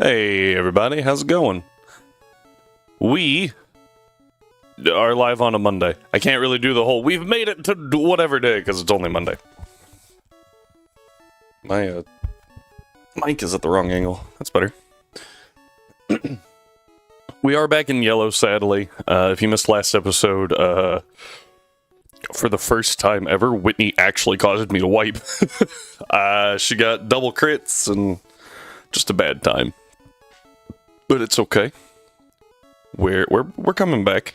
Hey everybody, how's it going? We are live on a Monday. I can't really do the whole, we've made it to whatever day, because it's only Monday. My mic is at the wrong angle. That's better. We are back in yellow, sadly. If you missed last episode, for the first time ever, Whitney actually caused me to wipe. She got double crits and just a bad time. But it's okay. We're coming back.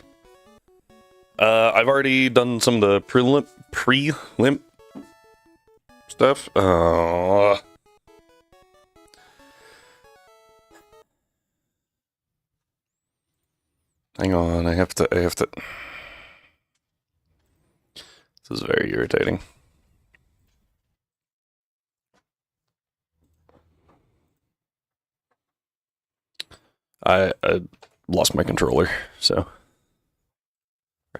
I've already done some of the prelim stuff. Hang on, I have to. This is very irritating. I lost my controller, so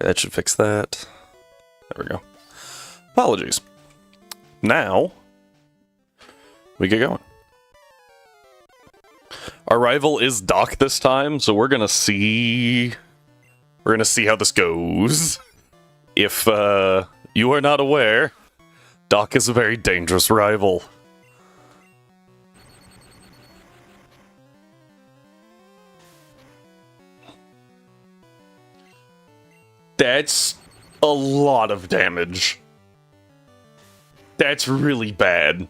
that should fix that. There we go. Apologies. Now we get going. Our rival is Doc this time, so we're gonna see how this goes. If you are not aware, Doc is a very dangerous rival. That's a lot of damage. That's really bad.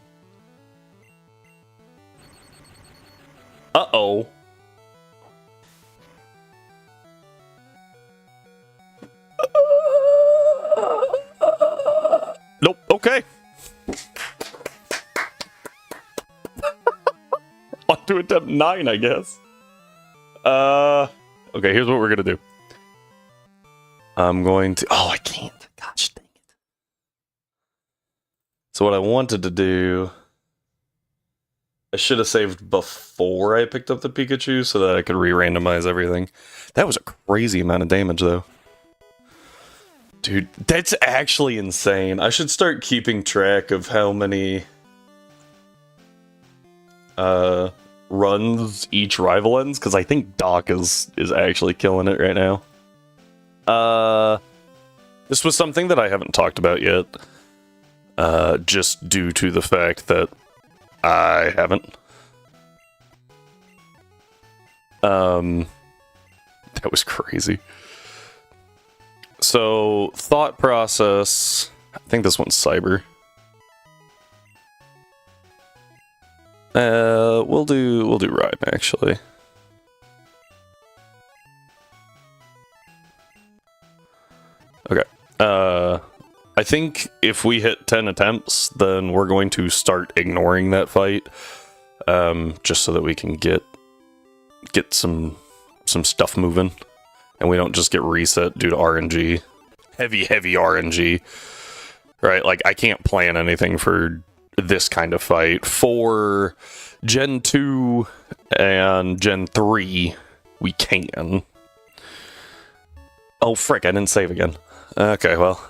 Uh-oh. Nope, okay. On to attempt 9, I guess. Okay, here's what we're gonna do. I'm going to... Oh, I can't. Gosh dang it. So what I wanted to do... I should have saved before I picked up the Pikachu so that I could re-randomize everything. That was a crazy amount of damage, though. Dude, that's actually insane. I should start keeping track of how many... runs each rival ends, because I think Doc is actually killing it right now. This was something that I haven't talked about yet, just due to the fact that I haven't. That was crazy. So, thought process, I think this one's Cyber. We'll do Rhyme, actually. Okay. I think if we hit 10 attempts, then we're going to start ignoring that fight, just so that we can get some stuff moving, and we don't just get reset due to RNG. Heavy RNG. Right, like, I can't plan anything for this kind of fight. For Gen 2 and Gen 3, we can. Oh, frick, I didn't save again. Okay, well.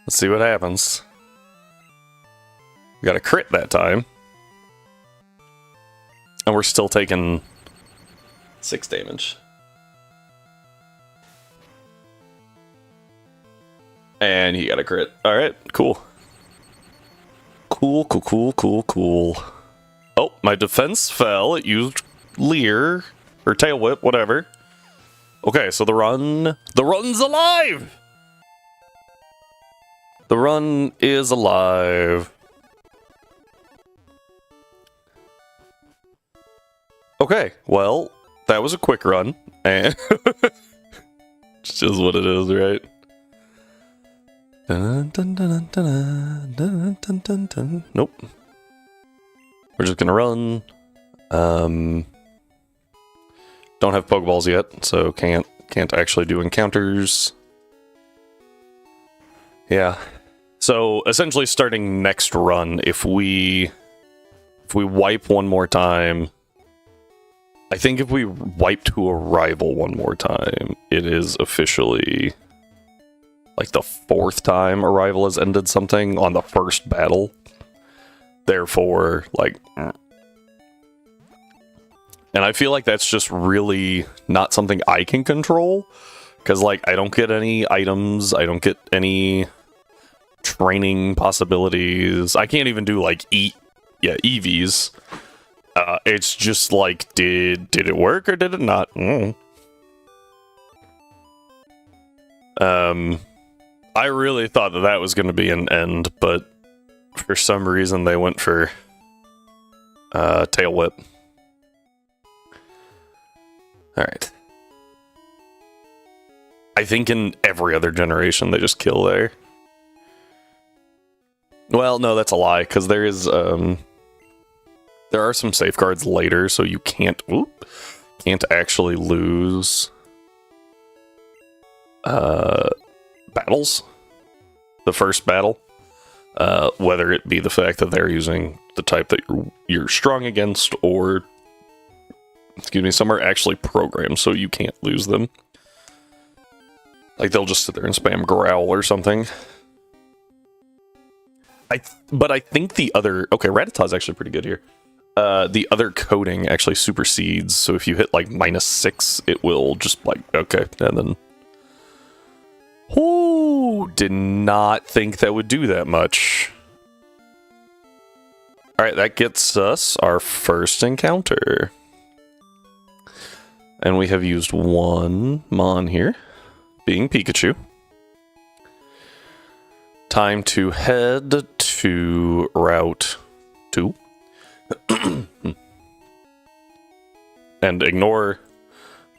Let's see what happens. We got a crit that time. And we're still taking 6 damage. And he got a crit. Alright, cool. Cool. Oh, my defense fell. It used Leer, or Tail Whip, whatever. Okay, so the run's alive! The run is alive. Okay, well, that was a quick run, and it's just what it is, right? Nope. We're just gonna run. Don't have Pokeballs yet, so can't actually do encounters. Yeah. So essentially, starting next run, if we wipe one more time, I think if we wipe to a rival one more time, it is officially like the 4th time a rival has ended something on the first battle. Therefore, like, And I feel like that's just really not something I can control. Because, like, I don't get any items. I don't get any training possibilities. I can't even do, like, EVs. It's just like, did it work or did it not? I really thought that was going to be an end, but for some reason they went for tail whip. Alright. I think in every other generation they just kill there. Well, no, that's a lie, because there is, there are some safeguards later, so you can't actually lose battles. The first battle. Whether it be the fact that they're using the type that you're strong against, or excuse me, some are actually programmed so you can't lose them. Like, they'll just sit there and spam growl or something. But I think the other... Okay, Rattata's actually pretty good here. The other coding actually supersedes, so if you hit, like, -6, it will just, like, okay, and then... Ooh, did not think that would do that much. Alright, that gets us our first encounter. And we have used one Mon here, being Pikachu. Time to head to Route 2. And ignore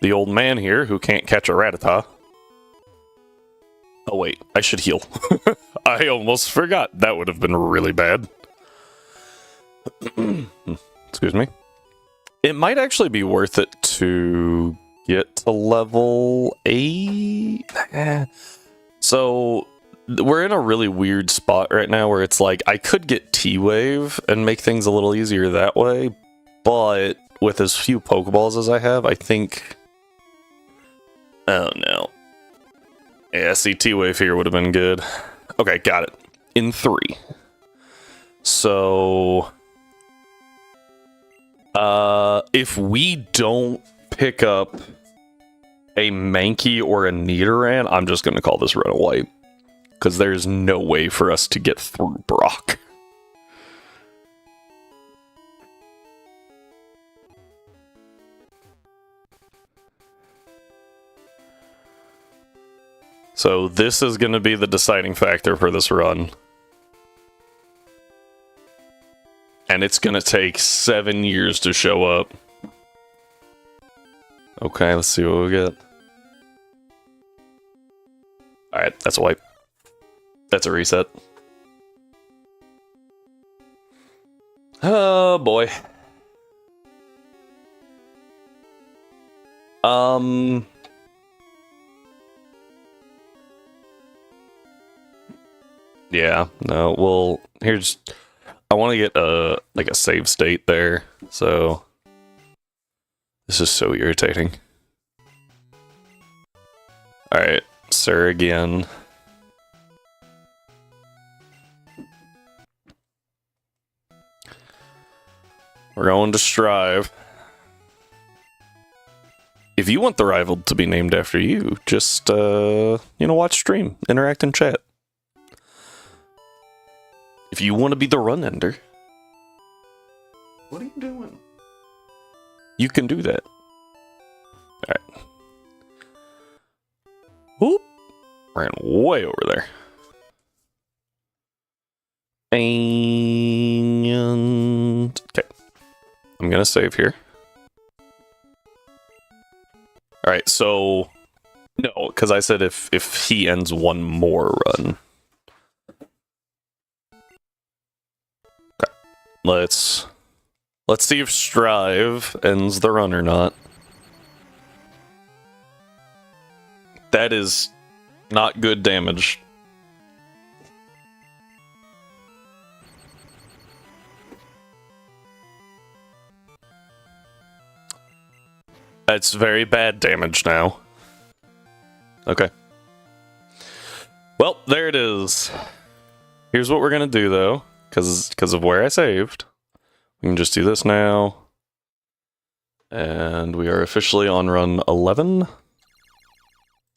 the old man here who can't catch a Rattata. Oh wait, I should heal. I almost forgot. That would have been really bad. Excuse me. It might actually be worth it to get to level 8. So, we're in a really weird spot right now where it's like, I could get T-Wave and make things a little easier that way, but with as few Pokeballs as I have, I think... Oh no. Yeah, see, T-Wave here would have been good. Okay, got it. In 3. So... if we don't pick up a Mankey or a Nidoran, I'm just going to call this red and white. Because there's no way for us to get through Brock. So this is going to be the deciding factor for this run. And it's going to take 7 years to show up. Okay, let's see what we get. Alright, that's a wipe. That's a reset. Oh boy. Yeah, no, well, here's... I want to get like a save state there, so... This is so irritating. Alright, sir again. We're going to Strive. If you want the rival to be named after you, just, you know, watch stream, interact in chat. If you want to be the run ender, what are you doing? You can do that. Alright. Whoop! Ran way over there. And... okay. I'm gonna save here. Alright, so... no, because I said if he ends one more run. Okay. Let's see if Strive ends the run or not. That is not good damage. That's very bad damage now. Okay. Well, there it is. Here's what we're gonna do though, because of where I saved. We can just do this now. And we are officially on run 11.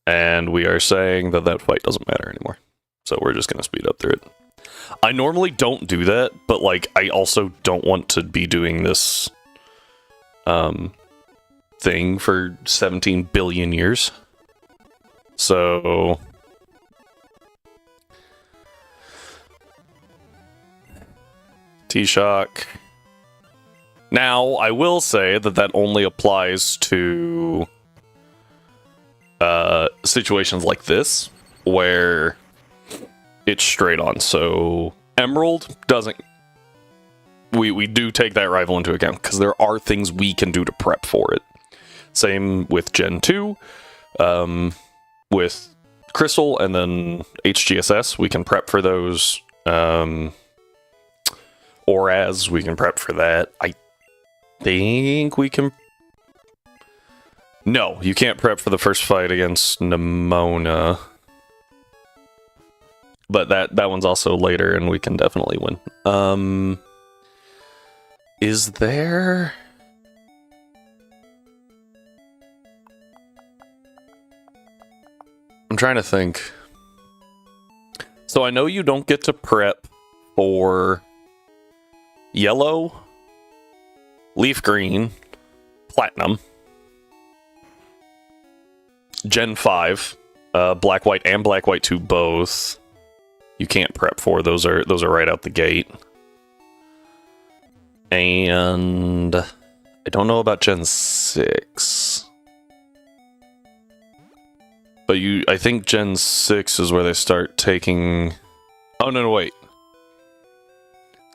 And we are saying that that fight doesn't matter anymore. So we're just going to speed up through it. I normally don't do that, but like I also don't want to be doing this thing for 17 billion years. So T-Shock. Now, I will say that that only applies to situations like this, where it's straight on. So Emerald doesn't... We do take that rival into account, because there are things we can do to prep for it. Same with Gen 2, with Crystal, and then HGSS, we can prep for those. Or as we can prep for that. I think we can... No, you can't prep for the first fight against Nemona. But that one's also later, and we can definitely win. Is there... I'm trying to think. So I know you don't get to prep for yellow, leaf green, platinum, Gen 5, black, white, and black, white 2 both. You can't prep for. Those are right out the gate. And I don't know about Gen 6. But I think Gen 6 is where they start taking... Oh, no, wait.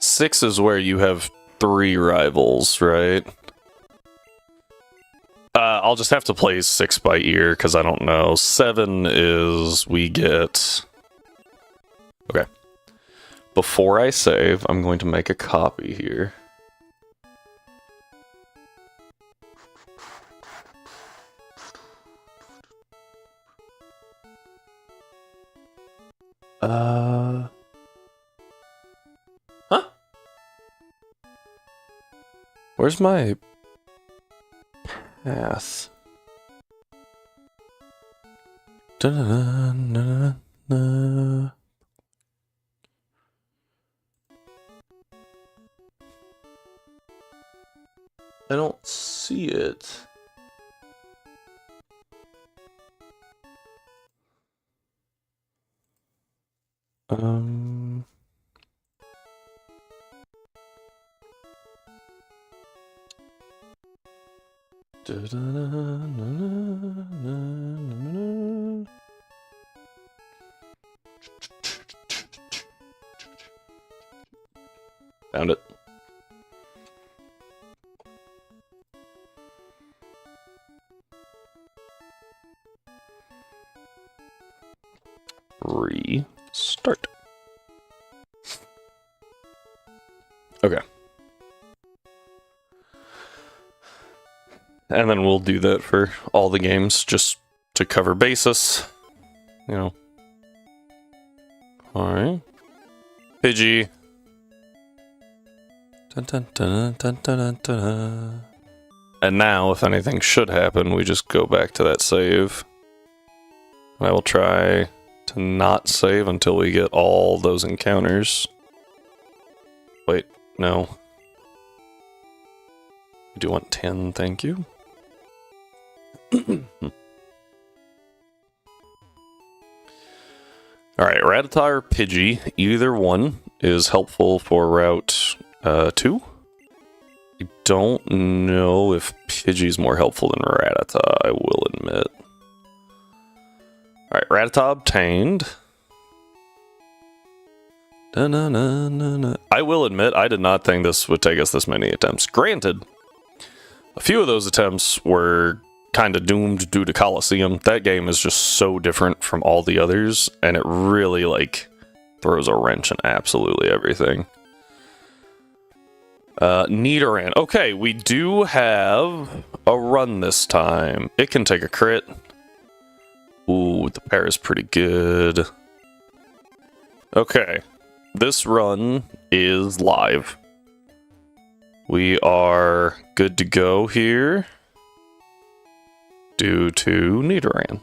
6 is where you have 3 rivals, right? I'll just have to play 6 by ear, because I don't know. 7 is we get... Okay. Before I save, I'm going to make a copy here. Huh? Where's my path? Da-na-na-na-na. I don't see it. Found it. Restart. Okay. And then we'll do that for all the games, just to cover basis. You know. Alright. Pidgey. Dun, dun, dun, dun, dun, dun, dun. And now, if anything should happen, we just go back to that save. And I will try to not save until we get all those encounters. Wait, no. I do want 10, thank you. Alright, Rattata or Pidgey, either one is helpful for Route 2. I don't know if Pidgey's more helpful than Rattata, I will admit. Alright, Rattata obtained. Da-na-na-na-na. I will admit, I did not think this would take us this many attempts. Granted, a few of those attempts were kind of doomed due to Colosseum. That game is just so different from all the others, and it really, like, throws a wrench in absolutely everything. Nidoran. Okay, we do have a run this time. It can take a crit. Ooh, the pair is pretty good. Okay, this run is live. We are good to go here due to Nidoran.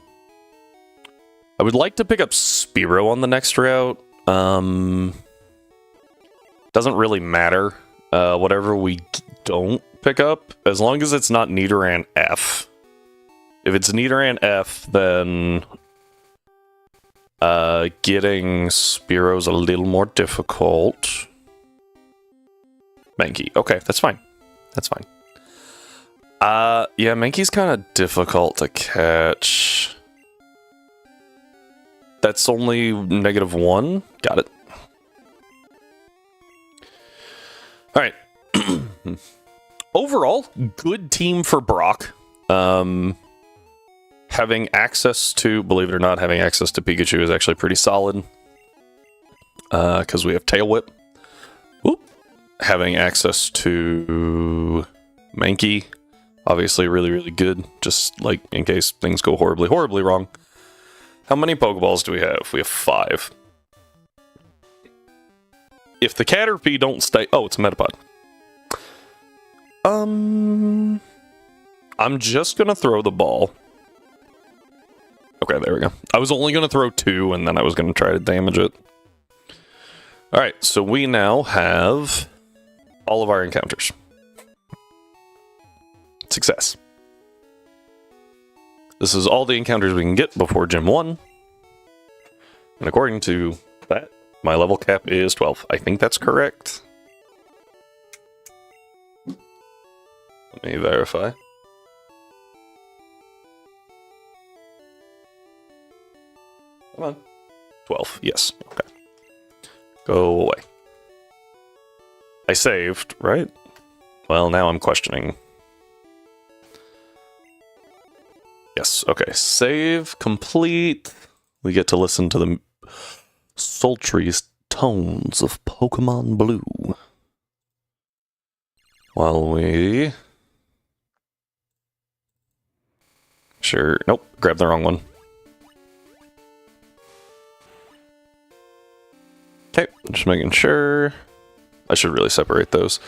I would like to pick up Spearow on the next route. Doesn't really matter. Whatever we don't pick up, as long as it's not Nidoran F. If it's Nidoran F, then getting Spearow's a little more difficult. Mankey. Okay, that's fine. That's fine. Yeah, Mankey's kind of difficult to catch. That's only -1. Got it. Alright. Overall, good team for Brock. Having access to, believe it or not, having access to Pikachu is actually pretty solid. Because we have Tail Whip. Whoop. Having access to Mankey, obviously really, really good. Just like in case things go horribly, horribly wrong. How many Pokeballs do we have? We have 5. If the Caterpie don't stay... Oh, it's a Metapod. I'm just gonna throw the ball. Okay, there we go. I was only gonna throw 2, and then I was gonna try to damage it. Alright, so we now have all of our encounters. Success. This is all the encounters we can get before Gym 1. And according to that, my level cap is 12. I think that's correct. Let me verify. Come on. 12, yes. Okay. Go away. I saved, right? Well, now I'm questioning. Yes, okay. Save complete. We get to listen to the sultry tones of Pokemon Blue. While we... Sure. Nope, grabbed the wrong one. Okay, just making sure. I should really separate those.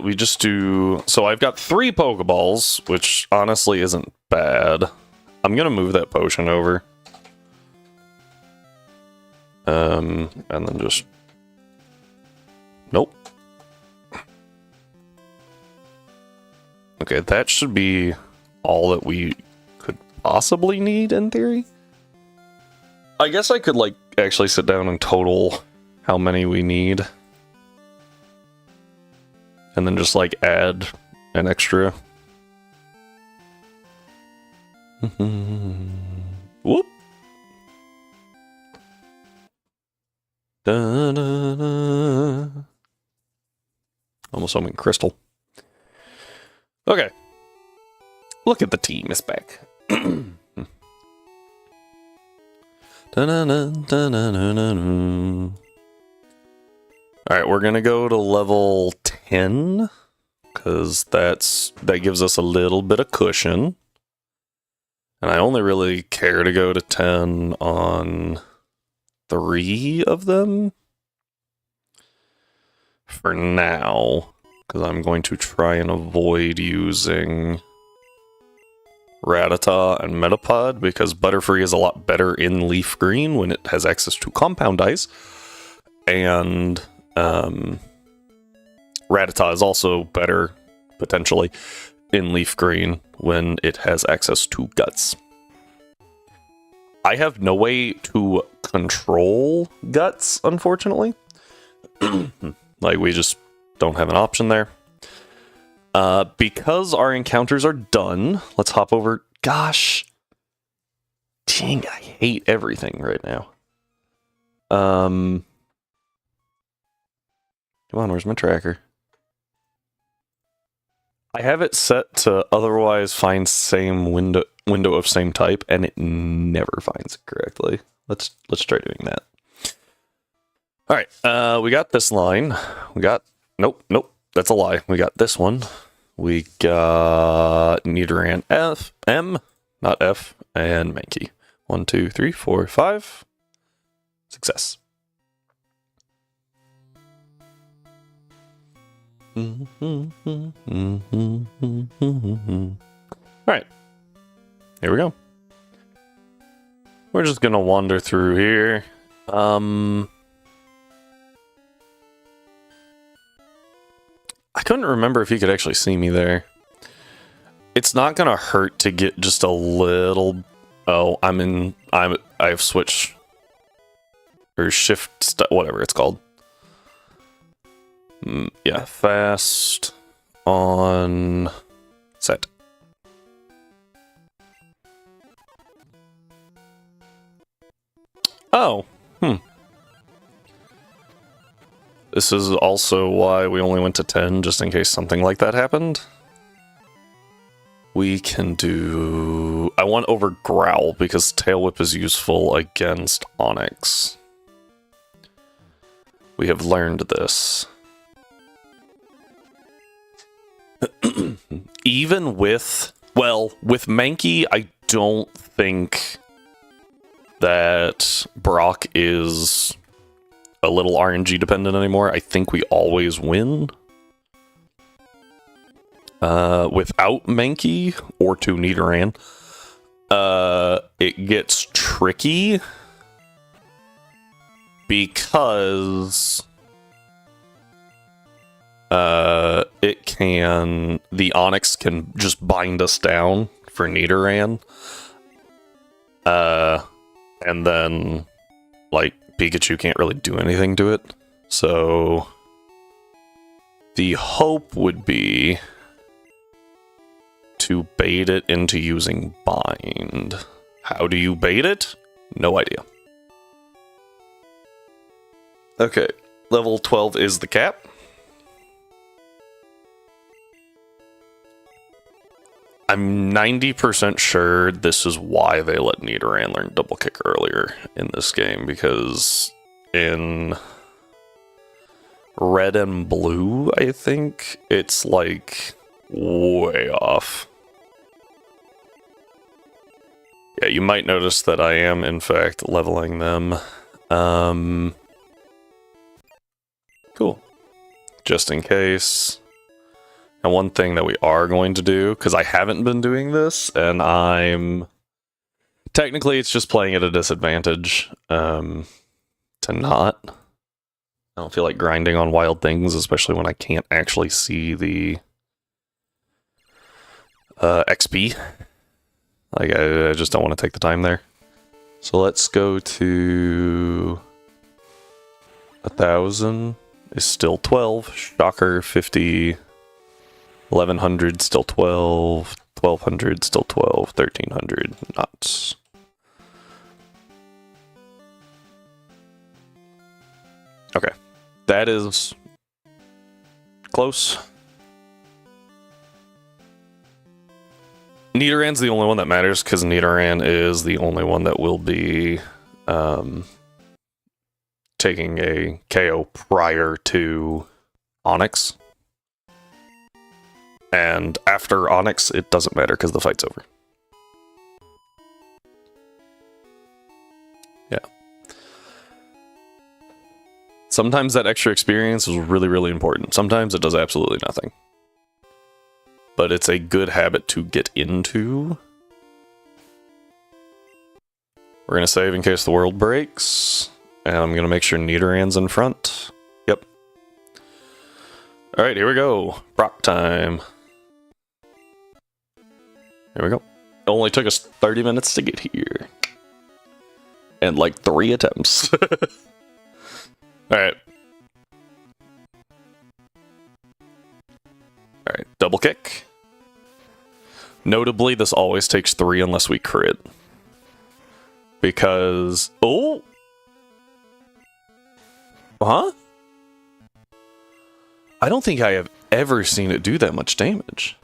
We just do... So I've got 3 Pokeballs, which honestly isn't bad. I'm gonna move that potion over. And then just... Nope. Okay, that should be all that we could possibly need, in theory. I guess I could, like, actually sit down and total how many we need. And then just, like, add an extra. Whoop! Da, da, da. Almost something crystal. Okay. Look at the team is back. Alright, we're gonna go to level 10. Because that gives us a little bit of cushion. And I only really care to go to 10 on 3 of them. For now. Because I'm going to try and avoid using Rattata and Metapod, because Butterfree is a lot better in Leaf Green when it has access to Compound Ice. And Rattata is also better, potentially, in Leaf Green when it has access to Guts. I have no way to control Guts, unfortunately. Like, we just don't have an option there. Because our encounters are done, let's hop over. Gosh. Dang, I hate everything right now. Come on, where's my tracker? I have it set to otherwise find same window of same type, and it never finds it correctly. Let's try doing that. Alright, we got this line. We got... Nope, that's a lie. We got this one. We got Nidoran M, not F, and Mankey. 1, 2, 3, 4, 5. Success. Alright. Here we go. We're just gonna wander through here. I couldn't remember if he could actually see me there. It's not gonna hurt to get just a little... Oh, I've switched... Or shift... whatever it's called. Yeah, fast... On... Set. Oh, This is also why we only went to 10, just in case something like that happened. We can do... I want over Growl, because Tail Whip is useful against Onyx. We have learned this. Even with... Well, with Mankey, I don't think that Brock is a little RNG dependent anymore. I think we always win. Without Mankey or to Nidoran, it gets tricky because the Onyx can just bind us down for Nidoran. And then, like, Pikachu can't really do anything to it. So, the hope would be to bait it into using Bind. How do you bait it? No idea. Okay, level 12 is the cap. I'm 90% sure this is why they let Nidoran learn Double Kick earlier in this game, because in Red and Blue, I think, it's like way off. Yeah, you might notice that I am, in fact, leveling them. Cool. Just in case. And one thing that we are going to do, because I haven't been doing this, and I'm... Technically, it's just playing at a disadvantage to not. I don't feel like grinding on wild things, especially when I can't actually see the XP. Like, I just don't want to take the time there. So let's go to 1,000 is still 12. Shocker, 50. 1100 still 12. 1200 still 12. 1300 not. Okay, that is close. Nidoran's the only one that matters, because Nidoran is the only one that will be taking a KO prior to Onyx. And after Onyx, it doesn't matter, because the fight's over. Yeah. Sometimes that extra experience is really, really important. Sometimes it does absolutely nothing. But it's a good habit to get into. We're going to save in case the world breaks. And I'm going to make sure Nidoran's in front. Yep. Alright, here we go. Brock time. Here we go. It only took us 30 minutes to get here. And like 3 attempts. Alright. Alright, double kick. Notably, this always takes 3 unless we crit. Because... Oh! Huh? I don't think I have ever seen it do that much damage.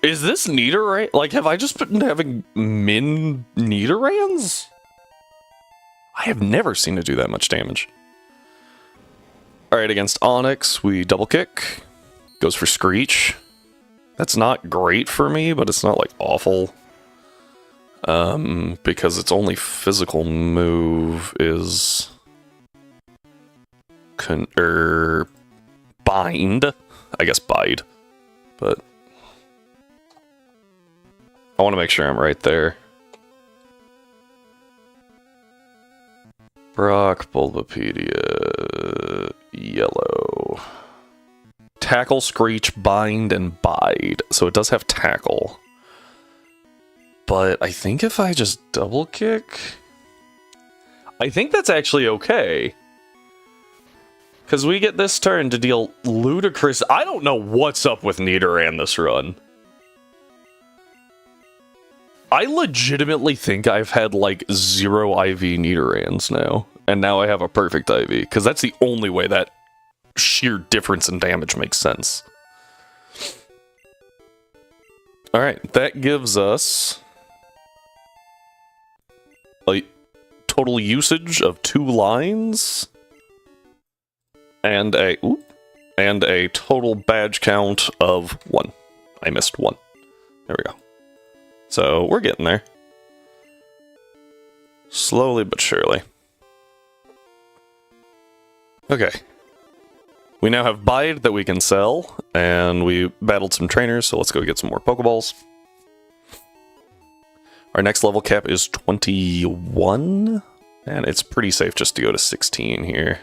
Is this Nidoran? Like, have I just been having min Nidorans? I have never seen it do that much damage. Alright, against Onyx, we double kick. Goes for Screech. That's not great for me, but it's not, like, awful. Because its only physical move is... bind. I guess bide. But I want to make sure I'm right there. Brock, Bulbapedia, yellow. Tackle, Screech, Bind, and Bide. So it does have Tackle. But I think if I just double kick... I think that's actually okay. Because we get this turn to deal ludicrous... I don't know what's up with Nidoran this run. I legitimately think I've had like 0 IV Nidorans now. And now I have a perfect IV. Because that's the only way that sheer difference in damage makes sense. Alright, that gives us a total usage of 2 lines. And a total badge count of 1. I missed 1. There we go. So, we're getting there. Slowly but surely. Okay. We now have Bide that we can sell, and we battled some trainers, so let's go get some more Pokeballs. Our next level cap is 21, and it's pretty safe just to go to 16 here.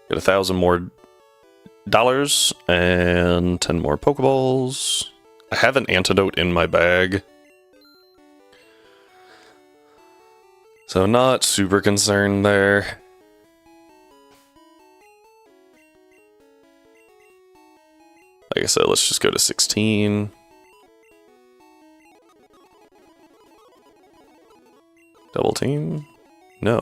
Get 1,000 more dollars, and 10 more Pokeballs. I have an antidote in my bag. So not super concerned there. Like I said, let's just go to 16. Double team? No.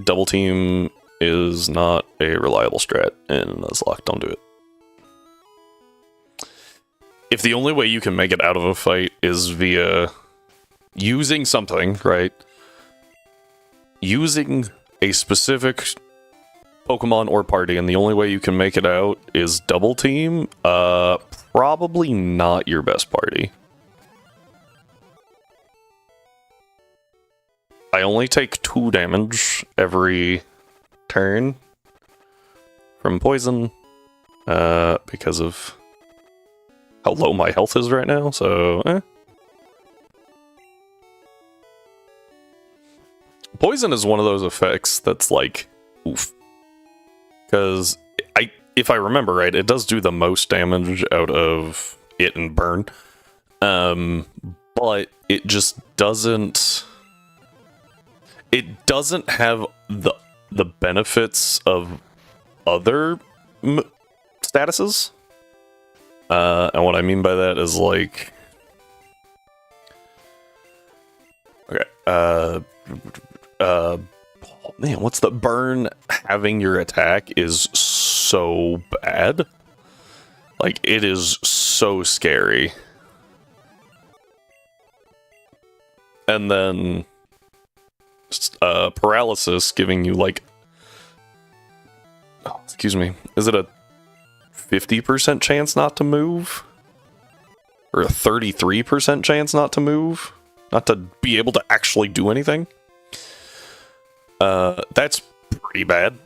Double team is not a reliable strat in Nuzlocke. Don't do it. If the only way you can make it out of a fight is via using something, right? Using a specific Pokemon or party, and the only way you can make it out is double team, probably not your best party. I only take 2 damage every turn from poison, because of how low my health is right now, so, Poison is one of those effects that's like, oof. Because, if I remember right, it does do the most damage out of it and burn. But it just doesn't... It doesn't have the benefits of other statuses. And what I mean by that is like... Okay, man, what's the burn? Having your attack is so bad. Like, it is so scary. And then... paralysis giving you like... Oh, excuse me. Is it a 50% chance not to move? Or a 33% chance not to move? Not to be able to actually do anything? That's pretty bad.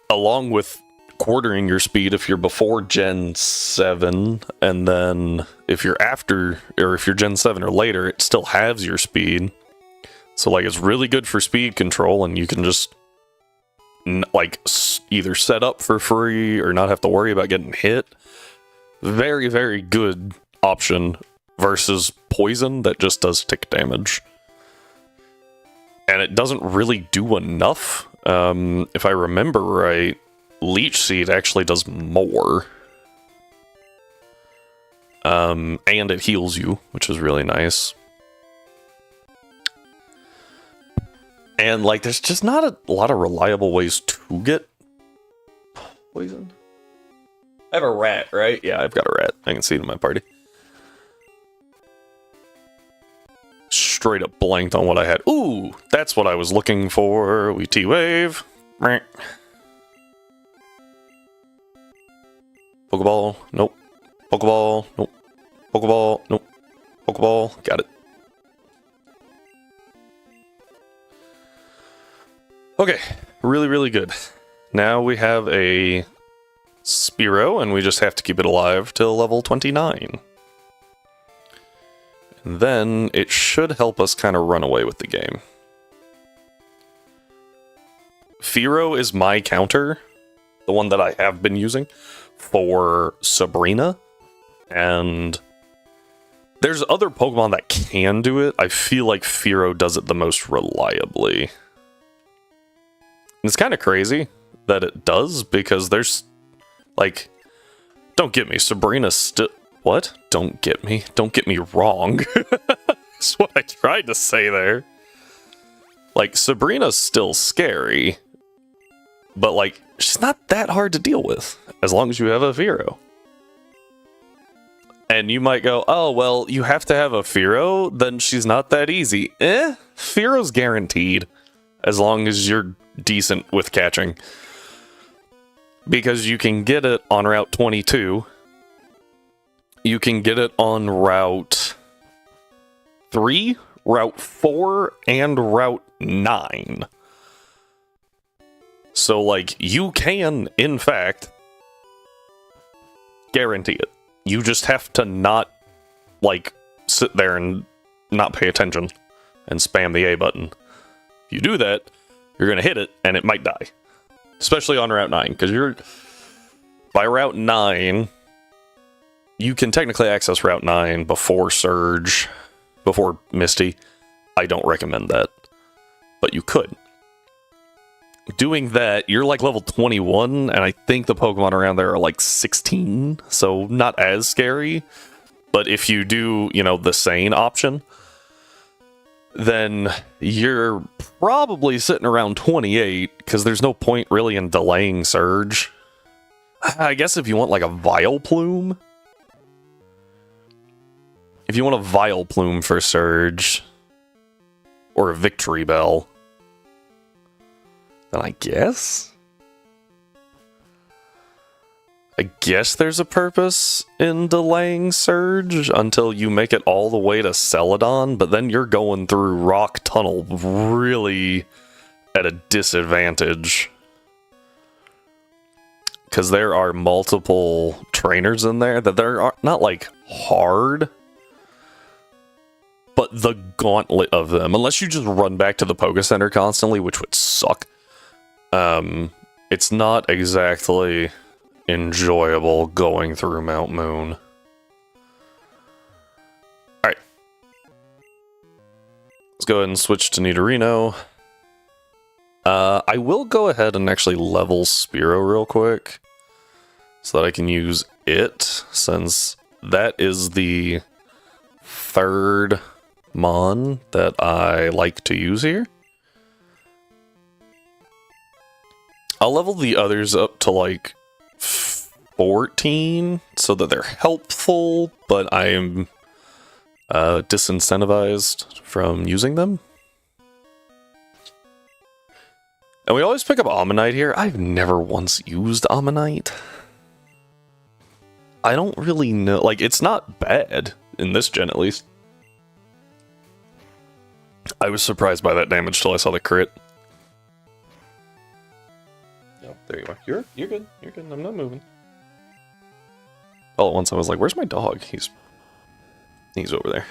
Along with quartering your speed if you're before Gen 7, and then if you're after, or if you're Gen 7 or later, it still halves your speed. So, like, it's really good for speed control, and you can just, like, either set up for free or not have to worry about getting hit. Very, very good option versus poison that just does tick damage. And it doesn't really do enough. If I remember right, Leech Seed actually does more. And it heals you, which is really nice. And, like, there's just not a lot of reliable ways to get poisoned. I have a rat, right? Yeah, I've got a rat. I can see it in my party. Straight up blanked on what I had. Ooh, that's what I was looking for. We T-Wave. Pokeball. Nope. Pokeball. Nope. Pokeball. Nope. Pokeball. Got it. Okay. Really, really good. now we have a Spearow, and we just have to keep it alive till level 29. And then it should help us kind of run away with the game. Fearow is my counter, the one that I have been using, for Sabrina. And there's other Pokemon that can do it. I feel like Fearow does it the most reliably. And it's kind of crazy that it does, because there's, like, don't get me, Sabrina's still... What? Don't get me wrong. That's what I tried to say there. Like, Sabrina's still scary, but, like, she's not that hard to deal with, as long as you have a Fearow. And you might go, oh, well, you have to have a Fearow, then she's not that easy. Fearow's guaranteed, as long as you're decent with catching. Because you can get it on Route 22. You can get it on Route 3, Route 4, and Route 9. So, like, you can, in fact, guarantee it. You just have to not, like, sit there and not pay attention and spam the A button. If you do that, you're going to hit it, and it might die. Especially on Route 9, because by Route 9, you can technically access Route 9 before Surge, before Misty. I don't recommend that, but you could. Doing that, you're like level 21, and I think the Pokemon around there are like 16, so not as scary. But if you do, you know, the sane option, then you're probably sitting around 28, because there's no point really in delaying Surge. I guess if you want like a Vileplume, if you want a Vileplume for Surge, or a Victory Bell, then I guess there's a purpose in delaying Surge until you make it all the way to Celadon, but then you're going through Rock Tunnel really at a disadvantage. Because there are multiple trainers in there that are not like hard, but the gauntlet of them, unless you just run back to the Poké Center constantly, which would suck, it's not exactly enjoyable going through Mount Moon. Alright. Let's go ahead and switch to Nidorino. I will go ahead and actually level Spearow real quick, so that I can use it, since that is the third Mon that I like to use here. I'll level the others up to like 14 so that they're helpful, but I am disincentivized from using them. And we always pick up Ammonite here. I've never once used Ammonite. I don't really know. Like, it's not bad in this gen, at least. I was surprised by that damage till I saw the crit. Oh, there you are. You're good. You're good. I'm not moving. All at once I was like, where's my dog? He's over there.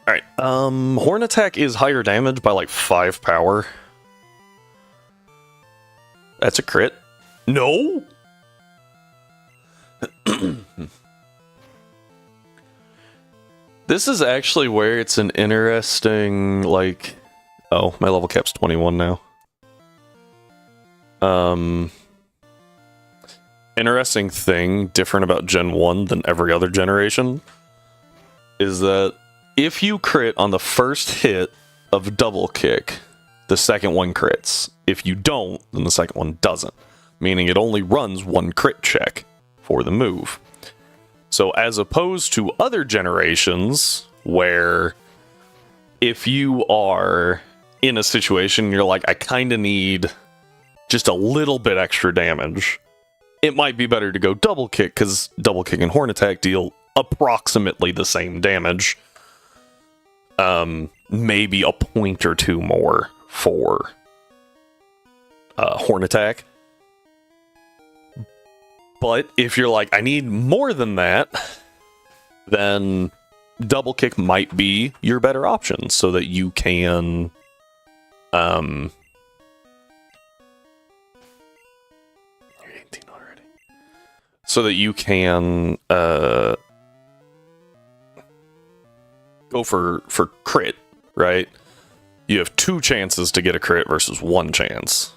Alright, Horn Attack is higher damage by like 5 power. That's a crit. No! This is actually where it's an interesting, like... Oh, my level cap's 21 now. Interesting thing, different about Gen 1 than every other generation, is that if you crit on the first hit of Double Kick, the second one crits. If you don't, then the second one doesn't. Meaning it only runs one crit check for the move. So as opposed to other generations, where if you are in a situation you're like, I kinda need just a little bit extra damage, it might be better to go Double Kick, because Double Kick and Horn Attack deal approximately the same damage. Maybe a point or two more for horn attack. But if you're like, I need more than that, then double kick might be your better option so that you can you're 18 already. So that you can go for crit, right? You have 2 chances to get a crit versus 1 chance.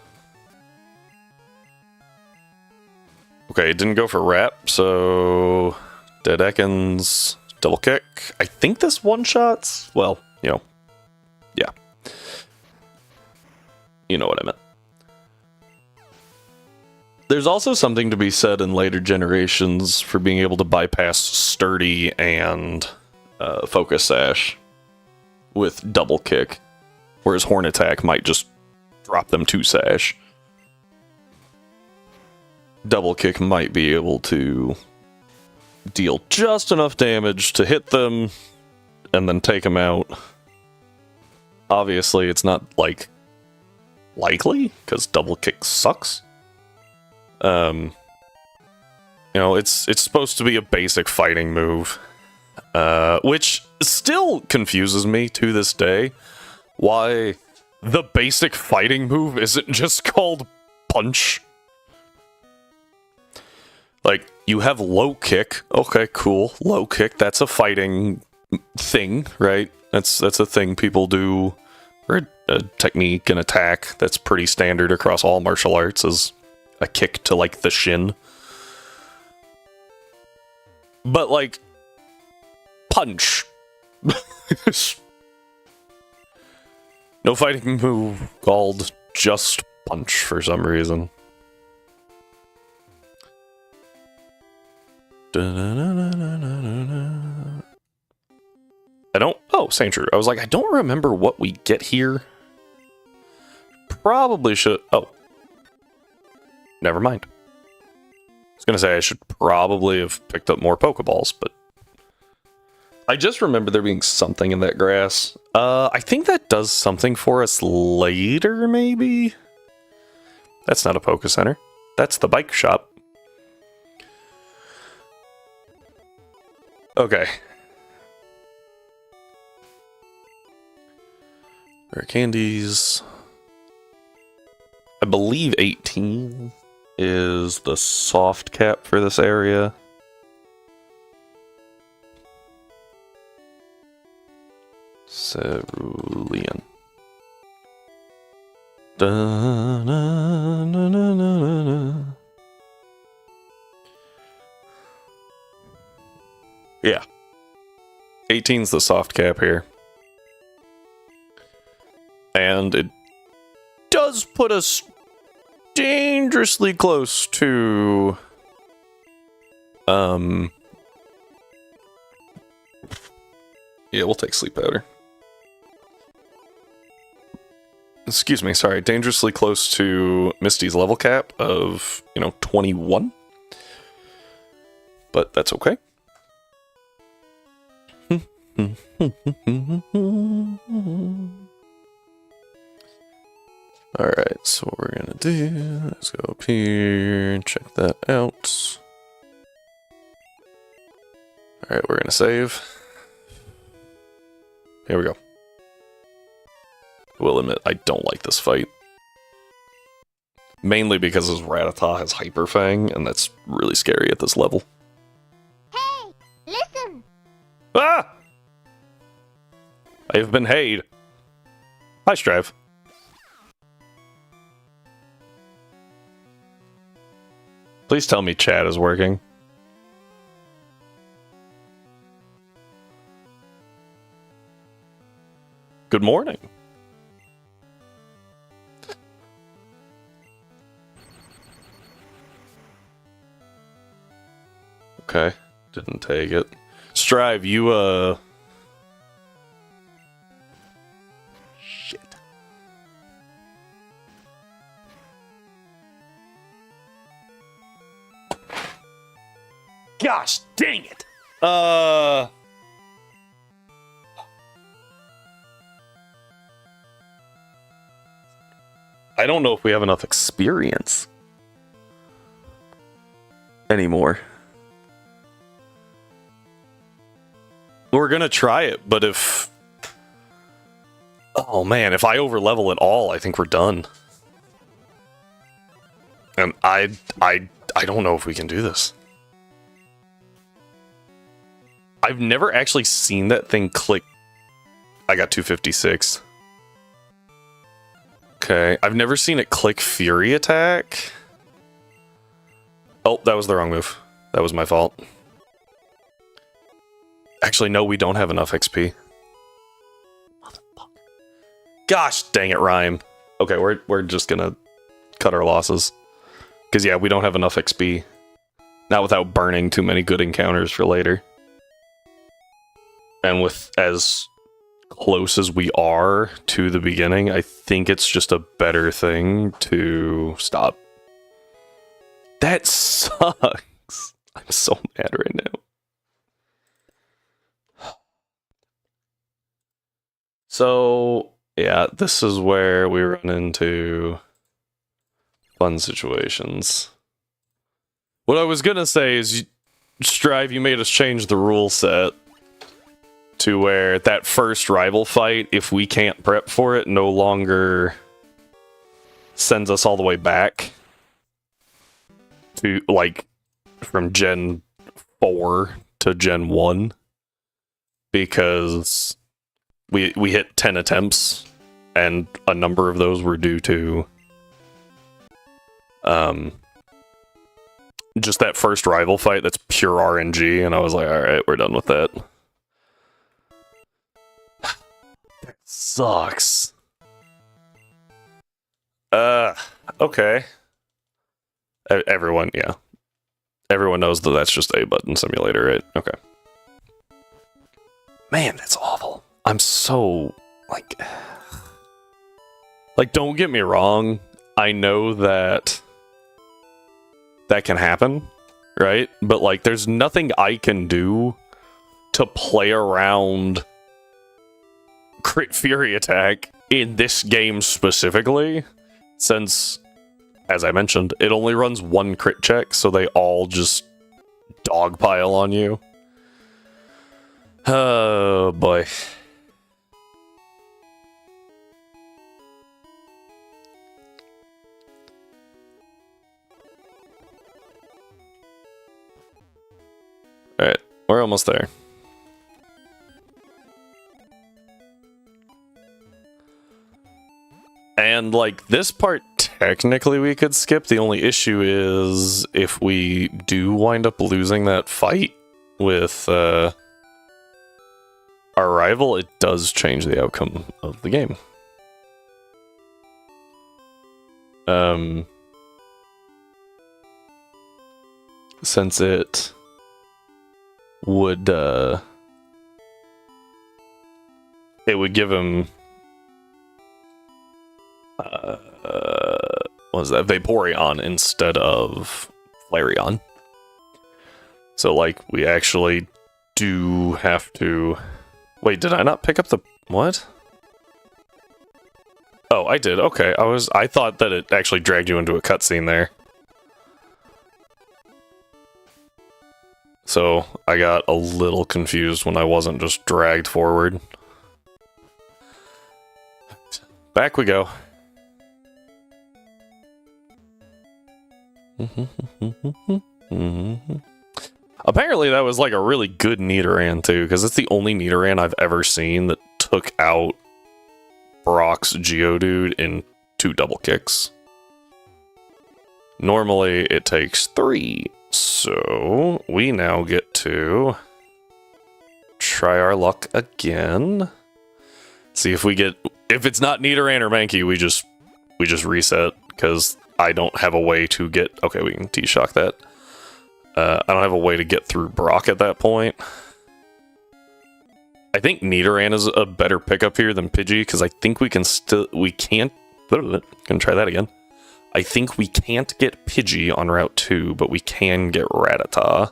Okay, it didn't go for wrap, so Dead Ekans, double kick. I think this one-shots, well, you know, yeah. You know what I meant. There's also something to be said in later generations for being able to bypass Sturdy and Focus Sash with double kick, whereas Horn Attack might just drop them to Sash. Double kick might be able to deal just enough damage to hit them and then take them out. Obviously, it's not like likely because double kick sucks. You know, it's supposed to be a basic fighting move, which still confuses me to this day. Why the basic fighting move isn't just called punch? Like, you have low kick. Okay, cool. Low kick, that's a fighting thing, right? That's a thing people do, or a technique, an attack that's pretty standard across all martial arts, is a kick to, like, the shin. But, like, punch. No fighting move called just punch for some reason. I don't... Oh, same true. I was like, I don't remember what we get here. Probably should... Oh. Never mind. I was going to say I should probably have picked up more Pokeballs, but... I just remember there being something in that grass. I think that does something for us later, maybe? That's not a Poke Center. That's the bike shop. Okay. Rare candies. I believe 18 is the soft cap for this area. Cerulean. Yeah. 18's the soft cap here. And it does put us dangerously close to... Yeah, we'll take sleep powder. Excuse me, sorry. Dangerously close to Misty's level cap of, 21. But that's okay. Alright, so what we're gonna do, let's go up here and check that out. Alright, we're gonna save. Here we go. I will admit, I don't like this fight. Mainly because his Rattata has Hyper Fang, and that's really scary at this level. Hey, listen! Ah! I have been hayed. Hi, Strive. Please tell me chat is working. Good morning. Okay, didn't take it. Strive, you, Shit. Gosh, dang it! I don't know if we have enough experience anymore. We're gonna try it, but if... Oh man, if I overlevel at all, I think we're done. And I don't know if we can do this. I've never actually seen that thing click. I got 256. Okay, I've never seen it click Fury Attack. Oh, that was the wrong move. That was my fault. Actually, no, we don't have enough XP. Motherfucker. Gosh dang it, Rhyme. Okay, we're just gonna cut our losses. Because, yeah, we don't have enough XP. Not without burning too many good encounters for later. And with as close as we are to the beginning, I think it's just a better thing to stop. That sucks. I'm so mad right now. So, yeah, this is where we run into fun situations. What I was gonna say is, Strive, you made us change the rule set to where that first rival fight, if we can't prep for it, no longer sends us all the way back to, like, from Gen 4 to Gen 1. Because we hit 10 attempts, and a number of those were due to just that first rival fight that's pure RNG, and I was like, alright, we're done with that. That sucks. Okay. Everyone, yeah. Everyone knows that that's just a button simulator, right? Okay. Man, that's awful. I'm so, like... Like, don't get me wrong. I know that that can happen, right? But, like, there's nothing I can do to play around Crit Fury Attack in this game specifically, since, as I mentioned, it only runs one crit check, so they all just dogpile on you. Oh, boy. Alright, we're almost there. And, like, this part, technically we could skip. The only issue is if we do wind up losing that fight with our rival, it does change the outcome of the game. Since it would give him what was that? Vaporeon instead of Flareon. So, like, we actually do have to... Wait, did I not pick up the... What? Oh, I did. Okay, I thought that it actually dragged you into a cutscene there. So, I got a little confused when I wasn't just dragged forward. Back we go. Apparently that was like a really good Nidoran too, because it's the only Nidoran I've ever seen that took out Brock's Geodude in 2 double kicks. Normally it takes 3. So, we now get to try our luck again. See if we get... If it's not Nidoran or Mankey, we just reset, because I don't have a way to get... Okay, we can T-Shock that. I don't have a way to get through Brock at that point. I think Nidoran is a better pickup here than Pidgey, because I think we can still... We can't... Can try that again. I think we can't get Pidgey on Route 2, but we can get Rattata.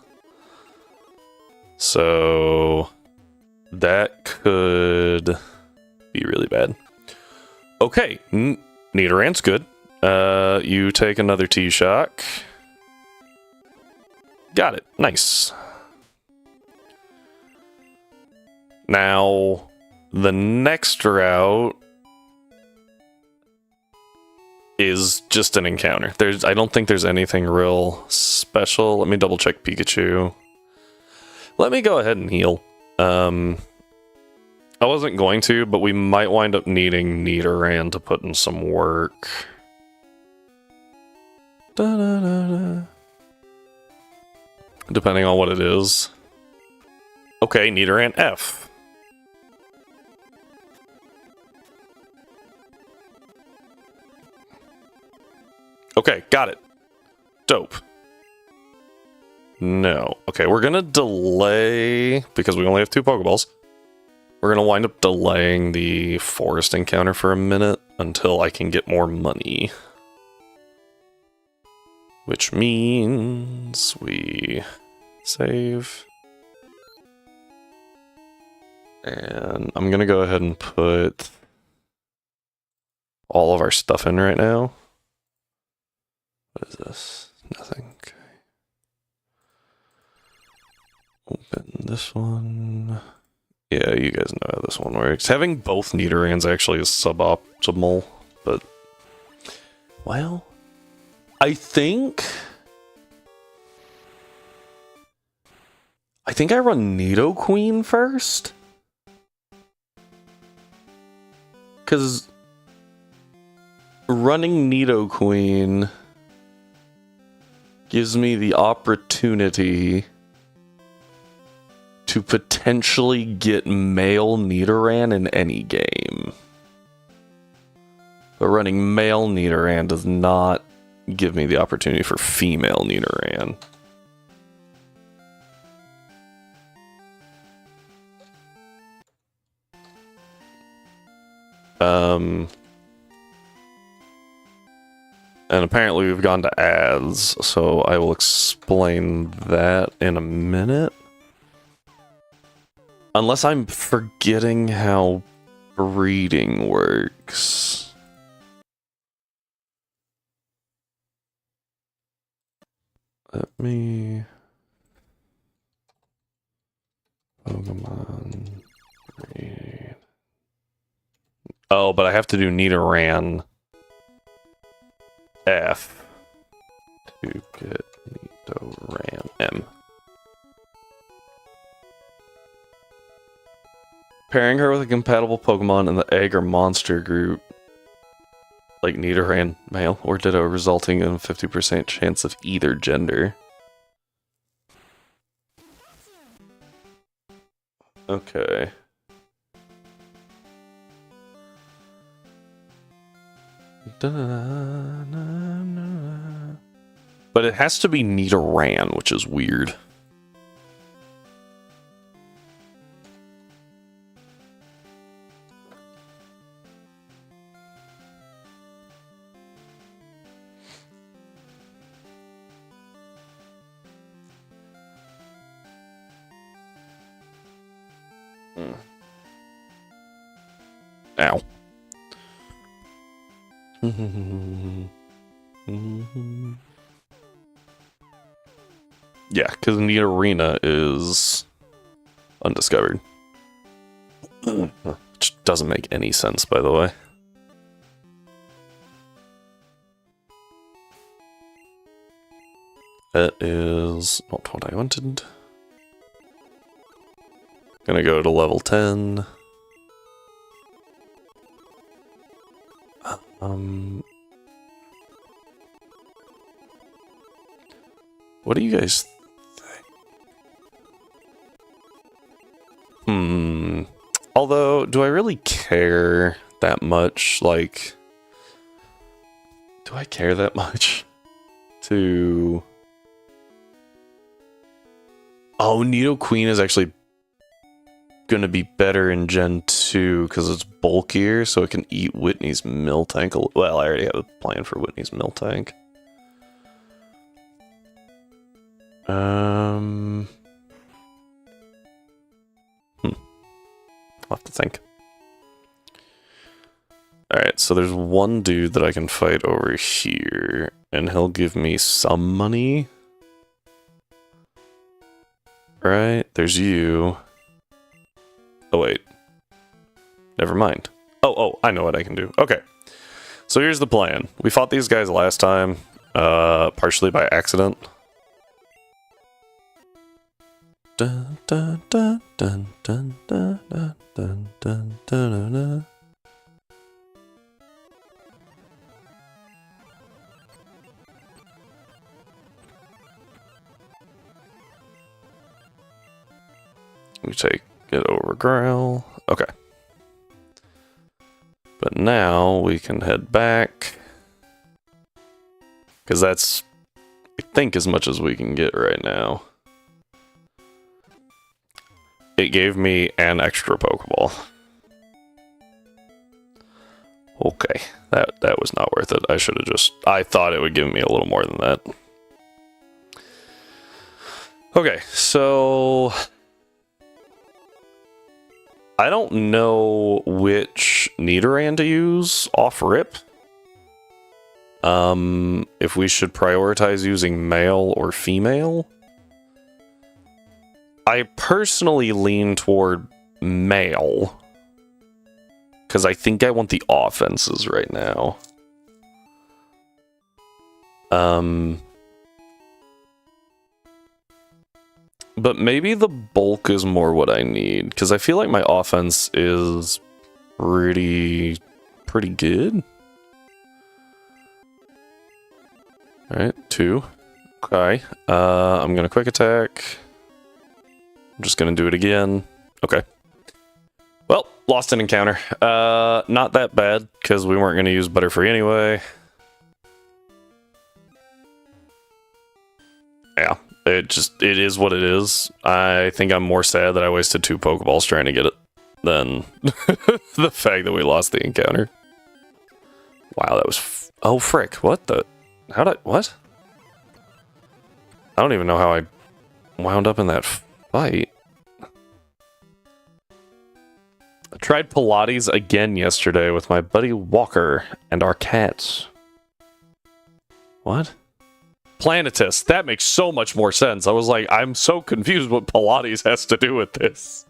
So... That could be really bad. Okay, Nidoran's good. You take another T-Shock. Got it. Nice. Now, the next route is just an encounter. I don't think there's anything real special. Let me double check Pikachu. Let me go ahead and heal. I wasn't going to, but we might wind up needing Nidoran to put in some work. Da-da-da-da. Depending on what it is. Okay, Nidoran F. Okay, got it. Dope. No. Okay, we're gonna delay, because we only have 2 Pokeballs. We're gonna wind up delaying the forest encounter for a minute until I can get more money. Which means we save. And I'm gonna go ahead and put all of our stuff in right now. What is this? Nothing. Okay. Open this one. Yeah, you guys know how this one works. Having both Nidorans actually is suboptimal, but... Well... I think I run Nidoqueen first. Because running Nidoqueen gives me the opportunity to potentially get male Nidoran in any game. But running male Nidoran does not give me the opportunity for female Nidoran. And apparently we've gone to ads, so I will explain that in a minute. Unless I'm forgetting how breeding works. Let me... Pokemon... breed. Oh, but I have to do Nidoran F to get Nidoran M. Pairing her with a compatible Pokemon in the egg or monster group, like Nidoran male or Ditto, resulting in a 50% chance of either gender. Okay. But it has to be Nidoran, which is weird. Ow. Yeah, because Nidorina is undiscovered. Which doesn't make any sense, by the way. That is not what I wanted. Gonna go to level 10. What do you guys think? Although, do I really care that much? Like, do I care that much to... Oh, Nidoqueen is actually gonna be better in Gen 2 because it's bulkier, so it can eat Whitney's Miltank. Well, I already have a plan for Whitney's Miltank. I'll have to think. Alright, so there's one dude that I can fight over here, and he'll give me some money. Right? There's you. Oh, wait. Never mind. Oh, I know what I can do. Okay. So here's the plan. We fought these guys last time, partially by accident. Dun, dun, dun, dun, dun, dun, dun, dun, dun, dun, dun. We take it over Grail. Okay. But now we can head back. Because that's, I think, as much as we can get right now. It gave me an extra Pokeball. Okay, that was not worth it. I should have just... I thought it would give me a little more than that. Okay, so... I don't know which Nidoran to use off rip. If we should prioritize using male or female. I personally lean toward male. Because I think I want the offenses right now. But maybe the bulk is more what I need, because I feel like my offense is pretty good. Alright, 2. Okay. I'm gonna quick attack. I'm just gonna do it again. Okay. Well, lost an encounter. Not that bad, because we weren't gonna use Butterfree anyway. Yeah. It is what it is. I think I'm more sad that I wasted 2 Pokeballs trying to get it than the fact that we lost the encounter. Wow, that was... oh, frick. What the... what? I don't even know how I wound up in that fight. I tried Pilates again yesterday with my buddy Walker and our cats. What? Planetus. That makes so much more sense. I was like, I'm so confused what Pilates has to do with this.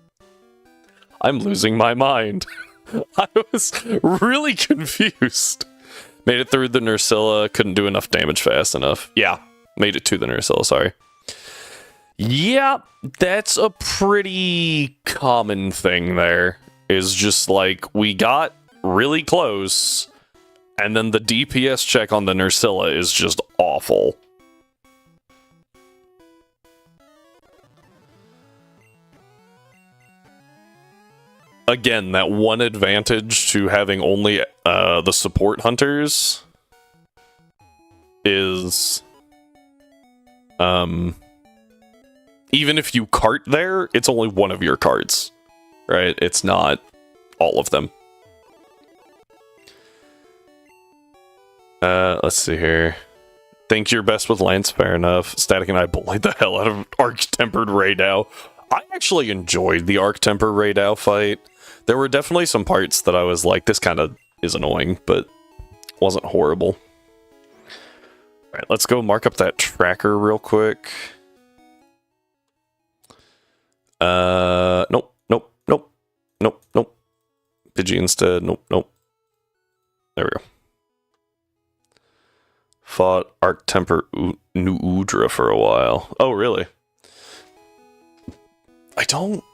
I'm losing my mind. I was really confused. Made it through the Nursilla, couldn't do enough damage fast enough. Yeah, made it to the Nursilla, sorry. Yeah, that's a pretty common thing there. Is just like, we got really close, and then the DPS check on the Nursilla is just awful. Again, that one advantage to having only the support hunters is... even if you cart there, it's only one of your cards, right? It's not all of them. Let's see here. Think you're best with Lance, fair enough. Static and I bullied the hell out of Arc-Tempered Raydao. I actually enjoyed the Arc-Tempered Raydao fight. There were definitely some parts that I was like, this kind of is annoying, but wasn't horrible. Alright, let's go mark up that tracker real quick. Nope. Pidgey instead. Nope. There we go. Fought Arc-Temper New Udra for a while. Oh, really? I don't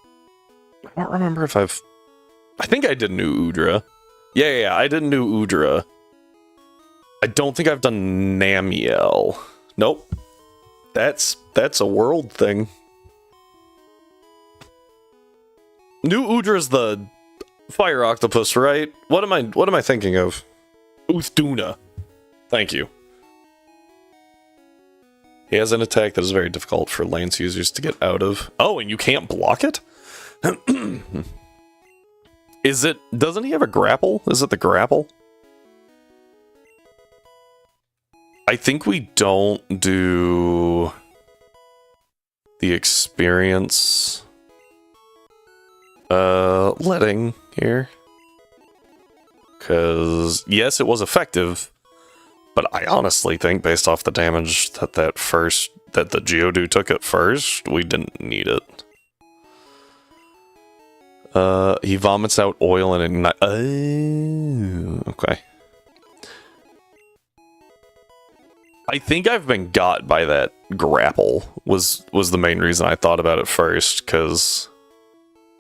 remember if I think I did New Udra. Yeah, I did New Udra. I don't think I've done Namiel. Nope. That's a world thing. New Udra's the fire octopus, right? What am I thinking of? Uthduna. Thank you. He has an attack that is very difficult for Lance users to get out of. Oh, and you can't block it? Doesn't he have a grapple? Is it the grapple? I think we don't do the experience letting here. Because, yes, it was effective, but I honestly think, based off the damage that that the Geodude took at first, we didn't need it. He vomits out oil and ignite. Oh, okay. I think I've been got by that grapple, was the main reason I thought about it first, because,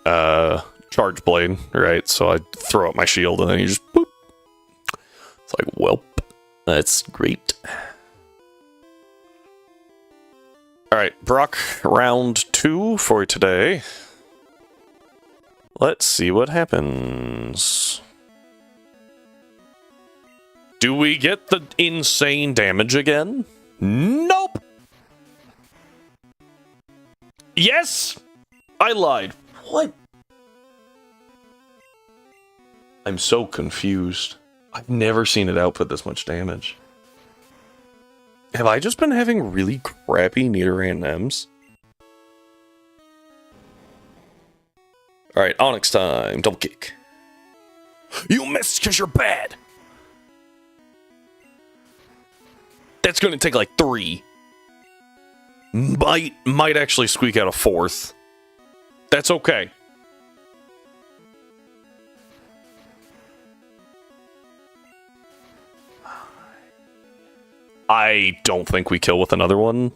charge blade, right? So I throw up my shield and then you just boop. It's like, welp, that's great. Alright, Brock, round 2 for today. Let's see what happens. Do we get the insane damage again? Nope! Yes! I lied. What? I'm so confused. I've never seen it output this much damage. Have I just been having really crappy Nidoran M's? Alright, Onyx time. Double kick. You missed because you're bad! That's gonna take like 3. Might actually squeak out a 4th. That's okay. I don't think we kill with another one.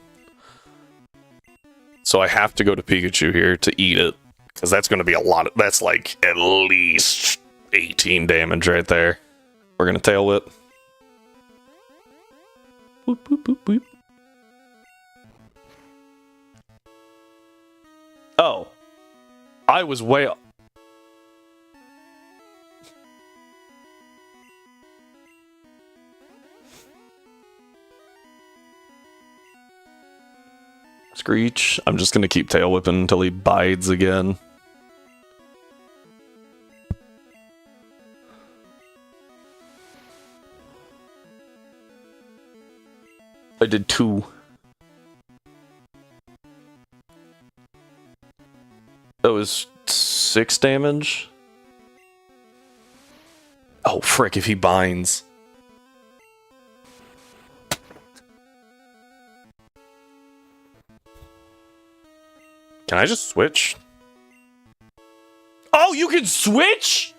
So I have to go to Pikachu here to eat it. Because that's going to be a lot. That's like at least 18 damage right there. We're going to Tail Whip. Boop, boop, boop, boop. Oh. I was way off. Screech. I'm just gonna keep tail whipping until he bides again. I did 2. That was 6 damage. Oh, frick, if he binds. Can I just switch? Oh, you can switch?!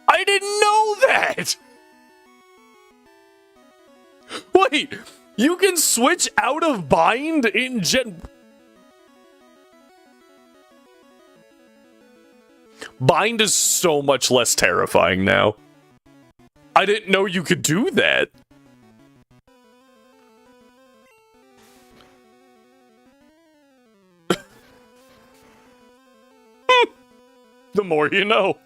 I didn't know that! Wait, you can switch out of bind in Gen... Bind is so much less terrifying now. I didn't know you could do that. The more you know.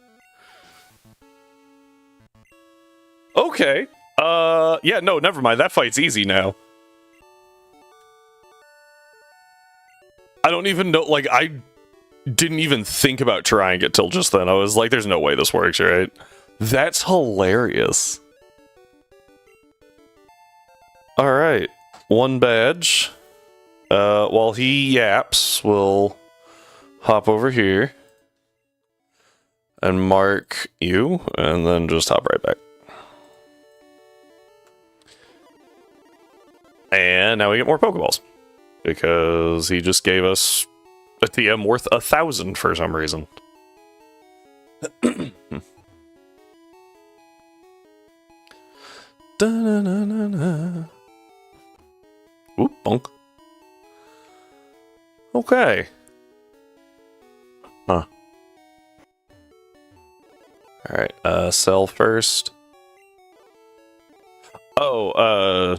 Okay. Yeah, no, never mind. That fight's easy now. I don't even know, like, I didn't even think about trying it till just then. I was like, there's no way this works, right? That's hilarious. Alright. 1 badge. While he yaps, we'll hop over here. And mark you, and then just hop right back. And now we get more Pokeballs. Because he just gave us a TM worth 1,000 for some reason. Oop, bonk. Okay. Huh. Alright, sell first. Oh,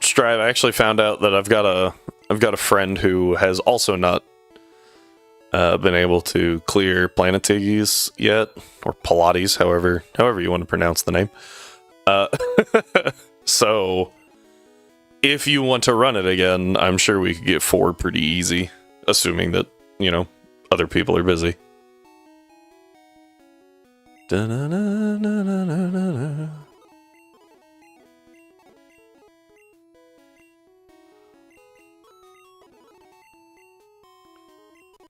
Strive, I actually found out that I've got a friend who has also not been able to clear Planetigis yet, or Pilates, however you want to pronounce the name. So if you want to run it again, I'm sure we could get 4 pretty easy, assuming that, you know, other people are busy. Da-na-na-na-na-na-na.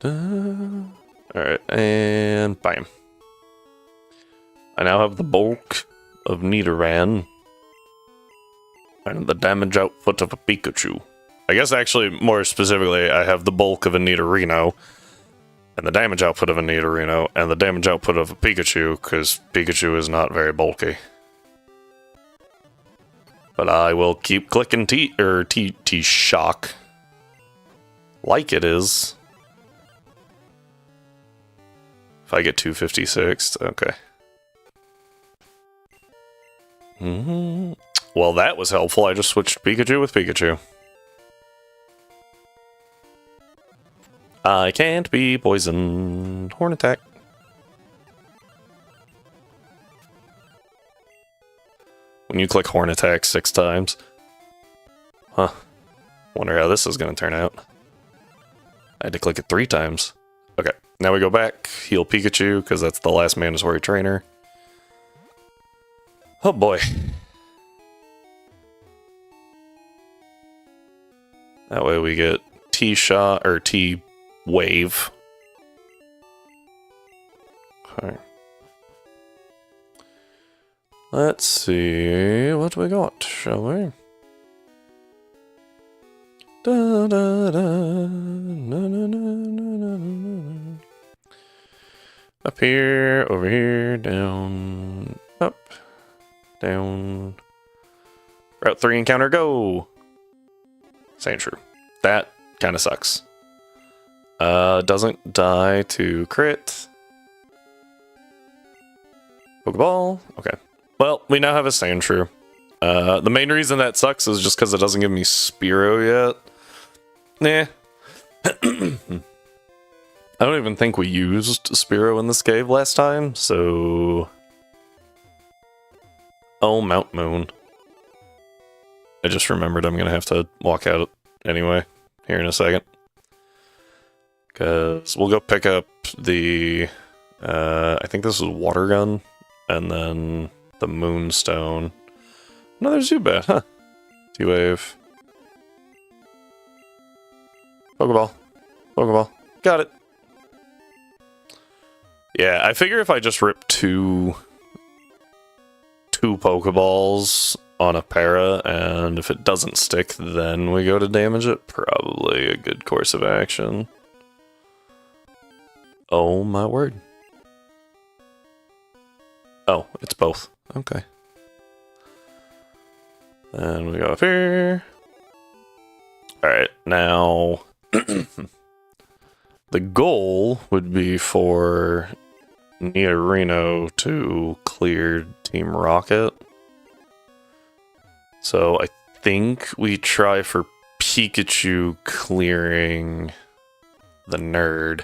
Alright, and bam. I now have the bulk of Nidoran and the damage output of a Pikachu. I guess actually, more specifically, I have the bulk of a Nidorino and the damage output of a Nidorino and the damage output of a Pikachu, because Pikachu is not very bulky. But I will keep clicking T-Shock like it is. If I get 256, okay. Well, that was helpful. I just switched Pikachu with Pikachu. I can't be poisoned. Horn attack. When you click horn attack 6 times. Huh. Wonder how this is going to turn out. I had to click it 3 times. Okay, now we go back. Heal Pikachu, because that's the last mandatory trainer. Oh boy. That way we get T-Shot, or T-Wave. Okay. Let's see what we got, shall we? Da, da, da, na, na, na, na, na, na. Up here, over here, down, up, down. Route 3 encounter, go! Saying true. That kind of sucks. Doesn't die to crit. Pokeball, okay. Well, we now have a Sandshrew. The main reason that sucks is just because it doesn't give me Spearow yet. Nah. I don't even think we used Spearow in this cave last time, so... Oh, Mount Moon. I just remembered I'm gonna have to walk out anyway, here in a second. Because we'll go pick up the... I think this is Water Gun, and then the Moonstone. Another Zubat, huh? T-Wave. Pokeball. Pokeball. Got it. Yeah, I figure if I just rip two Pokeballs on a para, and if it doesn't stick, then we go to damage it, probably a good course of action. Oh my word. Oh, it's both. Okay. And we go up here. Alright, now... the goal would be for Nidorino to clear Team Rocket. So I think we try for Pikachu clearing the Nerd.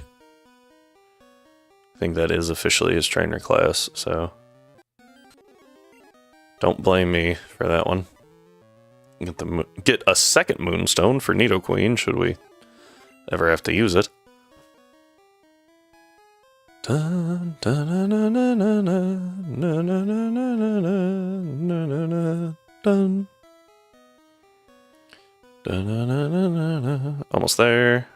I think that is officially his trainer class, so... Don't blame me for that one. Get a second Moonstone for Nidoqueen, should we ever have to use it. Dun, dun, dun, dun, dun, dun, dun, dun. Dun. Almost there.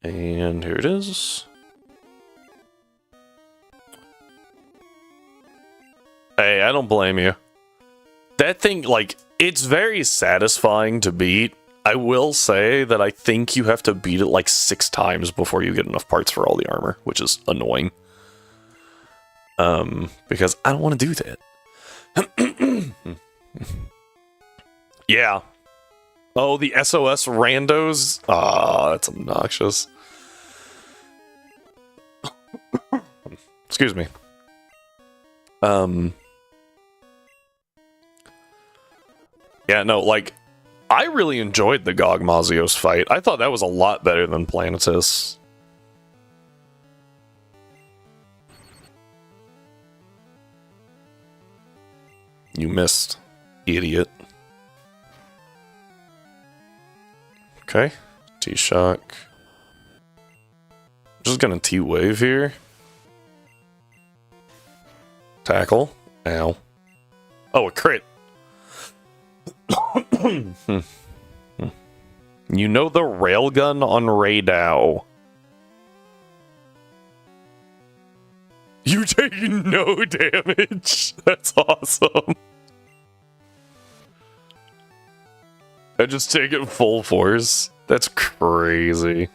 And here it is. Hey, I don't blame you. That thing, like, it's very satisfying to beat. I will say that I think you have to beat it like 6 times before you get enough parts for all the armor, which is annoying. Because I don't want to do that. Yeah. Oh, the SOS randos? Ah, that's obnoxious. Excuse me. Yeah, no, like, I really enjoyed the Gogmazios fight. I thought that was a lot better than Planetus. You missed, idiot. Okay, T-Shock. Just gonna T-Wave here. Tackle. Ow. Oh, a crit. You know the railgun on Raydao. You take no damage. That's awesome. I just take it full force. That's crazy.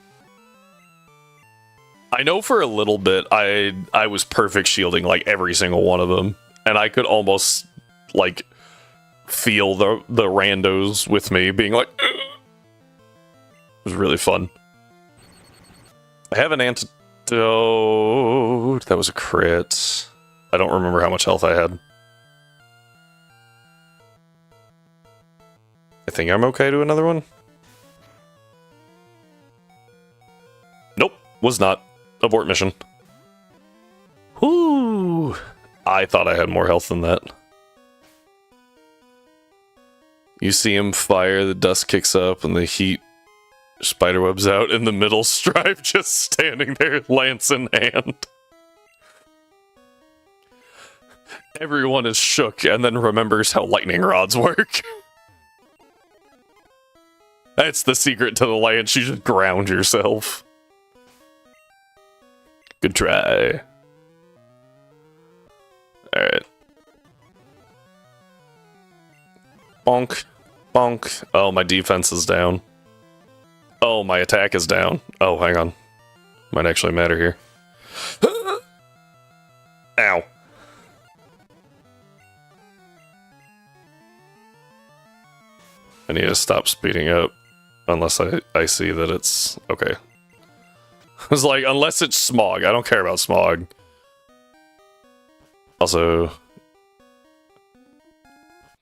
I know for a little bit I was perfect shielding like every single one of them, and I could almost like feel the randos with me being like, ugh. It was really fun. I have an antidote. That was a crit. I don't remember how much health I had. I think I'm okay to another one. Nope, was not. Abort mission. Whoo! I thought I had more health than that. You see him fire, the dust kicks up, and the heat spiderwebs out in the middle. Strive just standing there, lance in hand. Everyone is shook and then remembers how lightning rods work. That's the secret to the lance, you just ground yourself. Good try. Alright. Bonk. Bonk. Oh, my defense is down. Oh, my attack is down. Oh, hang on. Might actually matter here. Ow. I need to stop speeding up. Unless I see that it's... Okay. I was like, unless it's smog. I don't care about smog. Also...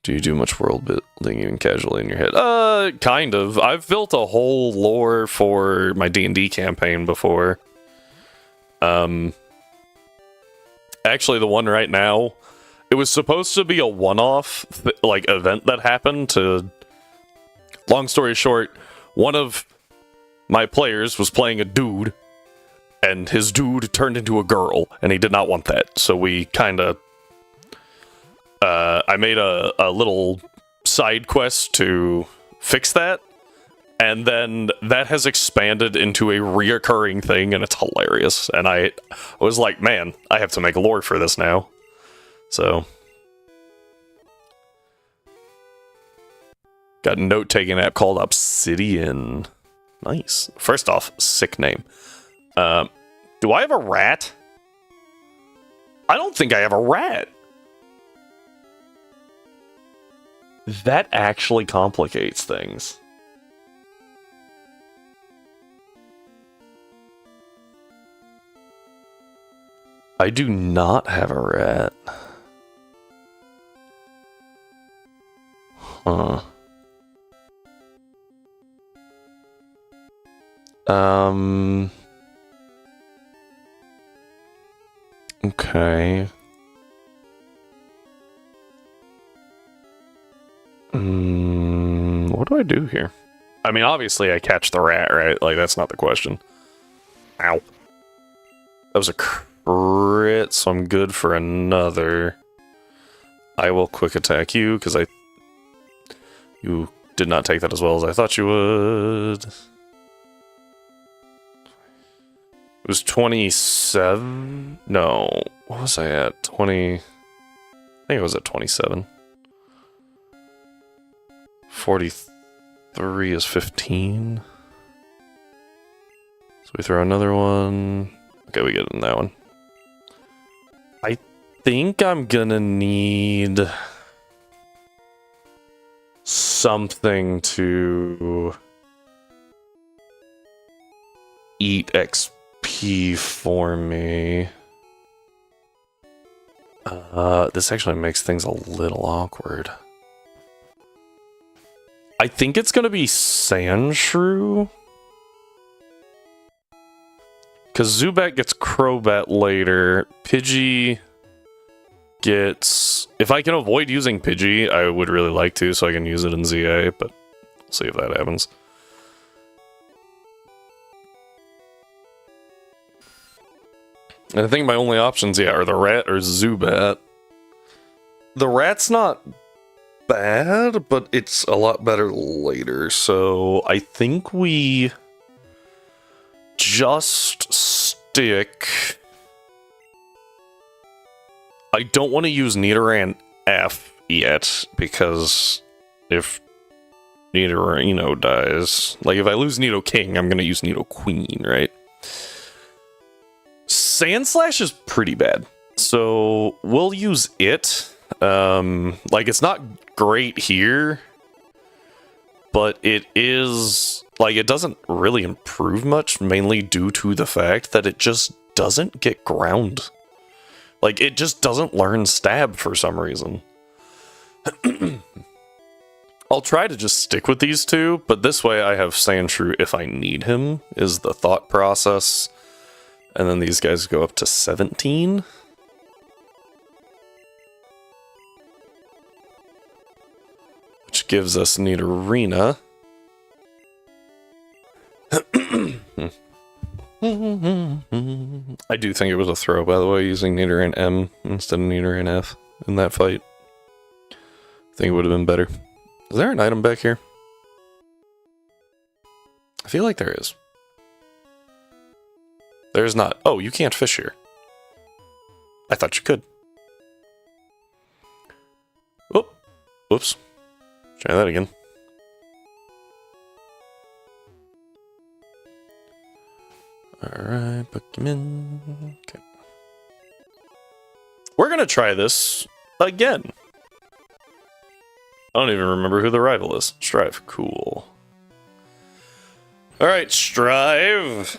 Do you do much world building even casually in your head? Kind of. I've built a whole lore for my D&D campaign before. Actually, the one right now, it was supposed to be a one-off, like, event that happened to... Long story short, one of my players was playing a dude, and his dude turned into a girl, and he did not want that. So we kind of... I made a little side quest to fix that, and then that has expanded into a reoccurring thing, and it's hilarious. And I was like, man, I have to make lore for this now. So... Got a note-taking app called Obsidian. Nice. First off, sick name. Do I have a rat? I don't think I have a rat. That actually complicates things. I do not have a rat. Huh. Okay. What do I do here? I mean, obviously I catch the rat, right? Like, that's not the question. Ow. That was a crit, so I'm good for another. I will quick attack you, because you did not take that as well as I thought you would. It was 27? No. What was I at? 20... I think I was at 27. 43 is 15. So we throw another one. Okay, we get in that one. I think I'm gonna need... something to... eat XP for me. This actually makes things a little awkward. I think it's gonna be Sandshrew. Because Zubat gets Crobat later. Pidgey gets... If I can avoid using Pidgey, I would really like to, so I can use it in ZA, but we'll see if that happens. And I think my only options, yeah, are the rat or Zubat. The rat's not bad, but it's a lot better later. So I think we just stick... I don't want to use Nidoran F yet, because if Nidorino dies... Like, if I lose Nidoking, I'm going to use Nidoqueen, right? Sandslash is pretty bad. So, we'll use it. Like, it's not great here, but it is... Like, it doesn't really improve much, mainly due to the fact that it just doesn't get ground. Like, it just doesn't learn stab for some reason. I'll try to just stick with these two, but this way I have Sandshrew if I need him, is the thought process. And then these guys go up to 17. Which gives us Nidorina. I do think it was a throw, by the way, using Nidoran M instead of Nidoran F in that fight. I think it would have been better. Is there an item back here? I feel like there is. There's not. Oh, you can't fish here. I thought you could. Oh, whoops. Try that again. Alright, Pokemon. Okay. We're gonna try this again. I don't even remember who the rival is. Strive. Cool. Alright, Strive.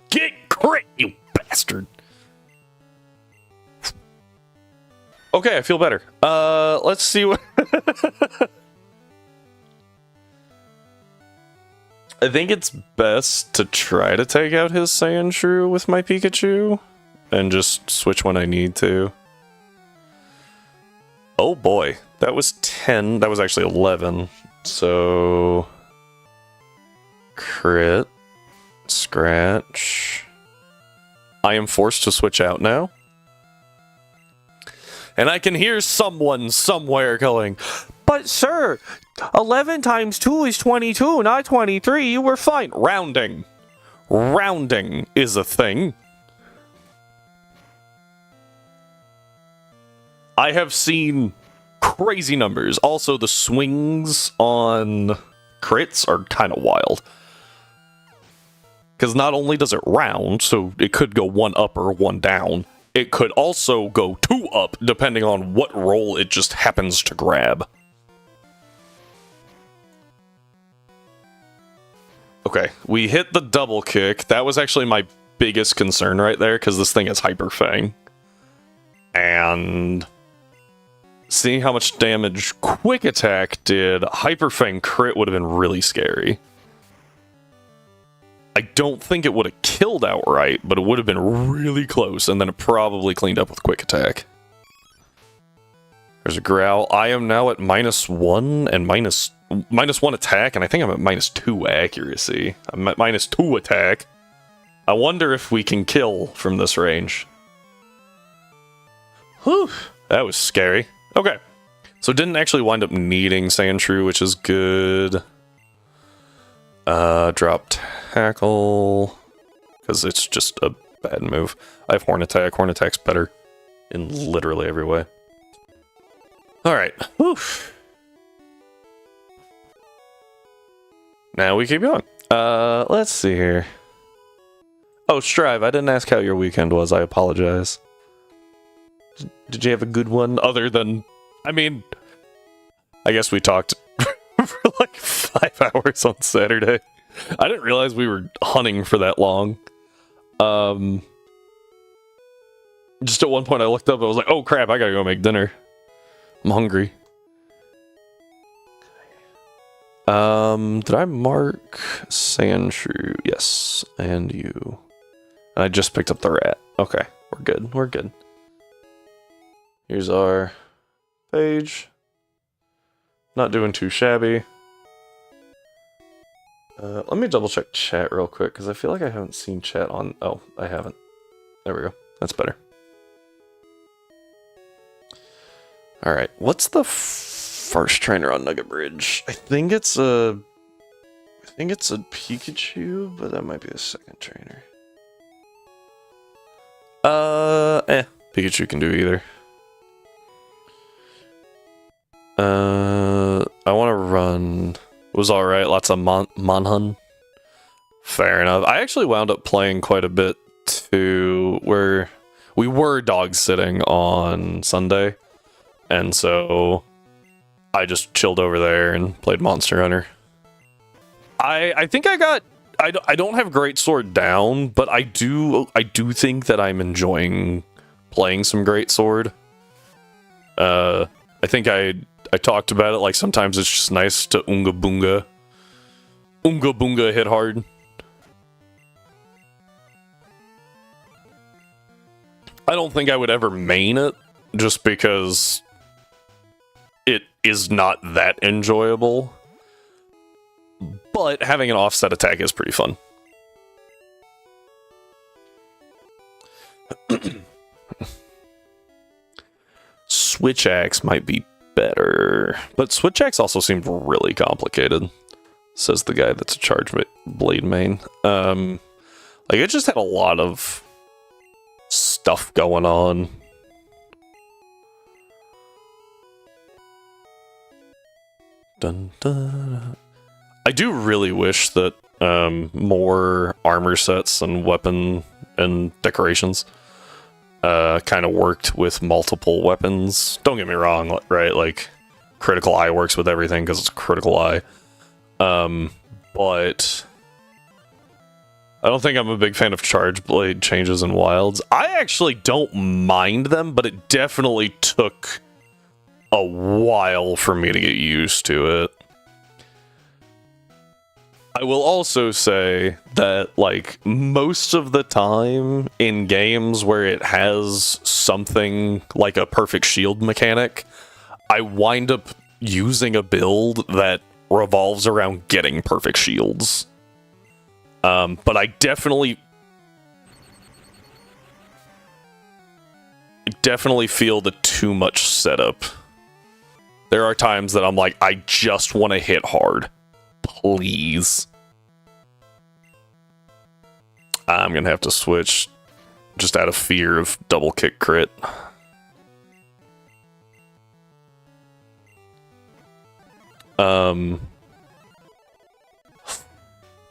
Get crit, you bastard. Okay, I feel better. Let's see what... I think it's best to try to take out his Sandshrew with my Pikachu, and just switch when I need to. Oh boy, that was 10, that was actually 11, so... Crit. Scratch. I am forced to switch out now. And I can hear someone somewhere going, "But sir, 11 times 2 is 22, not 23, you were fine." Rounding. Rounding is a thing. I have seen crazy numbers. Also, the swings on crits are kind of wild. Because not only does it round, so it could go 1 up or 1 down, it could also go 2 up, depending on what roll it just happens to grab. Okay, we hit the double kick. That was actually my biggest concern right there, because this thing is Hyper Fang. And seeing how much damage Quick Attack did, Hyper Fang crit would have been really scary. I don't think it would have killed outright, but it would have been really close, and then it probably cleaned up with Quick Attack. There's a Growl. I am now at -1 and -1 attack, and I think I'm at -2 accuracy. I'm at -2 attack. I wonder if we can kill from this range. Whew, that was scary. Okay, so didn't actually wind up needing Sandshrew, which is good. Drop Tackle, because it's just a bad move. I have Horn Attack. Horn Attack's better in literally every way. Alright, woof. Now we keep going. Let's see here. Oh, Strive, I didn't ask how your weekend was. I apologize. Did you have a good one? Other than, I mean, I guess we talked for like 5 hours on Saturday. I didn't realize we were hunting for that long. Just at one point I looked up, I was like, oh crap, I gotta go make dinner. I'm hungry. Did I mark Sandshrew? Yes, and you. And I just picked up the rat. Okay, we're good, we're good. Here's our page. Not doing too shabby. Let me double check chat real quick, because I feel like I haven't seen chat on... Oh, I haven't. There we go. That's better. Alright, what's the first trainer on Nugget Bridge? I think it's a Pikachu, but that might be the second trainer. Pikachu can do either. I want to run. It was alright, lots of Monhun. Fair enough. I actually wound up playing quite a bit too, where we were dog sitting on Sunday, and so I just chilled over there and played Monster Hunter. I think I got. I don't have Great Sword down, but I do think that I'm enjoying playing some Great Sword. I think I talked about it, like sometimes it's just nice to Unga Boonga. Unga Boonga hit hard. I don't think I would ever main it, just because it is not that enjoyable. But having an offset attack is pretty fun. Switch Axe might be better, but Switch Axe also seemed really complicated, says the guy that's a charge blade main. Like, it just had a lot of stuff going on. Dun, dun. I do really wish that more armor sets and weapon and decorations kind of worked with multiple weapons. Don't get me wrong, right? Like, Critical Eye works with everything because it's Critical Eye. But I don't think I'm a big fan of Charge Blade changes in Wilds. I actually don't mind them, but it definitely took a while for me to get used to it. I will also say that, like, most of the time in games where it has something like a perfect shield mechanic, I wind up using a build that revolves around getting perfect shields. But I definitely feel the too much setup. There are times that I'm like, I just want to hit hard. Please. I'm gonna have to switch just out of fear of double kick crit.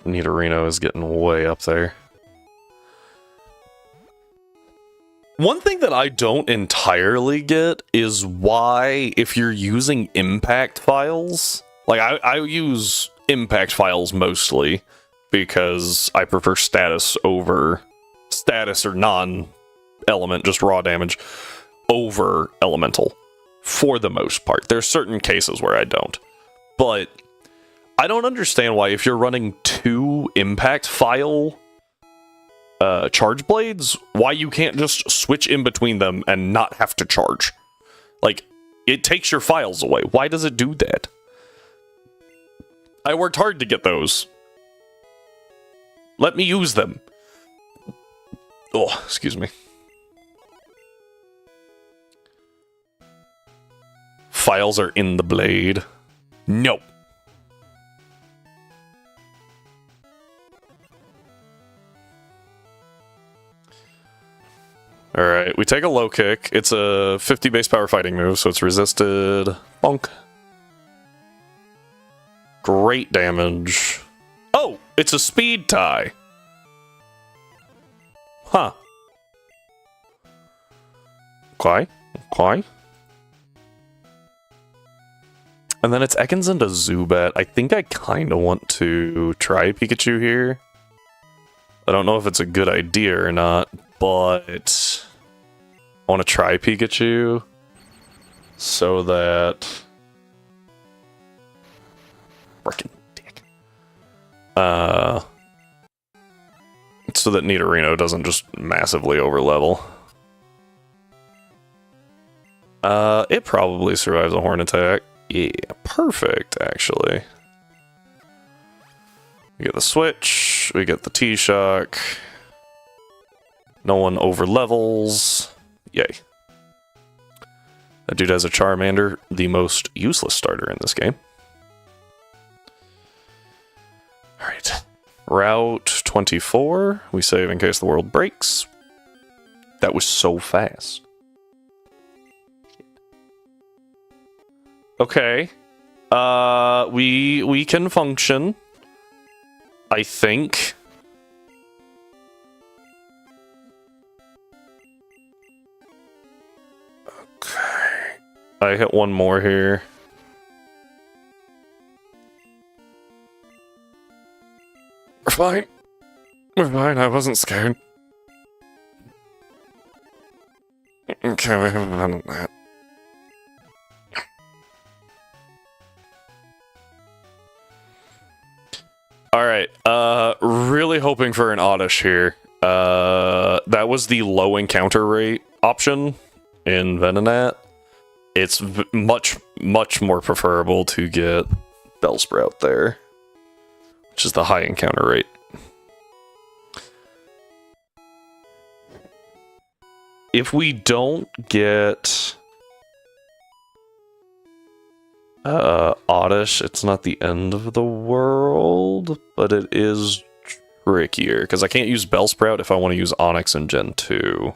Nidorino is getting way up there. One thing that I don't entirely get is why, if you're using impact files, like I use impact files mostly because I prefer status or non-element, just raw damage, over elemental for the most part. There's certain cases where I don't. But I don't understand why, if you're running 2 impact file charge blades, why you can't just switch in between them and not have to charge. Like, it takes your files away. Why does it do that? I worked hard to get those. Let me use them. Oh, excuse me. Files are in the blade. No. Alright, we take a low kick. It's a 50 base power fighting move, so it's resisted. Bonk. Great damage. Oh, it's a speed tie. Huh. Okay. Okay. And then it's Ekans into Zubat. I think I kind of want to try Pikachu here. I don't know if it's a good idea or not, but I want to try Pikachu so that... Frickin' dick. So that Nidorino doesn't just massively overlevel. It probably survives a horn attack. Yeah, perfect, actually. We get the switch, we get the T-Shock. No one overlevels. Yay. That dude has a Charmander, the most useless starter in this game. Alright. Route 24. We save in case the world breaks. That was so fast. Okay. We can function. I think. Okay. I hit one more here. We're fine. We're fine. I wasn't scared. Okay, we haven't done that. Alright, really hoping for an Oddish here. That was the low encounter rate option in Venonat. It's much more preferable to get Bellsprout there, which is the high encounter rate. If we don't get Oddish, it's not the end of the world, but it is trickier, because I can't use Bellsprout if I want to use Onix in Gen 2.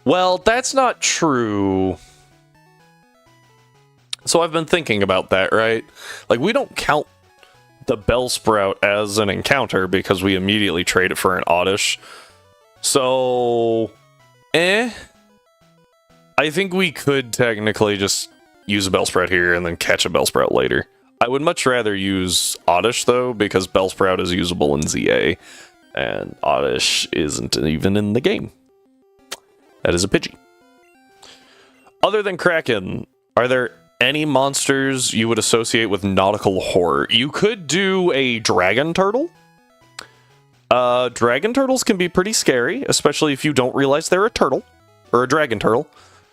Well, that's not true. So I've been thinking about that, right? Like, we don't count the Bellsprout as an encounter because we immediately trade it for an Oddish. So, I think we could technically just use a Bellsprout here and then catch a Bellsprout later. I would much rather use Oddish, though, because Bellsprout is usable in ZA, and Oddish isn't even in the game. That is a Pidgey. Other than Kraken, are there any monsters you would associate with nautical horror? You could do a Dragon Turtle. Dragon turtles can be pretty scary, especially if you don't realize they're a turtle, or a dragon turtle.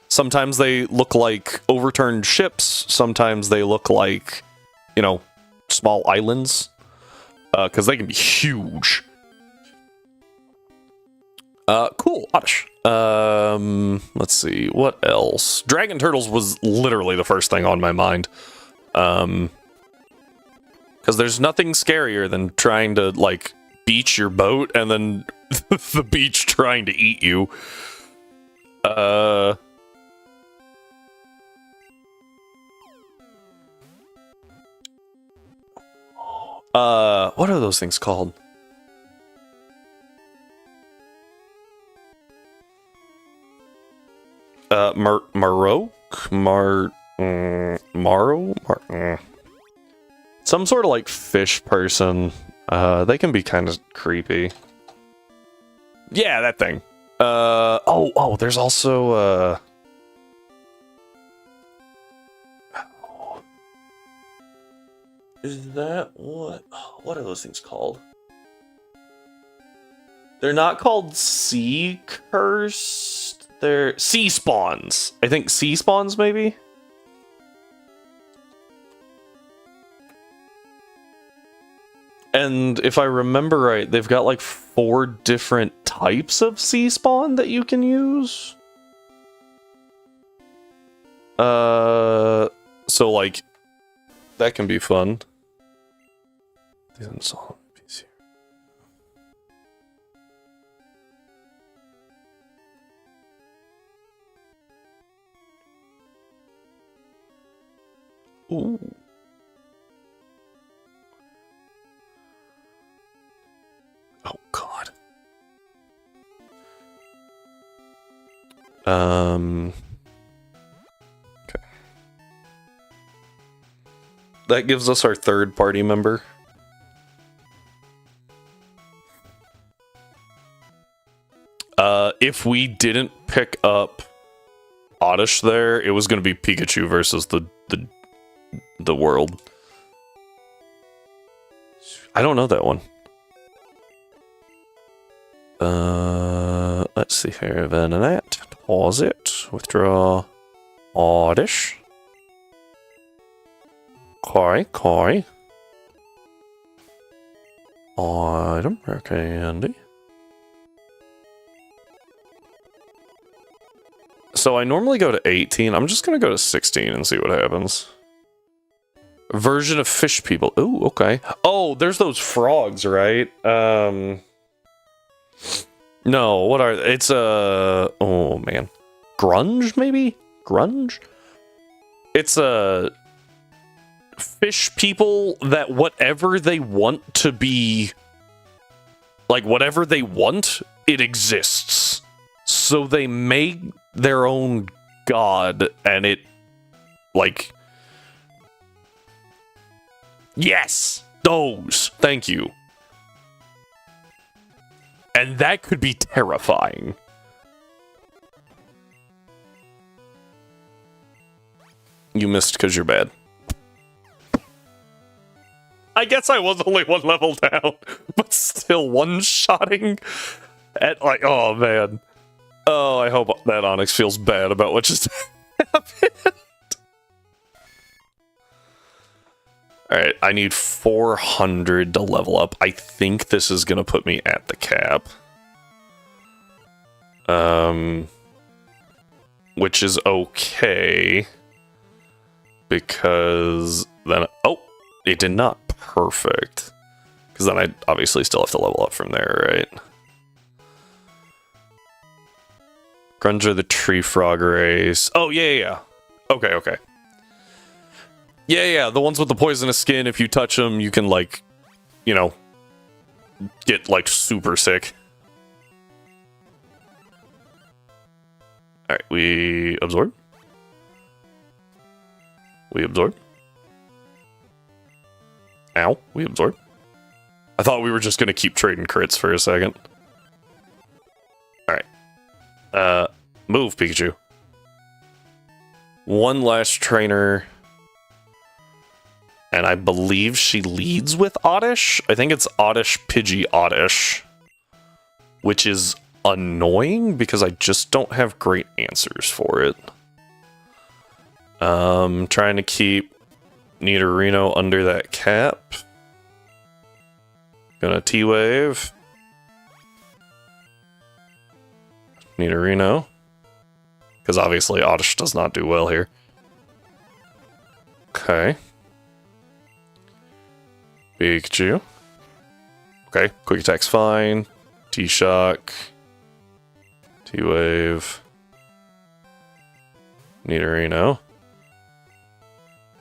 Sometimes they look like overturned ships, sometimes they look like, you know, small islands, because they can be huge. Cool, Oddish. Let's see, what else? Dragon turtles was literally the first thing on my mind. Because there's nothing scarier than trying to, like, beach your boat and then the beach trying to eat you. What are those things called? Some sort of like fish person. They can be kind of creepy. Yeah, that thing. There's also is that what? What are those things called? They're not called sea cursed. They're sea spawns. I think sea spawns, maybe? And if I remember right, they've got like 4 different types of sea spawn that you can use. So like, that can be fun. Ooh. Oh God. Okay. That gives us our 3rd party member. If we didn't pick up Oddish there, it was going to be Pikachu versus the world. I don't know that one. Let's see here. Venonat, deposit, withdraw, Oddish. Koi. Item, okay, Andy. So I normally go to 18. I'm just going to go to 16 and see what happens. Version of fish people. Ooh, okay. Oh, there's those frogs, right? No, what are... It's oh, man. Grunge, maybe? Grunge? It's fish people that whatever they want to be... Like, whatever they want, it exists. So they make their own god, and it... Like... Yes! Those! Thank you. And that could be terrifying. You missed because you're bad. I guess I was only one level down, but still one-shotting at, like, oh man. Oh, I hope that Onyx feels bad about what just happened. Alright, I need 400 to level up. I think this is gonna put me at the cap. Which is okay. Because then... Oh! It did not. Perfect. Because then I obviously still have to level up from there, right? Grunger the tree frog race. Oh, yeah. Okay. Yeah, the ones with the poisonous skin, if you touch them, you can, like, you know, get, like, super sick. Alright, we absorb. We absorb. Ow, we absorb. I thought we were just gonna keep trading crits for a second. Alright. Move, Pikachu. One last trainer. And I believe she leads with Oddish. I think it's Oddish, Pidgey, Oddish. Which is annoying because I just don't have great answers for it. Trying to keep Nidorino under that cap. Gonna T-Wave. Nidorino. Because obviously Oddish does not do well here. Okay. Pikachu. Okay, quick attack's fine. T-Shock. T-Wave. Nidorino.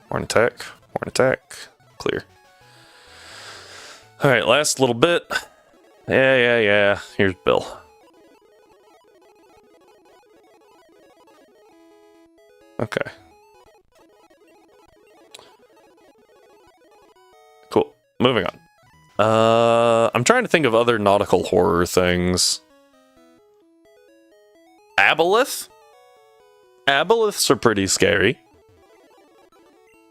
Horn attack. Clear. Alright, last little bit. Yeah. Here's Bill. Okay. Cool. Moving on. I'm trying to think of other nautical horror things. Aboleth? Aboleths are pretty scary.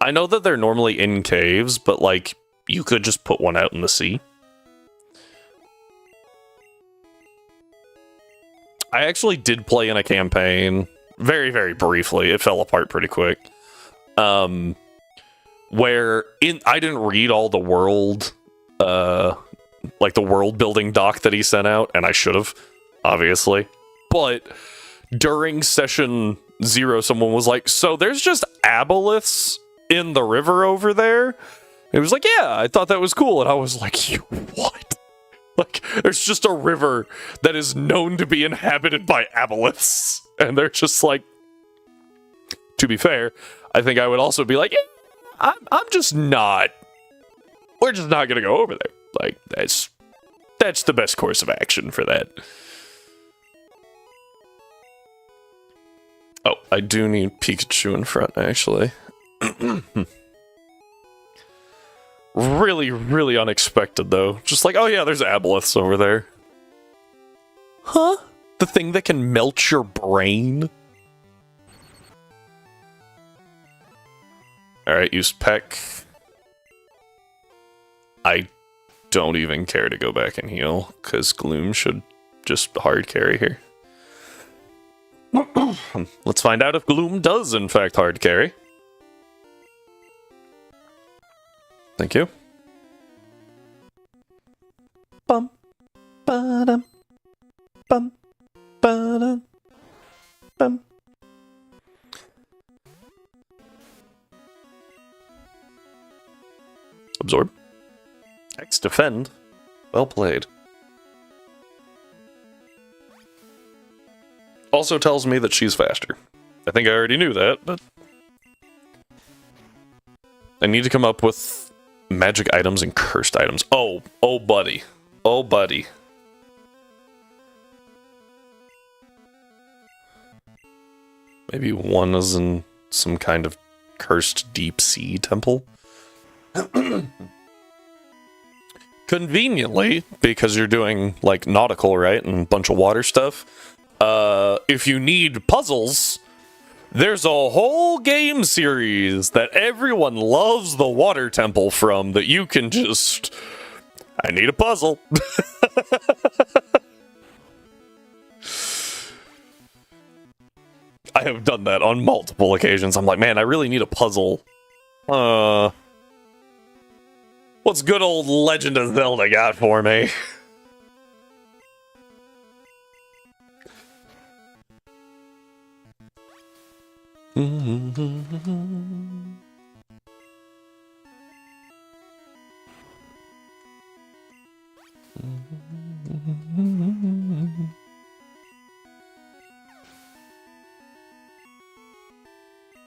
I know that they're normally in caves, but, like, you could just put one out in the sea. I actually did play in a campaign, very, very briefly. It fell apart pretty quick. Where I didn't read all the world, like the world building doc that he sent out, and I should have, obviously. But during session 0, someone was like, so there's just aboleths in the river over there? It was like, yeah, I thought that was cool. And I was like, you what? Like, there's just a river that is known to be inhabited by aboleths. And they're just like, to be fair, I think I would also be like, yeah, I'm just not, we're just not gonna go over there. Like, that's the best course of action for that. Oh, I do need Pikachu in front, actually. Really, really unexpected, though. Just like, oh yeah, there's aboleths over there. Huh? The thing that can melt your brain? Alright, use Peck. I don't even care to go back and heal, because Gloom should just hard carry here. Let's find out if Gloom does, in fact, hard carry. Thank you. Bum, ba-dum, bum, ba-dum, bum, Absorb. X defend. Well played. Also tells me that she's faster. I think I already knew that, but I need to come up with magic items and cursed items. Oh buddy. Oh buddy. Maybe one is in some kind of cursed deep sea temple. Conveniently, because you're doing like nautical, right, and a bunch of water stuff, if you need puzzles, there's a whole game series that everyone loves the water temple from that you can just... I need a puzzle. I have done that on multiple occasions. I'm like, man, I really need a puzzle. What's good old Legend of Zelda got for me?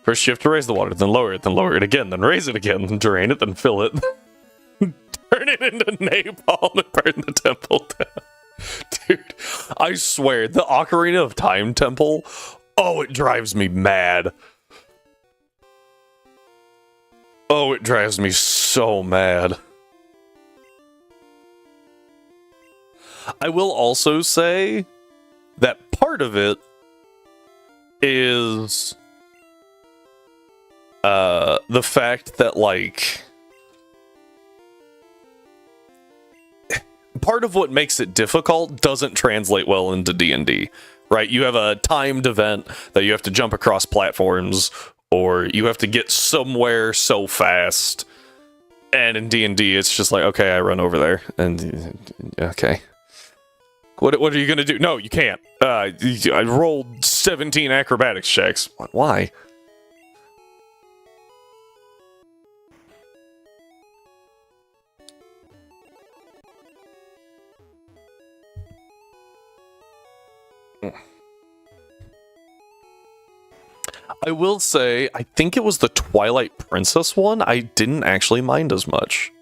First you have to raise the water, then lower it again, then raise it again, then drain it, then fill it. Turn it into napalm and burn the temple down. Dude, I swear, the Ocarina of Time temple, oh, it drives me mad. Oh, it drives me so mad. I will also say that part of it is the fact that, like, part of what makes it difficult doesn't translate well into D&D, right? You have a timed event that you have to jump across platforms, or you have to get somewhere so fast, and in D&D it's just like, okay, I run over there, and okay. What are you gonna do? No, you can't. I rolled 17 acrobatics checks. Why? I will say, I think it was the Twilight Princess one I didn't actually mind as much.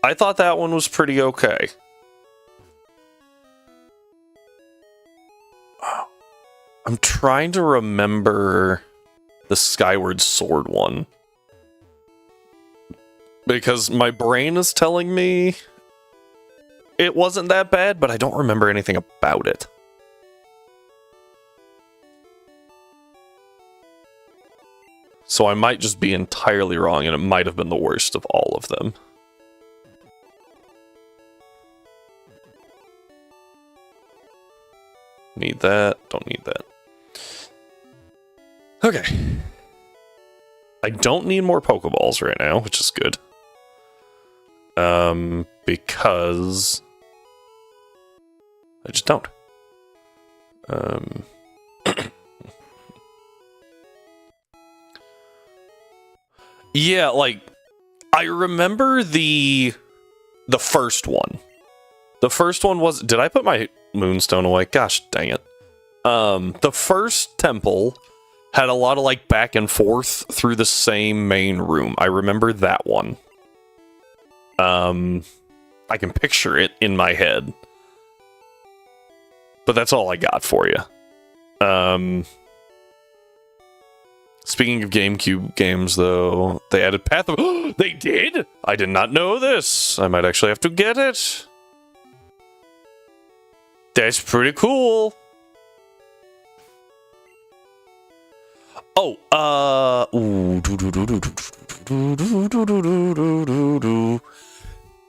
I thought that one was pretty okay. I'm trying to remember the Skyward Sword one, because my brain is telling me it wasn't that bad, but I don't remember anything about it. So I might just be entirely wrong, and it might have been the worst of all of them. Need that, don't need that. Okay. I don't need more Pokeballs right now, which is good. Because I just don't. Yeah, like, I remember the first one. The first one was... Did I put my Moonstone away? Gosh dang it. The first temple had a lot of, like, back and forth through the same main room. I remember that one. I can picture it in my head. But that's all I got for you. Speaking of GameCube games, though, they added Path of... They did? I did not know this. I might actually have to get it. That's pretty cool. Oh,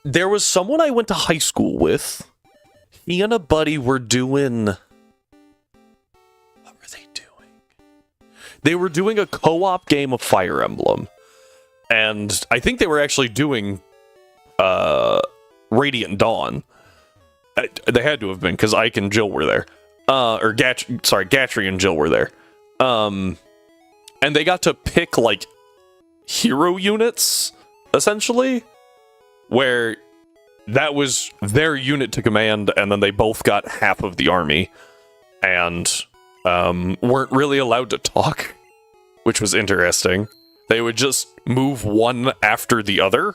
there was someone I went to high school with. He and a buddy were doing... What were they doing? They were doing a co-op game of Fire Emblem. And I think they were actually doing Radiant Dawn. They had to have been, because Ike and Jill were there. Gatry and Jill were there. And they got to pick, like, hero units, essentially, where that was their unit to command, and then they both got half of the army, and weren't really allowed to talk, which was interesting. They would just move one after the other.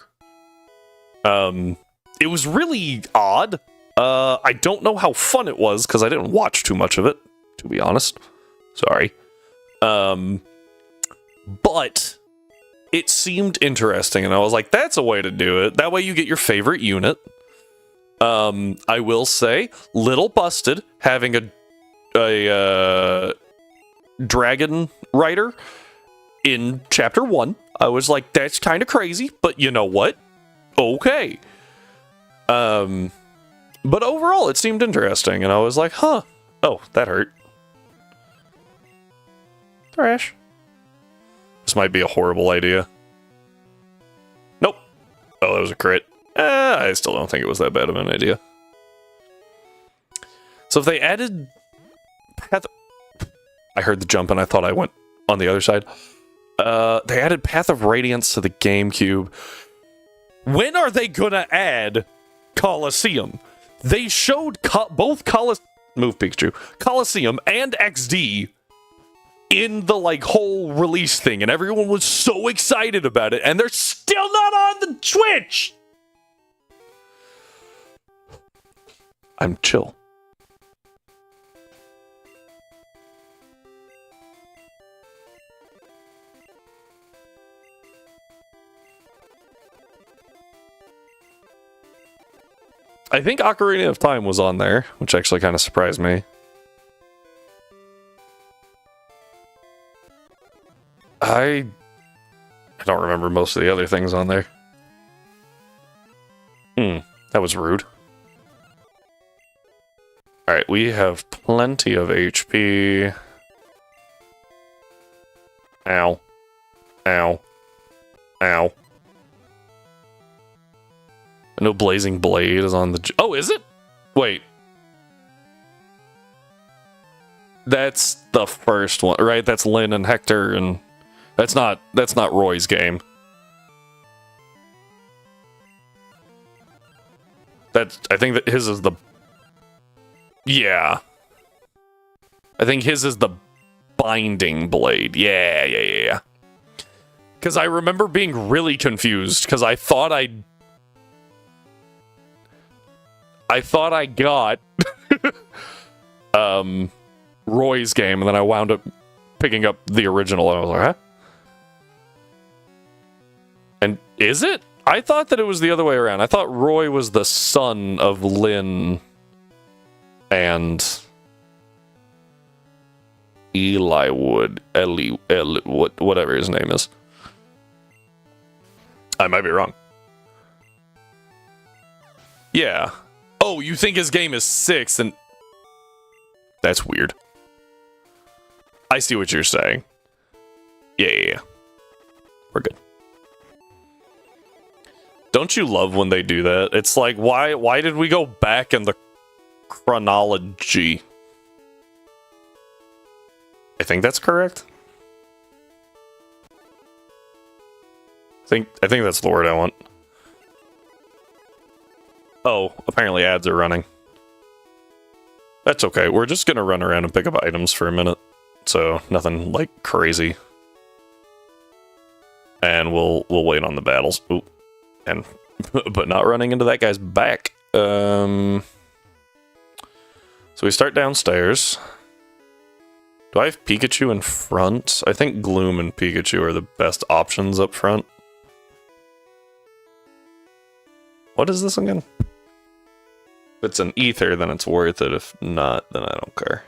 It was really odd. I don't know how fun it was, because I didn't watch too much of it, to be honest. Sorry. But it seemed interesting, and I was like, that's a way to do it. That way you get your favorite unit. I will say, little busted having a dragon rider in chapter 1. I was like, that's kind of crazy, but you know what? Okay. But overall, it seemed interesting, and I was like, huh. Oh, that hurt. Thrash. This might be a horrible idea. Nope. Oh, that was a crit. I still don't think it was that bad of an idea. So if they added Path... I heard the jump and I thought I went on the other side. They added Path of Radiance to the GameCube. When are they gonna add Colosseum? They showed both Move Pikachu, Colosseum and XD in the whole release thing, and everyone was so excited about it, and they're still not on the Switch. I'm chill. I think Ocarina of Time was on there, which actually kind of surprised me. I don't remember most of the other things on there. That was rude. Alright, we have plenty of HP. Ow. Ow. Ow. I know Blazing Blade is on the... Oh, is it? Wait. That's the first one, right? That's Lyn and Hector, and... That's not Roy's game. I think that his is the... Yeah. I think his is the Binding Blade. Yeah. Because I remember being really confused, because I thought I got Roy's game, and then I wound up picking up the original, and I was like, huh? And is it? I thought that it was the other way around. I thought Roy was the son of Lyn and Eli Wood, whatever his name is. I might be wrong. Yeah. Oh, you think his game is 6 and... That's weird. I see what you're saying. Yeah. We're good. Don't you love when they do that? It's like, why did we go back in the chronology? I think that's correct. I think that's the word I want. Oh, apparently ads are running. That's okay. We're just gonna run around and pick up items for a minute. So, nothing, crazy. And we'll wait on the battles. Ooh. But not running into that guy's back. So we start downstairs. Do I have Pikachu in front? I think Gloom and Pikachu are the best options up front. What is this again? If it's an ether, then it's worth it. If not, then I don't care.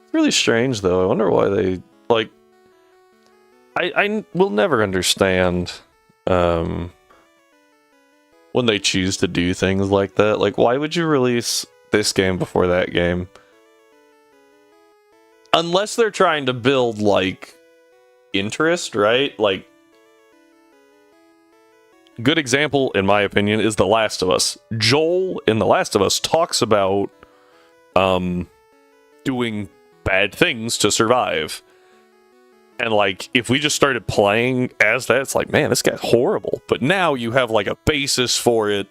It's really strange, though. I wonder why they... I will never understand when they choose to do things like that. Why would you release this game before that game? Unless they're trying to build, interest, right? Good example, in my opinion, is The Last of Us. Joel in The Last of Us talks about doing bad things to survive. And, like, if we just started playing as that, it's like, man, this guy's horrible. But now you have, like, a basis for it.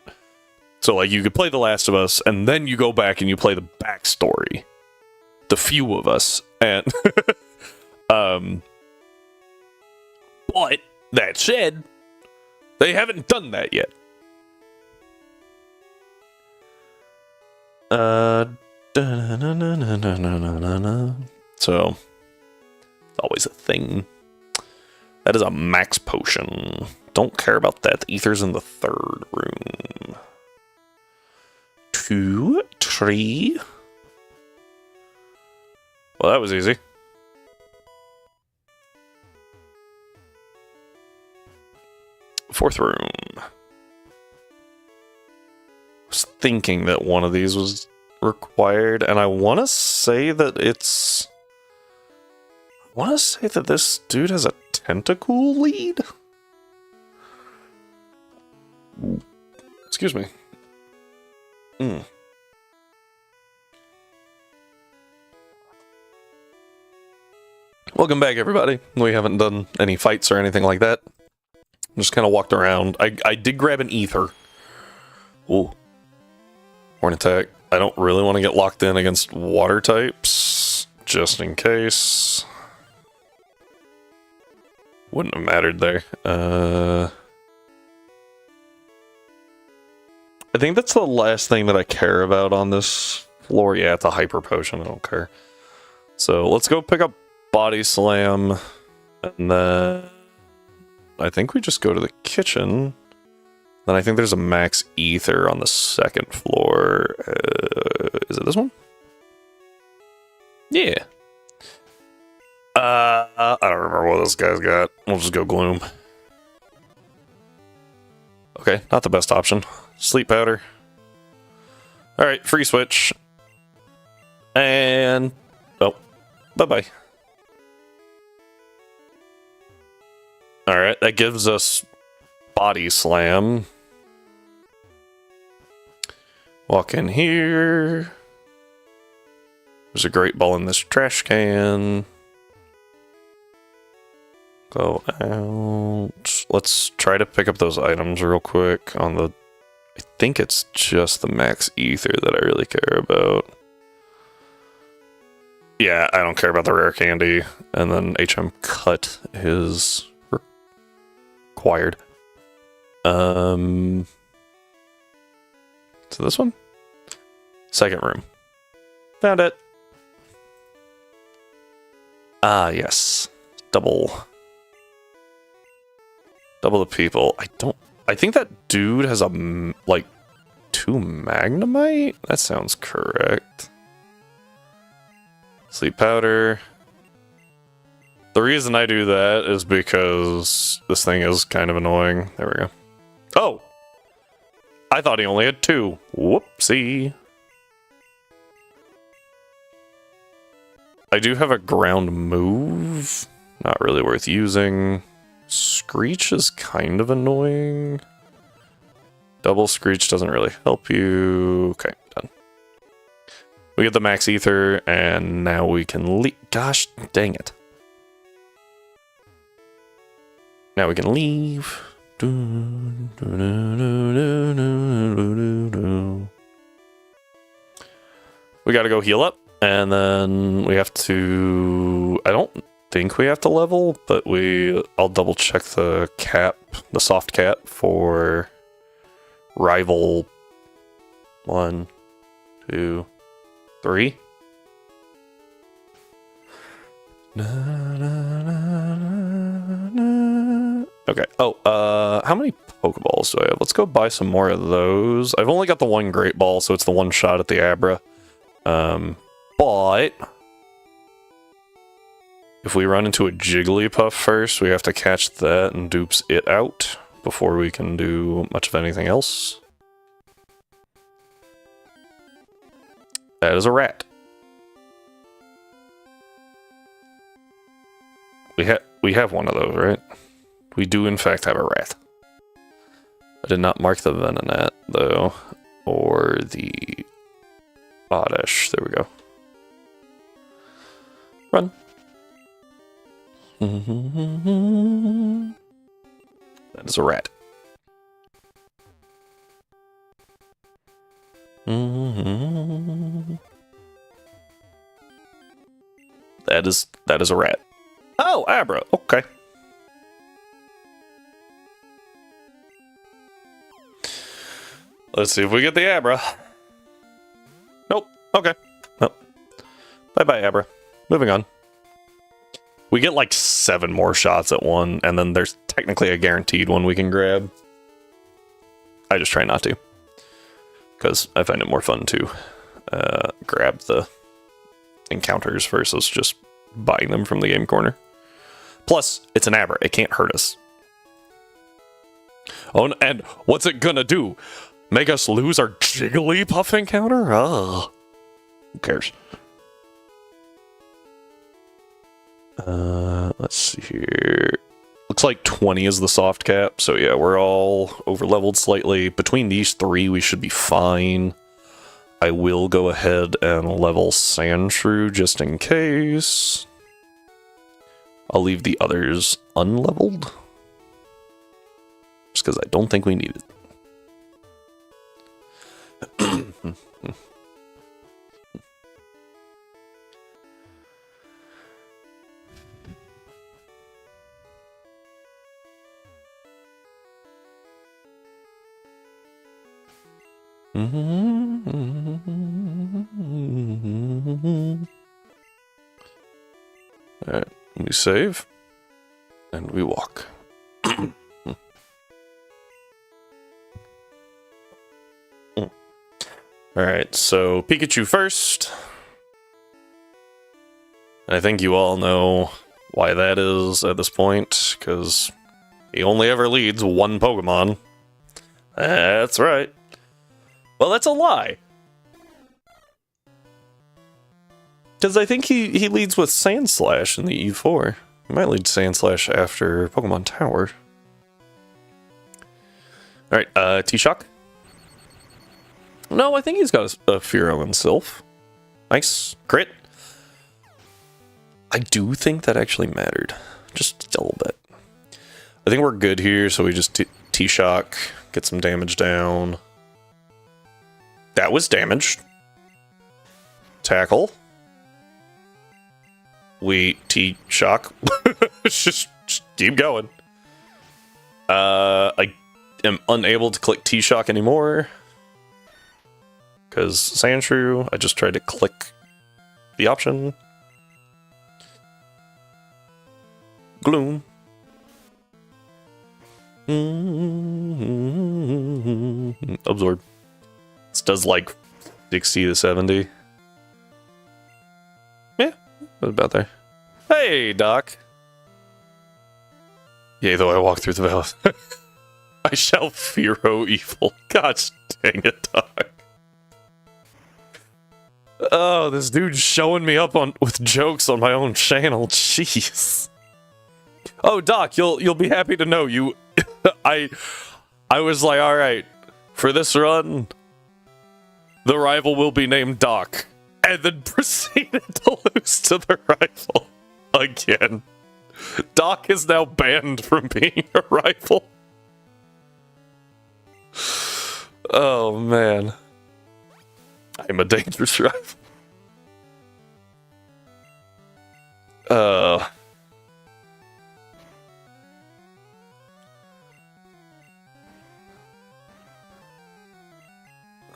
So, like, you could play The Last of Us, and then you go back and you play the backstory. The few of us. And, but, that said, they haven't done that yet. So, it's always a thing. That is a max potion. Don't care about that. The ether's in the third room. 2, 3. Well, that was easy. Fourth room. I was thinking that one of these was required, and I want to say that it's... I want to say that this dude has a tentacle lead? Ooh. Excuse me. Welcome back, everybody. We haven't done any fights or anything like that. Just kind of walked around. I did grab an ether. Ooh. Horn attack. I don't really want to get locked in against water types. Just in case. Wouldn't have mattered there. I think that's the last thing that I care about on this floor. Yeah, it's a hyper potion. I don't care. So let's go pick up Body Slam. And then I think we just go to the kitchen. Then I think there's a max ether on the second floor. Is it this one? Yeah. I don't remember what this guy's got. We'll just go Gloom. Okay, not the best option. Sleep powder. Alright, free switch. And... oh, bye-bye. Alright, that gives us Body Slam. Walk in here. There's a great ball in this trash can. Go out. Let's try to pick up those items real quick on the... I think it's just the max ether that I really care about. Yeah, I don't care about the rare candy. And then HM cut is required. So this one? Second room. Found it. Ah, yes. Double the people. I think that dude has like 2 Magnemite? That sounds correct. Sleep powder. The reason I do that is because this thing is kind of annoying. There we go. Oh! I thought he only had 2. Whoopsie. I do have a ground move. Not really worth using. Screech is kind of annoying. Double Screech doesn't really help you. Okay, done. We get the max ether, and now we can leave. Gosh dang it. Now we can leave. We gotta go heal up, and then we have to... I don't think we have to level, but I'll double check the cap, the soft cap for rival 1, 2, 3. Okay. Oh, how many Pokeballs do I have? Let's go buy some more of those. I've only got the 1 Great Ball, so it's the 1 shot at the Abra. But if we run into a Jigglypuff first, we have to catch that and dupes it out before we can do much of anything else. That is a rat. We have one of those, right? We do in fact have a rat. I did not mark the Venonat, though. Or the Oddish. There we go. Run. That is a rat. That is a rat. Oh, Abra. Okay. Let's see if we get the Abra. Nope. Okay. Nope. Bye-bye, Abra. Moving on. We get like 7 more shots at one, and then there's technically a guaranteed one we can grab. I just try not to, because I find it more fun to grab the encounters versus just buying them from the game corner. Plus, it's an Abra. It can't hurt us. Oh, and what's it gonna do? Make us lose our Jigglypuff encounter? Ugh. Who cares? Let's see here. Looks like 20 is the soft cap, so yeah, we're all over-leveled slightly. Between these 3, we should be fine. I will go ahead and level Sandshrew just in case. I'll leave the others unleveled. Just because I don't think we need it. Alright, we save, and we walk. Alright, so Pikachu first. I think you all know why that is at this point, because he only ever leads one Pokemon. That's right. Well, that's a lie. Because I think he leads with Sandslash in the E4. He might lead Sandslash after Pokemon Tower. Alright, T-Shock. No, I think he's got a Fearow and Sylph. Nice. Crit. I do think that actually mattered. Just a little bit. I think we're good here, so we just T-Shock, get some damage down. That was damaged. Tackle. We T-Shock. just keep going. I am unable to click T-Shock anymore. Because Sandshrew, I just tried to click the option. Gloom. Absorb. This does like 60 to 70. Yeah, about there. Hey, Doc. Yea, though I walk through the valley, I shall fear no evil. Gosh dang it, Doc. Oh, this dude's showing me up with jokes on my own channel. Jeez. Oh, Doc, you'll be happy to know you. I was like, all right, for this run, the rival will be named Doc, and then proceeded to lose to the rival again. Doc is now banned from being a rival. Oh man. I'm a dangerous rival.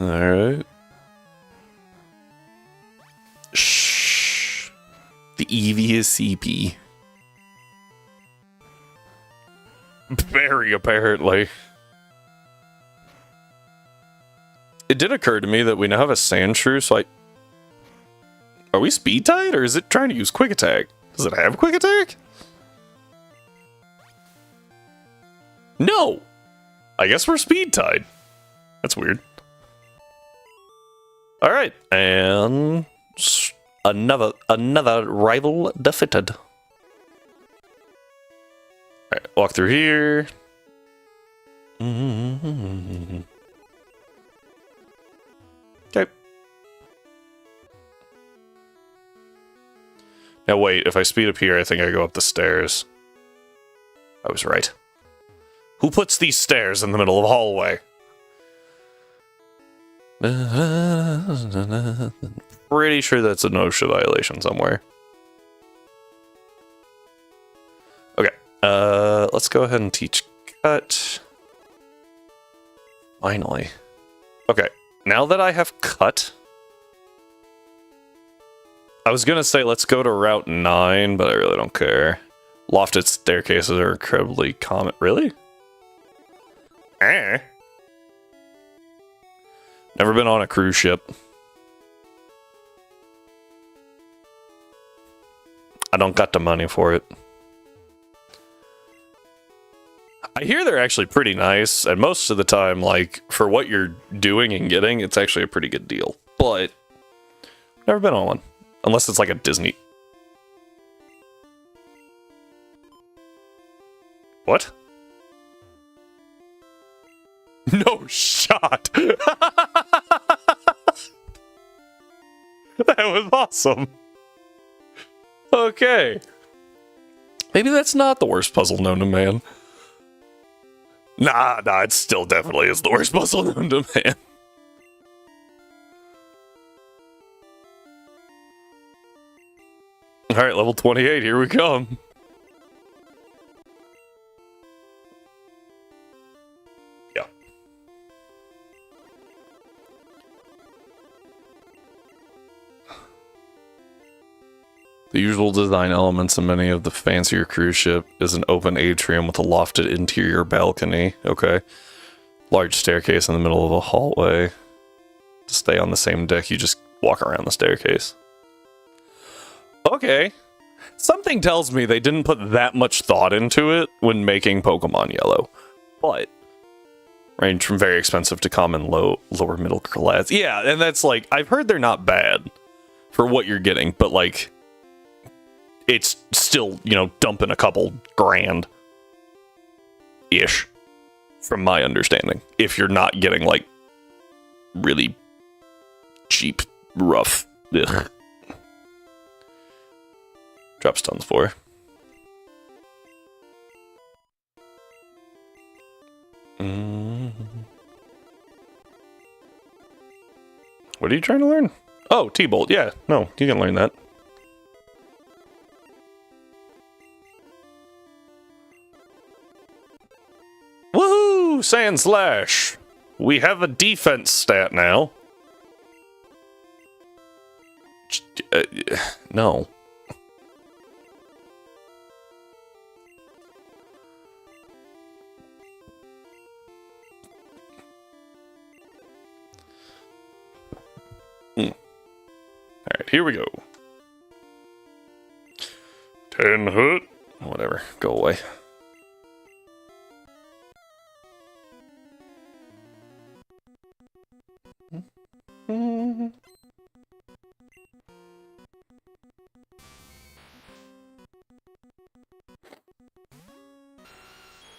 Alright. Shh. The Eevee is CP. Very apparently. It did occur to me that we now have a Sandshrew, so are we speed tied, or is it trying to use quick attack? Does it have quick attack? No! I guess we're speed tied. That's weird. Alright, and another rival defeated. Alright, walk through here. Okay. Now wait, if I speed up here, I think I go up the stairs. I was right. Who puts these stairs in the middle of a hallway? Pretty sure that's an OSHA violation somewhere. Okay, let's go ahead and teach cut. Finally. Okay, now that I have cut, I was gonna say let's go to Route 9, but I really don't care. Lofted staircases are incredibly common. Really? Eh. Never been on a cruise ship. I don't got the money for it. I hear they're actually pretty nice, and most of the time, like, for what you're doing and getting, it's actually a pretty good deal. But, never been on one. Unless it's like a Disney. What? No shot! That was awesome. Okay. Maybe that's not the worst puzzle known to man. Nah, it still definitely is the worst puzzle known to man. Alright, level 28, here we come. Yeah. The usual design elements in many of the fancier cruise ship is an open atrium with a lofted interior balcony. Okay. Large staircase in the middle of a hallway. To stay on the same deck, you just walk around the staircase. Okay. Something tells me they didn't put that much thought into it when making Pokemon Yellow. But range from very expensive to common lower middle class. Yeah, and that's like, I've heard they're not bad for what you're getting, but like, it's still, you know, dumping a couple grand-ish, from my understanding. If you're not getting, like, really cheap, rough. Ugh. Drop stuns for. What are you trying to learn? Oh, T-Bolt. Yeah, no, you can learn that. Woohoo! Sand Slash! We have a defense stat now. No. Alright, here we go. 10 hit. Whatever, go away.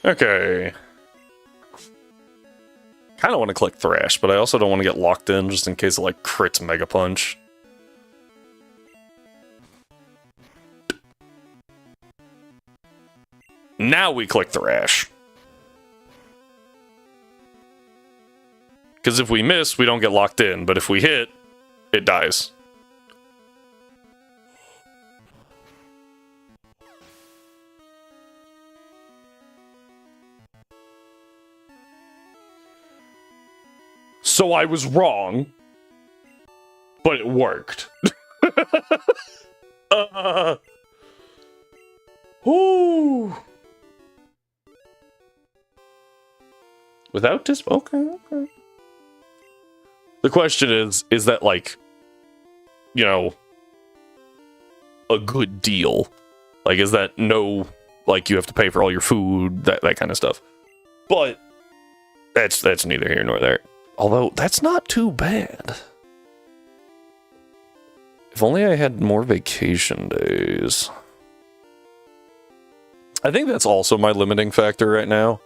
Okay. Kind of want to click Thrash, but I also don't want to get locked in just in case it like crits Mega Punch. Now we click Thrash. Because if we miss, we don't get locked in, but if we hit, it dies. So I was wrong, but it worked. Ooh. Without this, okay. The question is that like, you know, a good deal? Like, is that no, like you have to pay for all your food, that kind of stuff? But that's neither here nor there. Although, that's not too bad. If only I had more vacation days. I think that's also my limiting factor right now.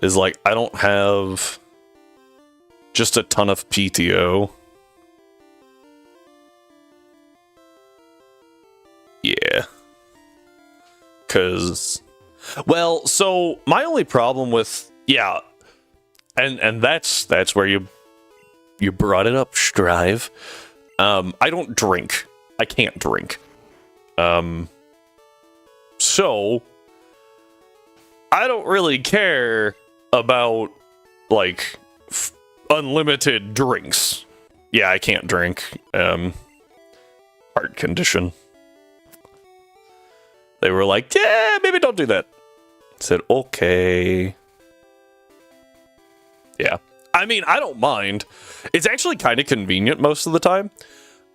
Is like, I don't have just a ton of PTO. Yeah. Because, well, so my only problem with, yeah, and that's where you brought it up, Strive. I don't drink. I can't drink. So I don't really care about, like, unlimited drinks. Yeah, I can't drink. Heart condition. They were like, yeah, maybe don't do that. I said, okay. Yeah. I mean, I don't mind. It's actually kind of convenient most of the time.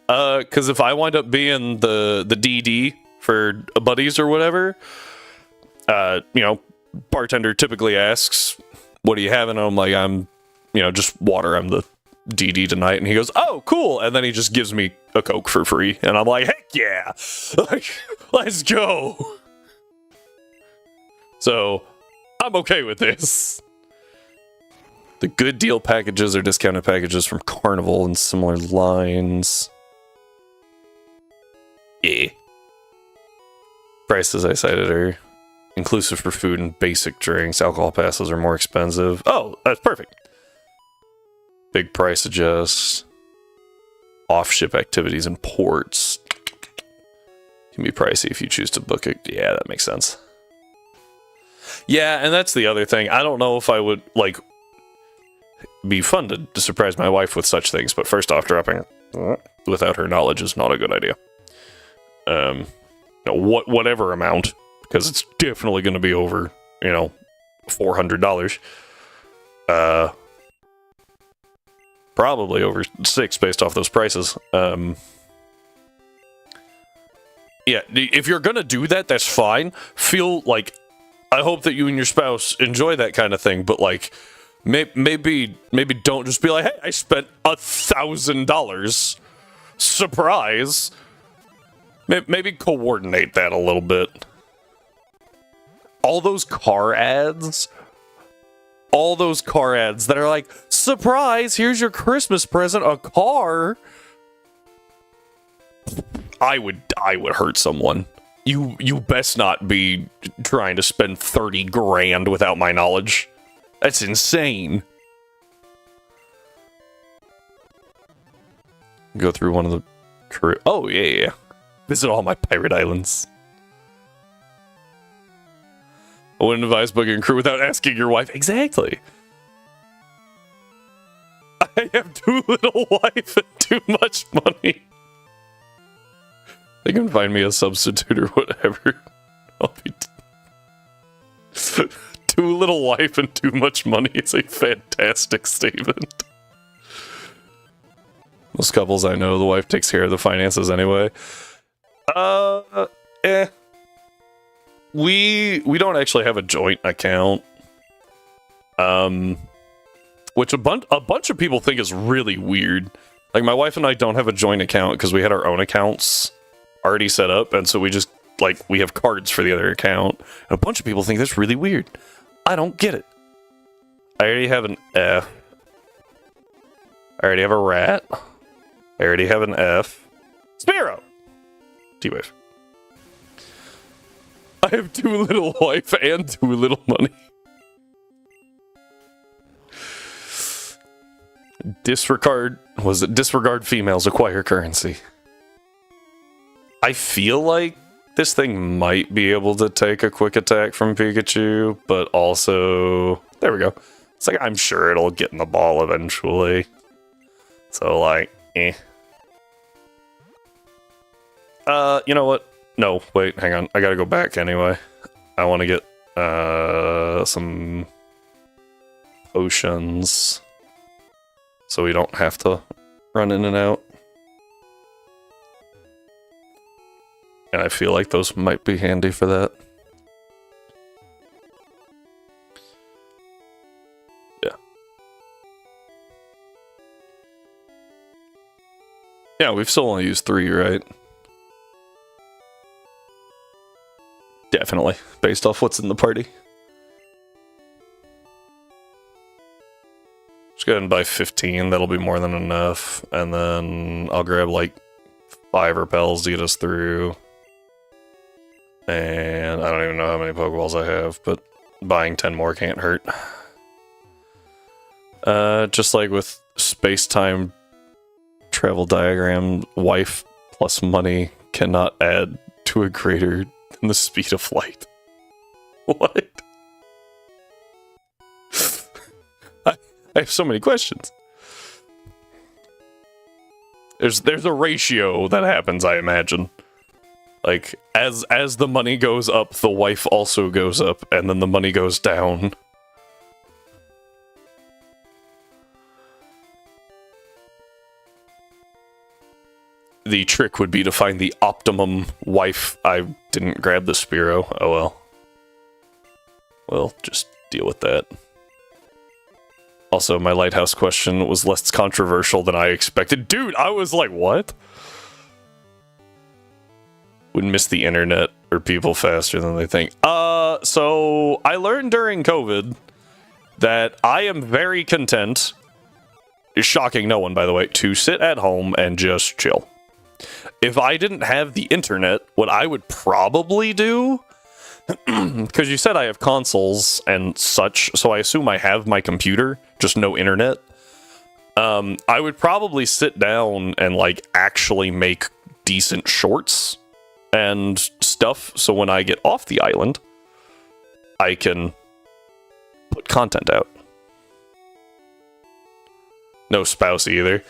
Because if I wind up being the DD for buddies or whatever, bartender typically asks, what are you having? And I'm like, I'm just water. I'm the DD tonight. And he goes, oh, cool. And then he just gives me a Coke for free. And I'm like, heck yeah. Like, let's go. So I'm okay with this. The good deal packages are discounted packages from Carnival and similar lines. Yeah. Prices I cited are inclusive for food and basic drinks. Alcohol passes are more expensive. Oh, that's perfect. Big price adjust. Off-ship activities and ports. Can be pricey if you choose to book it. Yeah, that makes sense. Yeah, and that's the other thing. I don't know if I would, like, be fun to surprise my wife with such things, but first off, dropping without her knowledge is not a good idea. Whatever amount, because it's definitely going to be over, $400. Probably over $600 based off those prices. Yeah, if you're going to do that, that's fine. Feel like, I hope that you and your spouse enjoy that kind of thing, but like, maybe don't just be like, hey, I spent $1,000. Surprise. Maybe coordinate that a little bit. All those car ads that are like, surprise, here's your Christmas present, a car. I would hurt someone. You best not be trying to spend 30 grand without my knowledge. That's insane. Go through one of the crew. Oh, yeah. Visit all my pirate islands. I wouldn't advise booking a crew without asking your wife. Exactly. I have too little wife and too much money. They can find me a substitute or whatever. I'll be... Too little wife and too much money is a fantastic statement. Most couples I know, the wife takes care of the finances anyway. We don't actually have a joint account. Which a bunch of people think is really weird. Like, my wife and I don't have a joint account because we had our own accounts already set up, and so we just, like, we have cards for the other account. And a bunch of people think that's really weird. I don't get it. I already have an F. I already have a rat. I already have an F. Spiro! T-Wave. I have too little wife and too little money. Disregard females, acquire currency. I feel like this thing might be able to take a quick attack from Pikachu, but also... There we go. It's like, I'm sure it'll get in the ball eventually. So, like, eh. You know what? No, wait, hang on. I gotta go back anyway. I want to get, some potions. So we don't have to run in and out. And I feel like those might be handy for that. Yeah. Yeah, we've still only used 3, right? Definitely, based off what's in the party. Just go ahead and buy 15, that'll be more than enough. And then I'll grab like 5 repels to get us through. And I don't even know how many Pokeballs I have, but buying 10 more can't hurt. Just like with space-time travel diagram, wife plus money cannot add to a greater than the speed of light. What? I have so many questions. There's a ratio that happens, I imagine. Like, as the money goes up, the wife also goes up, and then the money goes down. The trick would be to find the optimum wife. I didn't grab the Spearow. Oh well. Well, just deal with that. Also, my lighthouse question was less controversial than I expected. Dude, I was like, what? Would miss the internet or people faster than they think. So I learned during COVID that I am very content, shocking no one by the way, to sit at home and just chill. If I didn't have the internet, what I would probably do, because you said I have consoles and such, so I assume I have my computer, just no internet. I would probably sit down and like actually make decent shorts and stuff, so when I get off the island, I can put content out. No spouse either.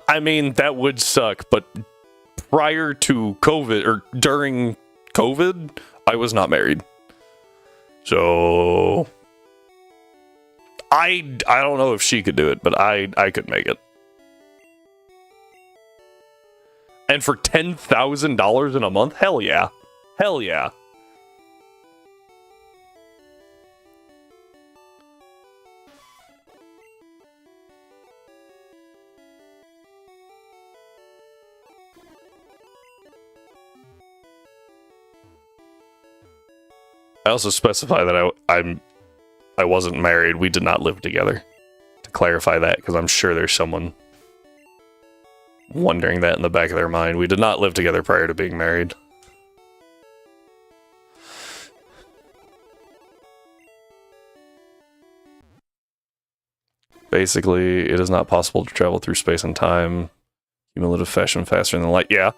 I mean, that would suck, but prior to COVID, or during COVID, I was not married. So I don't know if she could do it, but I could make it. And for $10,000 in a month? Hell yeah. Hell yeah. I also specify that I wasn't married. We did not live together. To clarify that, because I'm sure there's someone wondering that in the back of their mind. We did not live together prior to being married. Basically, it is not possible to travel through space and time cumulative fashion faster than light. Yeah.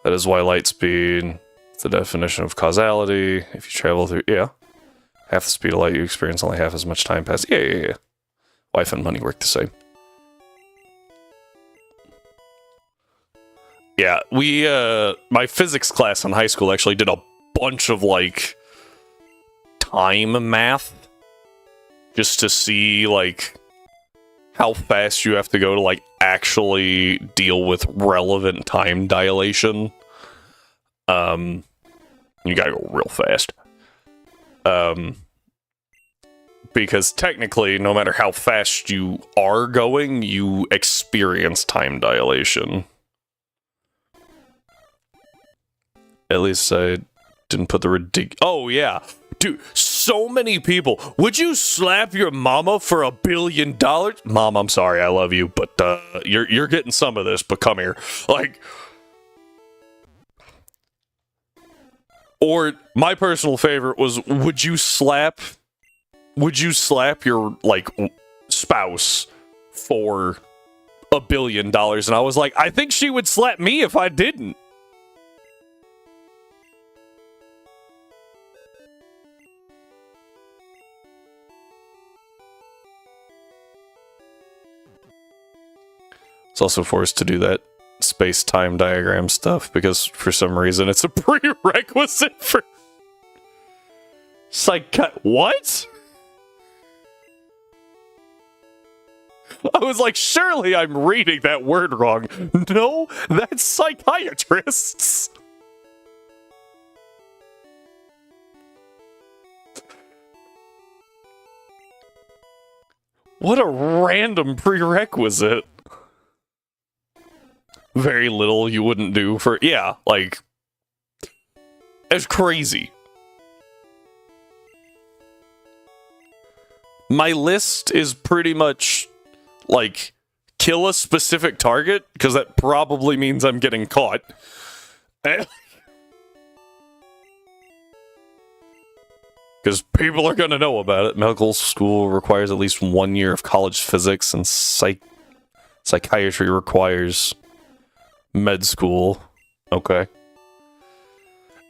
That is why light speed is the definition of causality. If you travel through, yeah. Half the speed of light, you experience only half as much time passed. Yeah. Wife and money work the same. Yeah, we, my physics class in high school actually did a bunch of, like, time math. Just to see, like, how fast you have to go to, like, actually deal with relevant time dilation. You gotta go real fast. Because technically, no matter how fast you are going, you experience time dilation. At least I didn't put the oh, yeah. Dude, so many people. Would you slap your mama for $1 billion? Mom, I'm sorry, I love you, but you're getting some of this, but come here. Like, or my personal favorite was, would you slap your, like, spouse for $1 billion? And I was like, I think she would slap me if I didn't. It's also forced to do that space-time diagram stuff because for some reason it's a prerequisite for what? I was like, surely I'm reading that word wrong. No, that's psychiatrists. What a random prerequisite. Very little you wouldn't do for, yeah, like, it's crazy. My list is pretty much, like, kill a specific target, because that probably means I'm getting caught. Because people are going to know about it. Medical school requires at least 1 year of college physics, and psychiatry requires med school. Okay.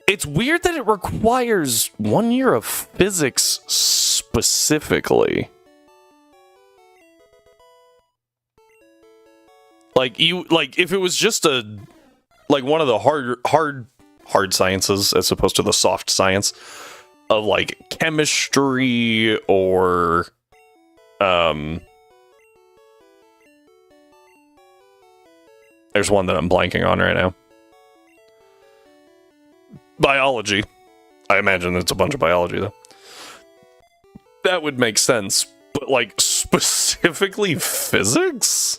It's weird that it requires 1 year of physics specifically. Like, if it was just one of the hard sciences as opposed to the soft science of, like, chemistry or, there's one that I'm blanking on right now. Biology. I imagine it's a bunch of biology, though. That would make sense. But, like, specifically physics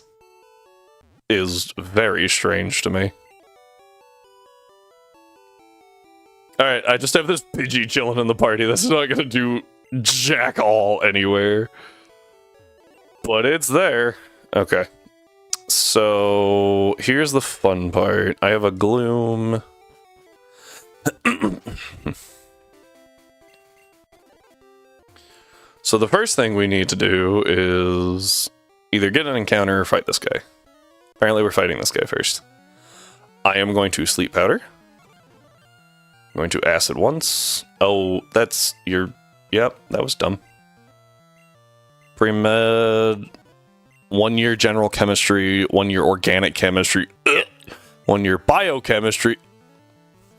is very strange to me. Alright, I just have this Pidgey chilling in the party. This is not gonna do jack all anywhere. But it's there. Okay. So, here's the fun part. I have a Gloom. So the first thing we need to do is either get an encounter or fight this guy. Apparently we're fighting this guy first. I am going to Sleep Powder. I'm going to Acid once. Oh, that's your... Yep, that was dumb. Pre-Med... 1 year General Chemistry, 1 year Organic Chemistry, 1 year Biochemistry.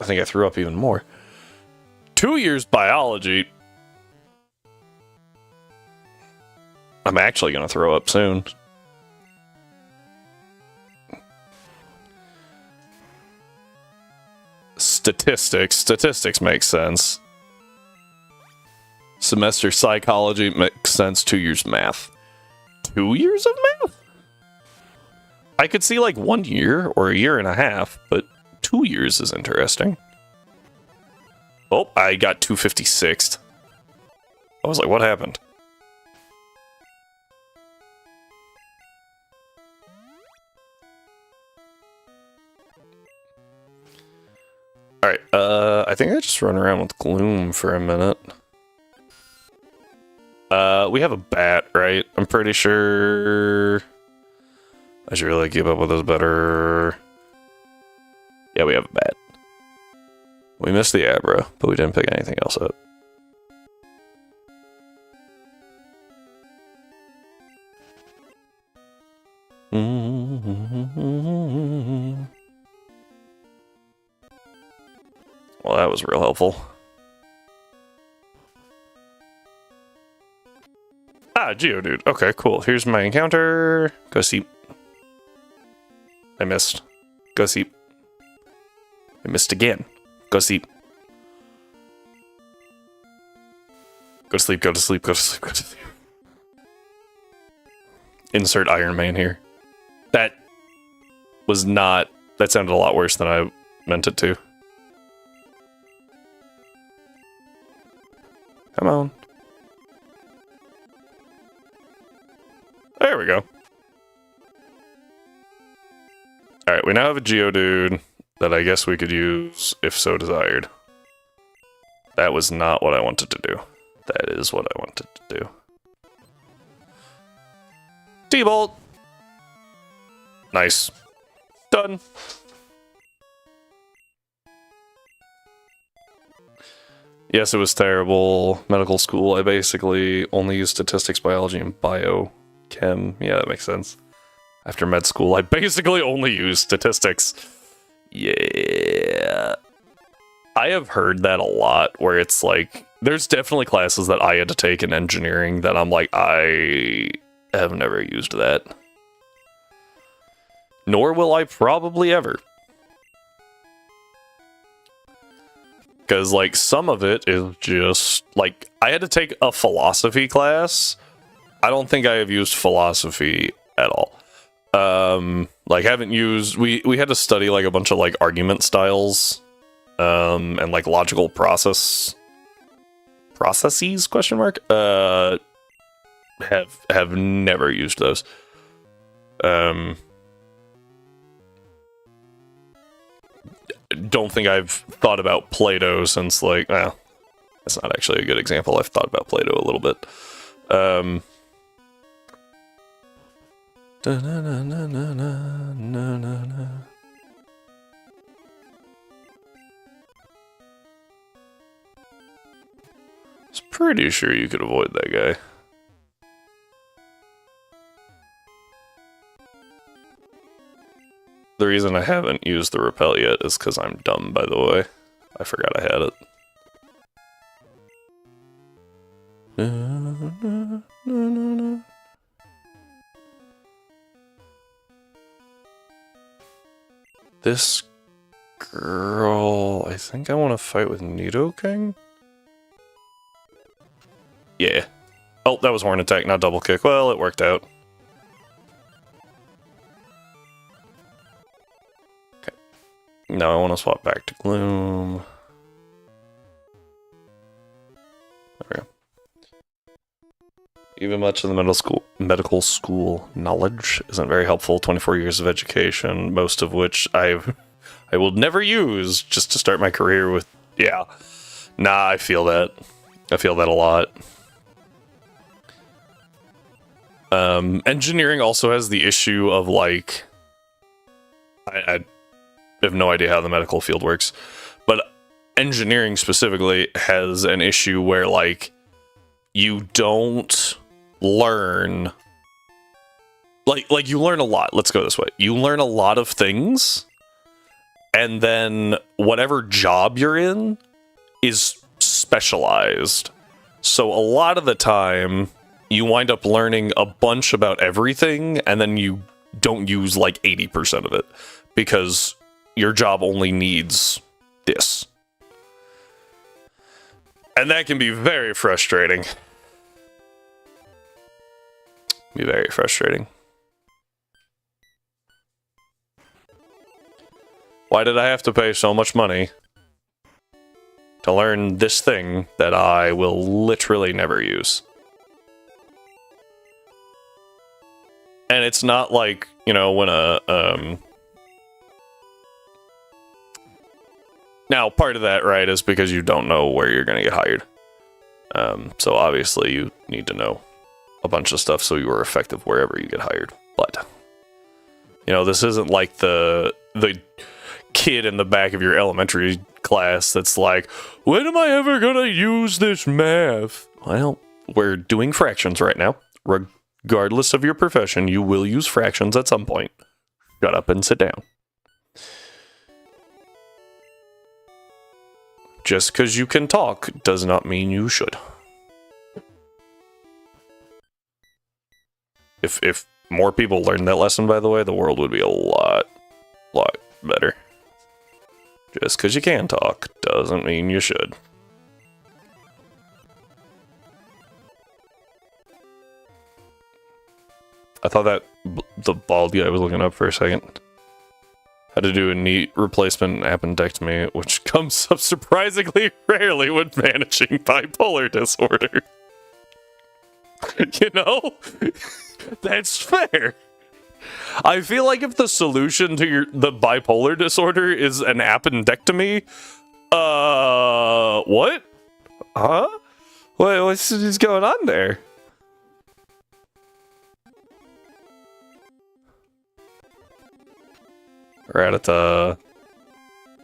I think I threw up even more. 2 years Biology. I'm actually going to throw up soon. Statistics. Statistics makes sense. Semester Psychology makes sense. 2 years Math. 2 years of math? I could see like 1 year or a year and a half, but 2 years is interesting. Oh, I got 256th. I was like, what happened? Alright, I think I just run around with Gloom for a minute. We have a bat, right? I'm pretty sure... I should really keep up with this better. Yeah, we have a bat. We missed the Abra, but we didn't pick anything else up. Well, that was real helpful. Ah, Geodude. Okay, cool. Here's my encounter. Go Seep. I missed. Go Seep. I missed again. Go Seep. Go to sleep, go to sleep, go to sleep, go to sleep. Insert Iron Man here. That was not... That sounded a lot worse than I meant it to. Come on. There we go. Alright, we now have a Geodude that I guess we could use if so desired. That was not what I wanted to do. That is what I wanted to do. T-Bolt! Nice. Done. Yes, it was terrible. Medical school, I basically only used statistics, biology, and biochem. Yeah, that makes sense. After med school, I basically only used statistics. Yeah. I have heard that a lot, where it's like, there's definitely classes that I had to take in engineering that I'm like, I have never used that. Nor will I probably ever. Because, like, some of it is just, like, I had to take a philosophy class. I don't think I have used philosophy at all. Like, haven't used, we had to study, like, a bunch of, like, argument styles, and, like, logical processes, question mark? Have never used those. Don't think I've thought about Play-Doh since, like, well, that's not actually a good example. I've thought about Play-Doh a little bit. I was pretty sure you could avoid that guy. The reason I haven't used the repel yet is because I'm dumb, by the way. I forgot I had it. This girl... I think I want to fight with Nidoking? Yeah. Oh, that was Horn Attack, not Double Kick. Well, it worked out. Now I want to swap back to Gloom. There we go. Even much of the medical school knowledge isn't very helpful. 24 years of education, most of which I will never use just to start my career with. Yeah. Nah, I feel that. I feel that a lot. Engineering also has the issue of, like... I have no idea how the medical field works, but engineering specifically has an issue where, like, you don't learn... Like you learn a lot. Let's go this way. You learn a lot of things, and then whatever job you're in is specialized. So a lot of the time, you wind up learning a bunch about everything, and then you don't use like 80% of it, because your job only needs this. And that can be very frustrating. Be very frustrating. Why did I have to pay so much money to learn this thing that I will literally never use? And it's not like, you know, when a, now, part of that, right, is because you don't know where you're going to get hired. So obviously you need to know a bunch of stuff so you are effective wherever you get hired. But, you know, this isn't like the kid in the back of your elementary class that's like, when am I ever going to use this math? Well, we're doing fractions right now. Regardless of your profession, you will use fractions at some point. Shut up and sit down. Just because you can talk does not mean you should. If more people learned that lesson, by the way, the world would be a lot better. Just because you can talk doesn't mean you should. I thought that the bald guy was looking up for a second. Had to do a knee replacement appendectomy, which comes up surprisingly rarely when managing bipolar disorder. You know? That's fair. I feel like if the solution to the bipolar disorder is an appendectomy, what? Huh? What's going on there? Rattata.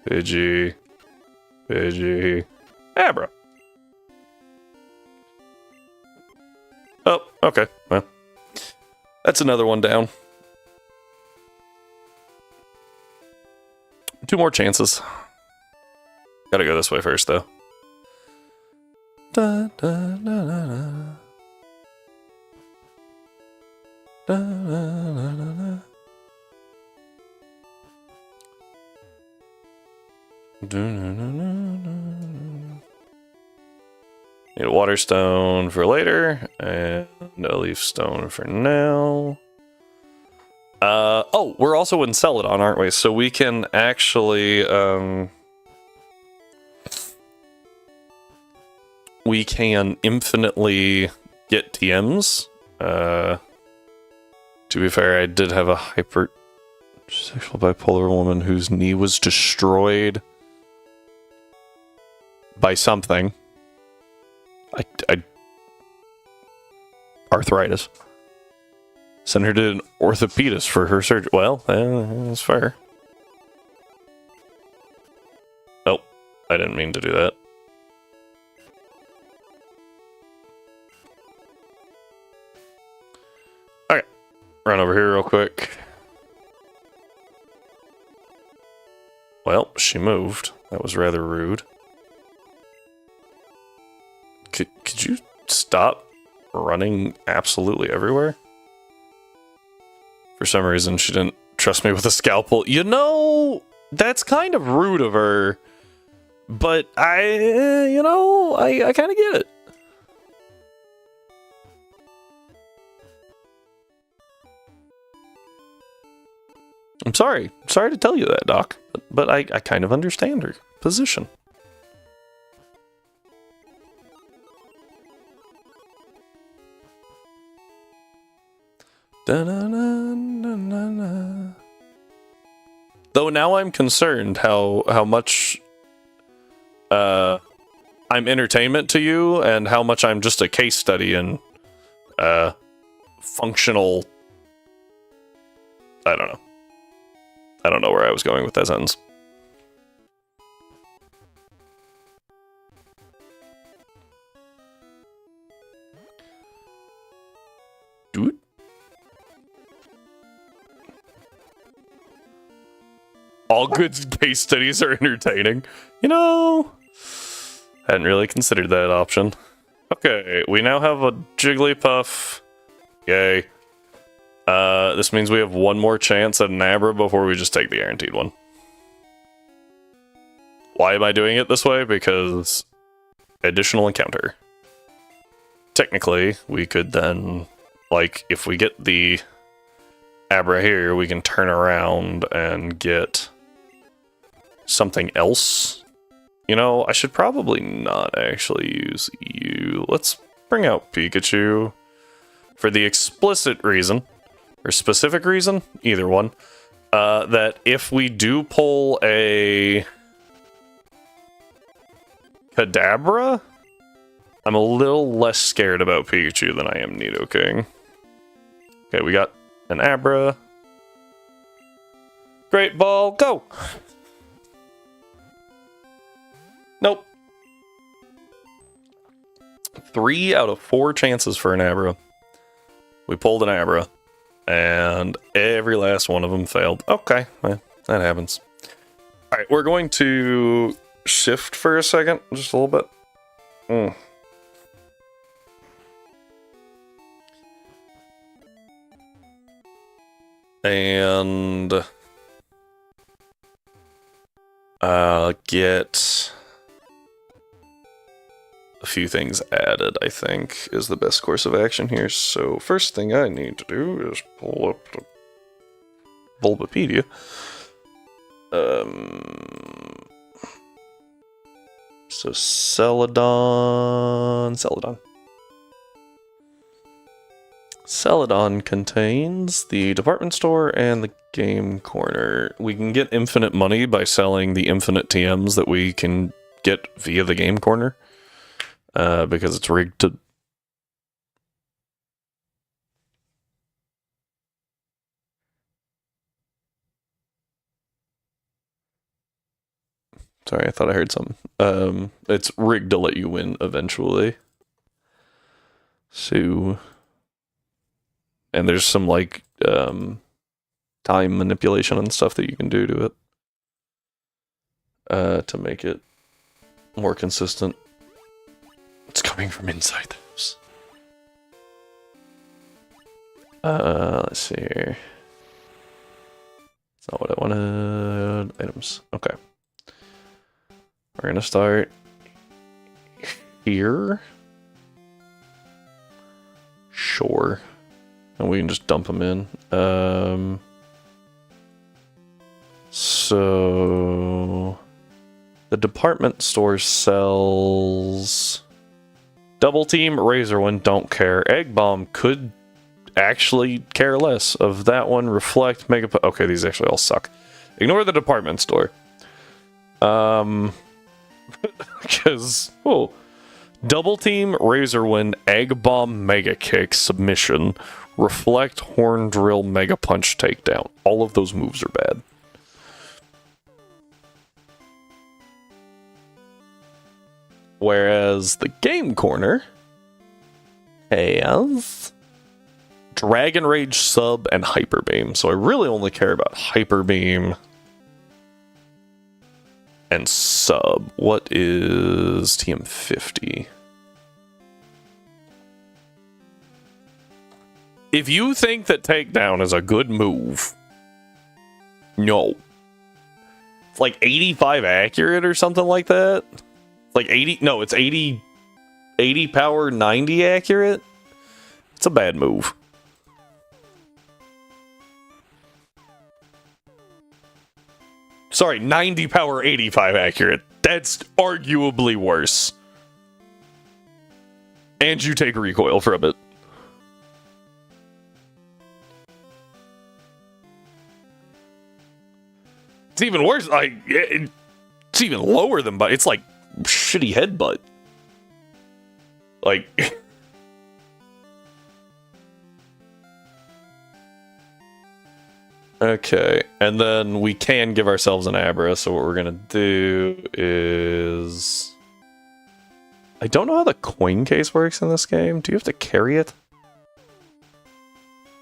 Pidgey. Abra. Oh, okay. Well, that's another one down. 2 more chances. Gotta go this way first, though. Da, da, da, da, da. Da, da, da, da, da. Need a water stone for later, and a leaf stone for now. Oh, we're also in Celadon, aren't we? So we can actually, we can infinitely get TMs, To be fair, I did have a hypersexual bipolar woman whose knee was destroyed by something. I arthritis. Sent her to an orthopedist for her surgery. Well, that's fair. Oh, I didn't mean to do that. Okay, run over here real quick. Well, she moved. That was rather rude. Could you stop running absolutely everywhere? For some reason, she didn't trust me with a scalpel. You know, that's kind of rude of her. But I kind of get it. I'm sorry. Sorry to tell you that, Doc. But I kind of understand her position. Da-na-na-na-na-na. Though now I'm concerned how much I'm entertainment to you and how much I'm just a case study in functional. I don't know. I don't know where I was going with that sentence. Dude. All good case studies are entertaining. You know, hadn't really considered that option. Okay, we now have a Jigglypuff. Yay. This means we have one more chance at an Abra before we just take the guaranteed one. Why am I doing it this way? Because additional encounter. Technically, we could then, like, if we get the Abra here, we can turn around and get something else. You know, I should probably not actually use you. Let's bring out Pikachu for the explicit reason, or specific reason, either one, that if we do pull a Kadabra, I'm a little less scared about Pikachu than I am Nidoking. Okay, we got an Abra. Great Ball, go! Nope. 3 out of 4 chances for an Abra. We pulled an Abra, and every last one of them failed. Okay, well, that happens. Alright, we're going to shift for a second, just a little bit. And get a few things added, I think, is the best course of action here. So first thing I need to do is pull up the Bulbapedia. So Celadon. Celadon contains the department store and the game corner. We can get infinite money by selling the infinite TMs that we can get via the game corner. Because it's rigged to... Sorry, I thought I heard something. It's rigged to let you win eventually. So... And there's some, like, time manipulation and stuff that you can do to it. To make it more consistent. It's coming from inside the house. Let's see here. That's not what I wanted. Items. Okay. We're gonna start here. Sure. And we can just dump them in. So the department store sells Double Team, Razor One, don't care. Egg Bomb could actually care less of that one. Reflect, Mega... Okay, these actually all suck. Ignore the department store. Because... Oh. Double Team, Razor Wind, Egg Bomb, Mega Kick, Submission, Reflect, Horn Drill, Mega Punch, Takedown. All of those moves are bad. Whereas the Game Corner has Dragon Rage, Sub, and Hyper Beam. So I really only care about Hyper Beam and Sub. What is TM50? If you think that Takedown is a good move, no. It's like 85 accurate or something like that. Like 80, no, it's 80 power, 90 accurate. It's a bad move. Sorry, 90 power, 85 accurate. That's arguably worse. And you take recoil from it. It's even worse. Like, it's even lower than it's like shitty headbutt. Like. Okay, and then we can give ourselves an Abra, so what we're gonna do is... I don't know how the coin case works in this game. Do you have to carry it?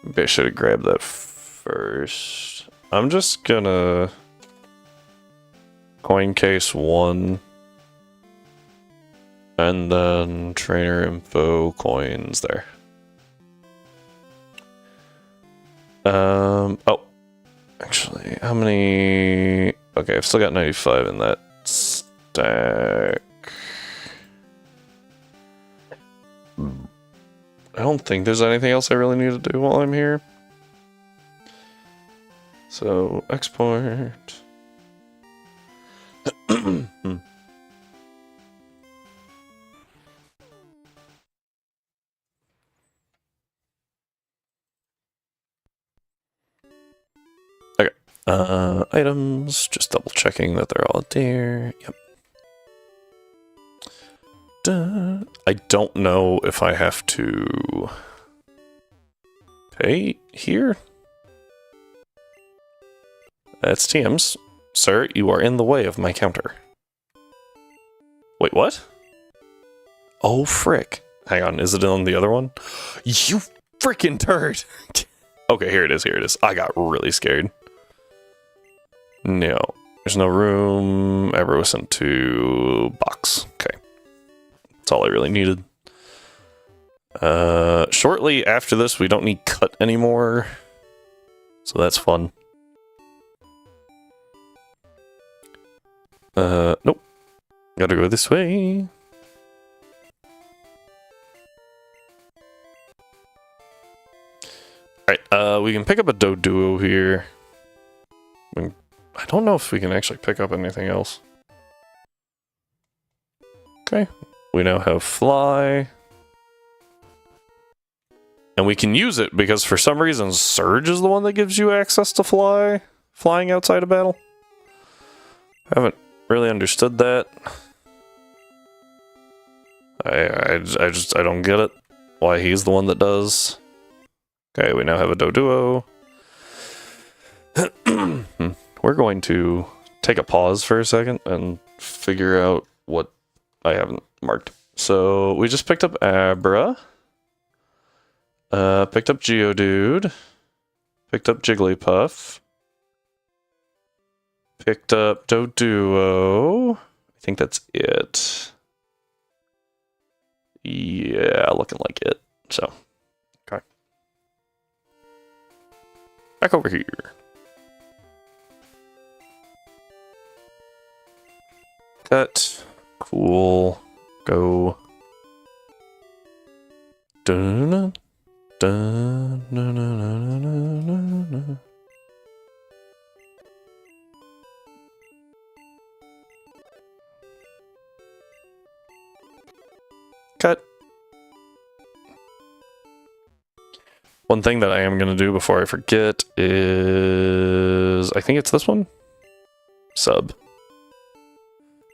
Maybe I should have grabbed that first. I'm just gonna... Coin case 1. And then trainer info coins there. Oh. Actually, how many... Okay, I've still got 95 in that stack. I don't think there's anything else I really need to do while I'm here. So, export. Okay. Items. Just double checking that they're all there. Yep. I don't know if I have to pay here. That's TM's. Sir, you are in the way of my counter. Wait, what? Oh, frick. Hang on, is it on the other one? You frickin' turd! Okay, here it is, here it is. I got really scared. No. There's no room. Ever was sent to box. Okay. That's all I really needed. Shortly after this, we don't need cut anymore. So that's fun. Nope. Gotta go this way. Alright, we can pick up a Doduo here. I don't know if we can actually pick up anything else. Okay. We now have Fly. And we can use it because for some reason Surge is the one that gives you access to flying outside of battle. I haven't really understood that. I don't get it. Why he's the one that does. Okay, we now have a Doduo. We're going to take a pause for a second and figure out what I haven't marked. So we just picked up Abra. Picked up Geodude. Picked up Jigglypuff. Picked up Doduo. I think that's it. Yeah, looking like it. So, okay. Back over here. Cut. Cool. Go. Dun, dun, dun, dun, dun, dun, dun, dun. Cut. One thing that I am going to do before I forget is... I think it's this one? Sub.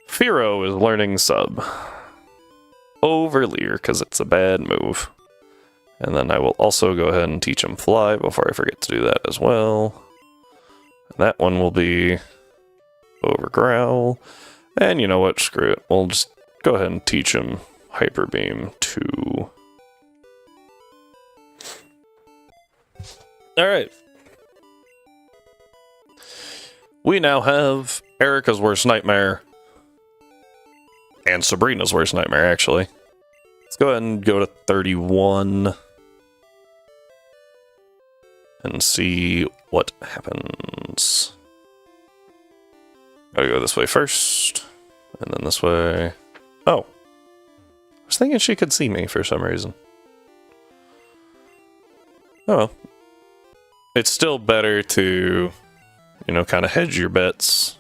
Firo is learning sub. Over Lear, because it's a bad move. And then I will also go ahead and teach him fly before I forget to do that as well. And that one will be over growl. And you know what? Screw it. We'll just go ahead and teach him hyper beam too. Alright. We now have Erica's worst nightmare. And Sabrina's worst nightmare, actually. Let's go ahead and go to 31. And see what happens. Gotta go this way first. And then this way. Oh. I was thinking she could see me for some reason. Oh well. It's still better to, you know, kind of hedge your bets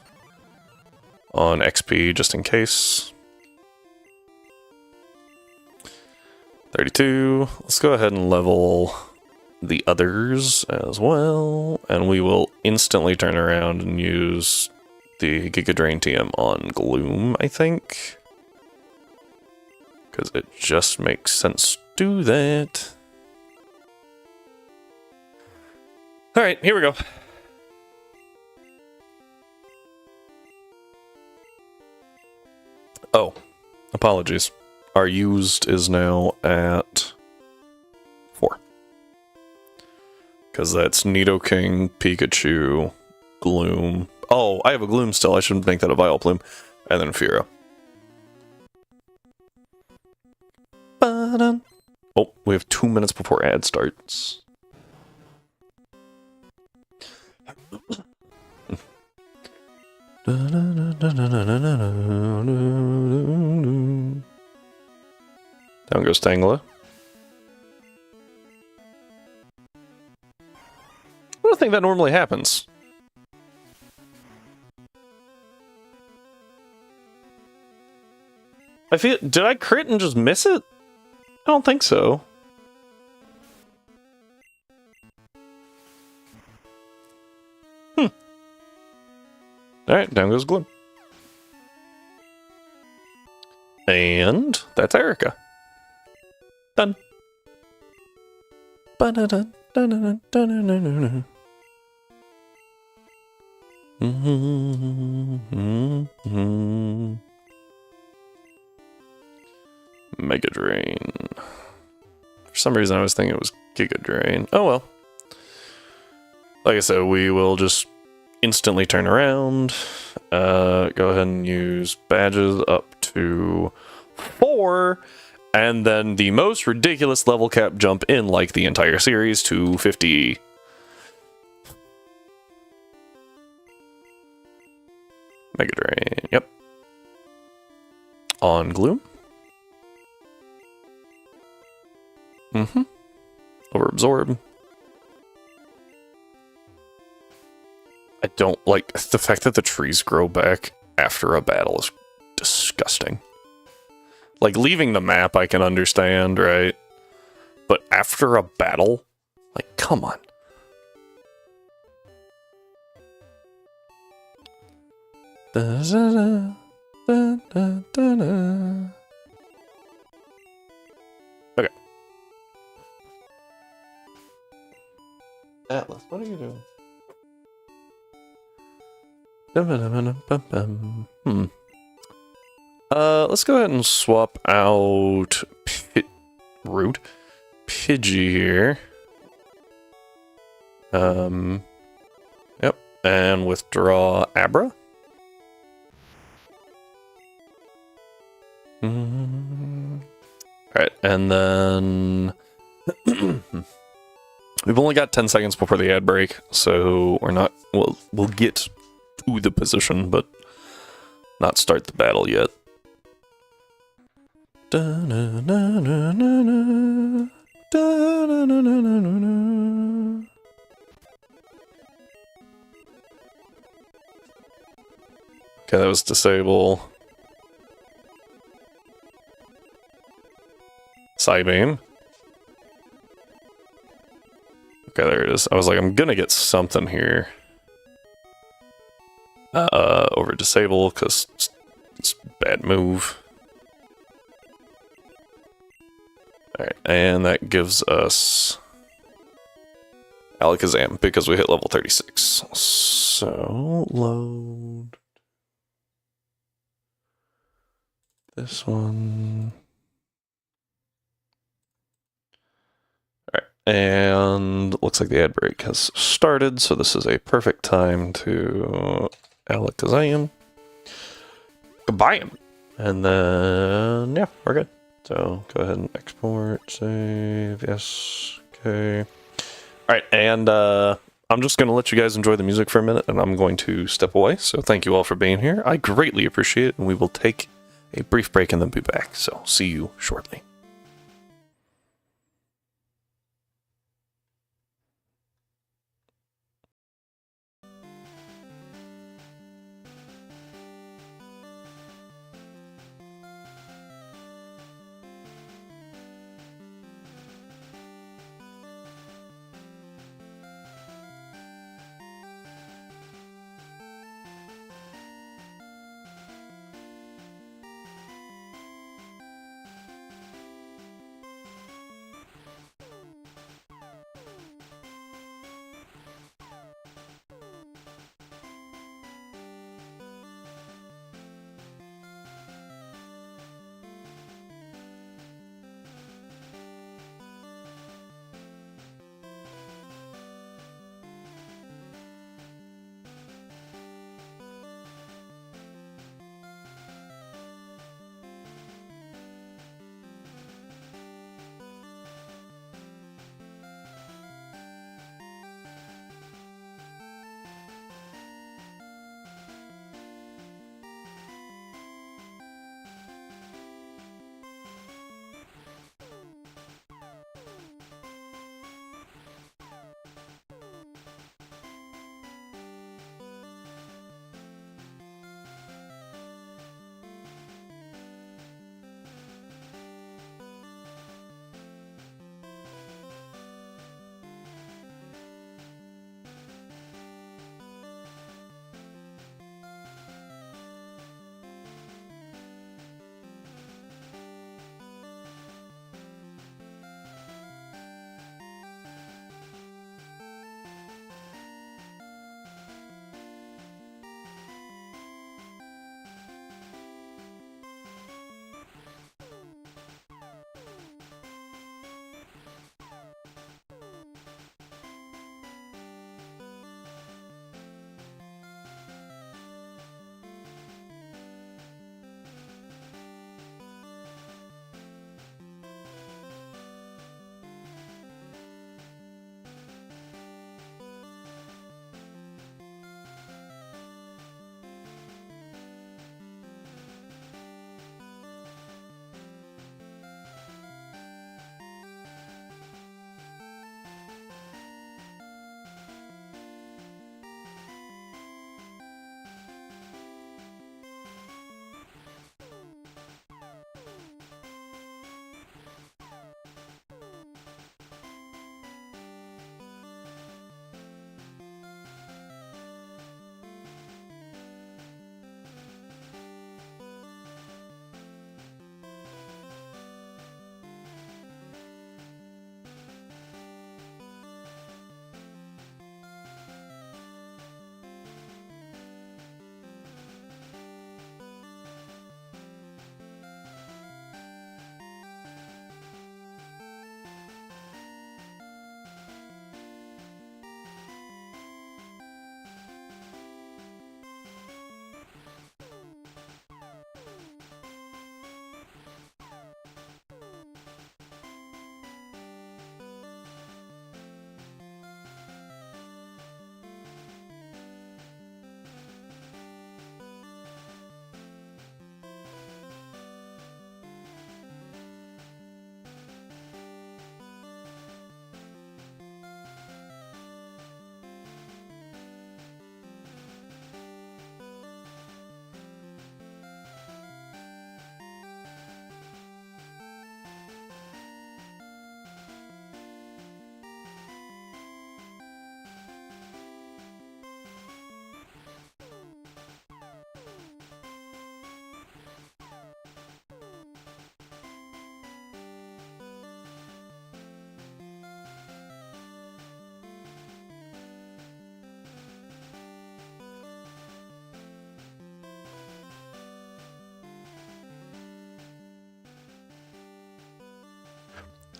on XP just in case. 32. Let's go ahead and level the others as well. And we will instantly turn around and use the Giga Drain TM on Gloom, I think. Because it just makes sense to do that. Alright, here we go. Oh, apologies. Our used is now at 4. Because that's Nidoking, Pikachu, Gloom. Oh, I have a Gloom still. I should make that a Vileplume. And then Firo. Ba-dum. Oh, we have 2 minutes before ad starts. Down goes Tangela. I don't think that normally happens. I feel... Did I crit and just miss it? I don't think so. Alright, down goes Gloom. And that's Erica. Done. Mega Drain. For some reason I was thinking it was Giga Drain. Oh well. Like I said, we will just instantly turn around. Go ahead and use badges up to 4. And then the most ridiculous level cap jump in like the entire series to 50. Mega Drain, yep. On Gloom. Over Absorb. I don't like the fact that the trees grow back after a battle is disgusting. Like, leaving the map I can understand, right? But after a battle? Like, come on. Okay. Atlas, what are you doing? Let's go ahead and swap out Pidgey here. Yep, and withdraw Abra. Alright, and then we've only got 10 seconds before the ad break, so we're not we'll get to the position, but not start the battle yet. Okay, that was disable. Psybeam. Okay, there it is. I was like, I'm gonna get something here. Over disable, because it's a bad move. Alright, and that gives us Alakazam, because we hit level 36. So, load this one. Alright, and looks like the ad break has started, so this is a perfect time to Alakazam. Goodbye him. And then, yeah, we're good. So go ahead and export, save, yes, okay. Alright, and I'm just going to let you guys enjoy the music for a minute, and I'm going to step away. So thank you all for being here. I greatly appreciate it, and we will take a brief break and then be back. So see you shortly.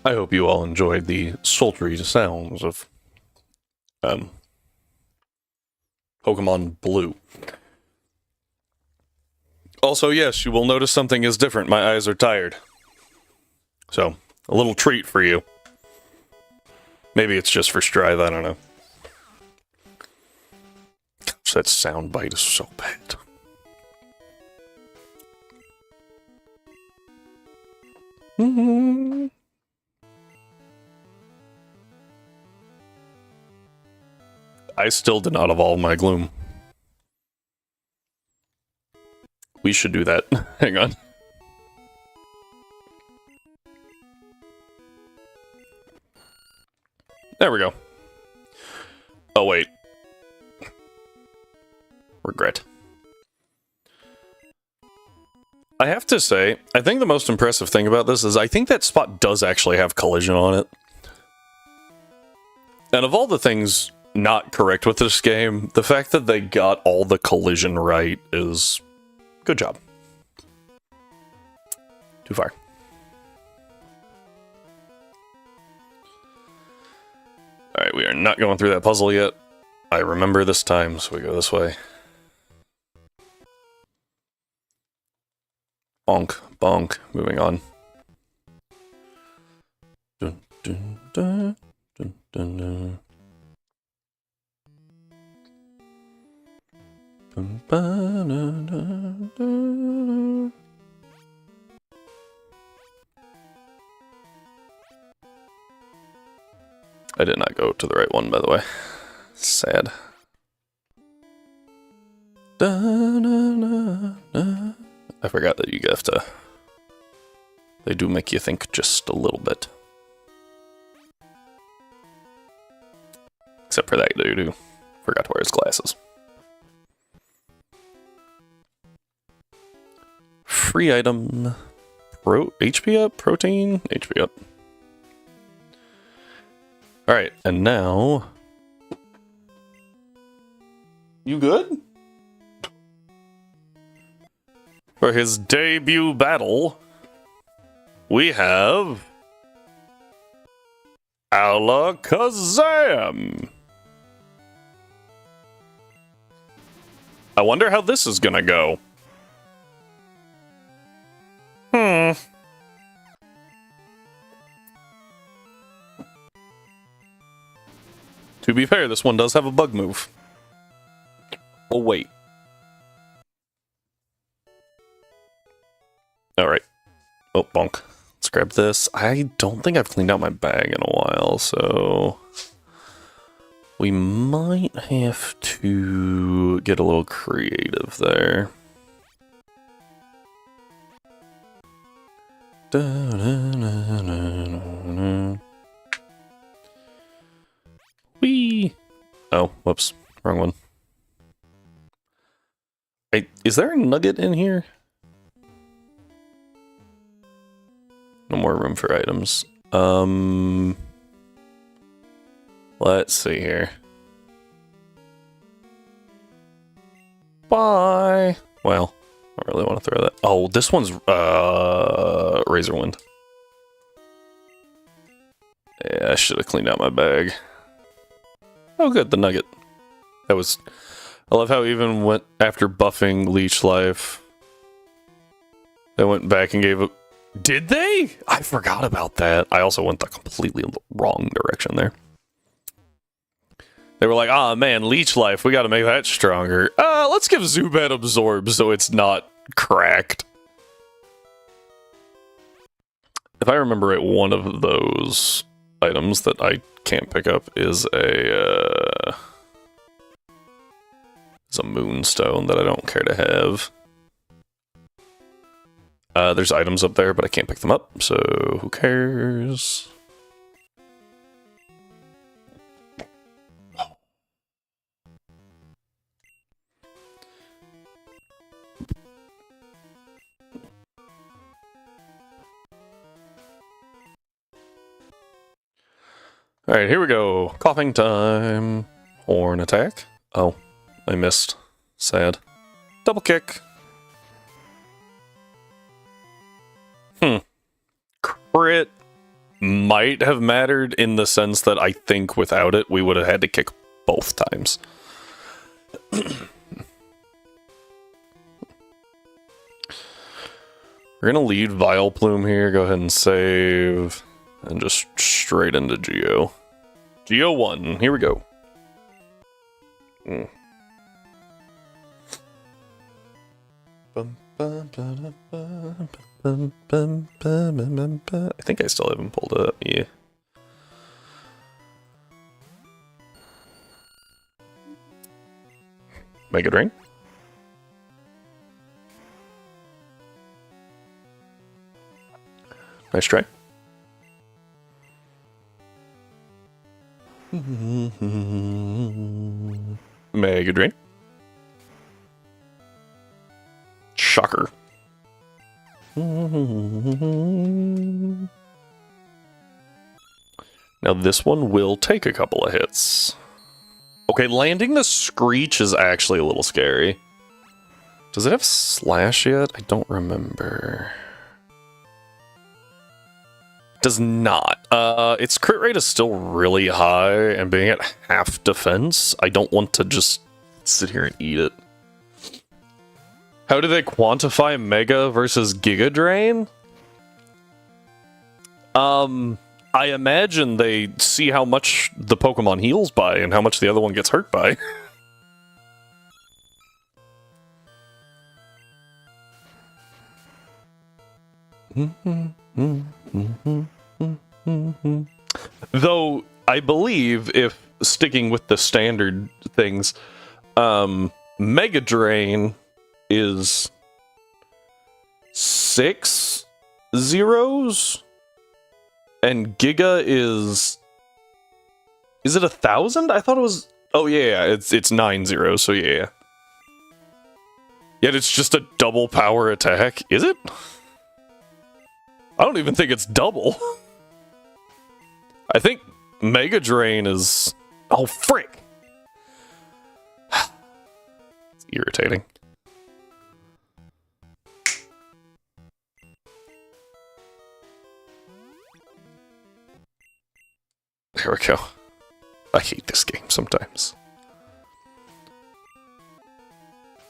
I hope you all enjoyed the sultry sounds of Pokemon Blue. Also, yes, you will notice something is different. My eyes are tired. So, a little treat for you. Maybe it's just for Strive, I don't know. Gosh, that soundbite is so bad. I still did not evolve my Gloom. We should do that. Hang on. There we go. Oh, wait. Regret. I have to say, I think the most impressive thing about this is I think that spot does actually have collision on it. And of all the things not correct with this game, the fact that they got all the collision right is... good job. Too far. Alright, we are not going through that puzzle yet. I remember this time, so we go this way. Bonk, bonk, moving on. Dun, dun, dun, dun, dun, dun. Dun, ba, dun, dun, dun. I did not go to the right one, by the way. Sad. Da, da, da, da. I forgot that you have to... They do make you think just a little bit. Except for that dude who forgot to wear his glasses. Free item. HP up? Protein? HP up. Alright, and now... You good? For his debut battle, we have... Alakazam! I wonder how this is gonna go. To be fair, this one does have a bug move. Oh, wait. Alright. Oh, bonk. Let's grab this. I don't think I've cleaned out my bag in a while, so... we might have to get a little creative there. Whee! Oh, whoops. Wrong one. Wait, is there a nugget in here? No more room for items. Let's see here. Bye! Well, I don't really want to throw that. Oh, this one's, Razor Wind. Yeah, I should have cleaned out my bag. Oh good, the nugget. That was... I love how even went after buffing Leech Life. They went back and gave a... Did they? I forgot about that. I also went the completely wrong direction there. They were like, ah man, Leech Life, we gotta make that stronger. Let's give Zubat Absorb so it's not cracked. If I remember right, one of those items that I can't pick up is a Moonstone that I don't care to have. There's items up there, but I can't pick them up, so who cares? Alright, here we go. Coughing time. Horn attack. Oh, I missed. Sad. Double kick. Crit. might have mattered in the sense that I think without it, we would have had to kick both times. We're going to lead Vileplume here. Go ahead and save. And just straight into Geo. Geo 1. Here we go. I think I still haven't pulled it up. Yeah. Mega Drain. Nice try. Mega Drain. Shocker. Now this one will take a couple of hits. Okay, landing the Screech is actually a little scary. Does it have Slash yet? I don't remember. It does not. Its crit rate is still really high, and being at half defense, I don't want to just sit here and eat it. How do they quantify Mega versus Giga Drain? I imagine they see how much the Pokemon heals by and how much the other one gets hurt by. Though, I believe, if sticking with the standard things, Mega Drain is 6 zeros, and Giga is it 1,000? I thought it was. Oh yeah, it's 9 zeros. So yeah. Yet it's just a double power attack. Is it? I don't even think it's double. I think Mega Drain is. Oh frick! It's irritating. There we go. I hate this game sometimes.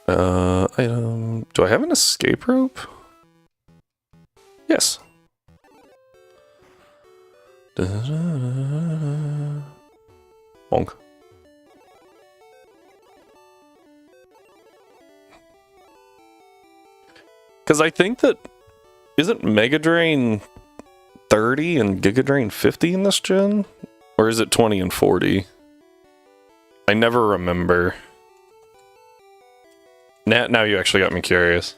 Item. Do I have an escape rope? Yes. Bonk. Because I think that... Isn't Mega Drain 30 and Giga Drain 50 in this gen? Or is it 20 and 40? I never remember. Now you actually got me curious.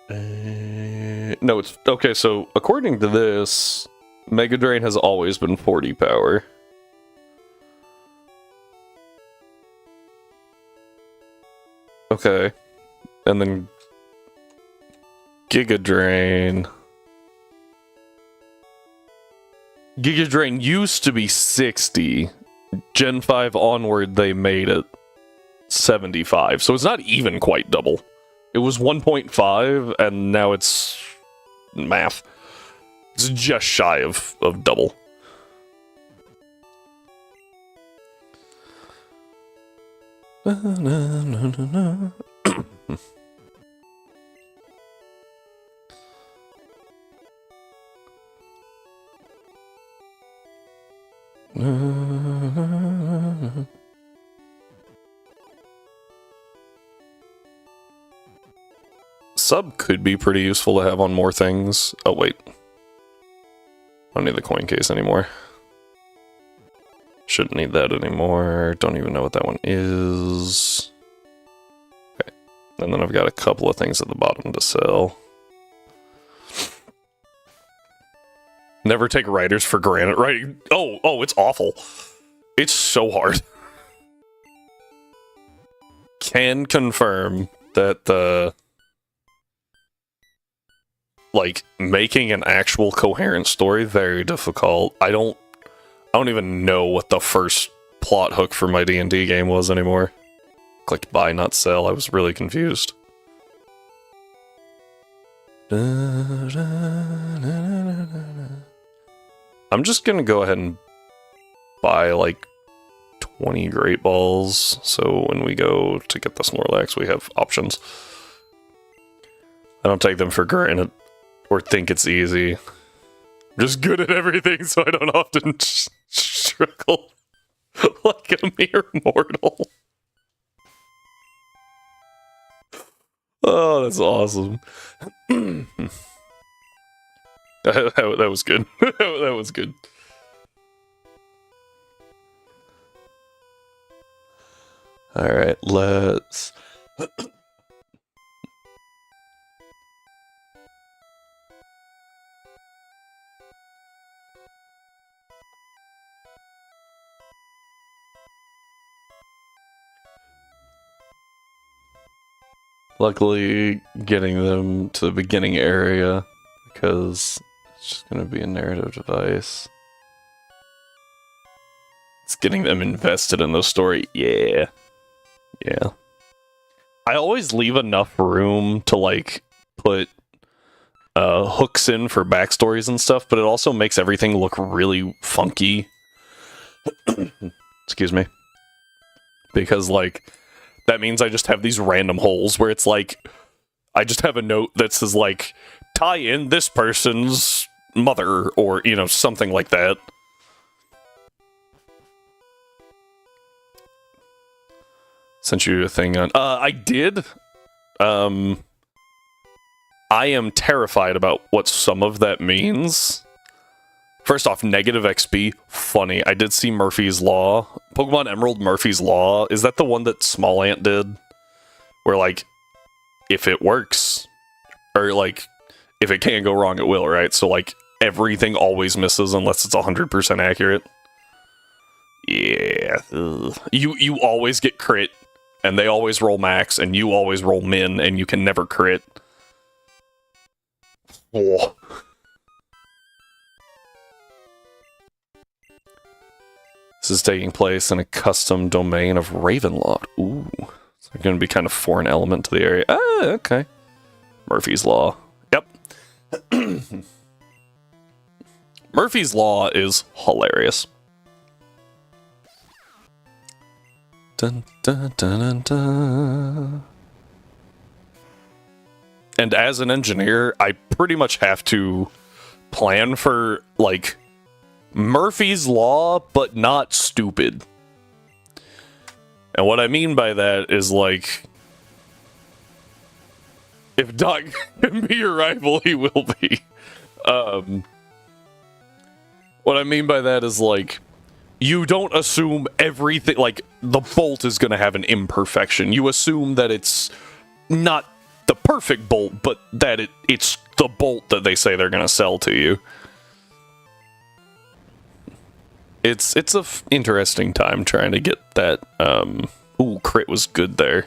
No, it's... Okay, so according to this, Mega Drain has always been 40 power. Okay. And then... Giga Drain... Giga Drain used to be 60. Gen 5 onward, they made it 75. So it's not even quite double. It was 1.5, and now it's... math. It's just shy of double. Sub could be pretty useful to have on more things. Oh, wait. I don't need the coin case anymore. Shouldn't need that anymore. Don't even know what that one is. Okay. And then I've got a couple of things at the bottom to sell. Never take writers for granted, right? Oh, it's awful. It's so hard. Can confirm that the... like, making an actual coherent story, very difficult. I don't even know what the first plot hook for my D&D game was anymore. Clicked buy, not sell. I was really confused. I'm just gonna go ahead and buy like 20 Great Balls, so when we go to get the Snorlax, we have options. I don't take them for granted or think it's easy. I'm just good at everything, so I don't often struggle like a mere mortal. Oh, that's awesome. that was good. that was good. Alright, let's... Luckily, getting them to the beginning area, because it's just going to be a narrative device. It's getting them invested in the story. Yeah. Yeah. I always leave enough room to, like, put hooks in for backstories and stuff, but it also makes everything look really funky. Excuse me. Because, like, that means I just have these random holes where it's like, I just have a note that says, like, tie in this person's mother, or, you know, something like that. Sent you a thing on... I did. I am terrified about what some of that means. First off, negative XP, funny. I did see Murphy's Law. Pokemon Emerald Murphy's Law. Is that the one that Small Ant did? Where, like, if it works, or, like, if it can't go wrong, it will, right? So, like, everything always misses unless it's 100% accurate. Yeah. Ugh. You always get crit, and they always roll max, and you always roll min, and you can never crit. Oh. This is taking place in a custom domain of Ravenloft. Ooh. It's going to be kind of foreign element to the area. Ah, okay. Murphy's Law. Yep. Murphy's Law is hilarious. Dun, dun, dun, dun, dun. And as an engineer, I pretty much have to plan for, like, Murphy's Law, but not stupid. And what I mean by that is, like, if Doc can be your rival, he will be. What I mean by that is, like, you don't assume everything, like, the bolt is going to have an imperfection. You assume that it's not the perfect bolt, but that it's the bolt that they say they're going to sell to you. It's a interesting time trying to get that, ooh, crit was good there.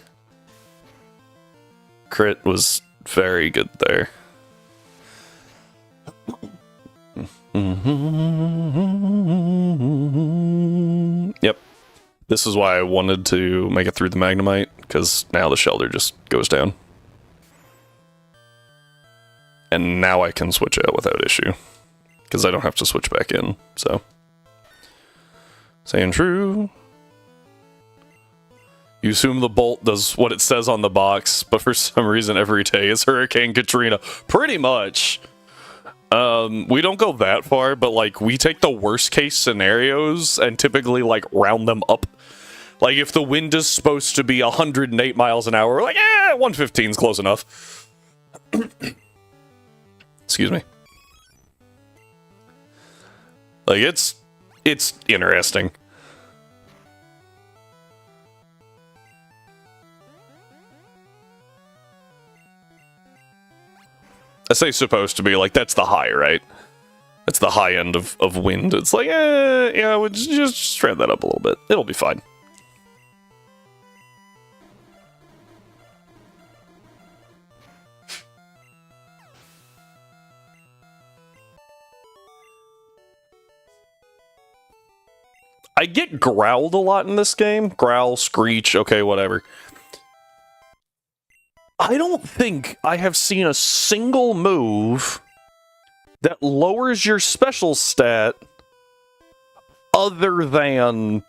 Crit was very good there. Yep. This is why I wanted to make it through the Magnemite, because now the shelter just goes down. And now I can switch out without issue, because I don't have to switch back in, so... Saying true. You assume the bolt does what it says on the box, but for some reason every day is Hurricane Katrina. Pretty much. We don't go that far, but, like, we take the worst case scenarios and typically, like, round them up. Like, if the wind is supposed to be 108 miles an hour, we're like, 115 is close enough. Excuse me. Like, it's interesting. I say supposed to be, like, that's the high, right? That's the high end of wind. It's like, yeah, we'll just shred that up a little bit. It'll be fine. I get growled a lot in this game. Growl, screech, okay, whatever. I don't think I have seen a single move that lowers your special stat other than,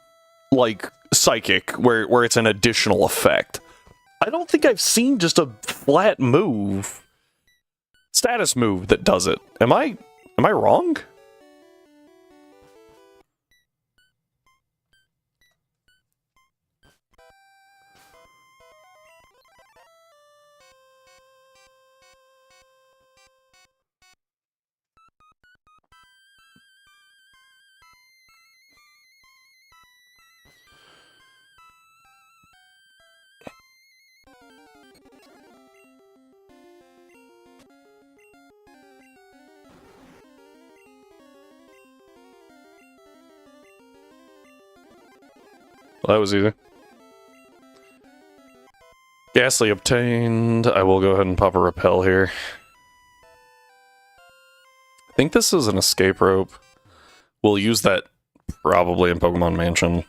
like, Psychic, where it's an additional effect. I don't think I've seen just a flat move, status move that does it. Am I wrong? Well, that was easy. Ghastly obtained. I will go ahead and pop a repel here. I think this is an escape rope. We'll use that probably in Pokemon Mansion.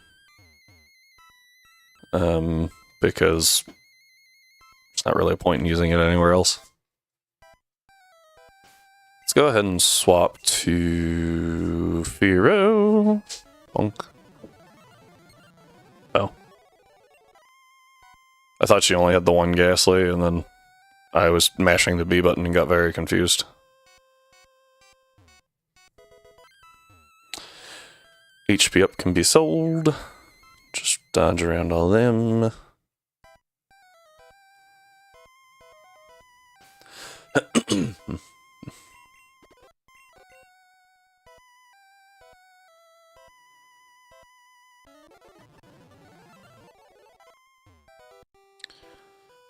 Because there's not really a point in using it anywhere else. Let's go ahead and swap to Fearow. Bonk. Oh. I thought she only had the one Ghastly, and then I was mashing the B button and got very confused. HP up can be sold. Just dodge around all them.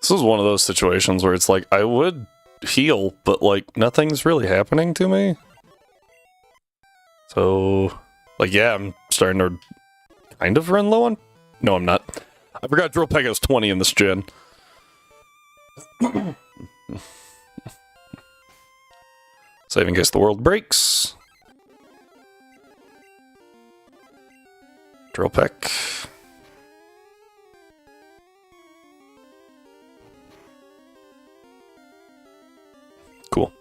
This is one of those situations where it's like, I would heal, but like, nothing's really happening to me. So, like, yeah, I'm starting to kind of run low on... No, I'm not. I forgot Drill Peck has 20 in this gen. Save in case the world breaks. Drill Peck. Cool.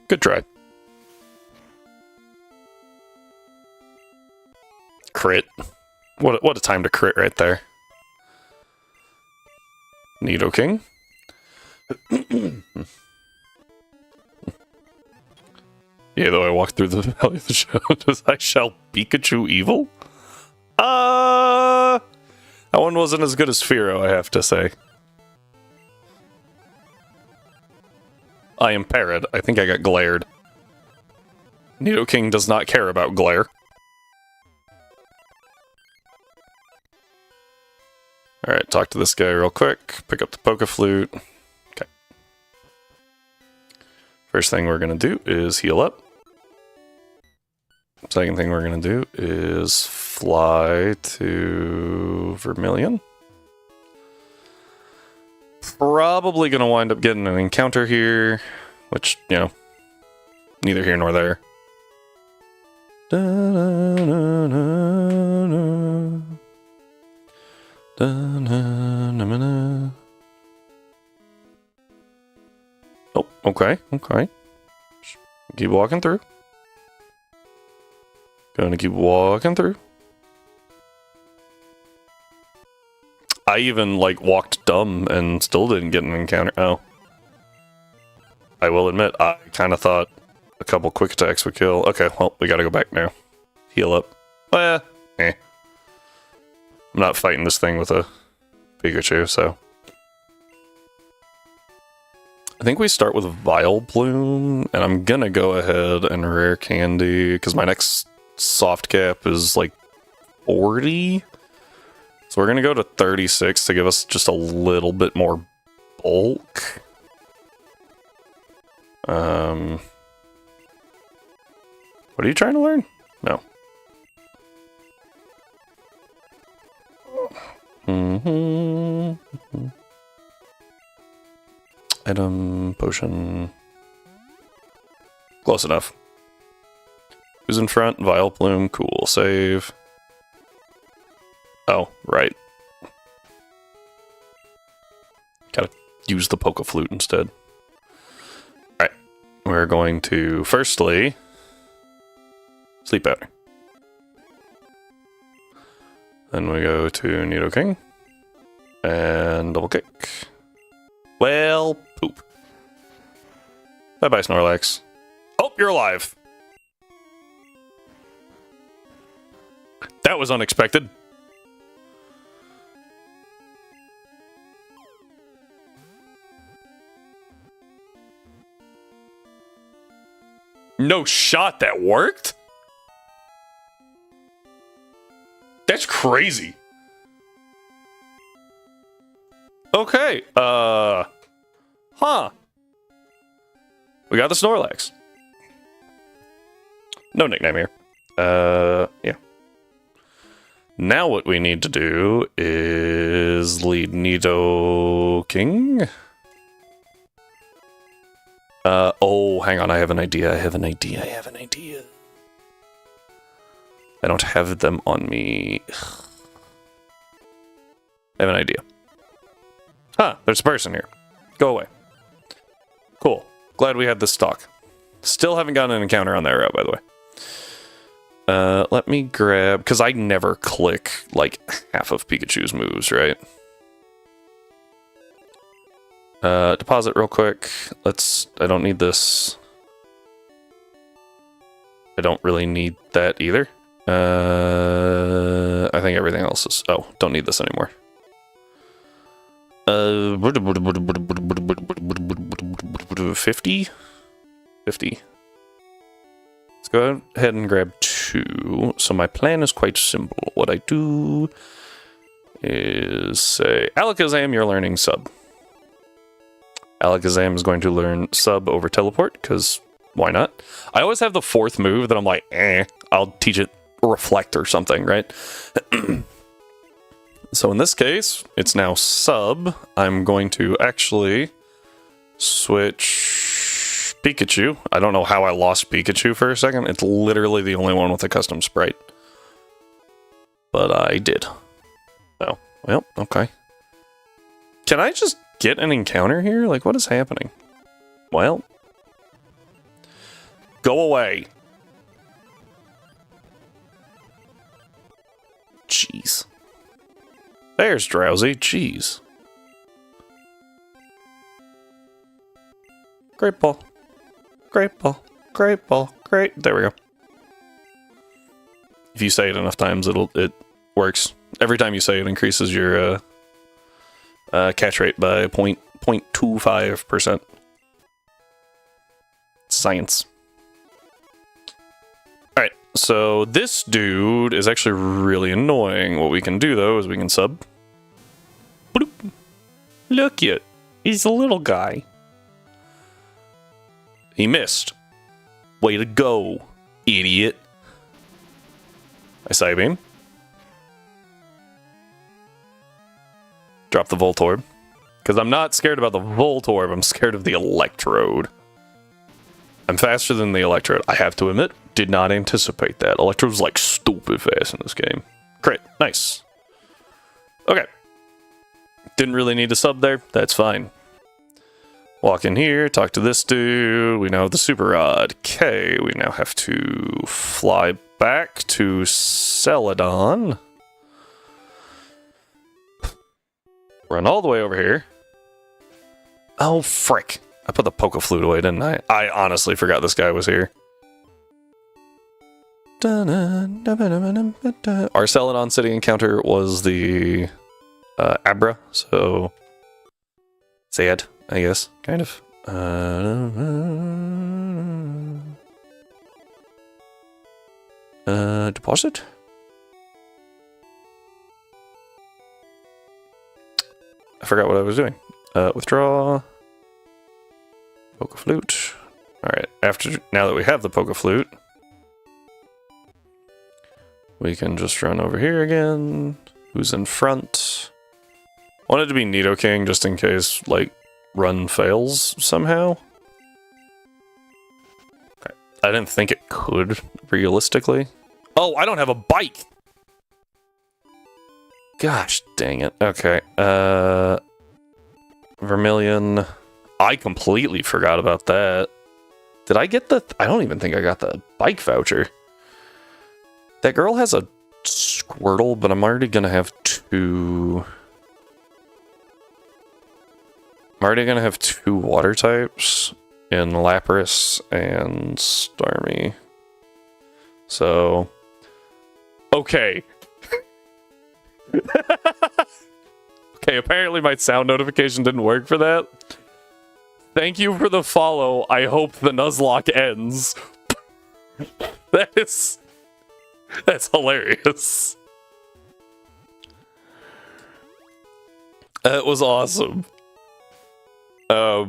Good try. Crit. What a time to crit right there. Nidoking. Yeah, though I walked through the Valley of the Shadows, I shall Pikachu evil? That one wasn't as good as Fearow, I have to say. I am parried. I think I got glared. Nidoking does not care about glare. Alright, talk to this guy real quick. Pick up the Poke-Flute. Okay. First thing we're going to do is heal up. Second thing we're going to do is fly to Vermilion. Probably going to wind up getting an encounter here, which, you know, neither here nor there. Oh, okay, okay. Keep walking through. Gonna keep walking through. I even, like, walked dumb and still didn't get an encounter. Oh. I will admit, I kind of thought a couple quick attacks would kill. Okay, well, we gotta go back now. Heal up. I'm not fighting this thing with a Pikachu, so... I think we start with Vileplume, and I'm gonna go ahead and Rare Candy, because my next soft cap is, like, 40? So we're gonna go to 36 to give us just a little bit more bulk. What are you trying to learn? No. Item, potion. Close enough. Who's in front? Vileplume. Cool. Save. Oh, right. Gotta use the poke flute instead. Alright. We're going to, firstly, sleep powder. Then we go to Nidoking. And double kick. Well, poop. Bye-bye, Snorlax. Oh, you're alive. That was unexpected. No shot, that worked? That's crazy. Okay, huh. We got the Snorlax. No nickname here. Yeah. Now what we need to do is lead Nidoking. Oh, hang on, I have an idea. I don't have them on me. I have an idea. Huh, there's a person here. Go away. Cool. Glad we had this stock. Still haven't gotten an encounter on that route, by the way. Let me grab... Because I never click, like, half of Pikachu's moves, right? Deposit real quick. I don't need this. I don't really need that either. I think everything else is... Oh, don't need this anymore. 50? 50. Let's go ahead and grab 2. So my plan is quite simple. What I do is say, Alakazam, you're learning sub. Alakazam is going to learn sub over teleport, because why not? I always have the 4th move that I'm like, I'll teach it reflect or something, right? So in this case, it's now sub. I'm going to actually switch Pikachu. I don't know how I lost Pikachu for a second. It's literally the only one with a custom sprite. But I did. Oh, well, okay. Can I just get an encounter here? Like, what is happening? Well, go away. Jeez. There's Drowsy. Jeez. Great ball. Great ball. Great ball. Great. There we go. If you say it enough times, it works. Every time you say it increases your catch rate by 0.25%. Science. Alright, so this dude is actually really annoying. What we can do, though, is we can sub. Bloop. Look it. He's a little guy. He missed. Way to go, idiot. I Psybeam. Drop the Voltorb. Because I'm not scared about the Voltorb, I'm scared of the Electrode. I'm faster than the Electrode. I have to admit, did not anticipate that. Electrode's like stupid fast in this game. Great, nice. Okay. Didn't really need a sub there, that's fine. Walk in here, talk to this dude. We now have the Super Rod. Okay, we now have to fly back to Celadon. Run all the way over here. Oh, frick. I put the Poke Flute away, didn't I? I honestly forgot this guy was here. Our Celadon City encounter was the Abra, so sad, I guess, kind of. Deposit? I forgot what I was doing. Withdraw. Poke Flute. Alright, now that we have the Poke Flute, we can just run over here again. Who's in front? Wanted to be Nidoking just in case, like, run fails somehow. Okay. I didn't think it could, realistically. Oh, I don't have a bike! Gosh dang it. Okay. Vermilion. I completely forgot about that. Did I get the... I don't even think I got the bike voucher. That girl has a Squirtle, but I'm already gonna have two... I'm already gonna have two water types in Lapras and Starmie. So... Okay. Okay, apparently my sound notification didn't work for that. Thank you for the follow. I hope the Nuzlocke ends. That's hilarious. That was awesome. I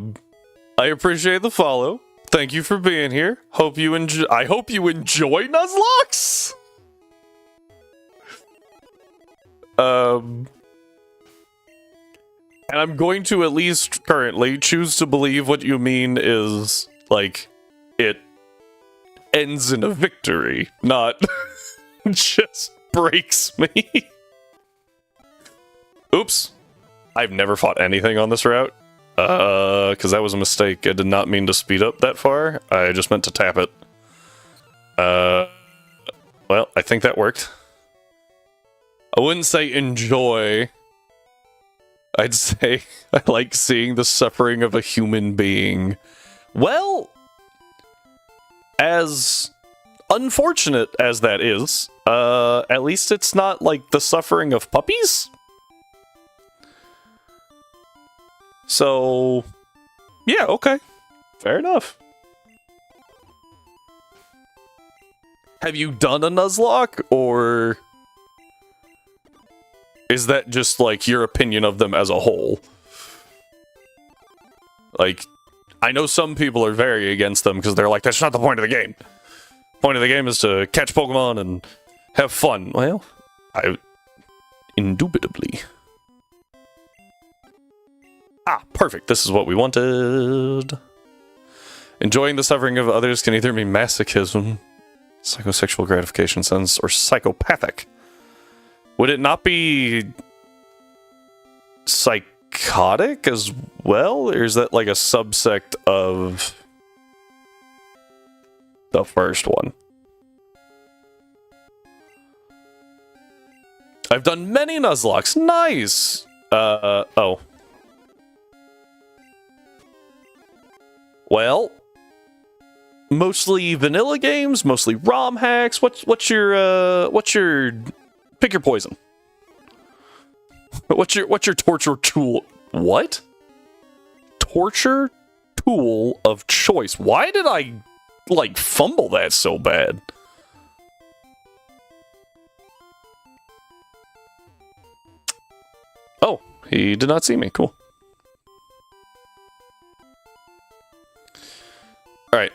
appreciate the follow. Thank you for being here. Hope you enjoy. I hope you enjoy Nuzlocks. And I'm going to at least currently choose to believe what you mean is, like, it ends in a victory, not just breaks me. Oops. I've never fought anything on this route. Because that was a mistake. I did not mean to speed up that far. I just meant to tap it. Well, I think that worked. I wouldn't say enjoy. I'd say I like seeing the suffering of a human being. Well, as unfortunate as that is, at least it's not like the suffering of puppies. So, yeah, okay. Fair enough. Have you done a Nuzlocke, or is that just, like, your opinion of them as a whole? Like, I know some people are very against them because they're like, that's not the point of the game. The point of the game is to catch Pokemon and have fun. Well, indubitably. Ah, perfect. This is what we wanted. Enjoying the suffering of others can either be masochism, psychosexual gratification sense, or psychopathic. Would it not be psychotic as well? Or is that like a subsect of the first one? I've done many Nuzlocks. Nice! Oh. Well, mostly vanilla games, mostly ROM hacks. What's your pick your poison? What's your torture tool? What? Torture tool of choice. Why did I like fumble that so bad? Oh, he did not see me. Cool. Alright,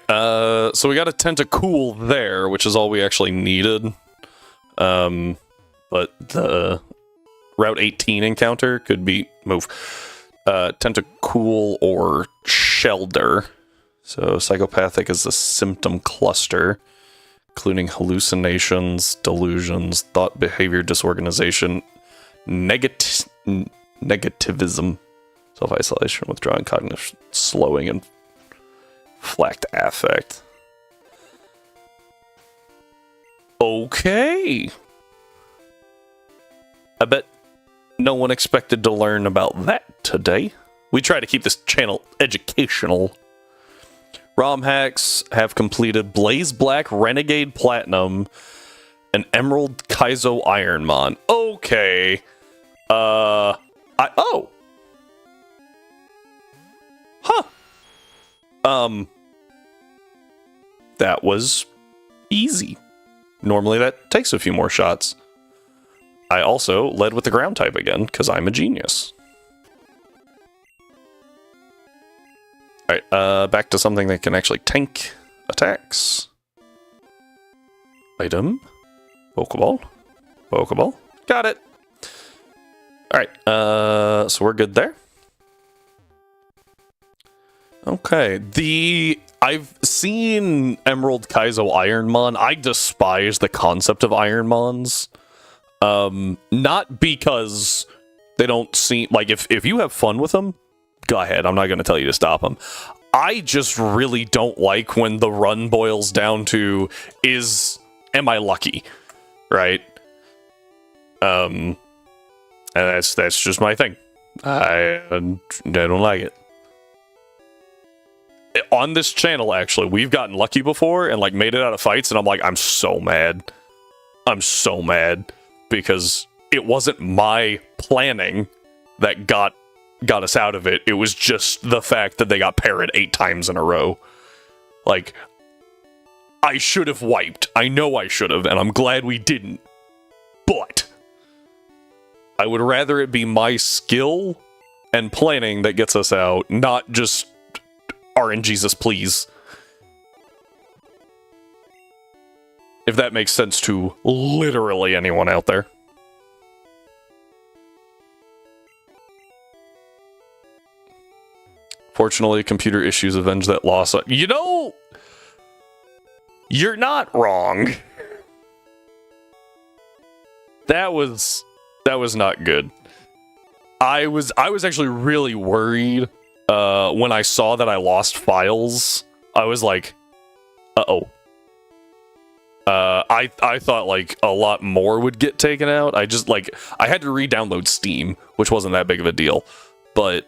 so we got a Tentacool there, which is all we actually needed. But the Route 18 encounter could be Tentacool or Shelder. So psychopathic is the symptom cluster, including hallucinations, delusions, thought behavior disorganization, negativism, self-isolation, withdrawing cognition, slowing, and flacked affect. Okay. I bet no one expected to learn about that today. We try to keep this channel educational. ROM hacks have completed Blaze Black Renegade Platinum and Emerald Kaizo Ironmon. Okay. Oh. Huh. That was easy. Normally that takes a few more shots. I also led with the ground type again, because I'm a genius. Alright, back to something that can actually tank attacks. Item. Pokeball. Pokeball. Got it. Alright, so we're good there. Okay, I've seen Emerald Kaizo Ironmon. I despise the concept of Ironmons. Not because they don't seem like if you have fun with them, go ahead. I'm not going to tell you to stop them. I just really don't like when the run boils down to am I lucky, right? And that's just my thing. I don't like it. On this channel, actually, we've gotten lucky before and like made it out of fights, and I'm like, I'm so mad. I'm so mad because it wasn't my planning that got us out of it. It was just the fact that they got parried 8 times in a row. Like, I should have wiped. I know I should have, and I'm glad we didn't. But I would rather it be my skill and planning that gets us out, not just RNGesus, please. If that makes sense to literally anyone out there. Fortunately, computer issues avenge that loss. You know, you're not wrong. That was not good. I was actually really worried when I saw that I lost files. I was like, uh-oh. I thought like a lot more would get taken out. I had to re-download Steam, which wasn't that big of a deal. But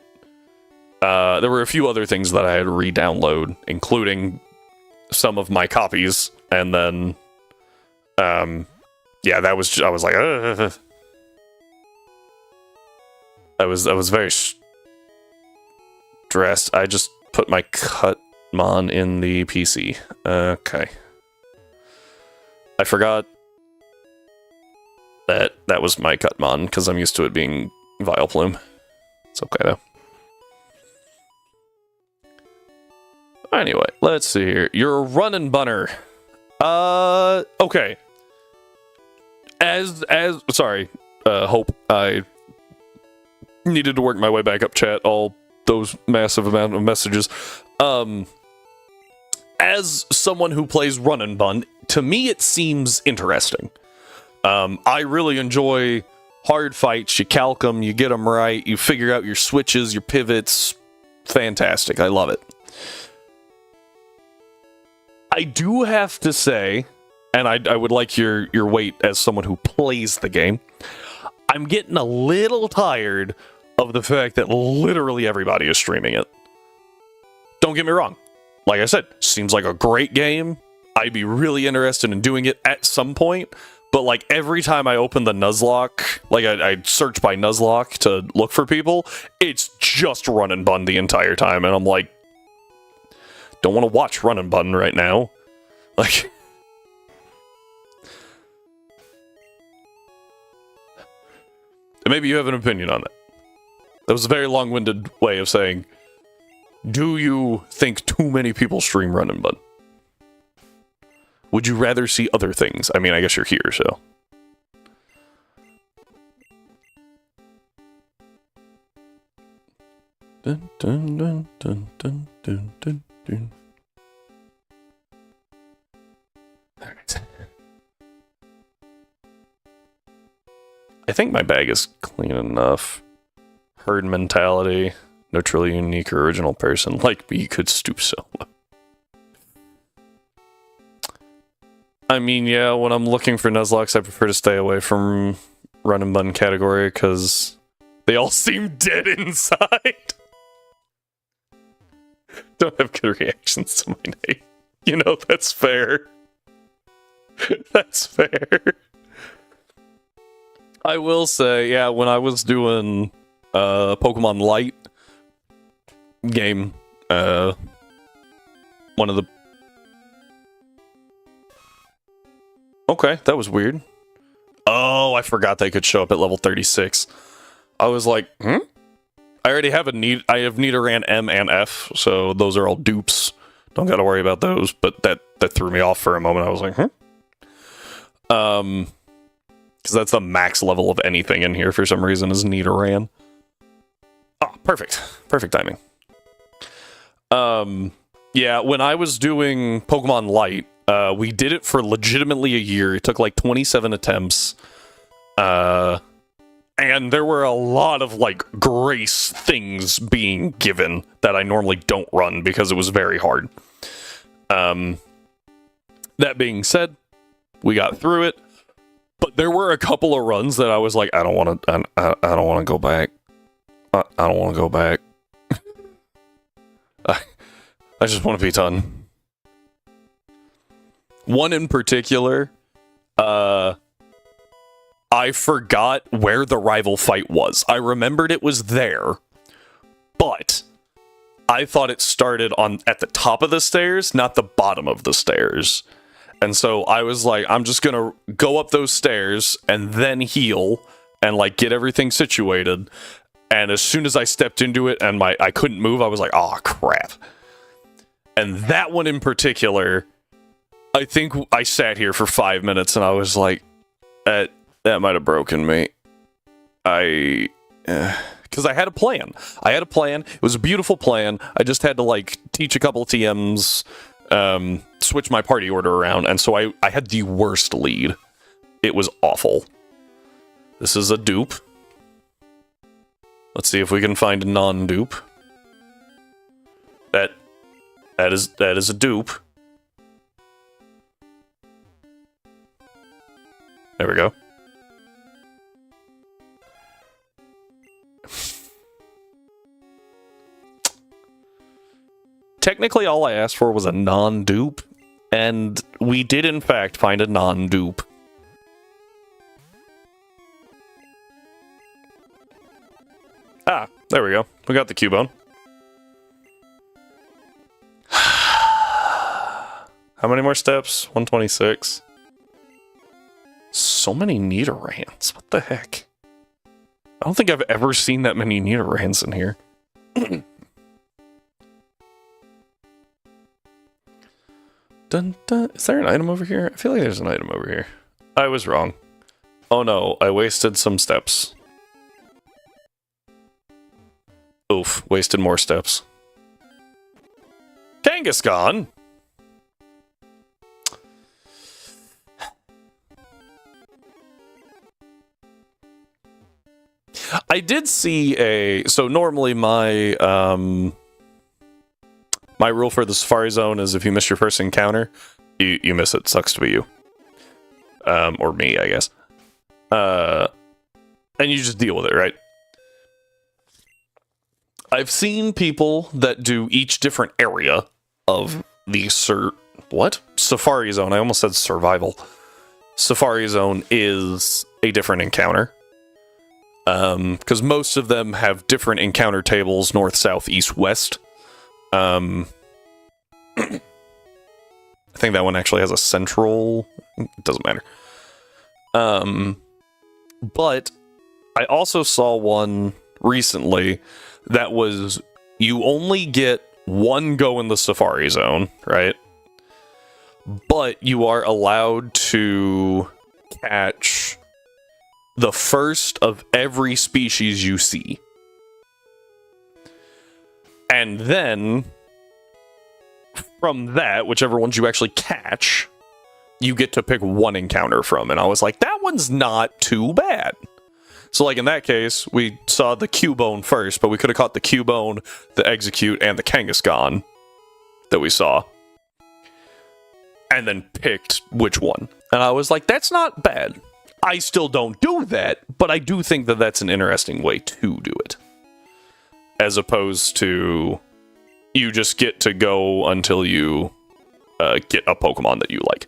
there were a few other things that I had to re-download, including some of my copies, and then yeah, I was like, I was very stressed. I just put my Cutmon in the PC. Okay. I forgot that was my Cutmon, because I'm used to it being Vileplume. It's okay, though. Anyway, let's see here. You're a running bunner. Okay. Sorry, Hope, I needed to work my way back up chat, all those massive amount of messages. As someone who plays Run and Bun, to me it seems interesting. I really enjoy hard fights. You calc them, you get them right, you figure out your switches, your pivots. Fantastic, I love it. I do have to say, and I would like your weight as someone who plays the game, I'm getting a little tired of the fact that literally everybody is streaming it. Don't get me wrong. Like I said, seems like a great game. I'd be really interested in doing it at some point, but like every time I open the Nuzlocke, like I search by Nuzlocke to look for people, it's just Run and Bun the entire time, and I'm like, don't want to watch Run and Bun right now. Like, maybe you have an opinion on that. That was a very long-winded way of saying, do you think too many people stream Run and Bun? Would you rather see other things? I mean, I guess you're here, so. Dun, dun, dun, dun, dun, dun, dun, dun. Alright. I think my bag is clean enough. Herd mentality. No truly unique or original person like me could stoop so low. I mean, yeah, when I'm looking for Nuzlocks, I prefer to stay away from Run and Bun category, because they all seem dead inside. Don't have good reactions to my name. You know, that's fair. That's fair. I will say, yeah, when I was doing Pokemon Light game, one of the... Okay, that was weird. Oh, I forgot they could show up at level 36. I was like, I already have I have Nidoran M and F, so those are all dupes. Don't gotta worry about those, but that threw me off for a moment. I was like, because that's the max level of anything in here for some reason is Nidoran. Oh, perfect. Perfect timing. Yeah, when I was doing Pokemon Light, we did it for legitimately a year. It took like 27 attempts. And there were a lot of, like, grace things being given that I normally don't run because it was very hard. That being said, we got through it, but there were a couple of runs that I was like, I don't want to go back. I don't want to go back. I just want to be done. One in particular, I forgot where the rival fight was. I remembered it was there, but I thought it started at the top of the stairs, not the bottom of the stairs. And so I was like, I'm just gonna go up those stairs and then heal and like get everything situated. And as soon as I stepped into it and I couldn't move, I was like, oh crap. And that one in particular, I think I sat here for 5 minutes and I was like, that might have broken me. Because I had a plan. It was a beautiful plan. I just had to, like, teach a couple of TMs, switch my party order around, and so I had the worst lead. It was awful. This is a dupe. Let's see if we can find a non-dupe. That is a dupe. There we go. Technically, all I asked for was a non-dupe, and we did in fact find a non-dupe. Ah, there we go. We got the Cubone. How many more steps? 126. So many Nidorans. What the heck? I don't think I've ever seen that many Nidorans in here. Dun, dun. Is there an item over here? I feel like there's an item over here. I was wrong. Oh no, I wasted some steps. Oof, wasted more steps. Kangaskhan! I did see so normally my my rule for the Safari Zone is if you miss your first encounter, you miss it. Sucks to be you. Or me, I guess. And you just deal with it, right? I've seen people that do each different area of the Safari Zone. I almost said survival. Safari Zone is a different encounter. Because most of them have different encounter tables, north, south, east, west. I think that one actually has a central... It doesn't matter. But I also saw one recently that was, you only get one go in the Safari Zone, right? But you are allowed to catch the first of every species you see. And then, from that, whichever ones you actually catch, you get to pick one encounter from. And I was like, that one's not too bad. So, like, in that case, we saw the Cubone first, but we could have caught the Cubone, the Execute, and the Kangaskhan that we saw. And then picked which one. And I was like, that's not bad. I still don't do that, but I do think that that's an interesting way to do it. As opposed to, you just get to go until you get a Pokemon that you like.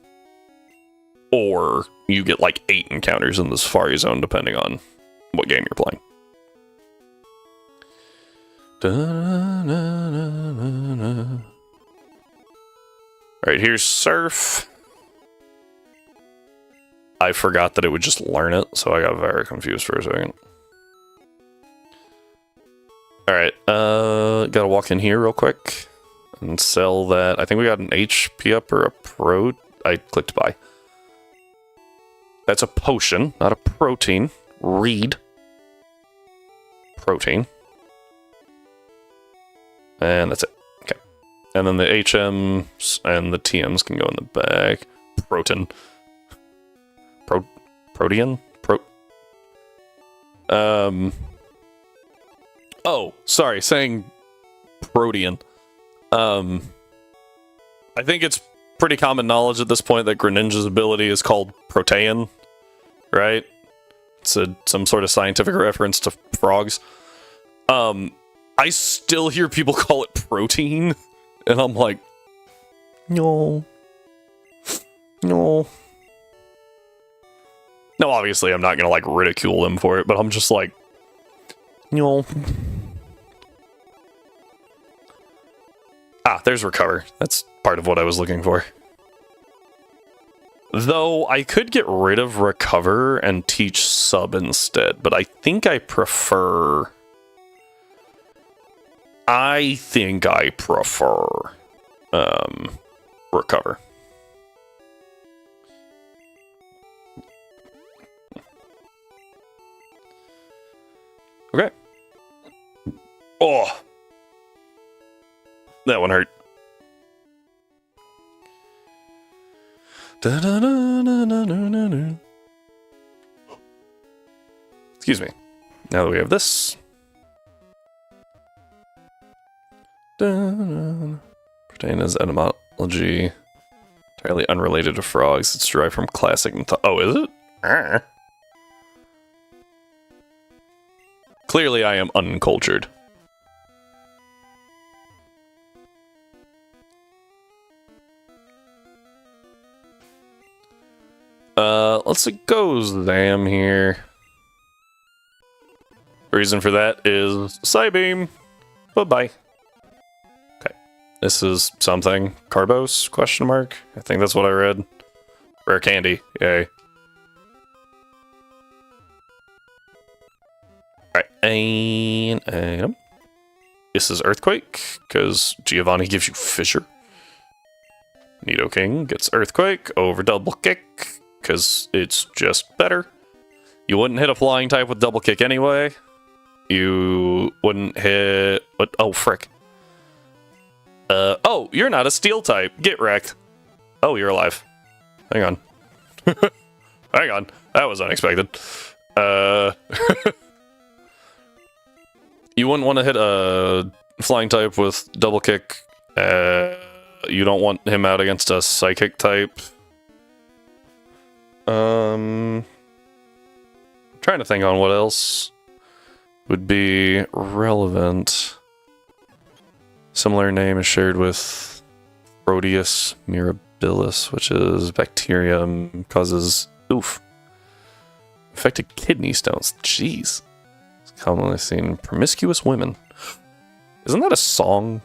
Or you get like 8 encounters in the Safari Zone, depending on what game you're playing. Alright, here's Surf. I forgot that it would just learn it, so I got very confused for a second. Alright, gotta walk in here real quick and sell that. I think we got an HP up or a pro. I clicked buy. That's a potion, not a protein. Read. Protein. And that's it. Okay. And then the HMs and the TMs can go in the bag. Protein. Protean? Oh, sorry, saying Protean. I think it's pretty common knowledge at this point that Greninja's ability is called Protean, right? It's some sort of scientific reference to frogs. I still hear people call it protein, and I'm like, no. No, obviously I'm not gonna, like, ridicule them for it, but I'm just like, no. Ah, there's recover. That's part of what I was looking for. Though, I could get rid of recover and teach sub instead, but I think I prefer... recover. Okay. Oh! That one hurt. Excuse me. Now that we have this. Protein is etymology. Entirely unrelated to frogs. It's derived from classic oh, is it? Clearly I am uncultured. Let's go Zam here. The reason for that is Psybeam. Bye-bye. Okay. This is something. Carbos? Question mark? I think that's what I read. Rare candy. Yay. Alright, and item. This is Earthquake, because Giovanni gives you Fissure. Nidoking gets Earthquake over Double Kick, because it's just better. You wouldn't hit a flying type with Double Kick anyway. You wouldn't hit... What? Oh, frick. Oh, you're not a Steel type. Get wrecked. Oh, you're alive. Hang on. Hang on. That was unexpected. You wouldn't want to hit a flying type with Double Kick. You don't want him out against a Psychic type. Trying to think on what else would be relevant. Similar name is shared with Proteus mirabilis, which is bacterium, causes affected kidney stones. Jeez. It's commonly seen in promiscuous women. Isn't that a song?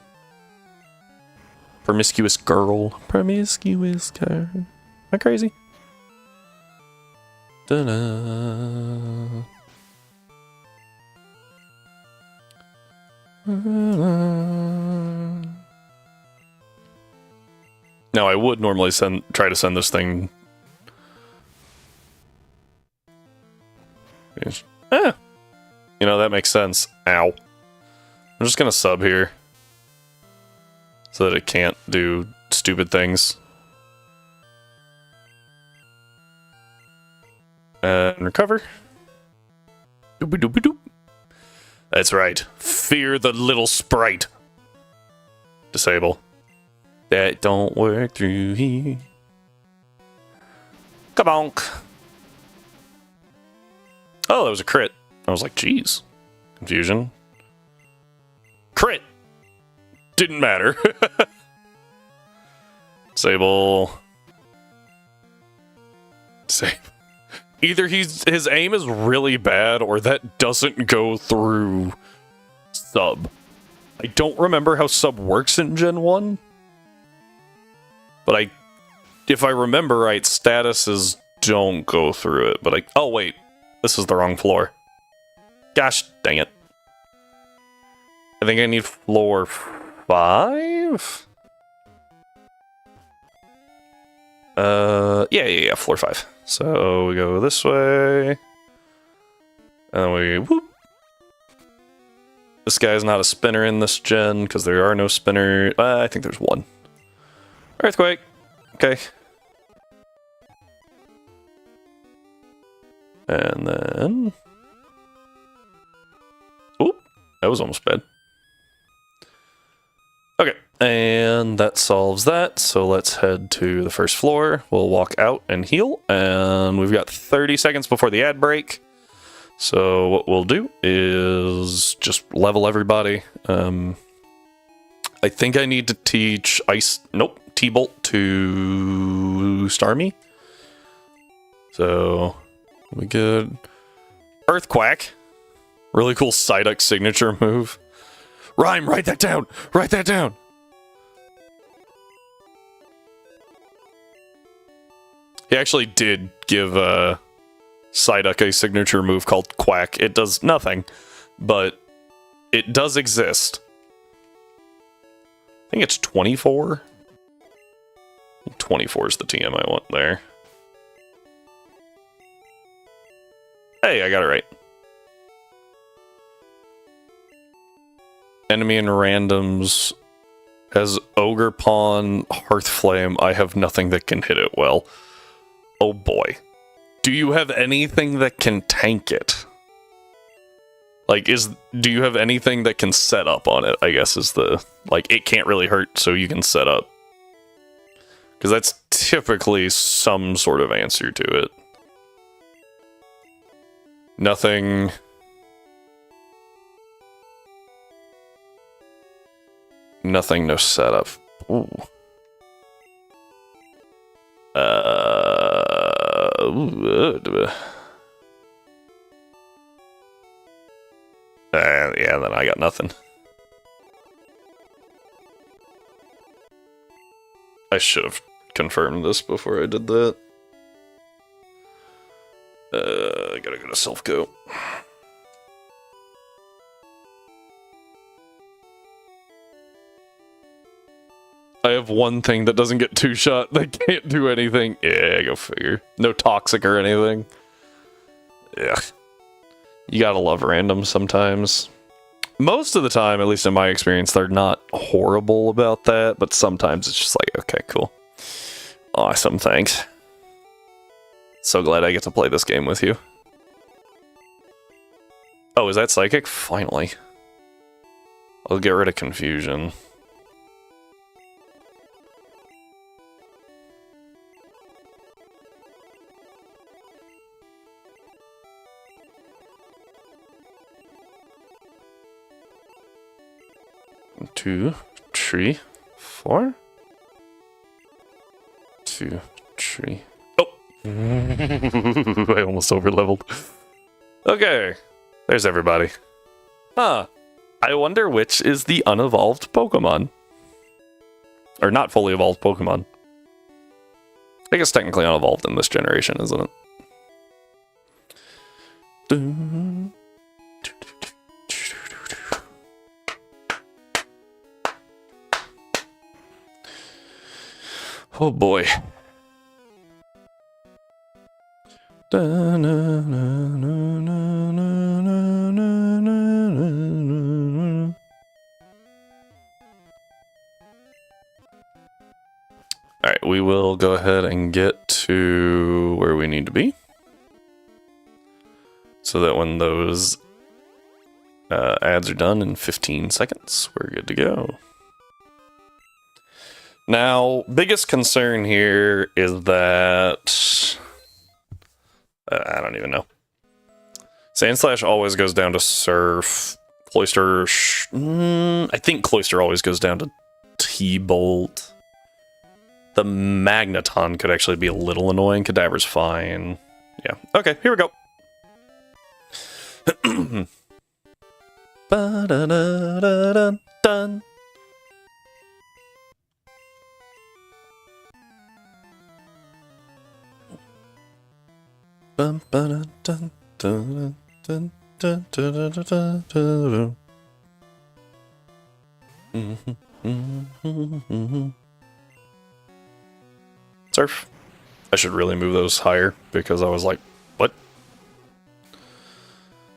Promiscuous girl. Promiscuous girl. Am I crazy? Da-da. Now, I would normally try to send this thing. You know, that makes sense. Ow. I'm just gonna sub here. So that it can't do stupid things. And recover. Doop-a-doop-a-doop. That's right. Fear the little sprite. Disable. That don't work through here. Kabonk. Oh, that was a crit. I was like, geez. Confusion. Crit! Didn't matter. Disable. Save. Either his aim is really bad, or that doesn't go through sub. I don't remember how sub works in Gen 1. But if I remember right, statuses don't go through it. But oh wait, this is the wrong floor. Gosh dang it. I think I need floor 5? Yeah, floor 5. So we go this way. And then we whoop. This guy's not a spinner in this gen, because there are no spinners. I think there's one. Earthquake. Okay. And then that was almost bad. Okay, and that solves that. So let's head to the first floor. We'll walk out and heal. And we've got 30 seconds before the ad break. So what we'll do is just level everybody. I think I need to teach T-Bolt to Starmie. So we good. Earthquack. Really cool Psyduck signature move. Rhyme, write that down! Write that down! He actually did give Psyduck a signature move called Quack. It does nothing, but it does exist. I think it's 24. 24 is the TM I want there. Hey, I got it right. Enemy and randoms has Ogre Pawn, Hearthflame. I have nothing that can hit it well. Oh boy. Do you have anything that can tank it? Like, do you have anything that can set up on it, I guess is the... Like, it can't really hurt, so you can set up. Because that's typically some sort of answer to it. Nothing... Nothing, no setup. Ooh. Yeah, then I got nothing. I should have confirmed this before I did that. I gotta go to self-go. I have one thing that doesn't get two-shot. They can't do anything. Yeah, go figure. No toxic or anything. Yeah. You gotta love random sometimes. Most of the time, at least in my experience, they're not horrible about that, but sometimes it's just like, okay, cool. Awesome, thanks. So glad I get to play this game with you. Oh, is that psychic? Finally. I'll get rid of confusion. Two, three, four. 2, 3. Oh! I almost overleveled. Okay. There's everybody. Huh. I wonder which is the unevolved Pokemon. Or not fully evolved Pokemon. I guess technically unevolved in this generation, isn't it? Oh boy. Alright, we will go ahead and get to where we need to be. So that when those ads are done in 15 seconds, we're good to go. Now, biggest concern here is that... I don't even know. Sandslash always goes down to Surf. Cloyster... I think Cloyster always goes down to T-Bolt. The Magneton could actually be a little annoying. Cadaver's fine. Yeah. Okay, here we go. Ba-da-da-da-dun. Bum, ba-dun, dun, dun, dun, dun, dun, dun, dun, dun. Surf. I should really move those higher because I was like, what?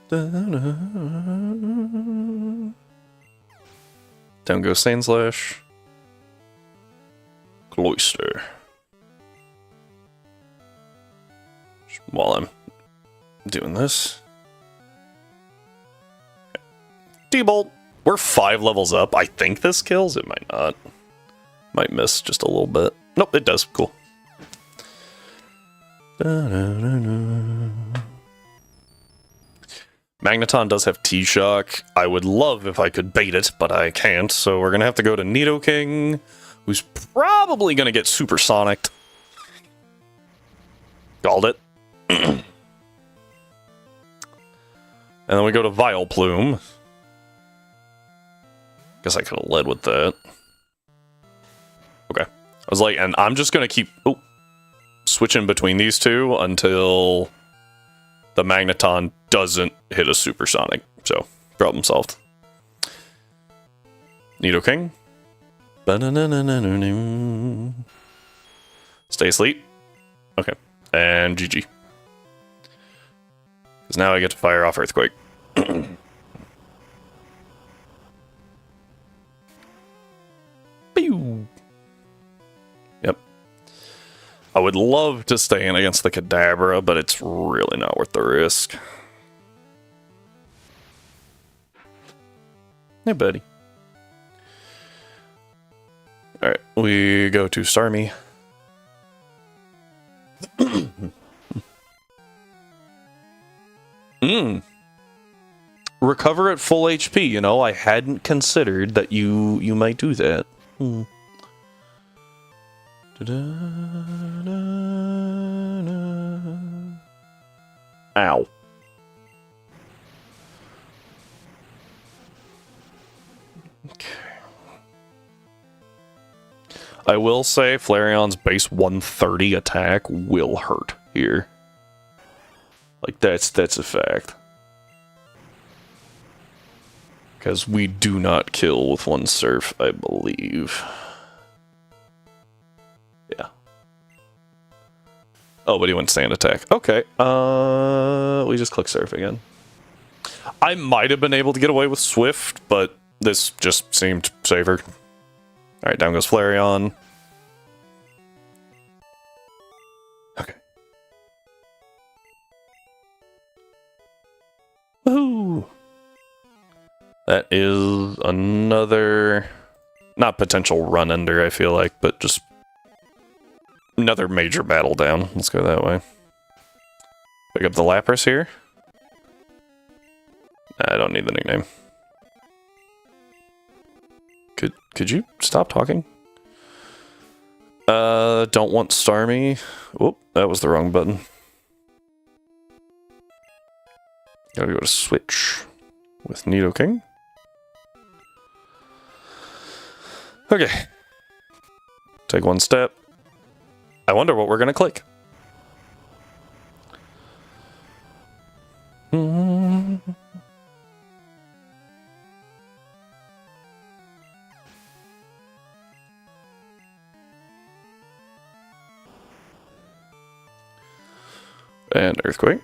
Down goes Sandslash. Cloyster. While I'm doing this. T-Bolt. We're 5 levels up. I think this kills. It might not. Might miss just a little bit. Nope, it does. Cool. Magneton does have T-Shock. I would love if I could bait it, but I can't. So we're going to have to go to Nidoking, who's probably going to get Supersonicked. Called it. And then we go to Vileplume. Guess I could have led with that. Okay. I was like, and I'm just going to keep switching between these two until the Magneton doesn't hit a Supersonic. So, problem solved. Nidoking. Stay asleep. Okay. And GG. Because now I get to fire off Earthquake. Pew! Yep. I would love to stay in against the Kadabra, but it's really not worth the risk. Hey, buddy. Alright, we go to Starmie. Recover at full HP, you know, I hadn't considered that you might do that. Ow. Okay. I will say Flareon's base 130 attack will hurt here. Like, that's a fact. Because we do not kill with one Surf, I believe. Yeah. Oh, but he went Sand Attack. Okay. We just click Surf again. I might have been able to get away with Swift, but this just seemed safer. Alright, down goes Flareon. Okay. Woohoo! That is another, not potential run under, I feel like, but just another major battle down. Let's go that way. Pick up the Lapras here. I don't need the nickname. Could you stop talking? Don't want Starmie. Whoop, that was the wrong button. Gotta go to Switch with Nidoking. Okay. Take one step. I wonder what we're gonna click. And Earthquake.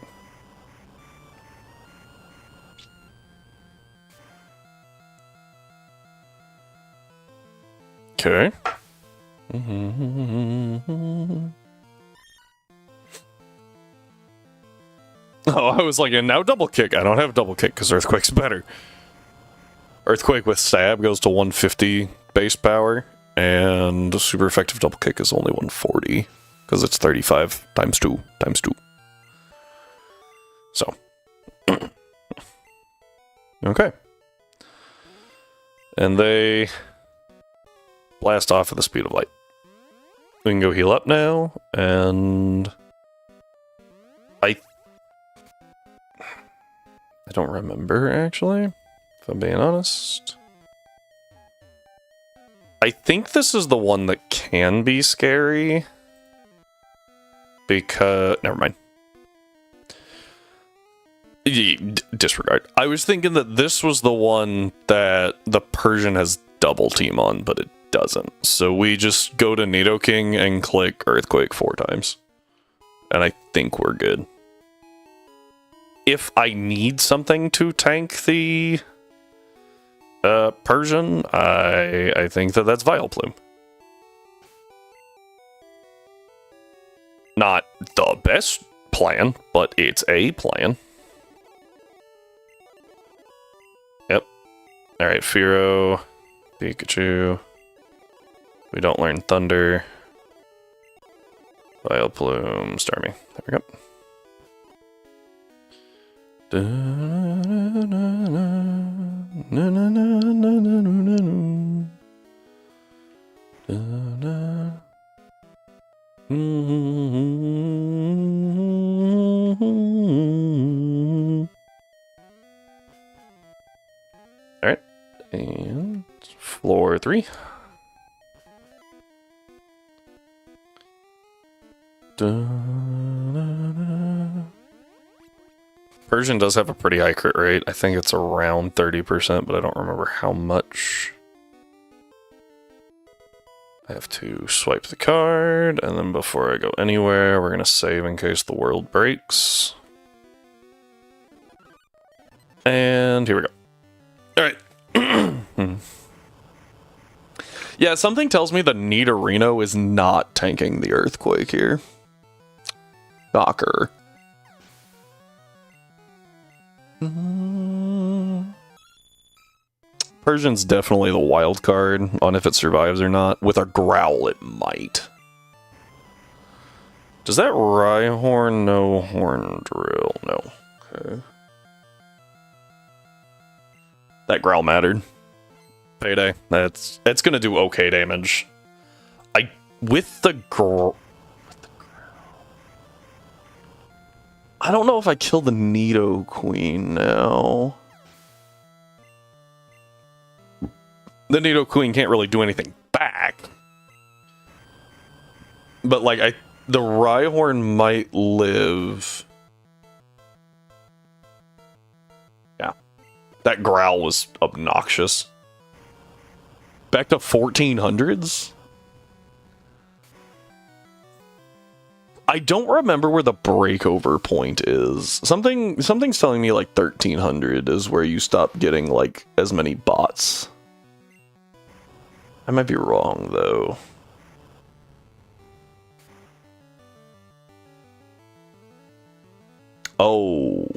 Okay. Oh, I was like, and now double kick. I don't have double kick because Earthquake's better. Earthquake with stab goes to 150 base power, and super effective double kick is only 140 because it's 35 times 2 times 2. So. Okay. And they blast off at the speed of light. We can go heal up now, and I don't remember, actually, if I'm being honest. I think this is the one that can be scary, because... Never mind. Disregard. I was thinking that this was the one that the Persian has double team on, but it doesn't. So we just go to Nidoking and click Earthquake 4 times. And I think we're good. If I need something to tank the Persian, I think that's Vileplume. Not the best plan, but it's a plan. Yep. Alright, Fearow, Pikachu. We don't learn Thunder. Vileplume, Starmie. There we go. Alright, and floor 3. Persian does have a pretty high crit rate. I think it's around 30%, but I don't remember how much. I have to swipe the card, and then before I go anywhere, we're going to save in case the world breaks. And here we go. Alright. Yeah, something tells me the Nidorino is not tanking the Earthquake here. Shocker. Persian's definitely the wild card on if it survives or not. With a Growl, it might. Does that Rhyhorn know Horn Drill? No. Okay. That Growl mattered. Payday. It's gonna do okay damage. With the Growl. I don't know if I kill the Nidoqueen now. The Nidoqueen can't really do anything back. But like the Rhyhorn might live. Yeah. That Growl was obnoxious. Back to 1400s? I don't remember where the breakover point is. Something's telling me like 1300 is where you stop getting like as many bots. I might be wrong though. Oh,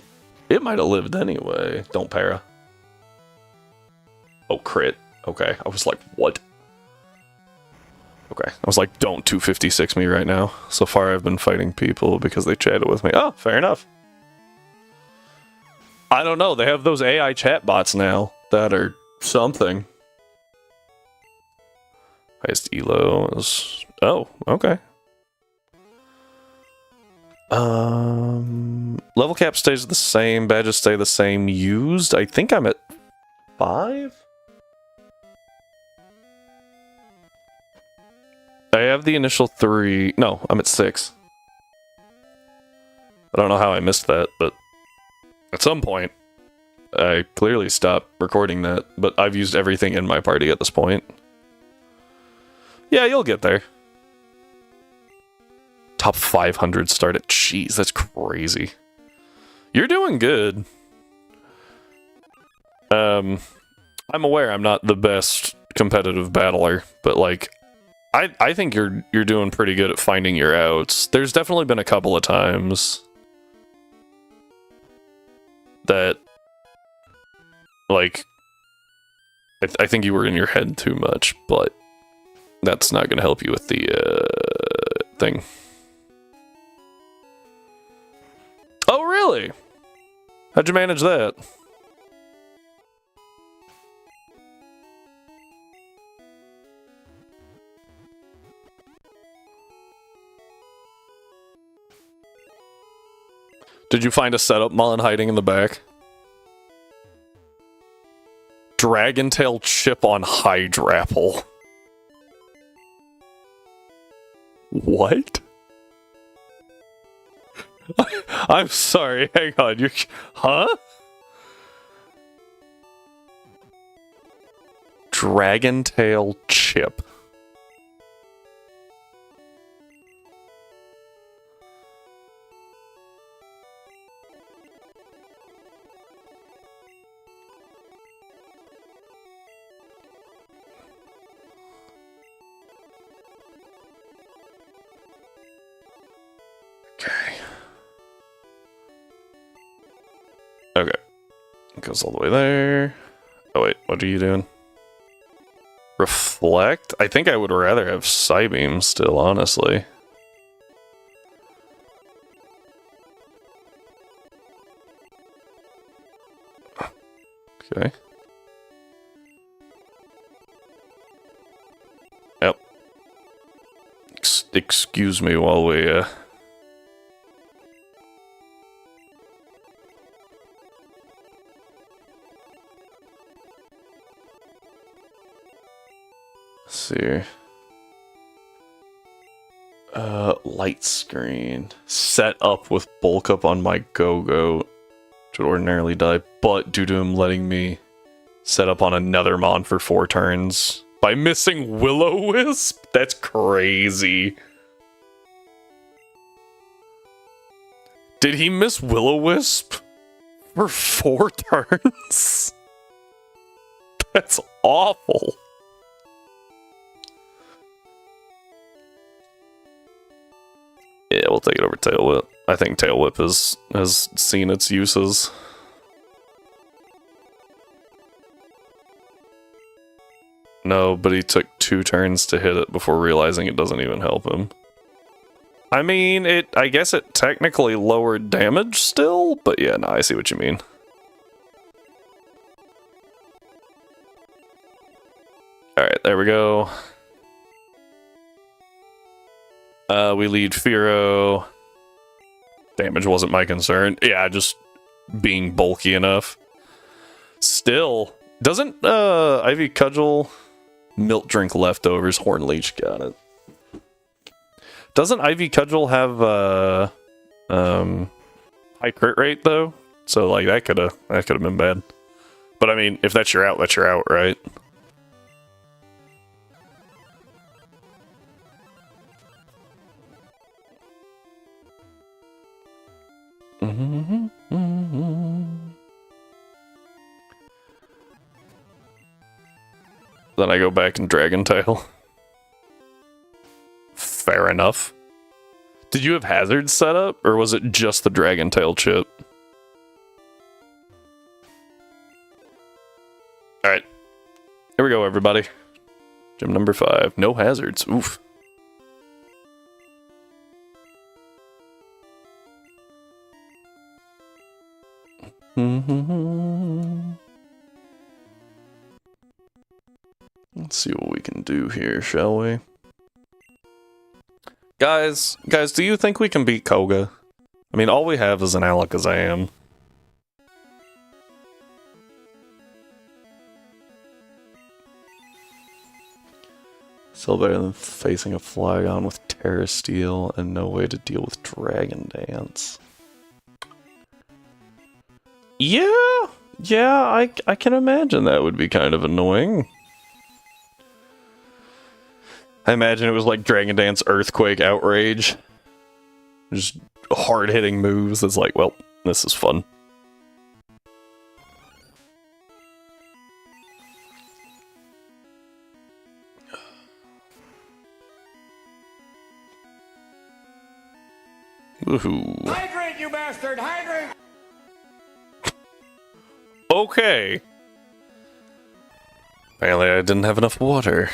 it might have lived anyway. Don't para. Oh, crit. Okay, I was like, what? Okay, I was like, don't 256 me right now. So far I've been fighting people because they chatted with me. Oh, fair enough. I don't know, they have those AI chatbots now that are something. Highest elo is... Oh, okay. Level cap stays the same, badges stay the same. Used, I think I'm at 5? I have the initial 3. No, I'm at 6. I don't know how I missed that, but at some point, I clearly stopped recording that, but I've used everything in my party at this point. Yeah, you'll get there. Top 500 start at... Jeez, that's crazy. You're doing good. I'm aware I'm not the best competitive battler, but like... I think you're doing pretty good at finding your outs. There's definitely been a couple of times that, like, I think you were in your head too much, but that's not going to help you with the thing. Oh, really? How'd you manage that? Did you find a setup Mullen hiding in the back? Dragon Tail chip on Hydrapple. What? I'm sorry, hang on, you... Huh? Dragon Tail chip. Okay. It goes all the way there. Oh, wait. What are you doing? Reflect? I think I would rather have Psybeam still, honestly. Okay. Yep. Excuse me while we, Let's see. Light screen. Set up with bulk up on my Go-Go, which would ordinarily die, but due to him letting me set up on another Mon for 4 turns by missing Will-O-Wisp? That's crazy. Did he miss Will-O-Wisp for 4 turns? That's awful. Yeah, we'll take it over Tail Whip. I think Tail Whip has seen its uses. No, but he took 2 turns to hit it before realizing it doesn't even help him. I mean, I guess it technically lowered damage still, but yeah, no, I see what you mean. Alright, there we go. We lead Firo. Damage wasn't my concern. Yeah, just being bulky enough. Still, doesn't Ivy Cudgel Milk Drink leftovers? Horn Leech got it. Doesn't Ivy Cudgel have high crit rate though? So like that could have been bad. But I mean, if that's your out, right? Then I go back and Dragon Tail. Fair enough. Did you have hazards set up, or was it just the Dragon Tail chip? Alright. Here we go, everybody. Gym number 5. No hazards. Oof. Let's see what we can do here, shall we? Guys, do you think we can beat Koga? I mean, all we have is an Alakazam. Still better than facing a Flygon with Terra Steel and no way to deal with Dragon Dance. Yeah, I can imagine that would be kind of annoying. I imagine it was like Dragon Dance, Earthquake, Outrage. Just hard-hitting moves. It's like, well, this is fun. Woohoo. Hydrate, you bastard! Hydrate! Okay. Apparently I didn't have enough water.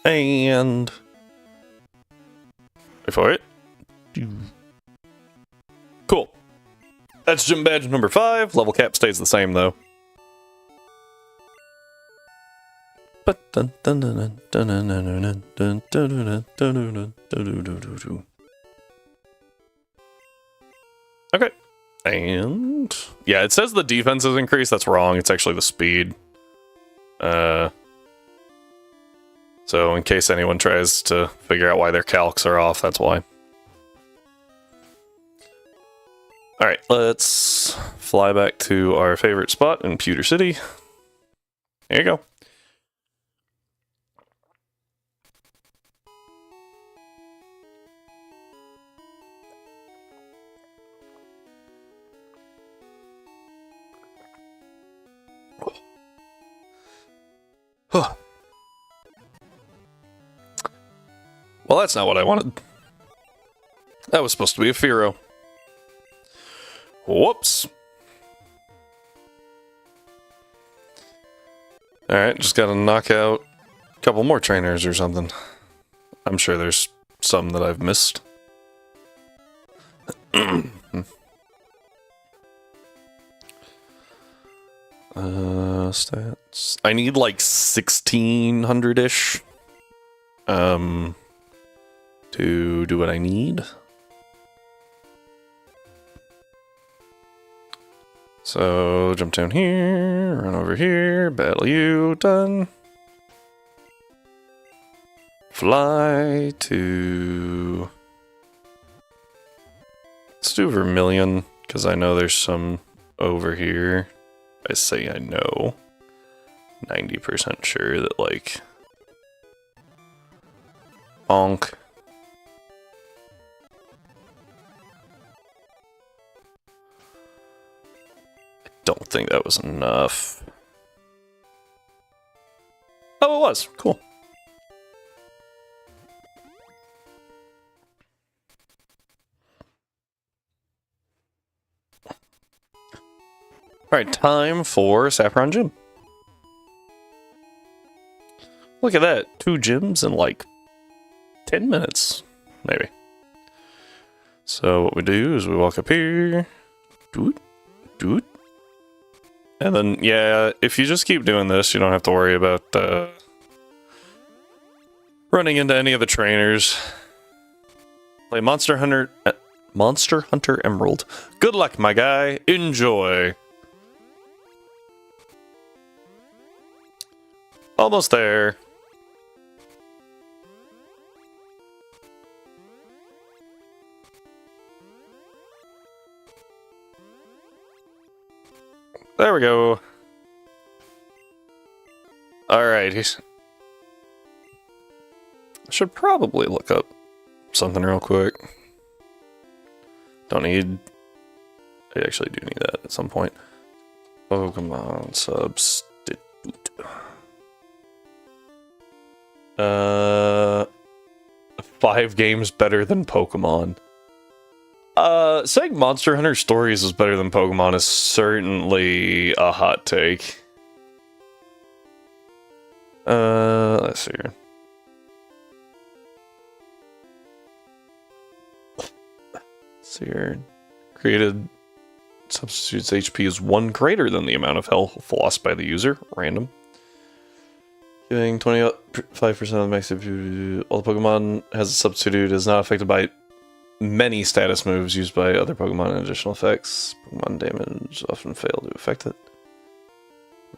And... wait for it. Cool. That's gym badge number 5. Level cap stays the same, though. Okay. And... yeah, it says the defense is increased. That's wrong. It's actually the speed. So in case anyone tries to figure out why their calcs are off, that's why. Alright, let's fly back to our favorite spot in Pewter City. There you go. Huh. Well, that's not what I wanted. That was supposed to be a Firo. Whoops. Alright, just gotta knock out a couple more trainers or something. I'm sure there's some that I've missed. Stats. I need like 1600-ish. To do what I need. So, jump down here, run over here, battle you, done. Fly to... Let's do Vermilion, because I know there's some over here. I say I know. 90% sure that, like... Bonk. I don't think that was enough. Oh, it was. Cool. Alright, time for Saffron Gym. Look at that. 2 gyms in like 10 minutes, maybe. So what we do is we walk up here. Doot, doot. And then, yeah, if you just keep doing this, you don't have to worry about running into any of the trainers. Play Monster Hunter Emerald. Good luck, my guy. Enjoy. Almost there. There we go. Alright, I should probably look up something real quick. Don't need... I actually do need that at some point. Pokemon substitute. 5 games better than Pokemon. Saying Monster Hunter Stories is better than Pokemon is certainly a hot take. Let's see here. Let's see here. Created substitutes HP is 1 greater than the amount of health lost by the user. Random. Giving 25% of the max HP. All the Pokemon has a substitute is not affected by many status moves used by other Pokemon and additional effects. Pokemon damage often fail to affect it.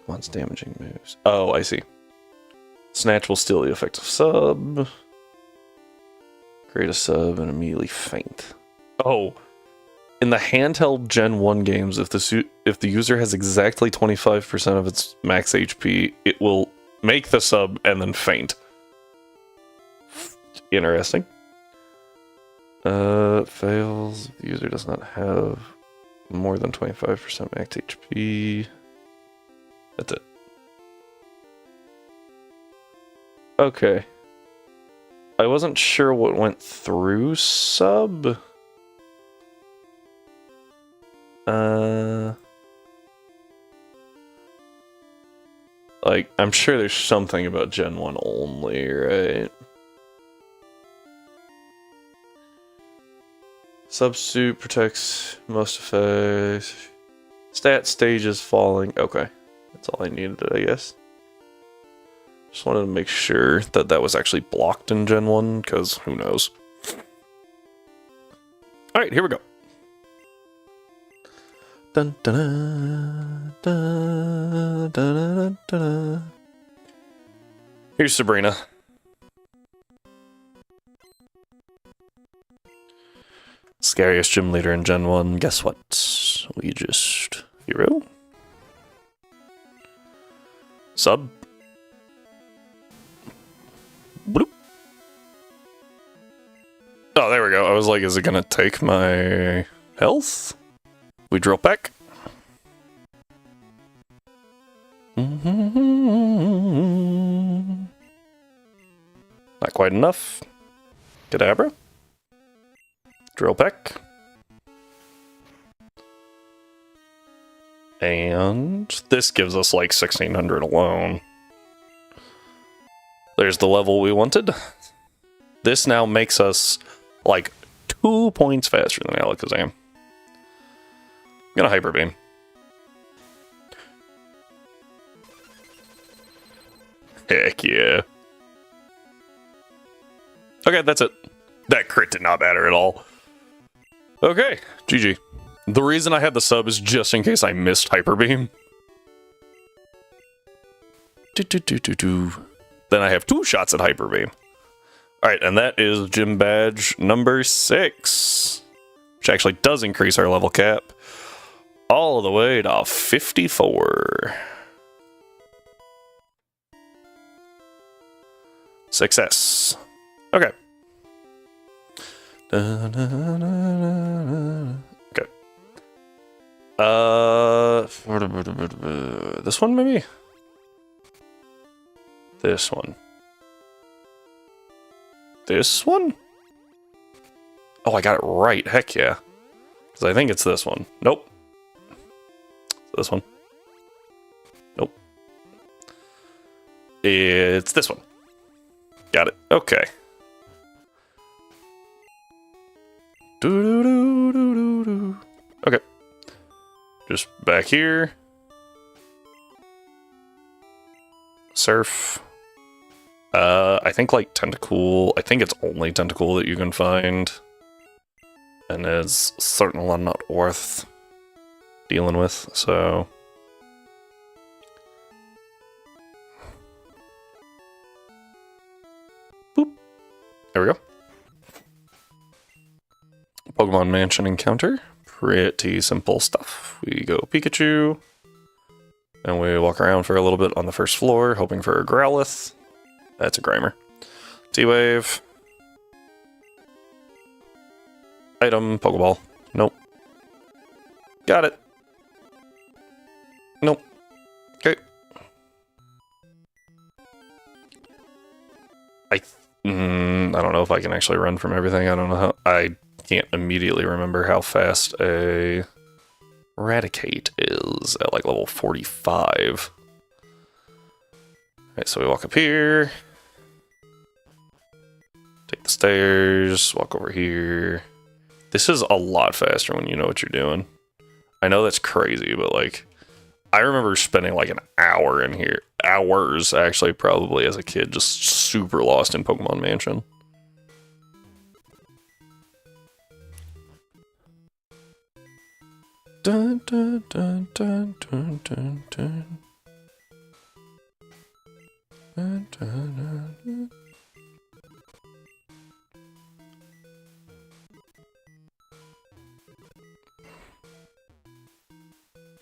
Pokemon's damaging moves. Oh, I see. Snatch will steal the effect of sub. Create a sub and immediately faint. Oh, in the handheld Gen 1 games, if the user has exactly 25% of its max HP, it will make the sub and then faint. Interesting. Fails. The user does not have more than 25% max HP. That's it. Okay. I wasn't sure what went through sub. Like, I'm sure there's something about Gen 1 only, right? Substitute protects most effects. Stat stages falling. Okay. That's all I needed, I guess. Just wanted to make sure that that was actually blocked in Gen 1, because who knows. Alright, here we go. Dun, dun, dun, dun, dun, dun, dun. Here's Sabrina. Scariest gym leader in Gen 1. Guess what? We just... Hero? Sub? Bloop. Oh, there we go. I was like, is it gonna take my health? We drill back. Not quite enough. Kadabra. Drill peck. And this gives us like 1600 alone. there's the level we wanted. This now makes us like 2 points faster than Alakazam. I'm gonna Hyper Beam. Heck yeah. Okay, that's it. That crit did not matter at all. Okay, GG. The reason I had the sub is just in case I missed Hyper Beam. Then I have 2 shots at Hyper Beam. Alright, and that is gym badge number 6. Which actually does increase our level cap. All the way to 54. Success. Okay. Okay. This one maybe? This one. This one? Oh, I got it right. Heck yeah. Because I think it's this one. Nope. This one. Nope. It's this one. Got it. Okay. Okay. Just back here. Surf. I think like Tentacool. I think it's only Tentacool that you can find. And it's certainly not worth dealing with, so. Boop. There we go. Pokemon Mansion encounter. Pretty simple stuff. We go Pikachu. And we walk around for a little bit on the first floor, hoping for a Growlithe. That's a Grimer. T-Wave. Item, Pokeball. Nope. Got it. Nope. Okay. I don't know if I can actually run from everything. I don't know how. I can't immediately remember how fast a Eradicate is at like level 45. Alright, so we walk up here. Take the stairs, walk over here. This is a lot faster when you know what you're doing. I know that's crazy, but like, I remember spending like an hour in here. Hours, actually, probably as a kid, just super lost in Pokemon Mansion. Dun, dun, dun, dun, dun, dun, dun. Dun, dun, dun, dun.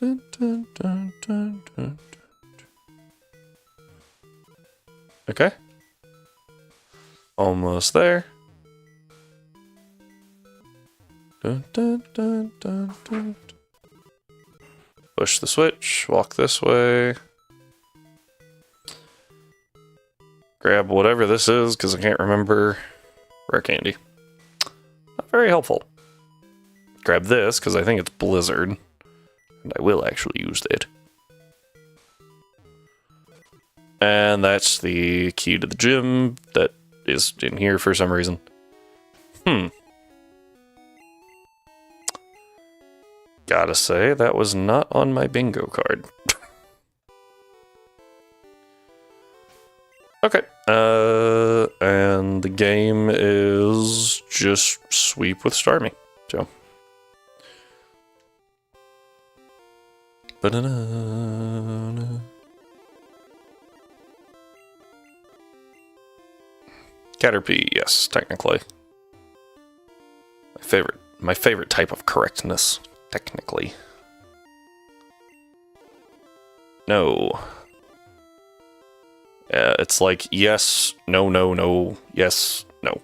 Dun, dun, dun, dun, dun. Okay. Almost there. Dun, dun, dun, dun, dun. Push the switch, walk this way. Grab whatever this is, because I can't remember. Rare candy. Not very helpful. Grab this, because I think it's Blizzard. And I will actually use that. And that's the key to the gym that is in here for some reason. Gotta say, that was not on my bingo card. Okay. And the game is just sweep with Starmie. So. Ba-da-da-da. Caterpie, yes, technically. My favorite type of correctness, technically. No. Yeah, it's like yes, no, no, no, yes, no.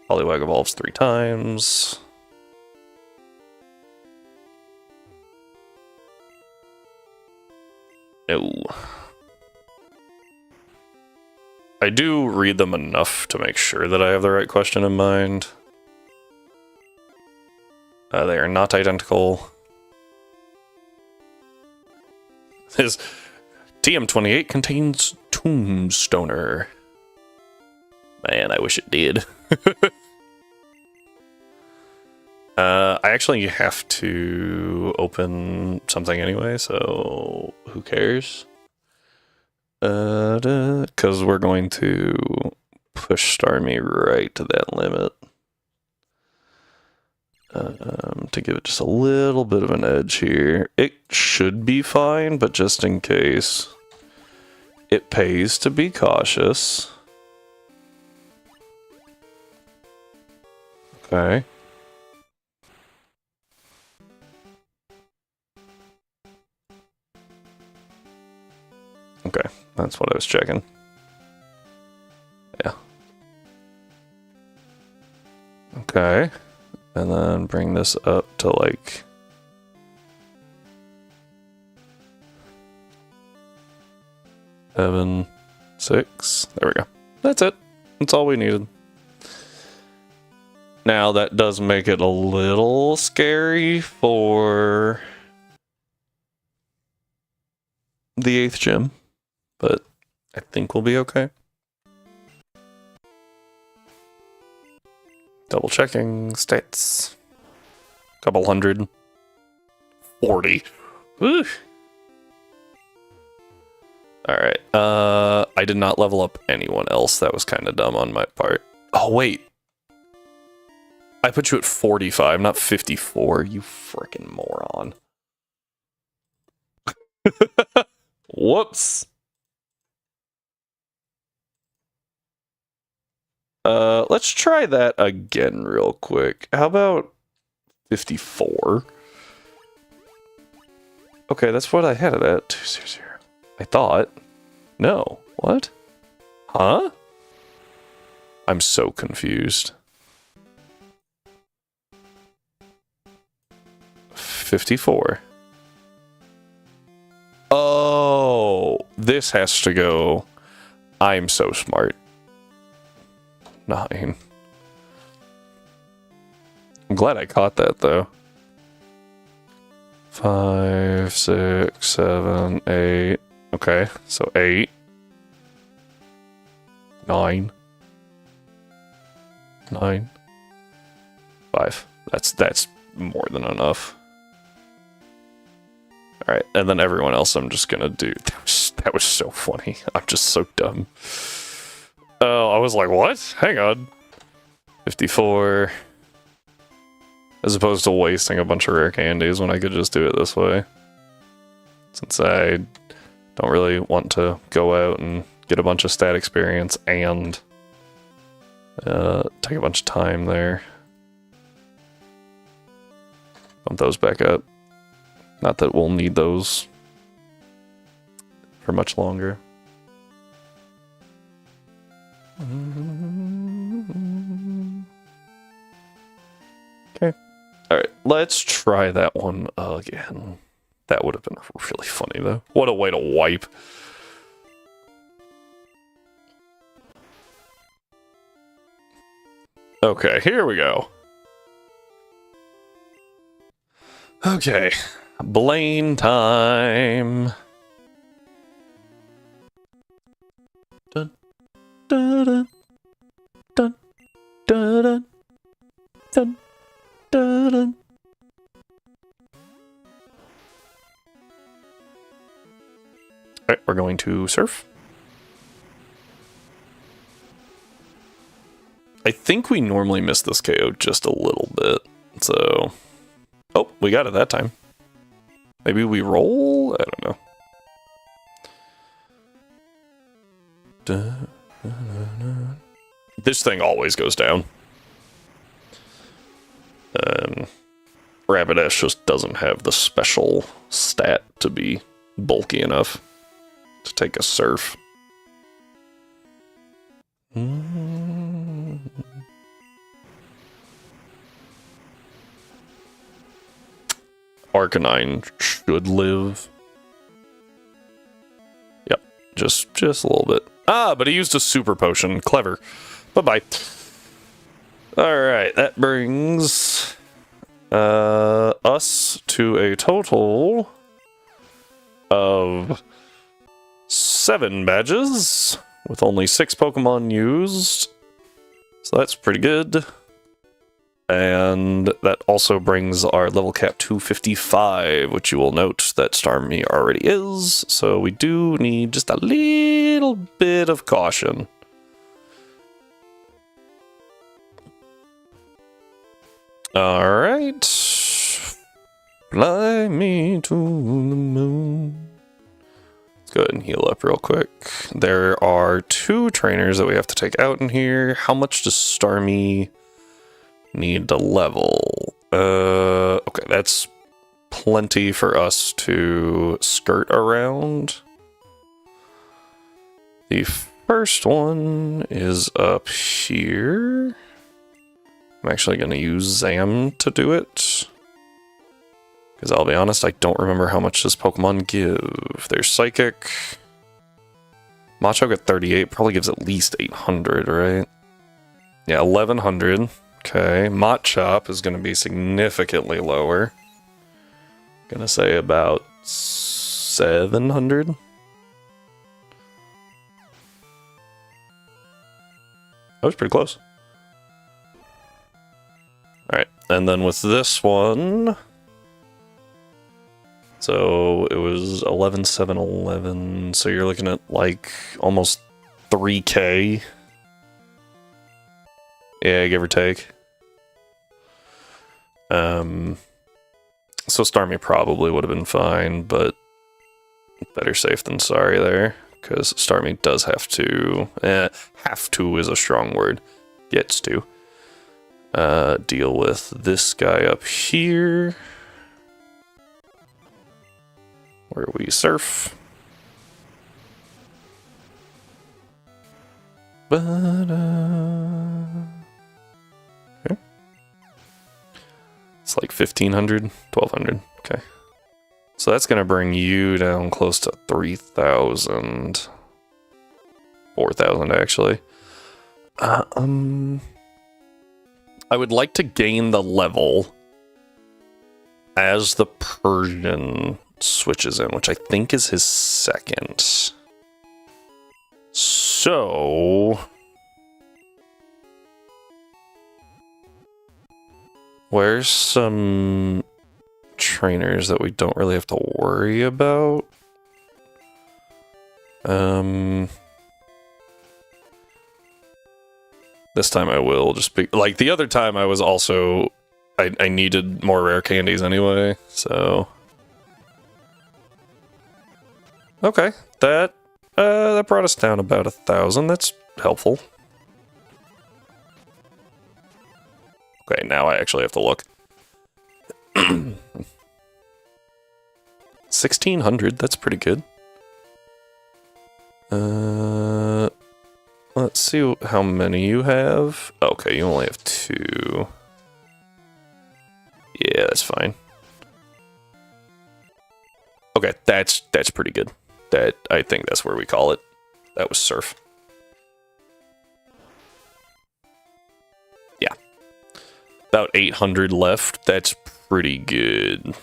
Poliwag evolves 3 times. No. I do read them enough to make sure that I have the right question in mind. They are not identical. His TM28 contains Tombstoner. Man, I wish it did. I actually have to open something anyway, so who cares? Because we're going to push Starmie right to that limit. To give it just a little bit of an edge here. It should be fine, but just in case, it pays to be cautious. Okay. Okay, that's what I was checking. Yeah. Okay. And then bring this up to like... seven, 6. There we go. That's it. That's all we needed. Now that does make it a little scary for the 8th gym, but I think we'll be okay. Double checking stats. Couple hundred. 40. Woo. Alright. I did not level up anyone else. That was kind of dumb on my part. Oh, wait. I put you at 45, not 54. You freaking moron. Whoops. Let's try that again real quick. How about 54? Okay, that's what I had it at. 200. I thought. No. What? Huh? I'm so confused. 54. Oh, this has to go. I'm so smart. 9. I'm glad I caught that though. 5, 6, 7, 8. Okay, so 8. 9. 9. 5. That's more than enough. Alright, and then everyone else I'm just gonna do. That was so funny. I'm just so dumb. Oh, I was like, what? Hang on. 54. As opposed to wasting a bunch of rare candies when I could just do it this way. Since I don't really want to go out and get a bunch of stat experience and take a bunch of time there. Bump those back up. Not that we'll need those for much longer. Okay. Alright, let's try that one again. That would have been really funny, though. What a way to wipe. Okay, here we go. Okay, Blaine time. Dun, dun, dun, dun, dun, dun, dun, dun. Alright, we're going to surf. I think we normally miss this KO just a little bit, so... Oh, we got it that time. Maybe we roll? I don't know. This thing always goes down. Rapidash just doesn't have the special stat to be bulky enough to take a surf. Arcanine should live. Yep, just a little bit. Ah, but he used a super potion. Clever. Bye-bye. Alright, that brings us to a total of 7 badges with only 6 Pokemon used. So that's pretty good. And that also brings our level cap to 55, which you will note that Starmie already is. So we do need just a little bit of caution. Alright. Fly me to the moon. Let's go ahead and heal up real quick. There are 2 trainers that we have to take out in here. How much does Starmie need to level? Okay, that's plenty for us to skirt around. The first one is up here. I'm actually going to use Zam to do it. Because I'll be honest, I don't remember how much this Pokemon give. There's Psychic. Macho got 38, probably gives at least 800, right? Yeah, 1100. Okay, Machop is going to be significantly lower. Gonna say about 700. That was pretty close. Alright, and then with this one... So it was 11,711, so you're looking at like almost 3K. Yeah, give or take. So Starmie probably would have been fine, but better safe than sorry there, because Starmie does have to, have to is a strong word, gets to, deal with this guy up here, where we surf. Okay. It's like 1,500, 1,200, okay. So that's gonna bring you down close to 3,000. 4,000 actually. I would like to gain the level as the Persian switches in, which I think is his second. So... where's some trainers that we don't really have to worry about? This time I will just be... like, the other time I was also... I needed more rare candies anyway, so... Okay, that brought us down about 1,000. That's helpful. Okay, now I actually have to look. 1,600, that's pretty good. Let's see how many you have. Okay, you only have 2. Yeah, that's fine. Okay, that's pretty good. I think that's where we call it. That was Surf. Yeah. About 800 left. That's pretty good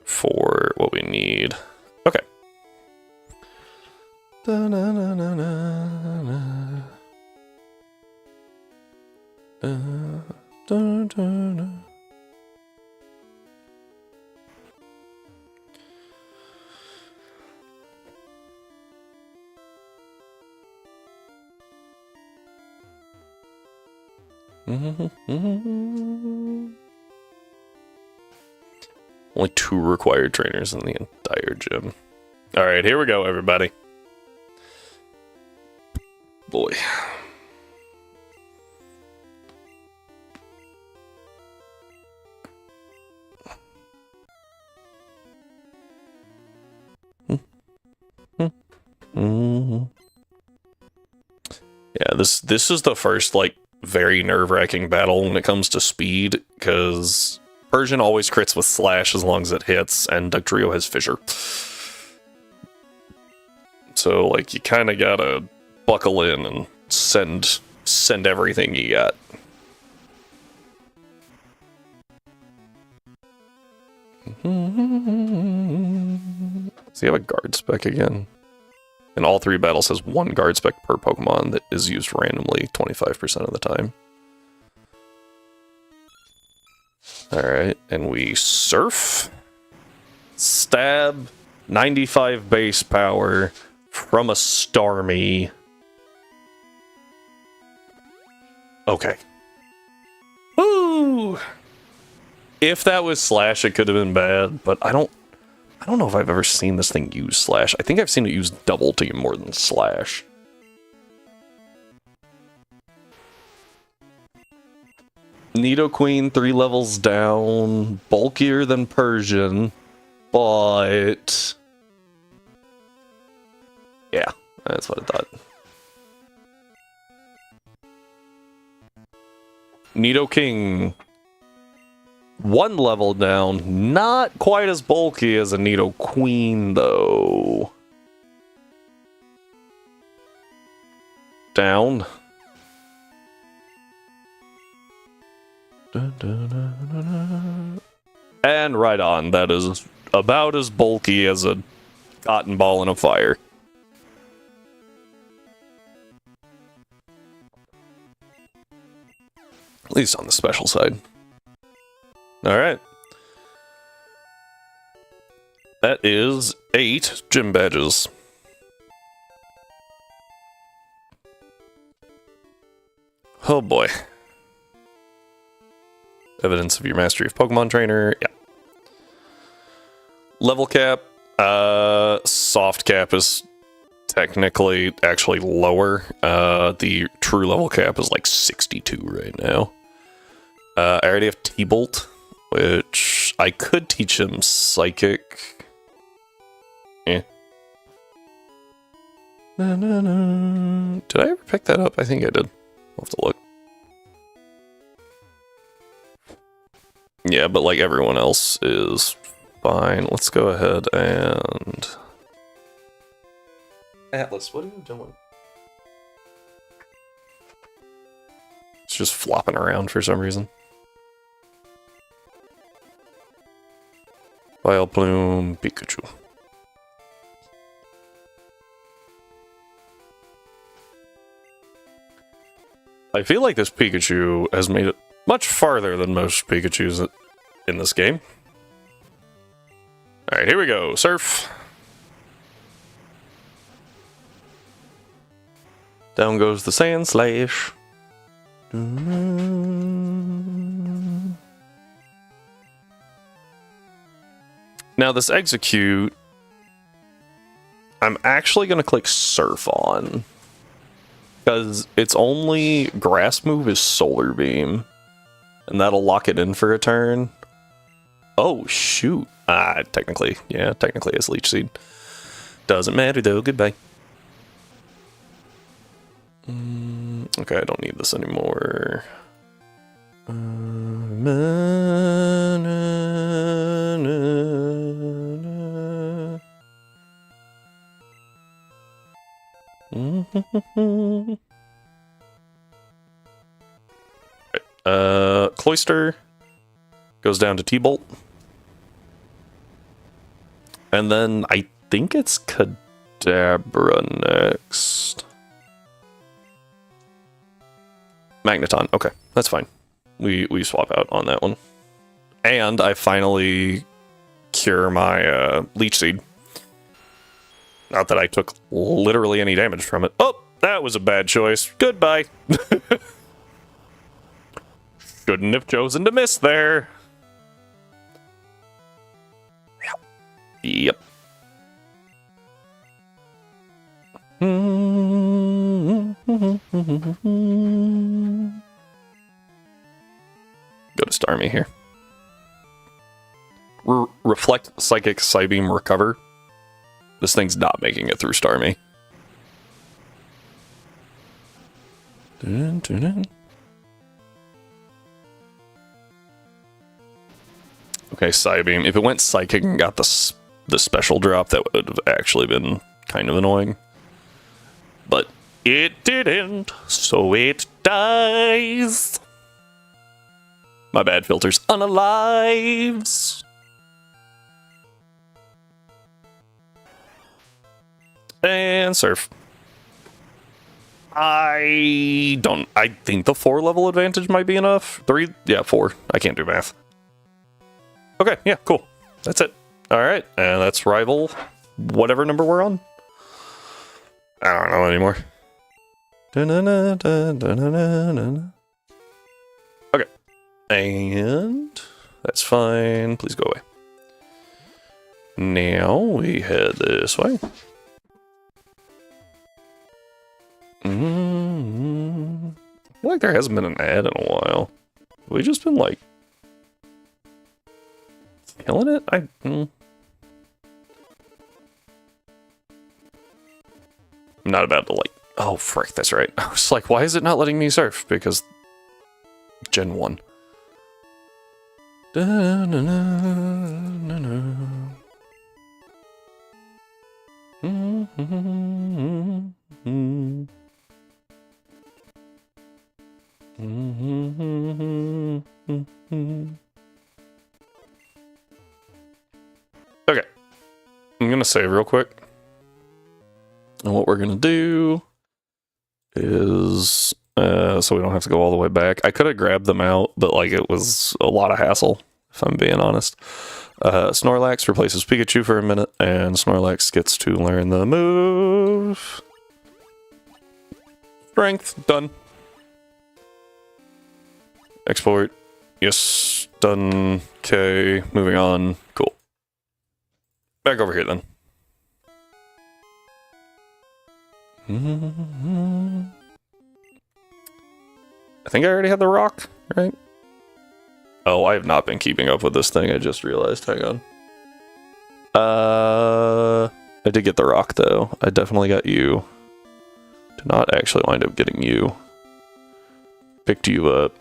for what we need. Okay. Only 2 required trainers in the entire gym. Alright, here we go, everybody. Boy. Yeah, this is the first, like, very nerve-wracking battle when it comes to speed, because Persian always crits with Slash as long as it hits, and Dugtrio has Fissure. So, like, you kind of gotta buckle in and send everything you got. Does he have a guard spec again? And all 3 battles has 1 guard spec per Pokemon that is used randomly 25% of the time. Alright, and we surf. Stab. 95 base power from a Starmie. Okay. Woo! If that was Slash, it could have been bad, but I don't know if I've ever seen this thing use Slash. I think I've seen it use Double Team more than Slash. Nidoqueen 3 levels down, bulkier than Persian, but yeah, that's what I thought. Nidoking 1 level down, not quite as bulky as a Nidoqueen though. Down. And right on, that is about as bulky as a cotton ball in a fire. At least on the special side. Alright. That is 8 gym badges. Oh boy. Evidence of your mastery of Pokemon Trainer. Yeah. Level cap. Soft cap is technically actually lower. The true level cap is like 62 right now. I already have T-Bolt, which I could teach him Psychic. Eh. Did I ever pick that up? I think I did. I'll have to look. Yeah, but like everyone else is fine. Let's go ahead and... Atlas, what are you doing? It's just flopping around for some reason. Vileplume, Pikachu. I feel like this Pikachu has made it much farther than most Pikachus in this game. Alright, here we go. Surf. Down goes the Sand Slash. Now this Execute, I'm actually going to click Surf on. Because its only grass move is Solar Beam. And that'll lock it in for a turn. Oh, shoot. Technically. Yeah, technically it's Leech Seed. Doesn't matter though. Goodbye. Okay, I don't need this anymore. Cloyster goes down to T-Bolt. And then I think it's Kadabra next. Magneton. Okay, that's fine. We swap out on that one. And I finally cure my Leech Seed. Not that I took literally any damage from it. Oh, that was a bad choice. Goodbye. Shouldn't have chosen to miss there. Yep. Go to Starmie here. Reflect, Psychic, Psybeam, Recover. This thing's not making it through Starmie. Okay, Psybeam. If it went Psychic and got the special drop, that would have actually been kind of annoying. But it didn't, so it dies. My bad, filters. Unalives. And surf. I think the 4 level advantage might be enough. 3? Yeah, 4. I can't do math. Okay, yeah, cool. That's it. Alright, and that's rival whatever number we're on. I don't know anymore. Okay. And that's fine. Please go away. Now we head this way. I feel like there hasn't been an ad in a while. We just been like killing it. I'm not about to like. Oh frick, that's right. I was like, why is it not letting me surf? Because Gen 1. Okay. I'm gonna save real quick. And what we're gonna do is so we don't have to go all the way back. I could have grabbed them out, but like it was a lot of hassle, if I'm being honest. Snorlax replaces Pikachu for a minute, and Snorlax gets to learn the move. Strength, done. Export. Yes, done. Okay, moving on. Cool. Back over here then. I think I already had the rock, right? Oh, I have not been keeping up with this thing, I just realized. Hang on. I did get the rock, though. I definitely got you. Did not actually wind up getting you. Picked you up.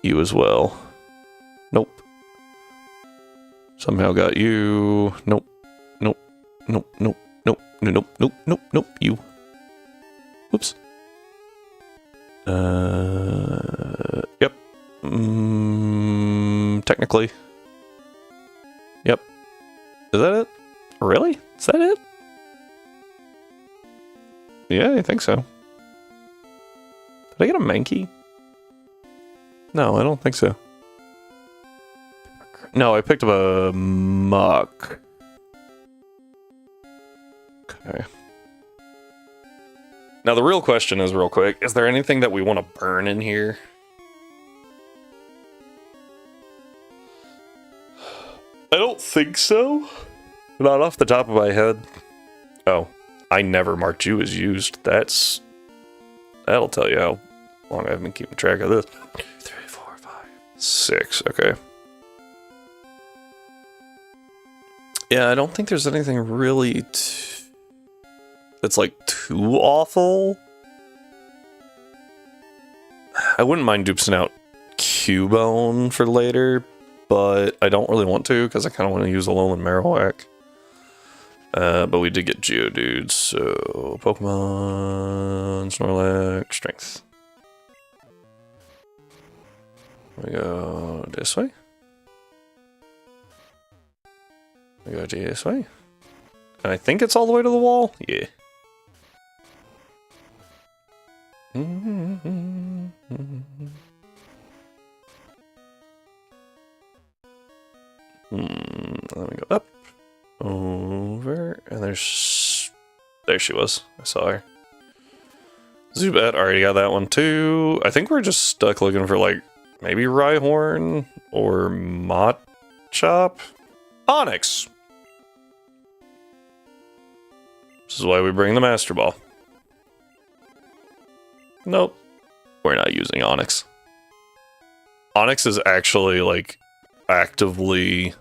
You as well. Nope. Somehow got you. Nope. Nope. Nope. Nope. Nope. Nope. Nope. Nope. Nope. You. Whoops. Yep. Technically. Yep. Is that it? Really? Is that it? Yeah, I think so. Did I get a Mankey? No, I don't think so. No, I picked up a Muck. Okay. Now the real question is, real quick, is there anything that we want to burn in here? I don't think so. Not off the top of my head. Oh, I never marked you as used. That'll tell you how long I've been keeping track of this. 1, 2, 3, 4, 5, 6. Okay. Yeah, I don't think there's anything really that's like too awful. I wouldn't mind dupsing out Cubone for later, but I don't really want to because I kind of want to use Alolan Marowak. But we did get Geodude, so Pokemon, Snorlax, Strength. We go this way. We go this way. And I think it's all the way to the wall. Yeah. Let me go up, over, and there she was. I saw her. Zubat, already got that one too. I think we're just stuck looking for like maybe Rhyhorn or Machop. Onyx. This is why we bring the Master Ball. Nope. We're not using Onyx. Onyx is actually, like, actively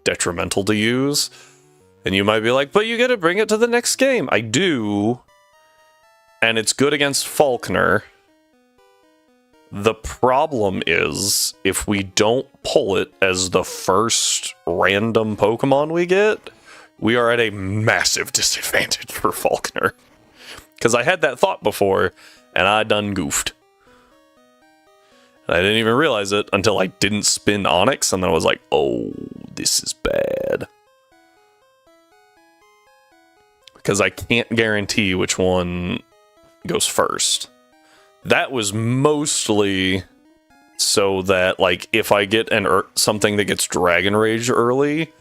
detrimental to use. And you might be like, but you gotta bring it to the next game. I do. And it's good against Falkner. The problem is, if we don't pull it as the first random Pokemon we get, we are at a massive disadvantage for Falkner. Because I had that thought before, and I done goofed. And I didn't even realize it until I didn't spin Onyx, and then I was like, oh, this is bad. We because I can't guarantee which one goes first. That was mostly so that, like, if I get something that gets Dragon Rage early,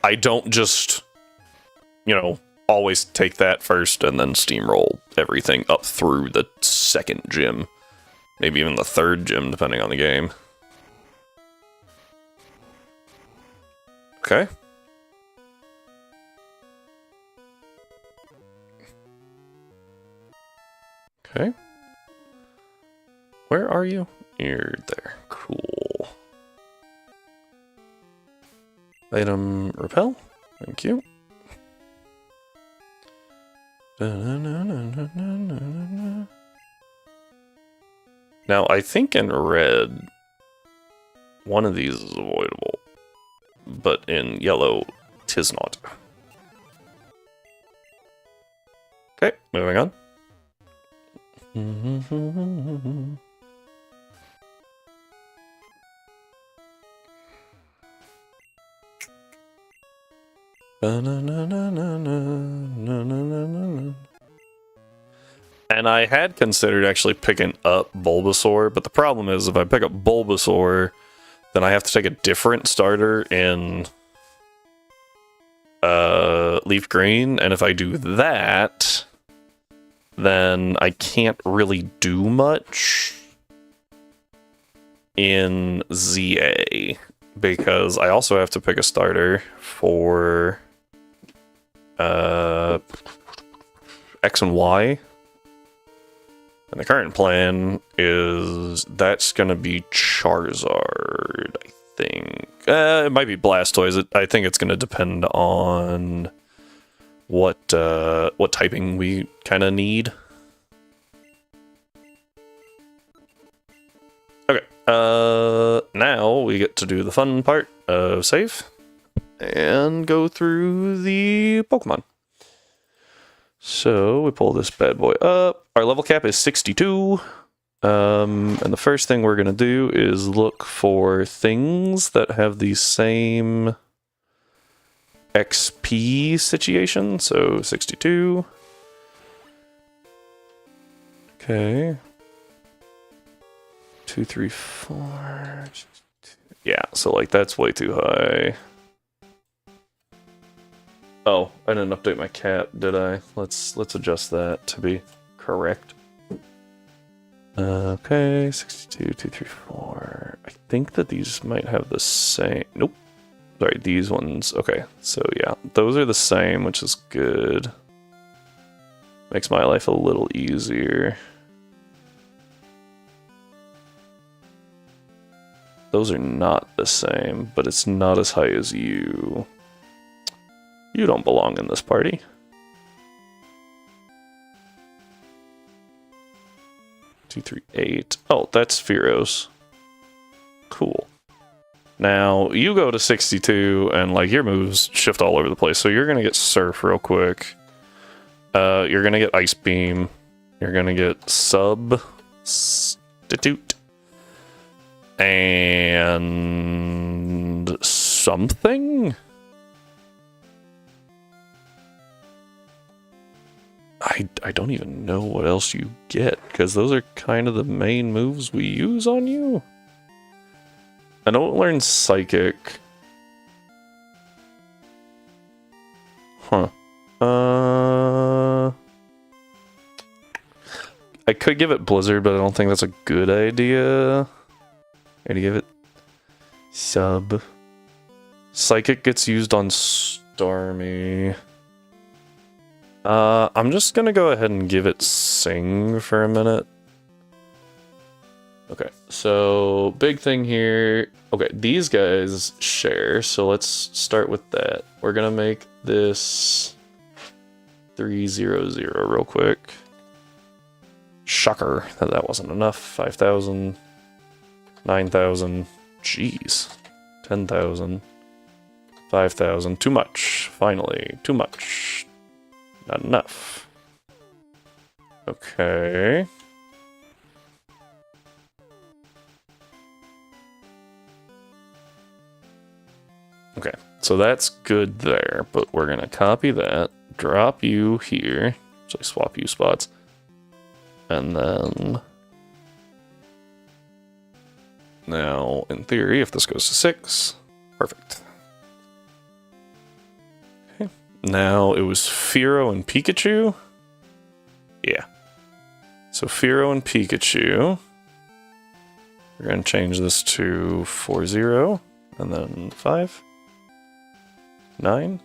I don't just, you know, always take that first and then steamroll everything up through the second gym. Maybe even the third gym, depending on the game. Okay. Okay. Where are you? You're there. Cool. Item repel. Thank you. Now, I think in red, one of these is avoidable, but in yellow, 'tis not. Okay, moving on. And I had considered actually picking up Bulbasaur, but the problem is if I pick up Bulbasaur, then I have to take a different starter in Leaf Green, and if I do that, then I can't really do much in ZA, because I also have to pick a starter for X and Y. And the current plan is that's going to be Charizard, I think. It might be Blastoise. I think it's going to depend on what typing we kind of need. Okay, now we get to do the fun part of save and go through the Pokemon. So we pull this bad boy up. Our level cap is 62. And the first thing we're going to do is look for things that have the same XP situation. So 62. Okay. 2, 3, 4. Yeah, so like that's way too high. Oh, I didn't update my cap, did I? Let's adjust that to be correct. Okay, 62, 2, 3, 4. I think that these might have the same. Nope. Sorry, these ones. Okay, so yeah, those are the same, which is good. Makes my life a little easier. Those are not the same, but it's not as high as you. You don't belong in this party. Two, 3, 8. Oh, that's Fearos. Cool. Now, you go to 62, and like your moves shift all over the place. So you're gonna get Surf real quick. You're gonna get Ice Beam. You're gonna get Substitute. And something? I don't even know what else you get, because those are kind of the main moves we use on you. I don't learn Psychic. Huh. I could give it Blizzard, but I don't think that's a good idea. I'm gonna give it Sub. Psychic gets used on Starmie. I'm just gonna go ahead and give it Sing for a minute. Okay, so big thing here. Okay, these guys share, so let's start with that. We're gonna make this 300 real quick. Shocker that wasn't enough. 5,000, 9,000, jeez, 10,000, 5,000. Too much. Finally, too much. Not enough. Okay. Okay, so that's good there, but we're gonna copy that, drop you here. So I swap you spots. And then... Now, in theory, if this goes to 6, perfect. Okay. Now it was Fearow and Pikachu. Yeah. So Fearow and Pikachu. We're going to change this to 4-0, and then 5. 9.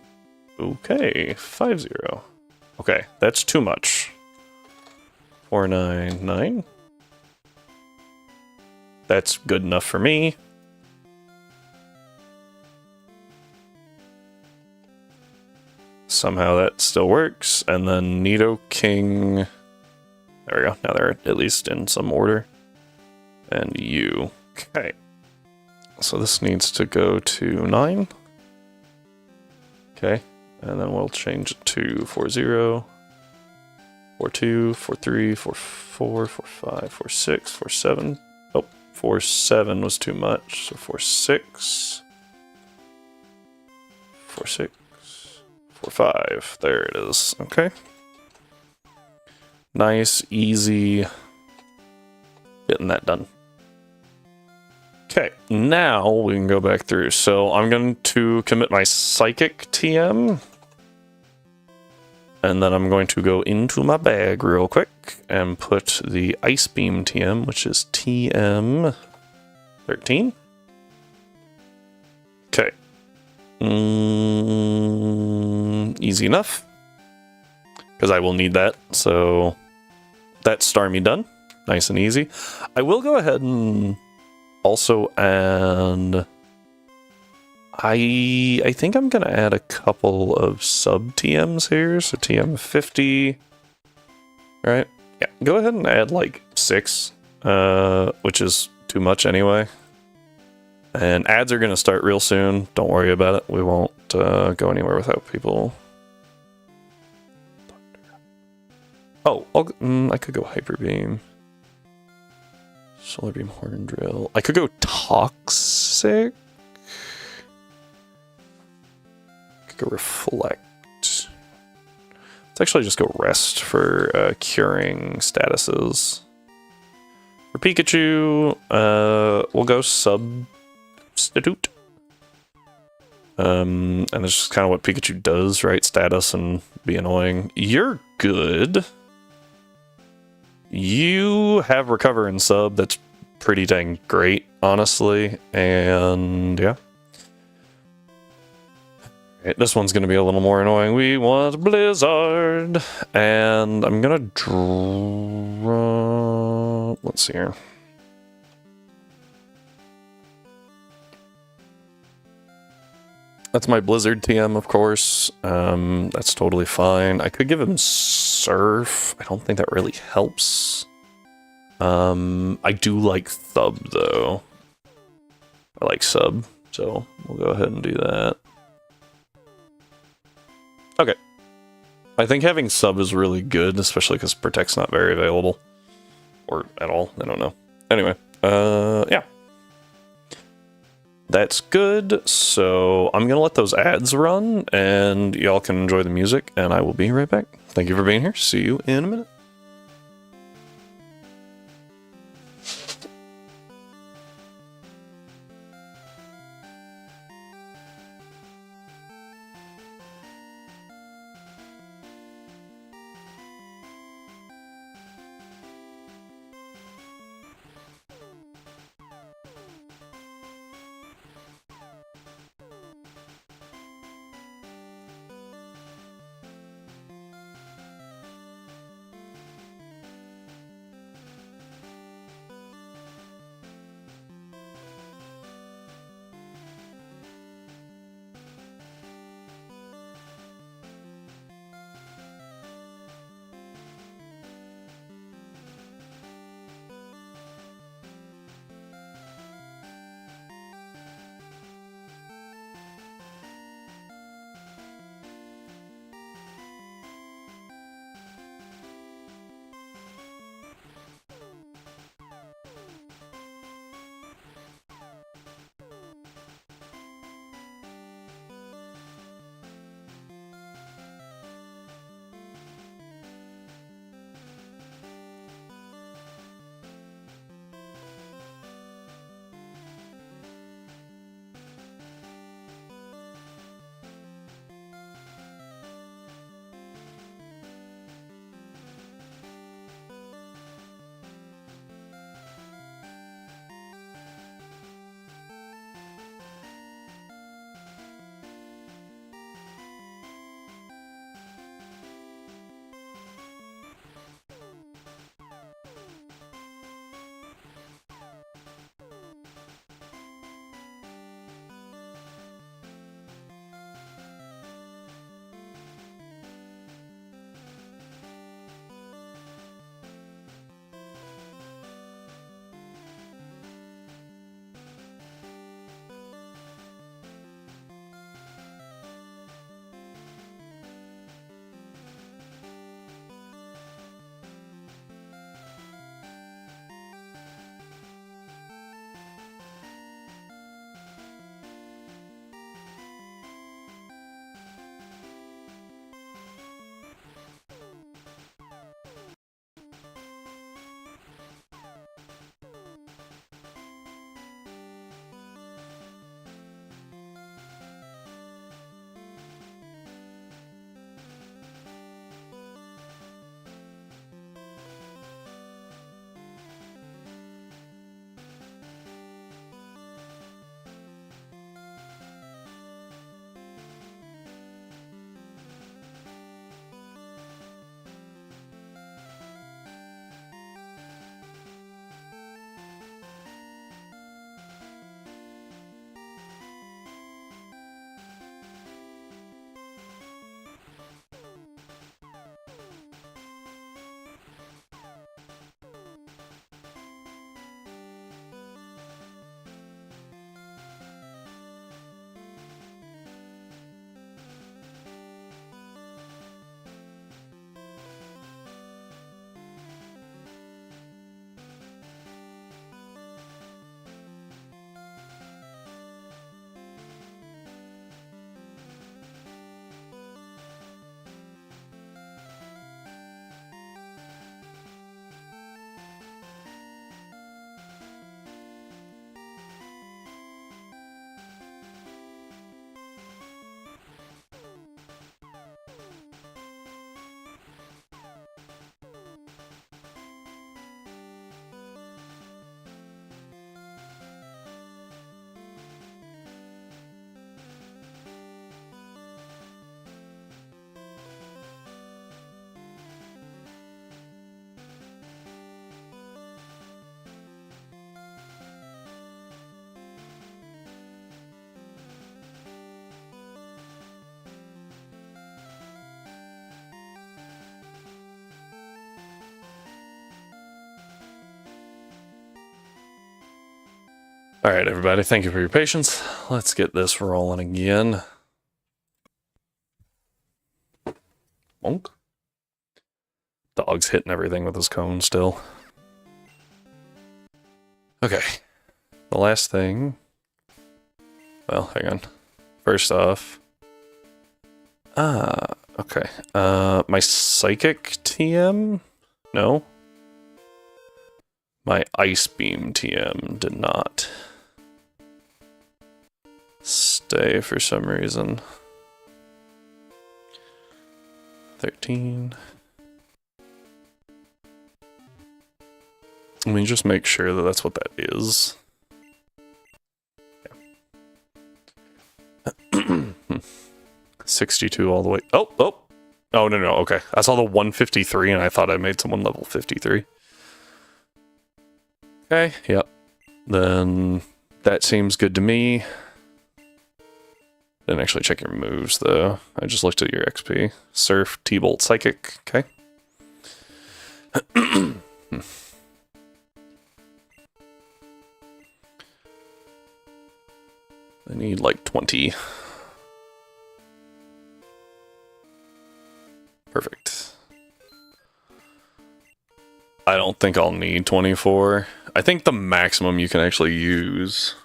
Okay, 5-0. Okay, that's too much. 4-9-9. That's good enough for me. Somehow that still works. And then Nidoking. There we go. Now they're at least in some order. And you. Okay. So this needs to go to 9. Okay. And then we'll change it to 4-0. 4-2, 4-3, 4-4, 4-5, 4-6, 4-7. Oh, 4-7 was too much. So 4-6. 4-6. 4-5. There it is. Okay. Nice, easy. Getting that done. Okay, now we can go back through. So I'm going to commit my Psychic TM. And then I'm going to go into my bag real quick and put the Ice Beam TM, which is TM 13. Okay. Easy enough. Because I will need that. So that's Starmie done. Nice and easy. I will go ahead and also add... I think I'm going to add a couple of sub TMs here. So TM 50. Right? Yeah, go ahead and add like 6, which is too much anyway. And ads are going to start real soon. Don't worry about it. We won't go anywhere without people. Oh, I could go Hyper Beam. Solar Beam, Horn Drill. I could go Toxic. Go Reflect. Let's actually just go Rest for curing statuses. For Pikachu, we'll go Substitute. And that's just kind of what Pikachu does, right? Status and be annoying. You're good. You have Recover and Sub. That's pretty dang great, honestly. And yeah. This one's going to be a little more annoying. We want Blizzard. And I'm going to draw... Let's see here. That's my Blizzard TM, of course. That's totally fine. I could give him Surf. I don't think that really helps. I do like Thub, though. I like Sub, so we'll go ahead and do that. Okay. I think having Sub is really good, especially because Protect's not very available. Or at all, I don't know. Anyway, yeah. That's good, so I'm gonna let those ads run, and y'all can enjoy the music, and I will be right back. Thank you for being here. See you in a minute. Alright, everybody, thank you for your patience. Let's get this rolling again. Bonk. Dog's hitting everything with his cone still. Okay. The last thing... Well, hang on. First off... okay. My Psychic TM? No. My Ice Beam TM did not stay for some reason. 13. Let me just make sure that that's what that is. Yeah. 62 all the way. Oh, no, okay. I saw the 153 and I thought I made someone level 53. Okay, yep. Then that seems good to me. Didn't actually check your moves, though. I just looked at your XP. Surf, T-Bolt, Psychic. Okay. I need, like, 20. Perfect. I don't think I'll need 24. I think the maximum you can actually use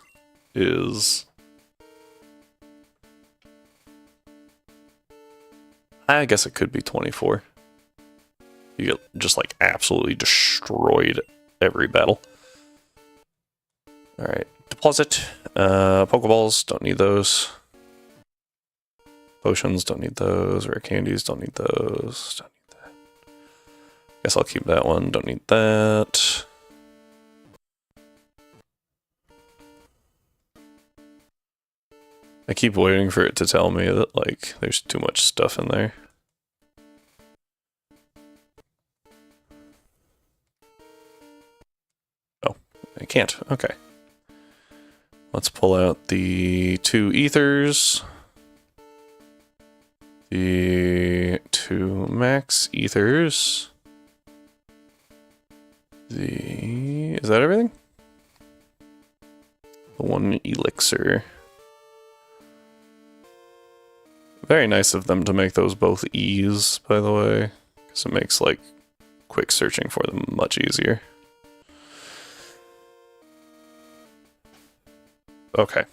is... I guess it could be 24. You get just like absolutely destroyed every battle. Alright, deposit. Pokeballs, don't need those. Potions, don't need those. Rare candies, don't need those. Don't need that. Guess I'll keep that one, don't need that. I keep waiting for it to tell me that, like, there's too much stuff in there. Oh, I can't. Okay. Let's pull out the 2 ethers. The 2 max ethers. Is that everything? The 1 elixir. Very nice of them to make those both E's, by the way, because it makes, like, quick searching for them much easier. Okay.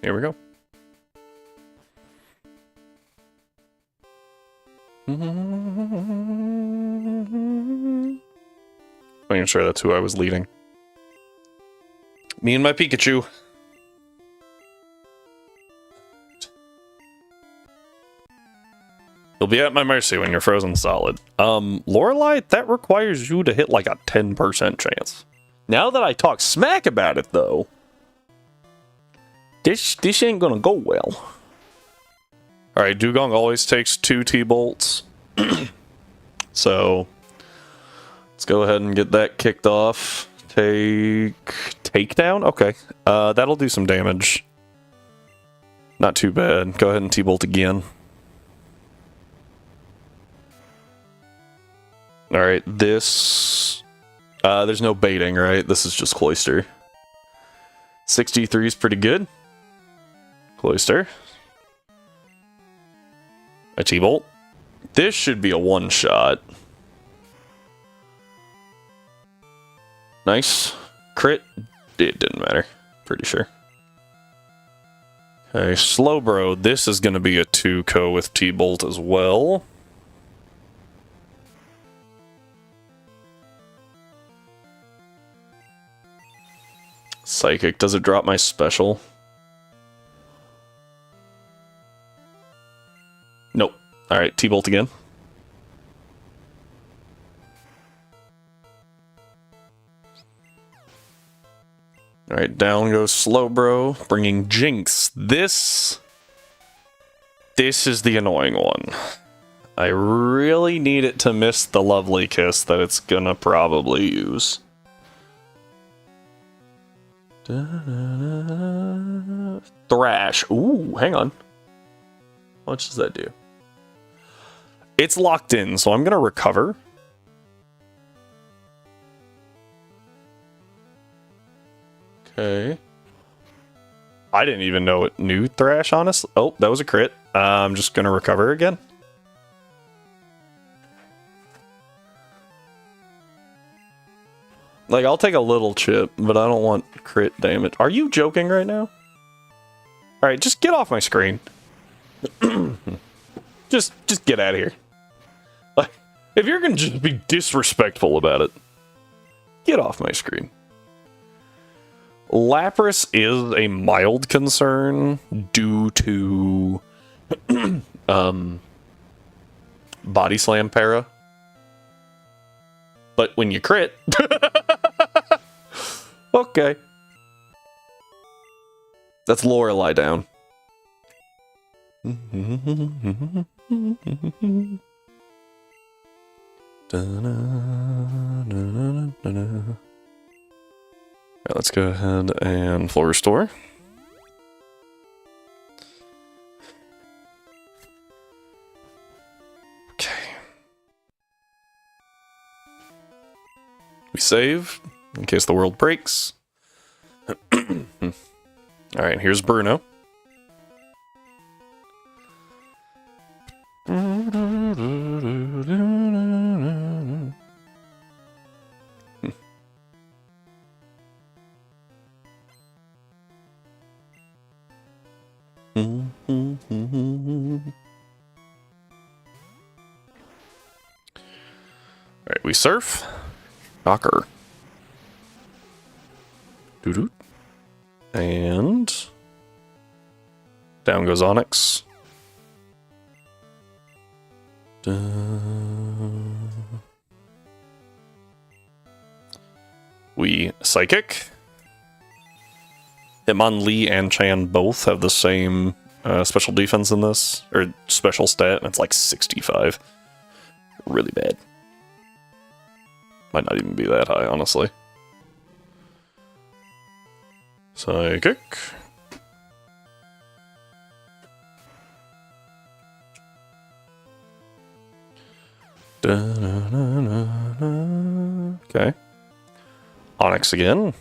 Here we go. Making sure that's who I was leading. Me and my Pikachu. You'll be at my mercy when you're frozen solid. Lorelei, that requires you to hit like a 10% chance. Now that I talk smack about it, though, this ain't gonna go well. Alright, Dugong always takes 2 T-bolts. So, let's go ahead and get that kicked off. Takedown? Okay. That'll do some damage. Not too bad. Go ahead and T-bolt again. Alright, this... there's no baiting, right? This is just Cloyster. 63 is pretty good. Cloyster. A T-bolt. This should be a one-shot. Nice. Crit. It didn't matter. Pretty sure. Okay, Slowbro. This is going to be a 2-co with T-bolt as well. Psychic. Does it drop my special? Nope. Alright, T-bolt again. Alright, down goes Slowbro, bringing Jinx. This is the annoying one. I really need it to miss the lovely kiss that it's gonna probably use. Thrash. Ooh, hang on. How much does that do? It's locked in, so I'm gonna recover. Okay. I didn't even know it knew Thrash, honestly. Oh, that was a crit. I'm just gonna recover again. Like, I'll take a little chip, but I don't want crit damage. Are you joking right now? Alright, just get off my screen. just get out of here. Like, if you're gonna just be disrespectful about it, get off my screen. Lapras is a mild concern due to body slam para. But when you crit, okay. That's Lorelei down. Right, let's go ahead and full restore. Okay. We save in case the world breaks. Alright, here's Bruno. Alright, we surf. Knocker. Doo-doo. And down goes Onyx. We Psychic. Hitmonlee and Chan both have the same special defense in this, or special stat, and it's like 65. Really bad. Might not even be that high, honestly. Psychic. Okay. Onyx again.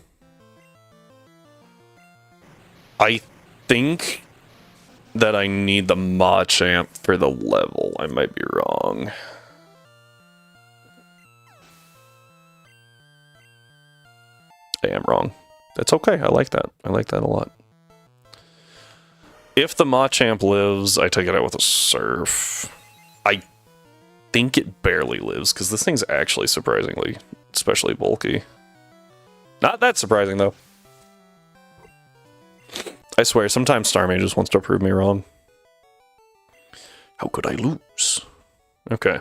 I think that I need the Machamp for the level. I might be wrong. I am wrong. That's okay. I like that. I like that a lot. If the Machamp lives, I take it out with a Surf. I think it barely lives, because this thing's actually surprisingly, especially bulky. Not that surprising, though. I swear, sometimes Starmie just wants to prove me wrong. How could I lose? Okay.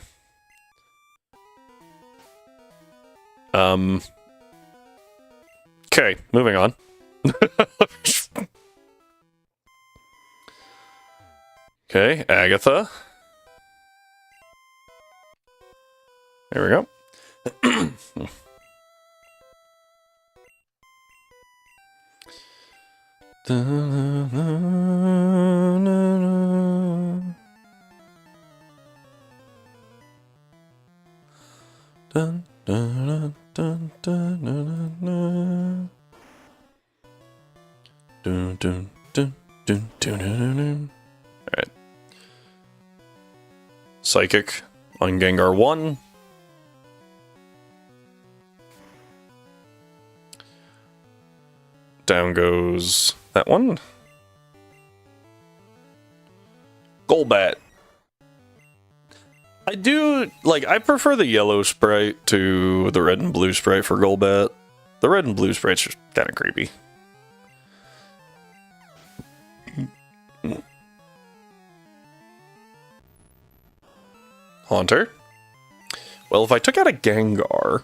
Okay, moving on. Okay, Agatha. There we go. Dun, dun, dun, dun, dun, dun, dun, dun, dun, dun, dun. Alright. Psychic on Gengar 1. Down goes that one. Golbat. I do, like, I prefer the yellow sprite to the red and blue sprite for Golbat. The red and blue sprite's just kind of creepy. Haunter. Well, if I took out a Gengar...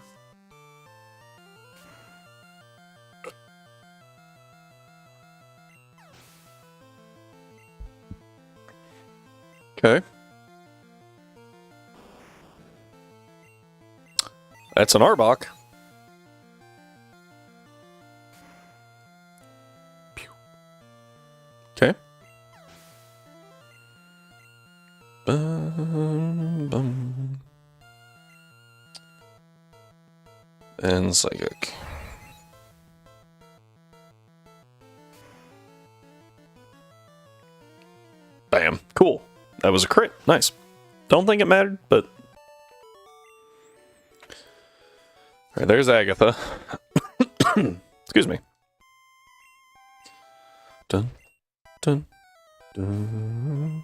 Okay. That's an Arbok. Okay. Bum, bum. And Psychic. Bam. Cool. That was a crit. Nice. Don't think it mattered, but... Alright, there's Agatha. Excuse me. Dun, dun, dun.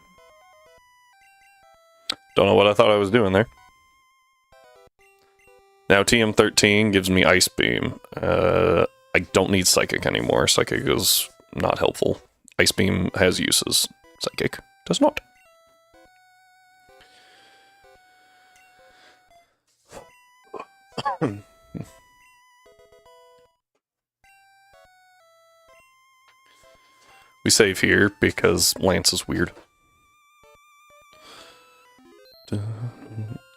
Don't know what I thought I was doing there. Now TM13 gives me Ice Beam. I don't need Psychic anymore. Psychic is not helpful. Ice Beam has uses. Psychic does not. We save here because Lance is weird.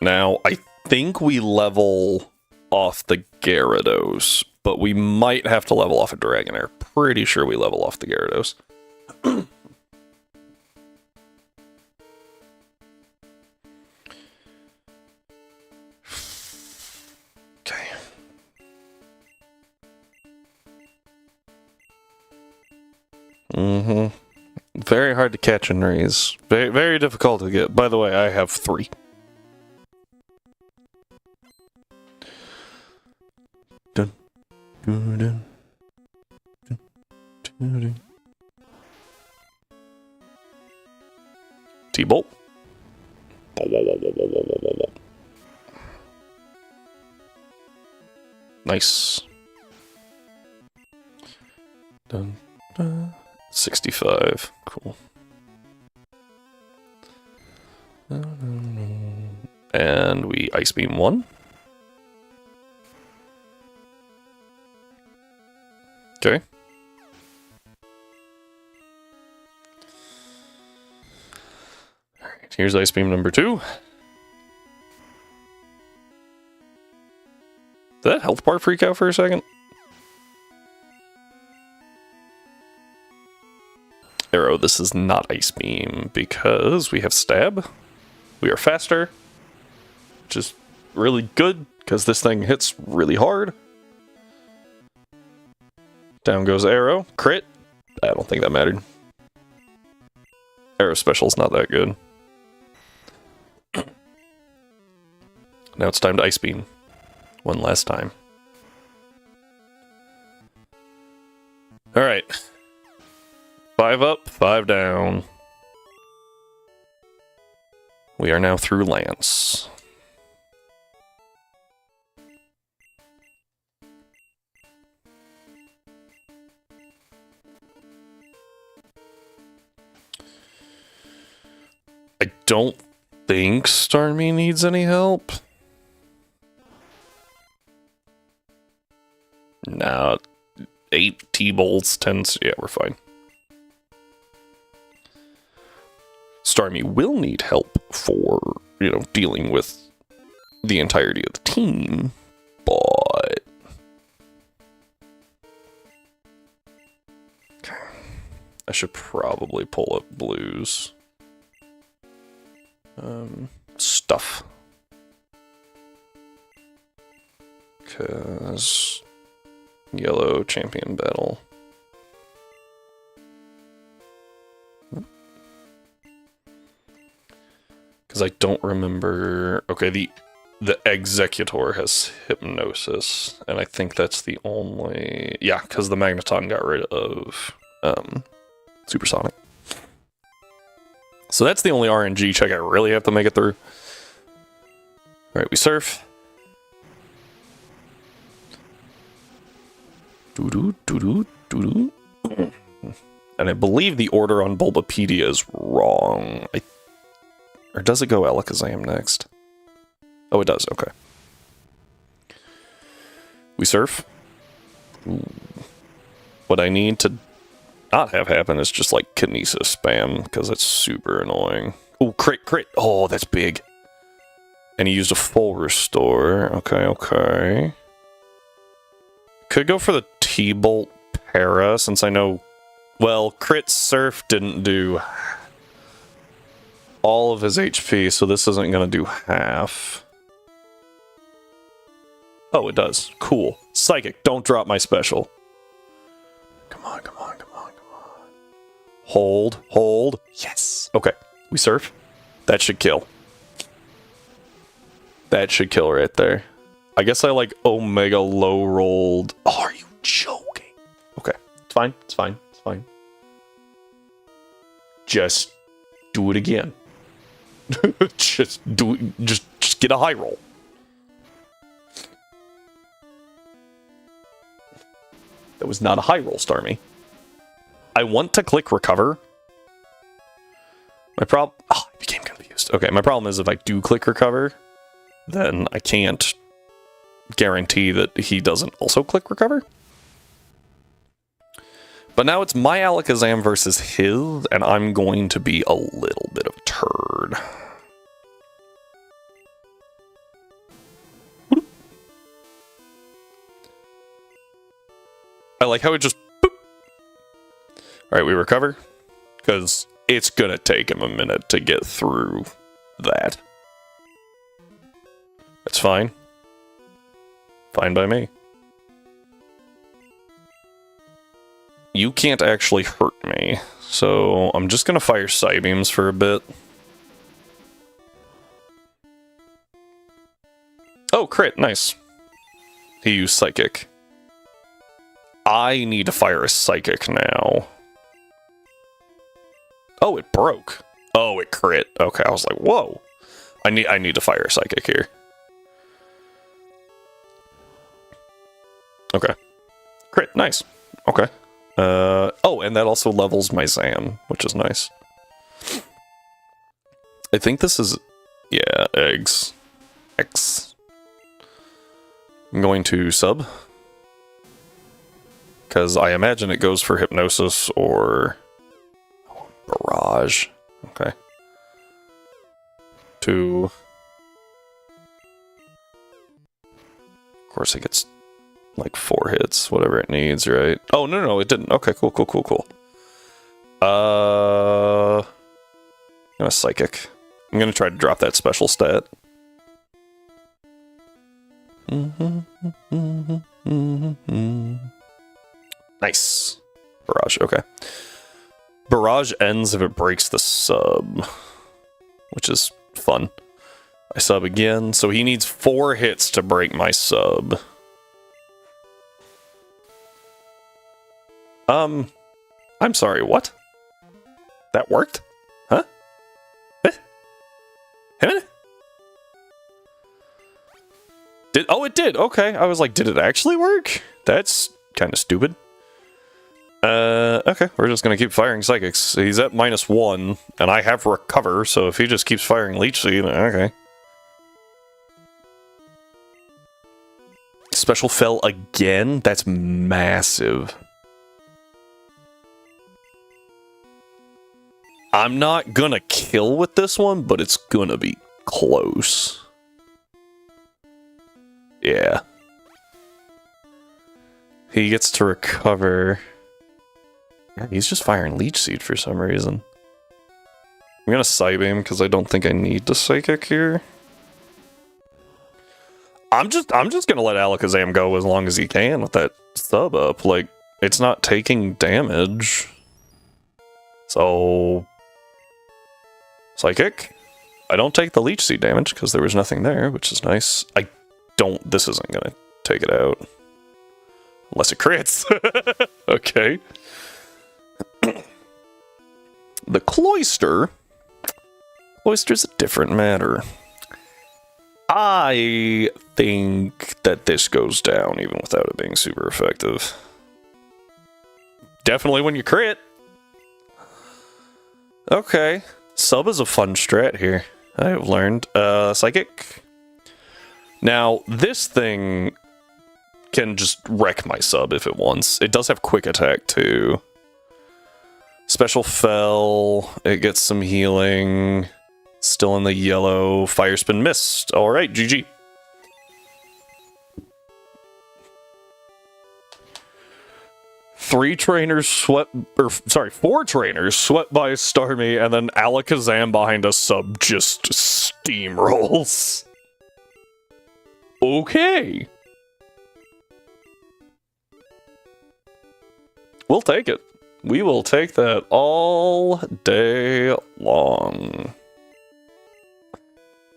Now, I think we level off the Gyarados, but we might have to level off a Dragonair. Pretty sure we level off the Gyarados. Okay. Very hard to catch and raise. Very, very difficult to get. By the way, I have 3. Dun, dun, dun, dun, dun, dun. T-Bolt. Nice. Dun, dun. 65. Cool. And we Ice Beam 1. Okay. Alright, here's Ice Beam number 2. Did that health bar freak out for a second? Arrow, this is not Ice Beam because we have Stab. We are faster, which is really good because this thing hits really hard. Down goes Arrow. Crit. I don't think that mattered. Arrow special's not that good. Now it's time to Ice Beam. One last time. Alright. 5 up, 5 down. We are now through Lance. I don't think Starmie needs any help. Nah, 8 T-bolts, 10s, yeah, we're fine. Starmie will need help for, you know, dealing with the entirety of the team, but... Okay. I should probably pull up blues. Stuff. Because... Yellow champion battle. Because I don't remember... Okay, the Executor has Hypnosis, and I think that's the only... Yeah, because the Magneton got rid of Supersonic. So that's the only RNG check I really have to make it through. Alright, we surf. Doo-doo, doo-doo, doo-doo. And I believe the order on Bulbapedia is wrong. Or does it go Alakazam next? Oh, it does. Okay. We surf. Ooh. What I need to not have happen is just like Kinesis spam, because it's super annoying. Oh, crit, crit. Oh, that's big. And he used a full restore. Okay, okay. Could go for the T-Bolt Para, since I know... Well, crit surf didn't do all of his HP, so this isn't going to do half. Oh, it does. Cool. Psychic, don't drop my special. Come on, come on, come on, come on. Hold, hold. Yes. Okay, we surf. That should kill. That should kill right there. I guess I like Omega low rolled. Oh, are you joking? Okay, it's fine. It's fine. It's fine. Just do it again. just get a high roll. That was not a high roll, Starmie. I want to click recover. My problem... Oh, I became confused. Okay, my problem is if I do click recover, then I can't guarantee that he doesn't also click recover. But now it's my Alakazam versus his, and I'm going to be a little bit of a turd. I like how it just... boop. Alright, we recover. Because it's gonna take him a minute to get through that. That's fine. Fine by me. You can't actually hurt me, so I'm just gonna fire Psybeams for a bit. Oh, crit, nice. He used Psychic. I need to fire a Psychic now. Oh, it broke. Oh, it crit. Okay, I was like, whoa. I need to fire a Psychic here. Okay. Crit, nice. Okay. Oh, and that also levels my Zam, which is nice. I think this is... yeah, eggs. X. I'm going to sub. Because I imagine it goes for Hypnosis or... Barrage. Okay. 2. Of course it gets... like 4 hits, whatever it needs, right? Oh, no, it didn't. Okay, cool. I'm gonna Psychic. I'm gonna try to drop that special stat. Nice. Barrage, okay. Barrage ends if it breaks the sub, which is fun. I sub again, so he needs 4 hits to break my sub. I'm sorry, what? That worked? Huh? Oh, it did! Okay, I was like, did it actually work? That's kind of stupid. Okay, we're just gonna keep firing Psychics. He's at -1, and I have Recover, so if he just keeps firing Leech Seed, okay. Special fell again? That's massive. I'm not gonna kill with this one, but it's gonna be close. Yeah. He gets to recover. Yeah, he's just firing Leech Seed for some reason. I'm gonna Psybeam because I don't think I need to Psychic here. I'm just gonna let Alakazam go as long as he can with that sub up. Like, it's not taking damage. So... Psychic. I don't take the Leech Seed damage because there was nothing there, which is nice. This isn't gonna take it out. Unless it crits. Okay. The Cloyster. Cloyster's a different matter. I think that this goes down even without it being super effective. Definitely when you crit. Okay. Sub is a fun strat here. I have learned. Psychic. Now, this thing can just wreck my sub if it wants. It does have quick attack too. Special Fell. It gets some healing. Still in the yellow. Fire Spin missed. Alright, GG. Four trainers swept by Starmie, and then Alakazam behind a sub just steamrolls. Okay. We'll take it. We will take that all day long.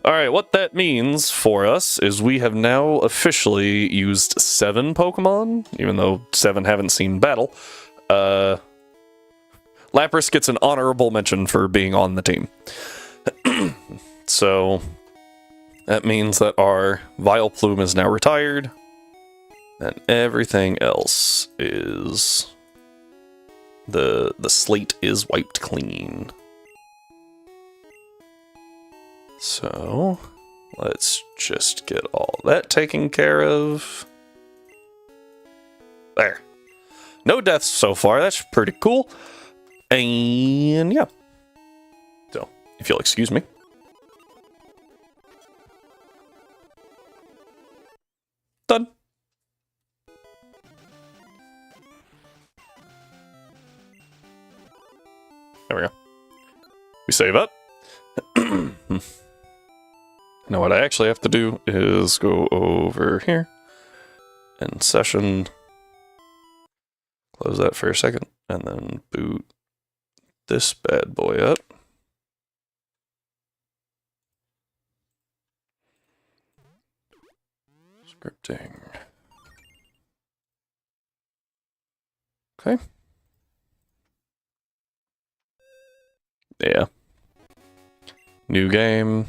Alright, what that means for us is we have now officially used 7 Pokemon, even though 7 haven't seen battle. Lapras gets an honorable mention for being on the team. So, that means that our Vileplume is now retired, and everything else is... The slate is wiped clean. So, let's just get all that taken care of. There. No deaths so far, that's pretty cool. And yeah. So, if you'll excuse me. Done. There we go. We save up. Now what I actually have to do is go over here and session, close that for a second, and then boot this bad boy up. Scripting. Okay. Yeah. New game.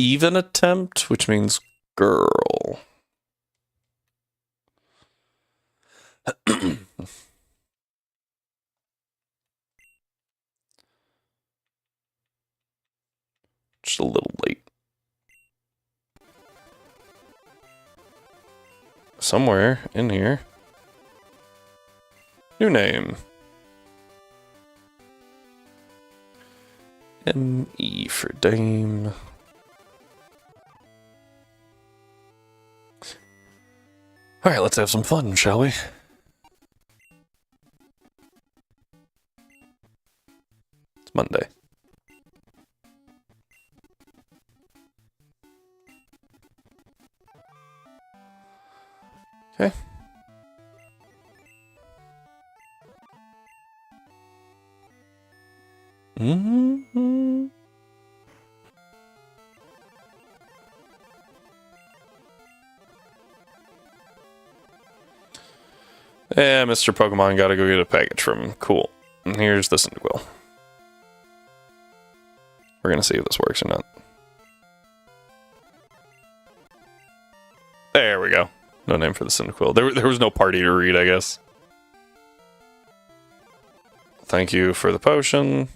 Even attempt, which means girl. Just a little late. Somewhere in here. New name. M-E for Dame. Alright, let's have some fun, shall we? It's Monday. Okay. Mm-hmm. Yeah, Mr. Pokemon gotta go get a package from him. Cool. And here's the Cyndaquil. We're gonna see if this works or not. There we go. No name for the Cyndaquil. There was no party to read, I guess. Thank you for the potion.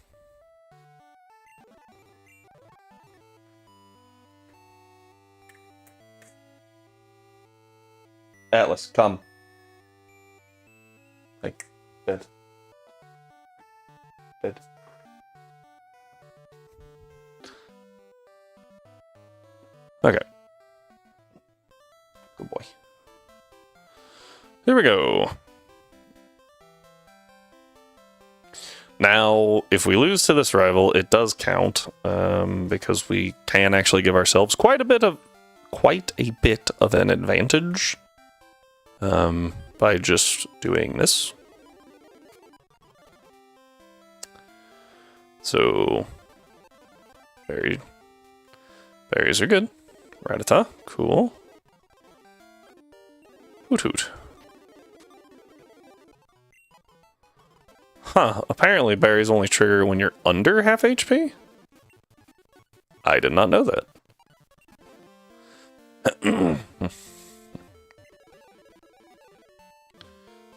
Atlas, come. Like, bed. Bed. Okay. Good boy. Here we go. Now, if we lose to this rival, it does count, because we can actually give ourselves quite a bit of an advantage, by just doing this. So, berries are good. Rattata, cool. Hoot hoot. Huh, apparently berries only trigger when you're under half HP? I did not know that.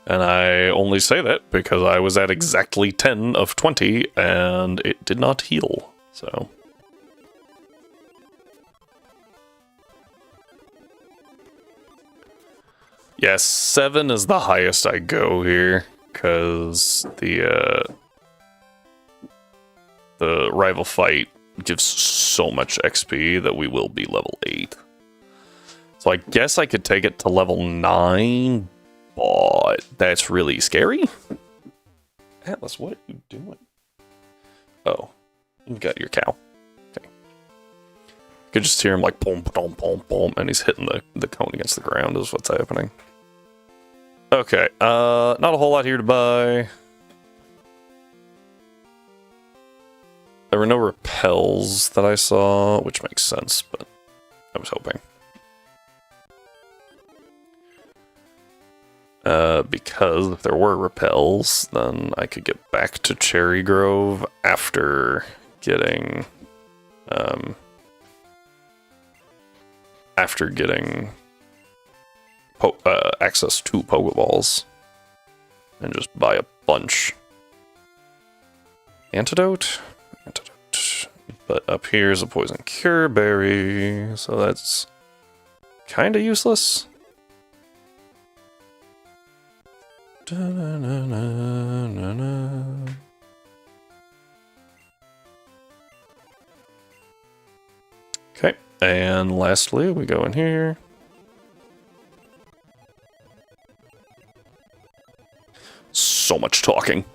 And I only say that because I was at exactly 10 of 20 and it did not heal, so. Yes, 7 is the highest I go here, because the rival fight gives so much XP that we will be level 8. So I guess I could take it to level 9, but that's really scary. Atlas, what are you doing? Oh, you got your cow. Okay. You could just hear him like boom, boom, boom, boom, and he's hitting the cone against the ground is what's happening. Okay, not a whole lot here to buy. There were no repels that I saw, which makes sense, but I was hoping. Because if there were repels, then I could get back to Cherry Grove after getting, access to Pokeballs, and just buy a bunch. Antidote? Antidote. But up here is a poison cure berry, so that's kind of useless. Okay, and lastly, we go in here. So much talking.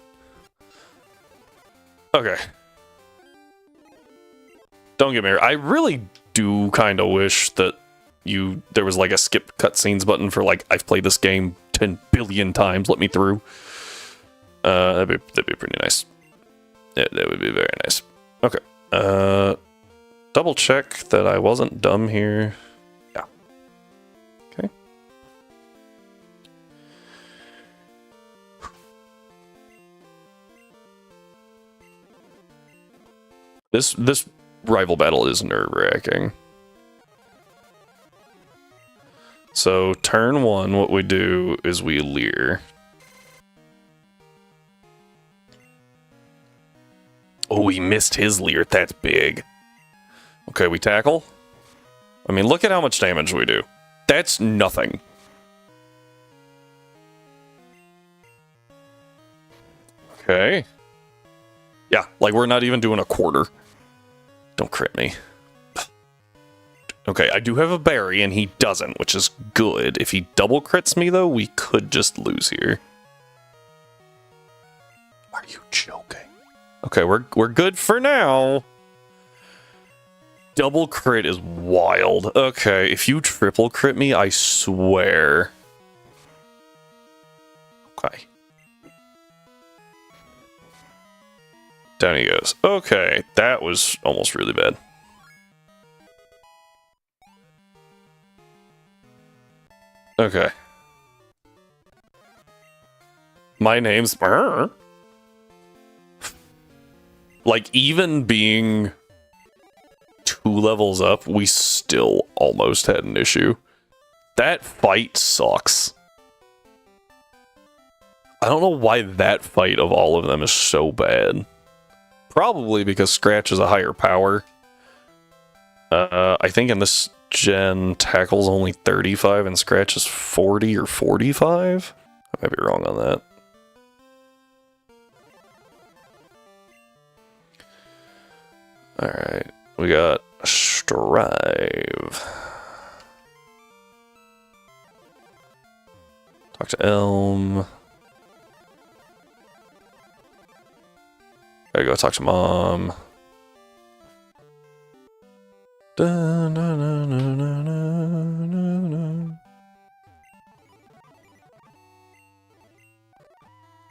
Okay. Don't get me wrong, I really do kind of wish that there was like a skip cutscenes button for like, I've played this game 10 billion times, let me through. That'd be pretty nice. Yeah, that would be very nice. Okay. Double check that I wasn't dumb here. Yeah. Okay. This rival battle is nerve-wracking. So, turn 1, what we do is we leer. Oh, he missed his leer. That's big. Okay, we tackle. I mean, look at how much damage we do. That's nothing. Okay. Yeah, like we're not even doing a quarter. Don't crit me. Okay, I do have a berry, and he doesn't, which is good. If he double crits me, though, we could just lose here. Are you joking? Okay, we're good for now. Double crit is wild. Okay, if you triple crit me, I swear. Okay. Down he goes. Okay, that was almost really bad. Okay. My name's... Like, even being 2 levels up, we still almost had an issue. That fight sucks. I don't know why that fight of all of them is so bad. Probably because Scratch is a higher power. I think in this gen, Tackle's only 35 and Scratch is 40 or 45? I might be wrong on that. Alright, we got Strive. Talk to Elm. Gotta go talk to Mom.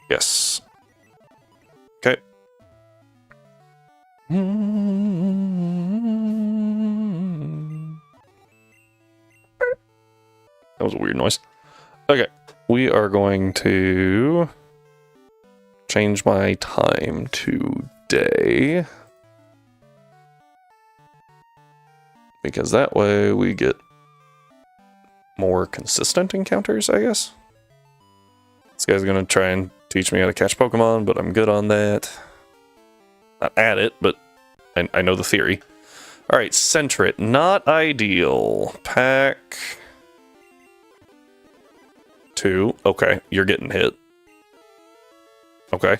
Yes. Okay. That was a weird noise. Okay. We are going to change my time to day. Because that way we get more consistent encounters, I guess. This guy's gonna try and teach me how to catch Pokemon, but I'm good on that. Not at it, but I know the theory. Alright, Sentret, not ideal. Pack 2. Okay, you're getting hit. Okay.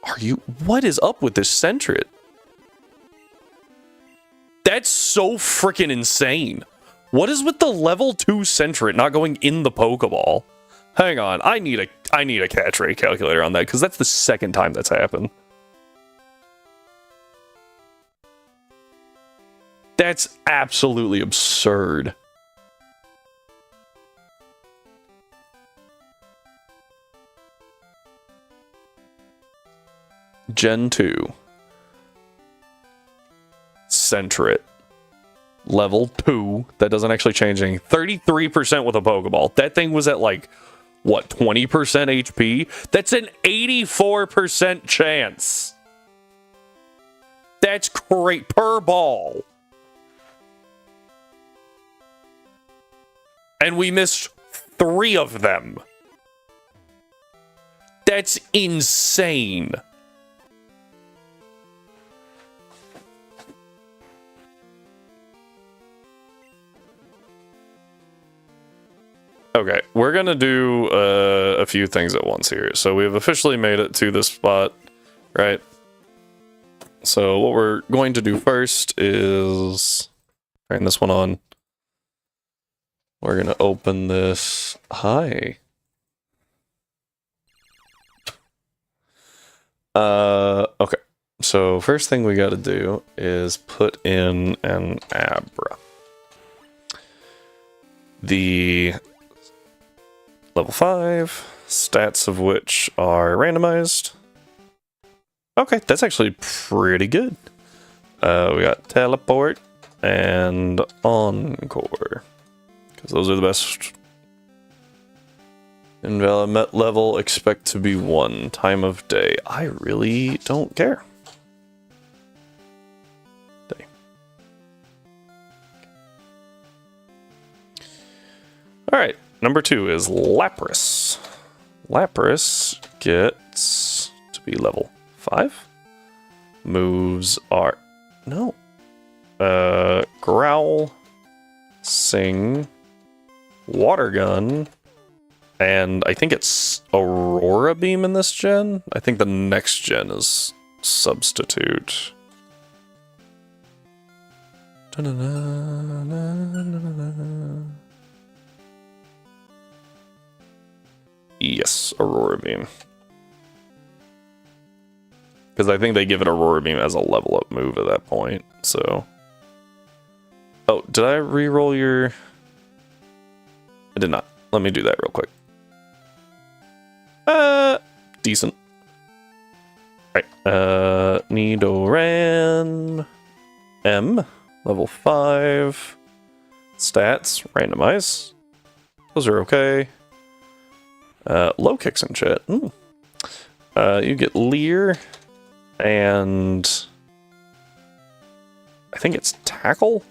Are you... What is up with this Sentret? That's so freaking insane. What is with the level 2 Sentret not going in the Pokeball? Hang on, I need a catch rate calculator on that, because that's the second time that's happened. That's absolutely absurd. Gen 2. Center it. Level 2. That doesn't actually change anything. 33% with a Pokeball. That thing was at like, what, 20% HP? That's an 84% chance. That's great per ball. And we missed 3 of them. That's insane. Okay, we're gonna do a few things at once here. So we've officially made it to this spot, right? So what we're going to do first is turn this one on. We're gonna open this. Hi. Okay. So first thing we gotta do is put in an Abra. The level 5, stats of which are randomized. Okay, that's actually pretty good. We got Teleport and Encore. Because those are the best. Invalid level, expect to be 1. Time of day. I really don't care. Day. Alright, number 2 is Lapras. Lapras gets to be level 5. Moves are... No. Growl, Sing, Water Gun, and I think it's Aurora Beam in this gen. I think the next gen is Substitute. Yes, Aurora Beam. Because I think they give it Aurora Beam as a level up move at that point, so... Oh, did I re-roll your... I did not. Let me do that real quick. Decent. Right. Nidoran M, level 5. Stats, randomize. Those are okay. Low kicks in chat. You get Leer, and I think it's Tackle?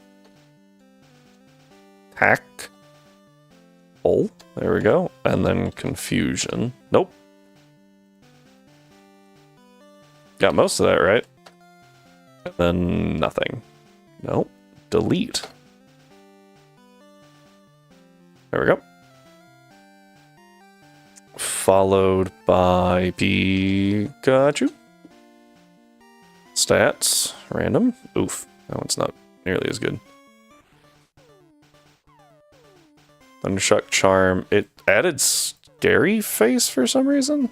Tack? Oh, there we go. And then Confusion. Nope. Got most of that right. And then nothing. Nope. Delete. There we go. Followed by Pikachu. Stats. Random. Oof. That one's not nearly as good. Thundershock Charm. It added Scary Face for some reason.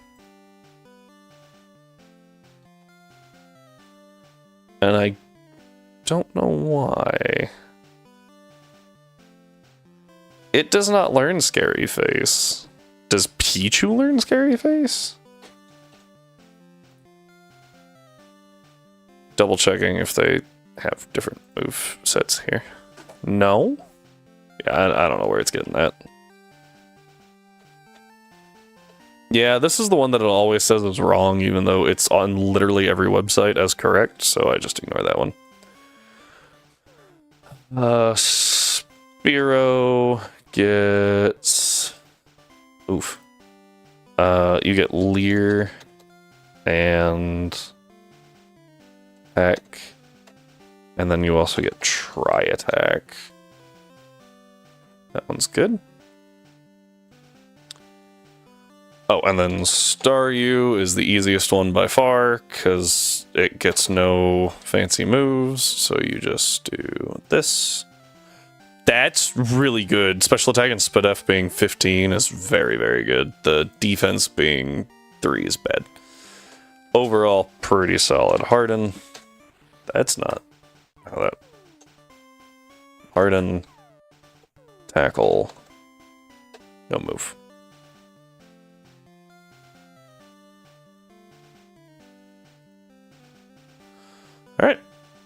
And I don't know why. It does not learn Scary Face. Does Pichu learn Scary Face? Double checking if they have different move sets here. No? Yeah, I don't know where it's getting that. Yeah, this is the one that it always says is wrong, even though it's on literally every website as correct, so I just ignore that one. Spearow gets... Oof. You get Leer and Attack, and then you also get Tri Attack. That one's good. Oh, and then Staryu is the easiest one by far, because it gets no fancy moves, so you just do this. That's really good. Special attack and Spadef being 15 is very, very good. The defense being 3 is bad. Overall, pretty solid. Harden. That's not how that... Harden. Tackle. No move.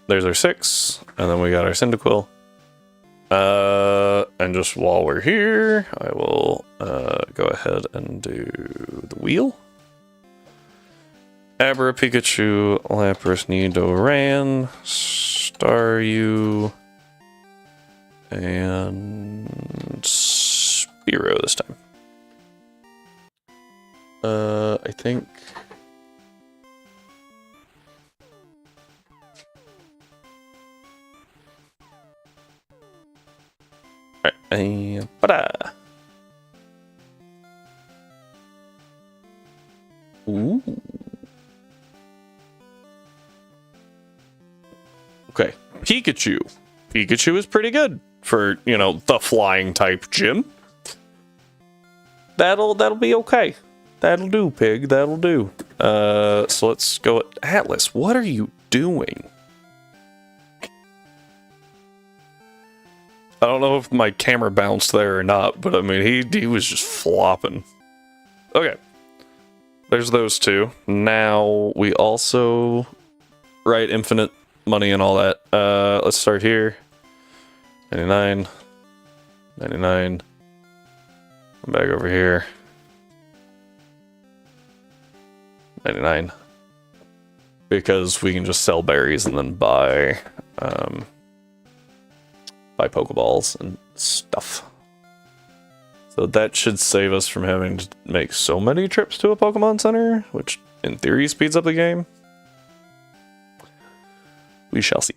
there's our 6, and then we got our Cyndaquil. And just while we're here, I will go ahead and do the wheel. Abra, Pikachu, Lapras, Nidoran, Staryu, and Spearow this time. I think... Alright, ba-da! Ooh. Okay, Pikachu. Pikachu is pretty good for, you know, the flying type gym. That'll be okay. That'll do, pig. That'll do. So let's go at Atlas. What are you doing? I don't know if my camera bounced there or not, but I mean, he was just flopping. Okay. There's those two. Now, we also... Right, infinite money and all that. Let's start here. 99. 99. Come back over here. 99. Because we can just sell berries and then buy Pokeballs and stuff. So that should save us from having to make so many trips to a Pokemon Center, which in theory speeds up the game. We shall see.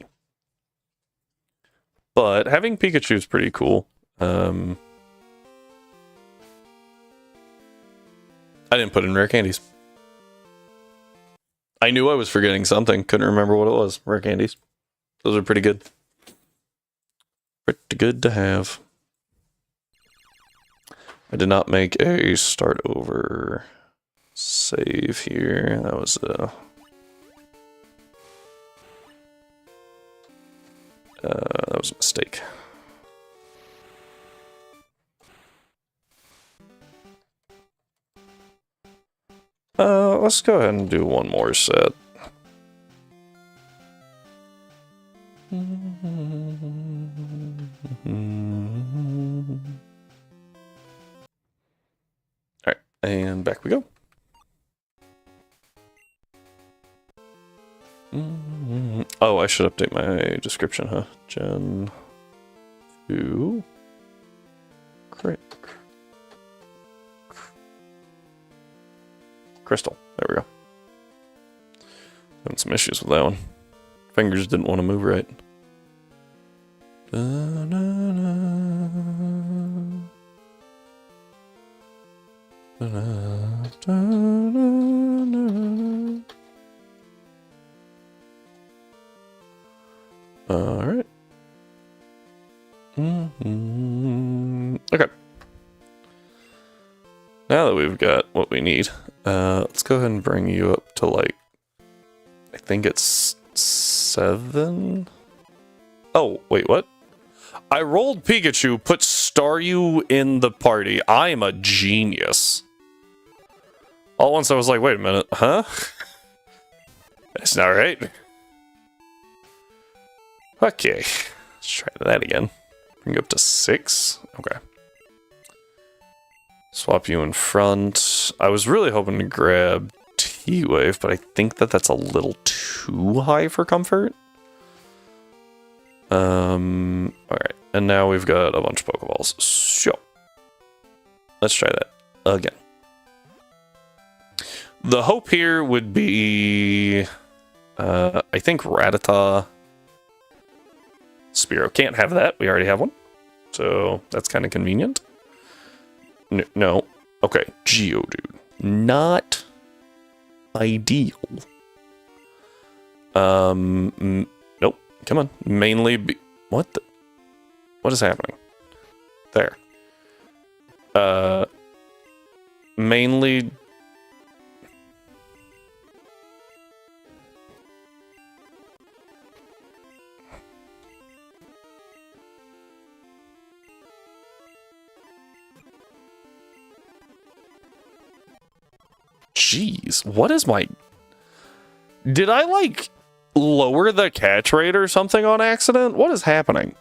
But having Pikachu is pretty cool. I didn't put in rare candies. I knew I was forgetting something. Couldn't remember what it was. Rare candies. Those are pretty good. Pretty good to have. I did not make a start over save here. That was a mistake. Let's go ahead and do one more set. Alright, and back we go. Oh, I should update my description, huh? Gen 2 Crit Crystal. There we go. Having some issues with that one. Fingers didn't want to move right. Alright. Okay. Now that we've got what we need, let's go ahead and bring you up to, like, I think it's 7? Oh, wait, what? I rolled Pikachu, put Staryu in the party. I am a genius. All at once I was like, wait a minute, huh? That's not right. Okay, let's try that again. Bring you up to 6. Okay. Swap you in front. I was really hoping to grab T-Wave, but I think that that's a little too high for comfort. Alright, and now we've got a bunch of Pokeballs. So, let's try that again. The hope here would be, I think Rattata. Spearow can't have that. We already have one. So, that's kind of convenient. No. Okay, Geodude. Not ideal. Nope. Come on. Mainly what is happening? There. Mainly... Jeez, what is my... Did I, like, lower the catch rate or something on accident? What is happening?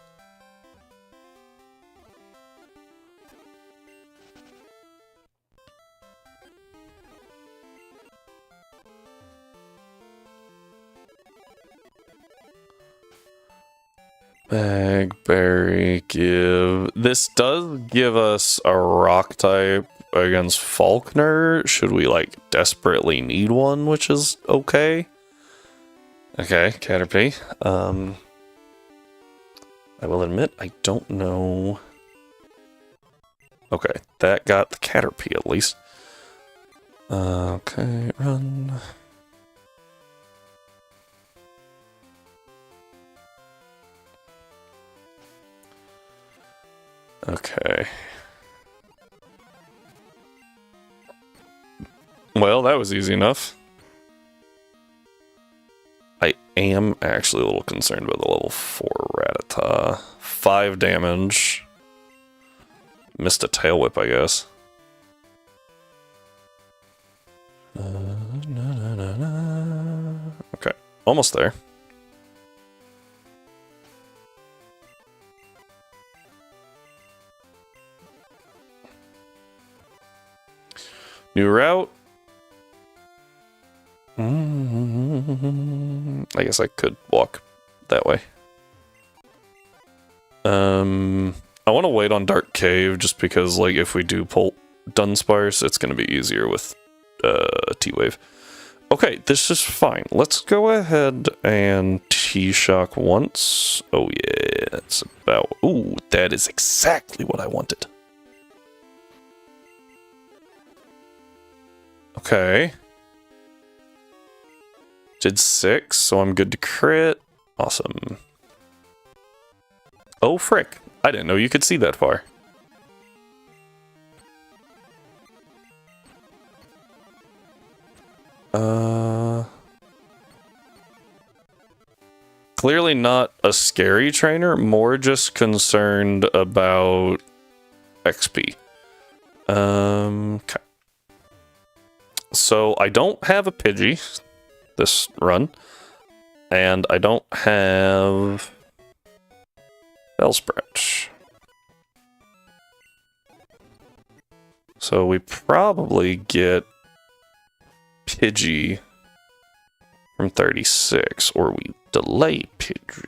Bagberry give. This does give us a rock type against Faulkner. Should we like desperately need one, which is okay. Okay, Caterpie. I will admit I don't know. Okay, that got the Caterpie at least. Okay, run. Okay. Well, that was easy enough. I am actually a little concerned about the level 4 Rattata. 5 damage. Missed a tail whip, I guess. Okay, almost there. New route. I guess I could walk that way. I want to wait on Dark Cave just because, like, if we do pull Dunsparce, it's going to be easier with T-Wave. Okay, this is fine. Let's go ahead and T-Shock once. Oh yeah, that's about... Ooh, that is exactly what I wanted. Okay. Did 6, so I'm good to crit. Awesome. Oh, frick. I didn't know you could see that far. Clearly not a scary trainer, more just concerned about XP. Okay. So I don't have a Pidgey this run, and I don't have Bellsprout. So we probably get Pidgey from 36, or we delay Pidgey.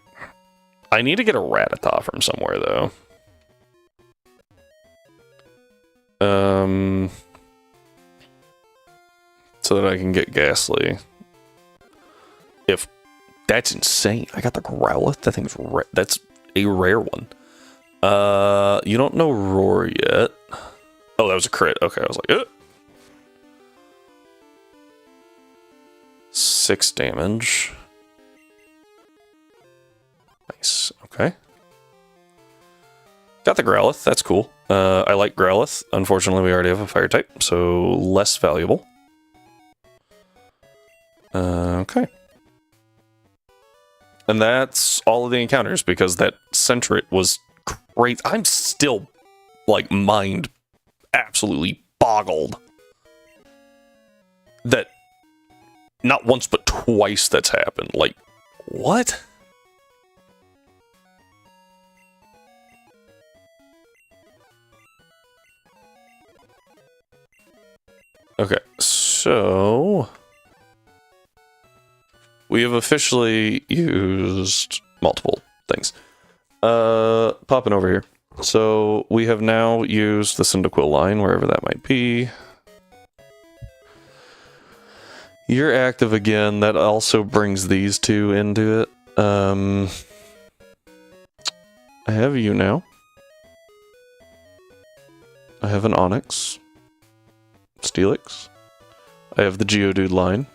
I need to get a Rattata from somewhere, though. So that I can get Ghastly. If that's insane, I got the Growlithe. That thing's that's a rare one. You don't know Roar yet. Oh, that was a crit. Okay, I was like, 6 damage. Nice. Okay. Got the Growlithe. That's cool. I like Growlithe. Unfortunately, we already have a fire type, so less valuable. Okay. And that's all of the encounters, because that Sentret was great. I'm still, like, mind absolutely boggled that not once but twice that's happened. Like, what? Okay, so we have officially used multiple things. Popping over here. So we have now used the Cyndaquil line, wherever that might be. You're active again. That also brings these two into it. I have you now. I have an Onyx. Steelix. I have the Geodude line.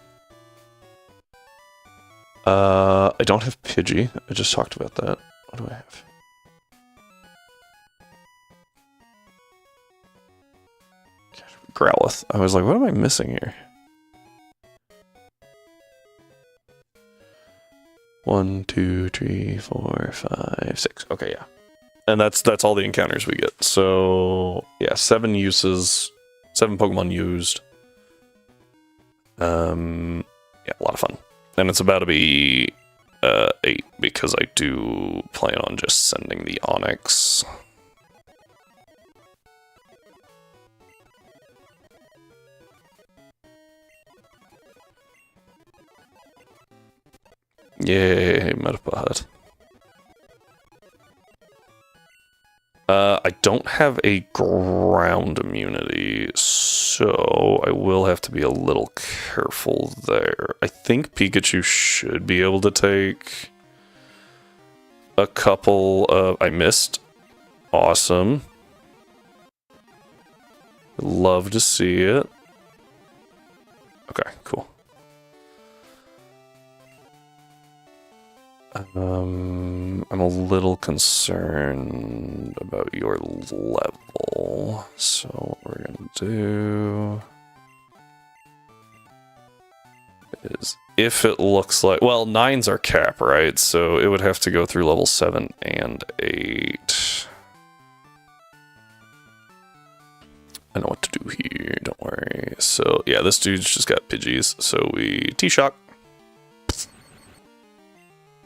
I don't have Pidgey. I just talked about that. What do I have? Growlithe. I was like, what am I missing here? 1, 2, 3, 4, 5, 6. Okay, yeah. And that's all the encounters we get. So yeah, 7 uses, 7 Pokemon used. Yeah, a lot of fun. And it's about to be 8 because I do plan on just sending the Onyx. Yay, Metapod. I don't have a ground immunity, so I will have to be a little careful there. I think Pikachu should be able to take a couple of... I missed. Awesome. Love to see it. Okay, cool. I'm a little concerned about your level. So what we're gonna do is, if it looks like, well, 9's our cap, right? So it would have to go through level 7 and 8. I know what to do here, don't worry. So yeah, this dude's just got Pidgeys, so we T-Shock.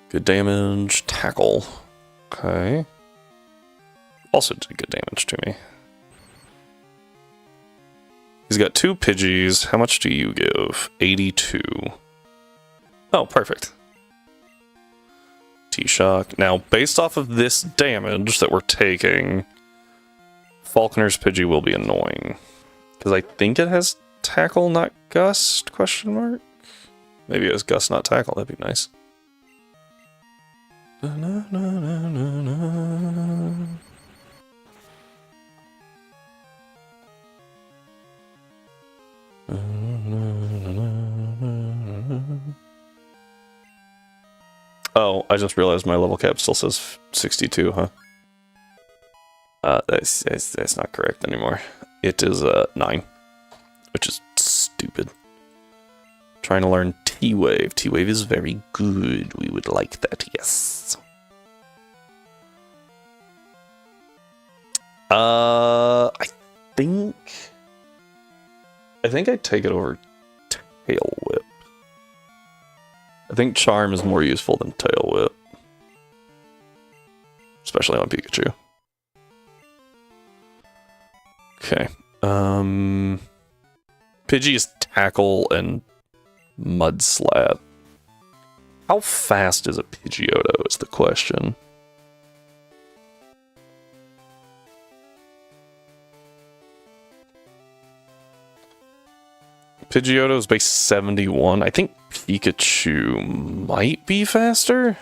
Good damage, tackle. Okay. Also did good damage to me. He's got 2 Pidgeys. How much do you give? 82. Oh, perfect. T-Shock. Now, based off of this damage that we're taking, Falconer's Pidgey will be annoying. Because I think it has tackle, not gust, question mark? Maybe it has gust, not tackle. That'd be nice. Na, na, na, na, na. Oh, I just realized my level cap still says 62, huh? That's not correct anymore. It is 9, which is stupid. Trying to learn T-Wave. T-Wave is very good. We would like that, yes. I think I'd take it over Tail Whip. I think Charm is more useful than Tail Whip. Especially on Pikachu. Okay. Pidgey is Tackle and Mudslap. How fast is a Pidgeotto is the question. Pidgeotto is base 71. I think Pikachu might be faster.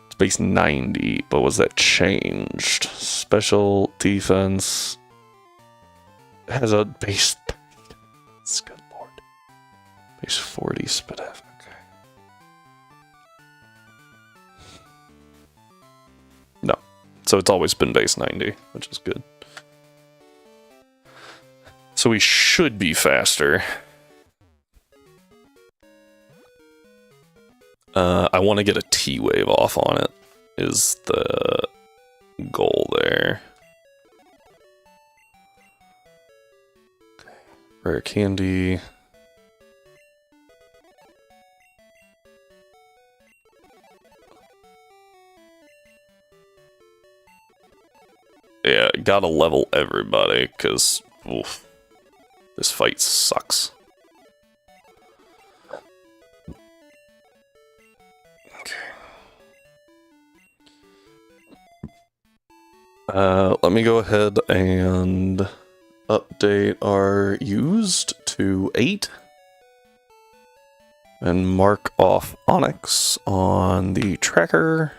It's base 90, but was that changed? Special defense has a base 30. Good lord. Base 40 Spadef. Okay. No. So it's always been base 90, which is good. So we should be faster. I want to get a T-Wave off on it, is the goal there. Okay. Rare candy. Yeah, gotta level everybody, because this fight sucks. Okay. Let me go ahead and update our used to 8. And mark off Onyx on the tracker.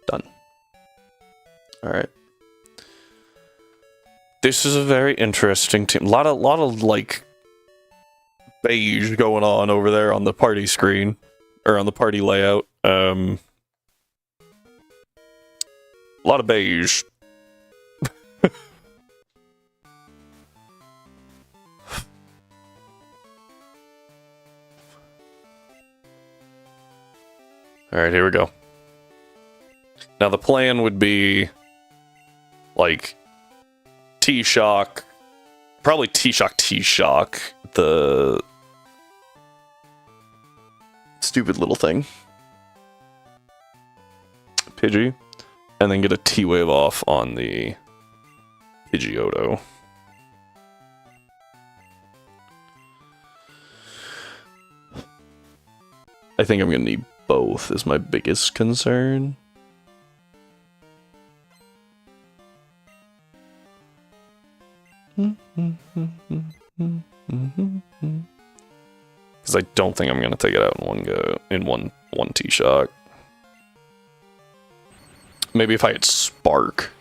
Done. Alright. This is a very interesting team. A lot of like beige going on over there on the party screen or on the party layout. A lot of beige. All right, here we go. Now the plan would be like T-Shock, probably T-Shock, the Stupid little thing. Pidgey. And then get a T-Wave off on the Pidgeotto. I think I'm gonna need both is my biggest concern. Because I don't think I'm gonna take it out in one go, in one T-Shock. Maybe if I had Spark.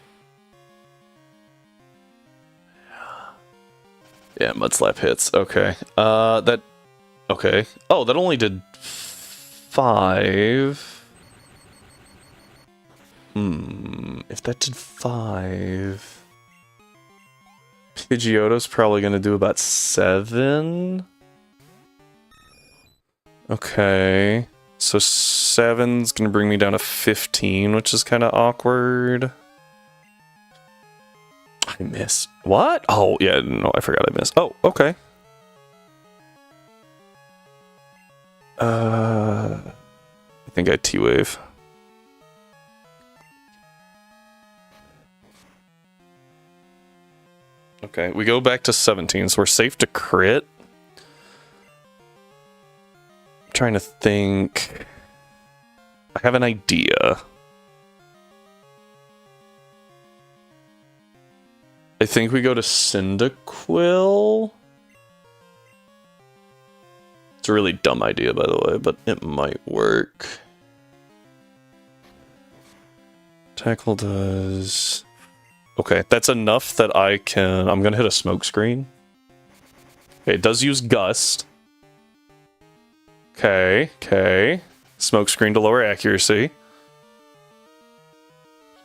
Yeah, Mud Slap hits. Okay. Okay. Oh, that only did 5. If that did 5... Pidgeotto's probably gonna do about 7. Okay. So 7's gonna bring me down to 15, which is kind of awkward. I missed. What? Oh, yeah, no, I forgot I missed. Oh, okay. I think I T-Wave. Okay, we go back to 17, so we're safe to crit. I'm trying to think. I have an idea. I think we go to Cyndaquil. It's a really dumb idea, by the way, but it might work. Tackle does... Okay, that's enough that I can... I'm gonna hit a smoke screen. Okay, it does use Gust. Okay. Smoke screen to lower accuracy.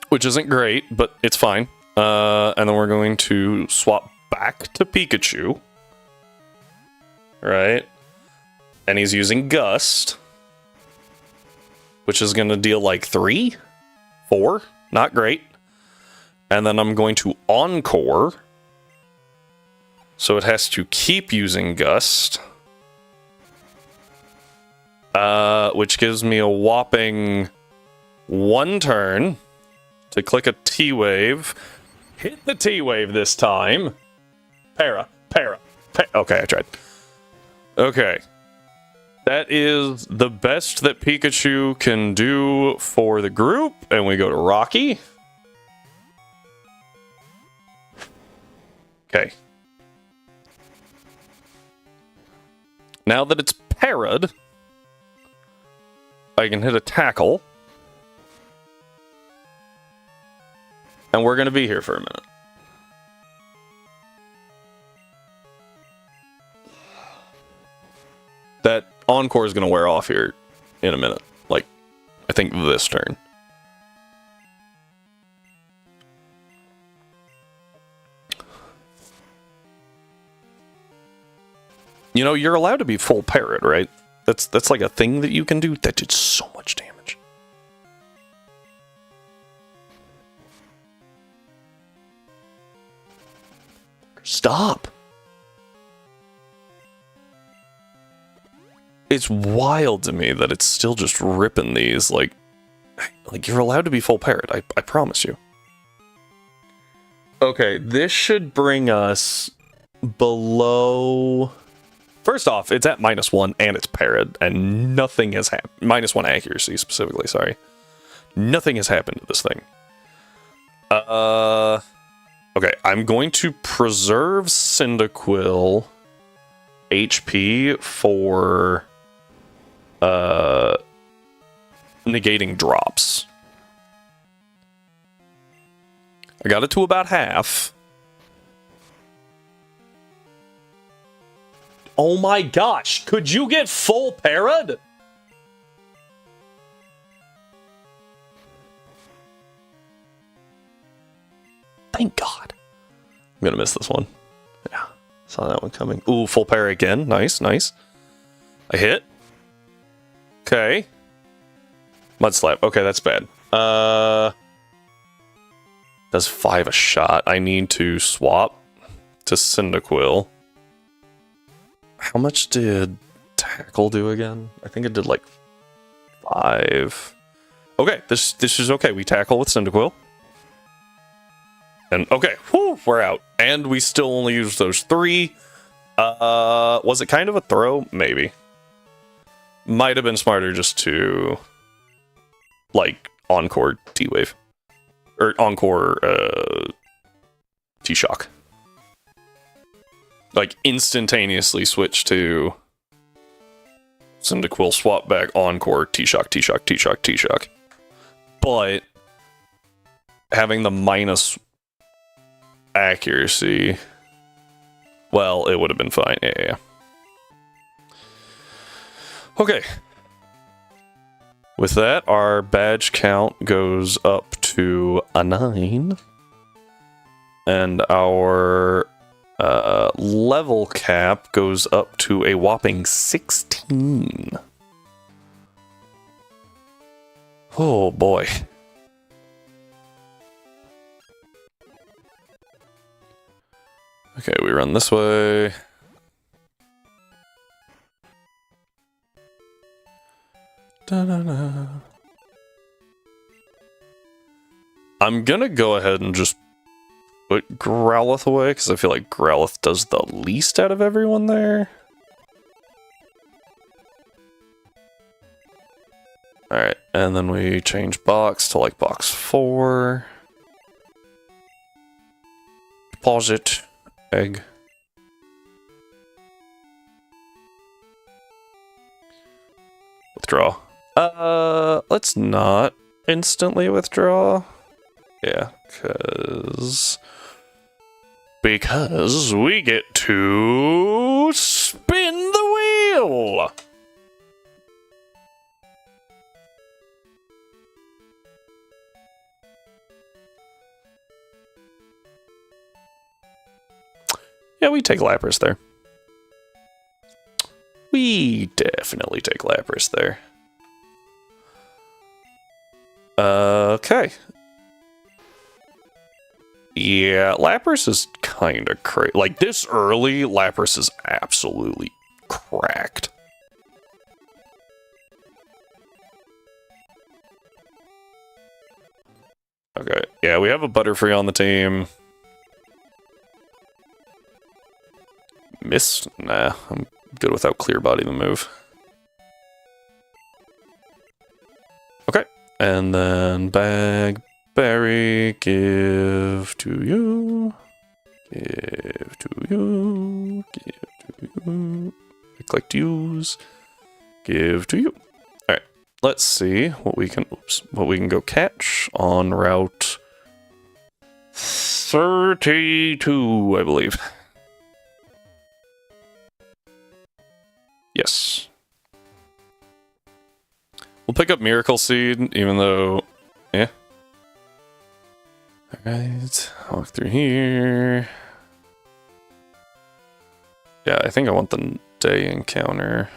Which isn't great, but it's fine. And then we're going to swap back to Pikachu. Right? And he's using Gust. Which is gonna deal like 3? 4? Not great. And then I'm going to Encore. So it has to keep using Gust. Which gives me a whopping 1 turn to click a T-Wave. Hit the T-Wave this time. Para. Okay, I tried. Okay. That is the best that Pikachu can do for the group. And we go to Rocky. Okay. Now that it's parried, I can hit a tackle. And we're going to be here for a minute. That Encore is going to wear off here in a minute. Like, I think this turn. You know, you're allowed to be full parrot, right? That's like a thing that you can do. That did so much damage. Stop. It's wild to me that it's still just ripping these. Like you're allowed to be full parrot. I promise you. Okay, this should bring us below... First off, it's at -1 and it's parried, and nothing has happened. -1 accuracy specifically, sorry. Nothing has happened to this thing. Okay, I'm going to preserve Cyndaquil HP for negating drops. I got it to about half. Oh my gosh, could you get full parried? Thank God. I'm gonna miss this one. Yeah, saw that one coming. Ooh, full parry again. Nice. I hit. Okay. Mud Slap. Okay, that's bad. Does 5 a shot. I need to swap to Cyndaquil. How much did tackle do again? I think it did like 5. Okay, this is okay. We tackle with Cyndaquil. And okay, whew, we're out. And we still only use those 3. Was it kind of a throw? Maybe. Might have been smarter just to, like, Encore T-Wave. Or Encore, T-Shock. Like, instantaneously switch to Cyndaquil, swap back, Encore, T-Shock, T-Shock, T-Shock, T-Shock. But having the minus accuracy, well, it would have been fine. Yeah. Okay. With that, our badge count goes up to a 9. And our level cap goes up to a whopping 16. Oh boy. Okay, we run this way. Da-da-da. I'm gonna go ahead and just put Growlithe away, because I feel like Growlithe does the least out of everyone there. Alright, and then we change box to like box 4. Deposit. Egg. Withdraw. Let's not instantly withdraw. Yeah, because we get to spin the wheel. Yeah, we take Lapras there. We definitely take Lapras there. Okay. Yeah, Lapras is kind of crazy. Like, this early, Lapras is absolutely cracked. Okay, yeah, we have a Butterfree on the team. Miss? Nah, I'm good without Clear Body the move. Okay, and then Bag, Berry, give to you, give to you, give to you, I click to use, give to you. Alright, let's see what we can, what we can go catch on Route 32, I believe. Yes. We'll pick up Miracle Seed, even though... Yeah. Alright, walk through here. Yeah, I think I want the day encounter.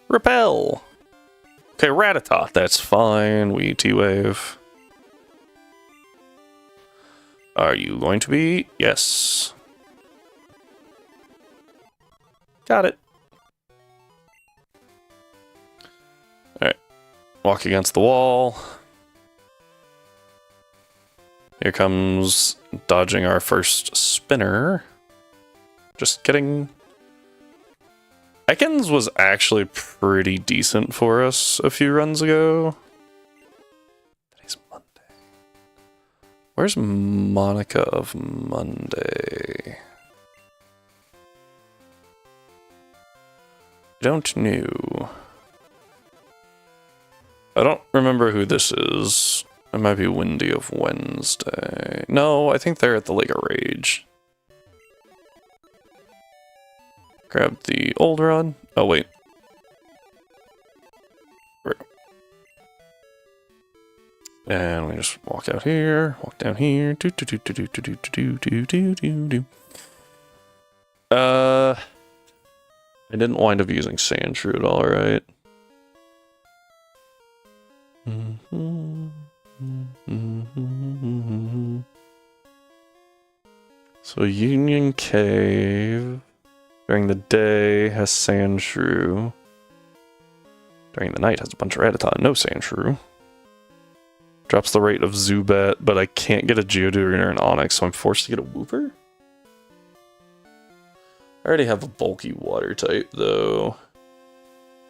Repel! Okay, Rattata, that's fine. We T-Wave. Are you going to be? Yes. Got it. Alright. Walk against the wall. Here comes dodging our first spinner. Just kidding. Ekans was actually pretty decent for us a few runs ago. Today's Monday. Where's Monica of Monday? Don't know. I don't remember who this is. It might be Windy of Wednesday. No, I think they're at the Lake of Rage. Grab the old rod. Oh, wait. And we just walk out here, walk down here. I didn't wind up using Sandshrew at all, right? So Union Cave. During the day has sand shrew. During the night has a bunch of Rattata, no sand shrew. Drops the rate of Zubat, but I can't get a Geodude or an Onix, so I'm forced to get a Wooper? I already have a bulky water type, though.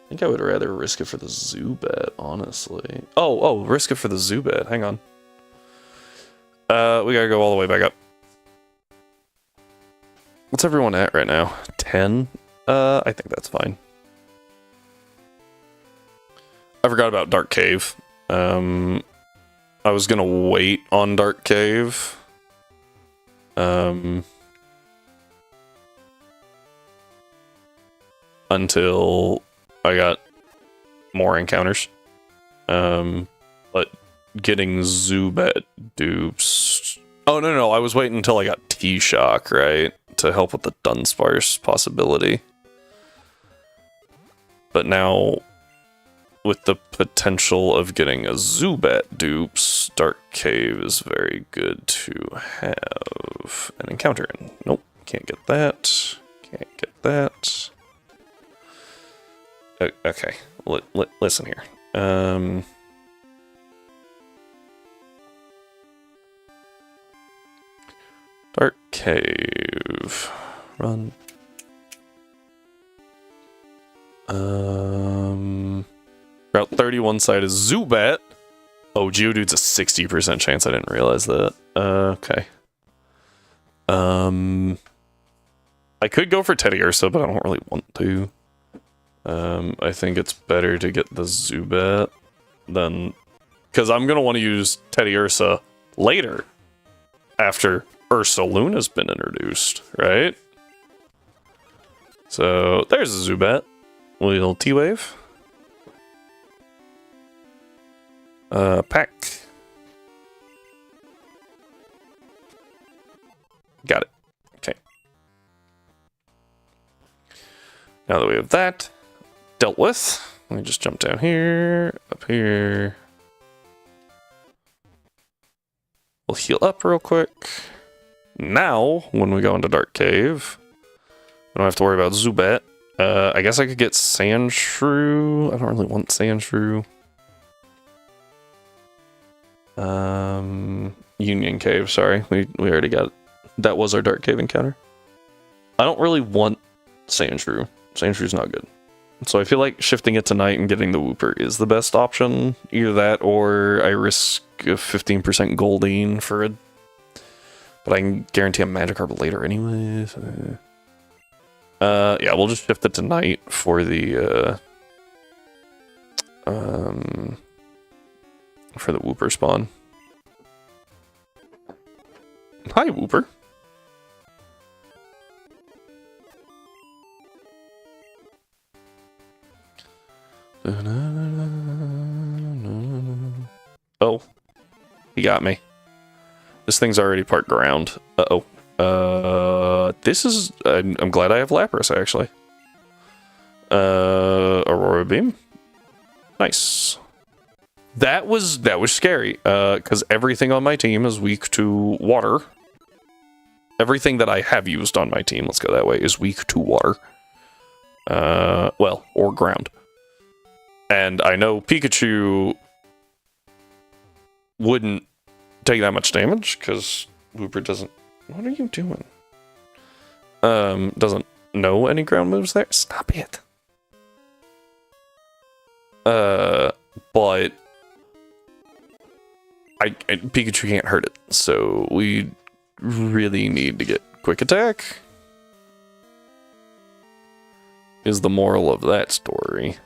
I think I would rather risk it for the Zubat, honestly. Oh, risk it for the Zubat. Hang on. We gotta go all the way back up. What's everyone at right now? 10? I think that's fine. I forgot about Dark Cave. I was gonna wait on Dark Cave. Until I got more encounters. But getting Zubat dupes... Oh, no, I was waiting until I got T-Shock, right? To help with the Dunsparce possibility. But now, with the potential of getting a Zubat dupes, Dark Cave is very good to have an encounter in. Nope, can't get that. Can't get that. Okay, listen here. Dark Cave. Run. Route 31 side is Zubat. Oh, Geodude's a 60% chance. I didn't realize that. Okay. I could go for Teddiursa, but I don't really want to. I think it's better to get the Zubat than... Because I'm going to want to use Teddiursa later. After Ursaluna's been introduced, right? So, there's a Zubat. Little T-Wave. Pack. Got it. Okay. Now that we have that dealt with, let me just jump down here, up here. We'll heal up real quick. Now, when we go into Dark Cave, we don't have to worry about Zubat. I guess I could get Sandshrew. I don't really want Sandshrew. Union Cave, sorry. We already got it. That was our Dark Cave encounter. I don't really want Sandshrew. Sandshrew's not good. So I feel like shifting it to night and getting the Wooper is the best option. Either that or I risk a 15% Goldeen for a... But I can guarantee a Magikarp later anyways. Yeah, we'll just shift it to night for the Wooper spawn. Hi, Wooper. Oh, he got me. This thing's already part ground. Uh-oh. This is... I'm glad I have Lapras, actually. Aurora Beam. Nice. That was scary, because everything on my team is weak to water. Everything that I have used on my team, let's go that way, is weak to water. Well, or ground. And I know Pikachu wouldn't take that much damage, because Wooper doesn't... What are you doing? Doesn't know any ground moves there? Stop it. But... Pikachu can't hurt it, so we really need to get Quick Attack. Is the moral of that story.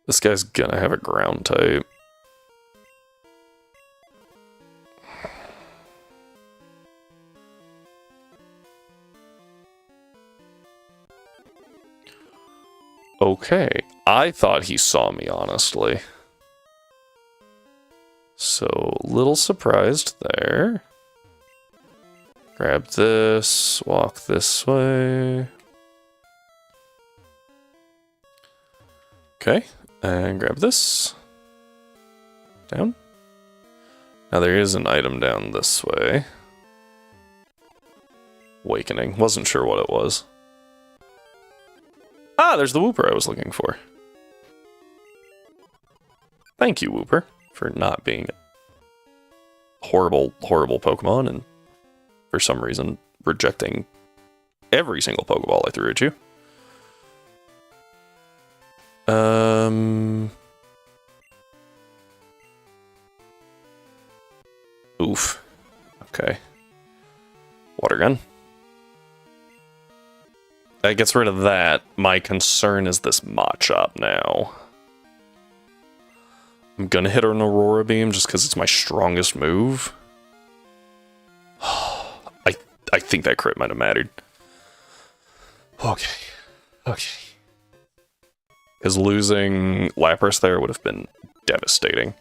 This guy's gonna have a ground type. Okay, I thought he saw me, honestly. So, little surprised there. Grab this, walk this way. Okay, and grab this. Down. Now there is an item down this way. Awakening. Wasn't sure what it was. Ah, there's the Wooper I was looking for. Thank you, Wooper, for not being a horrible, horrible Pokemon and for some reason rejecting every single Pokeball I threw at you. Oof. Okay. Water gun. That gets rid of that. My concern is this Machop now. I'm gonna hit an Aurora Beam just because it's my strongest move. I think that crit might have mattered. Okay. Okay. Because losing Lapras there would have been devastating.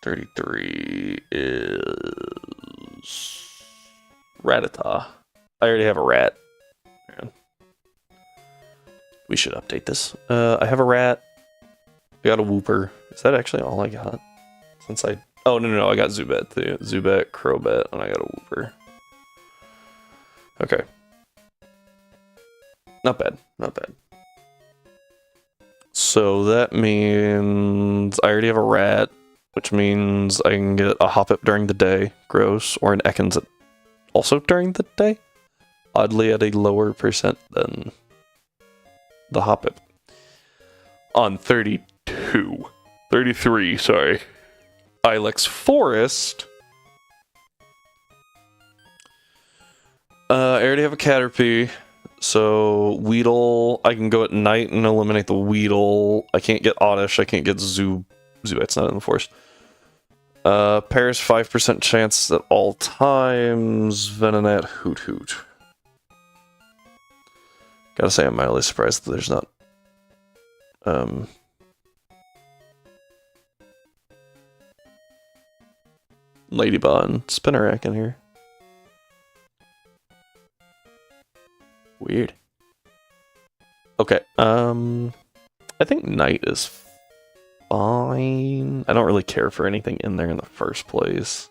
33 is Rattata. I already have a rat. Man. We should update this. I have a rat. I got a Wooper. Is that actually all I got? Since I... Oh, no, I got Zubat too. Zubat, Crobat, and I got a Wooper. Okay. Not bad. Not bad. So that means I already have a rat, which means I can get a Hoppip during the day, gross, or an Ekans also during the day, oddly at a lower percent than the Hoppip. On 33, sorry. Ilex Forest. I already have a Caterpie, so Weedle, I can go at night and eliminate the Weedle. I can't get Oddish, I can't get Zubat's not in the forest. Paris 5% chance at all times. Venonat, Hoot Hoot. Gotta say, I'm mildly surprised that there's not. Ladybot and Spinnerack in here. Weird. Okay, I think night is fine. I don't really care for anything in there in the first place.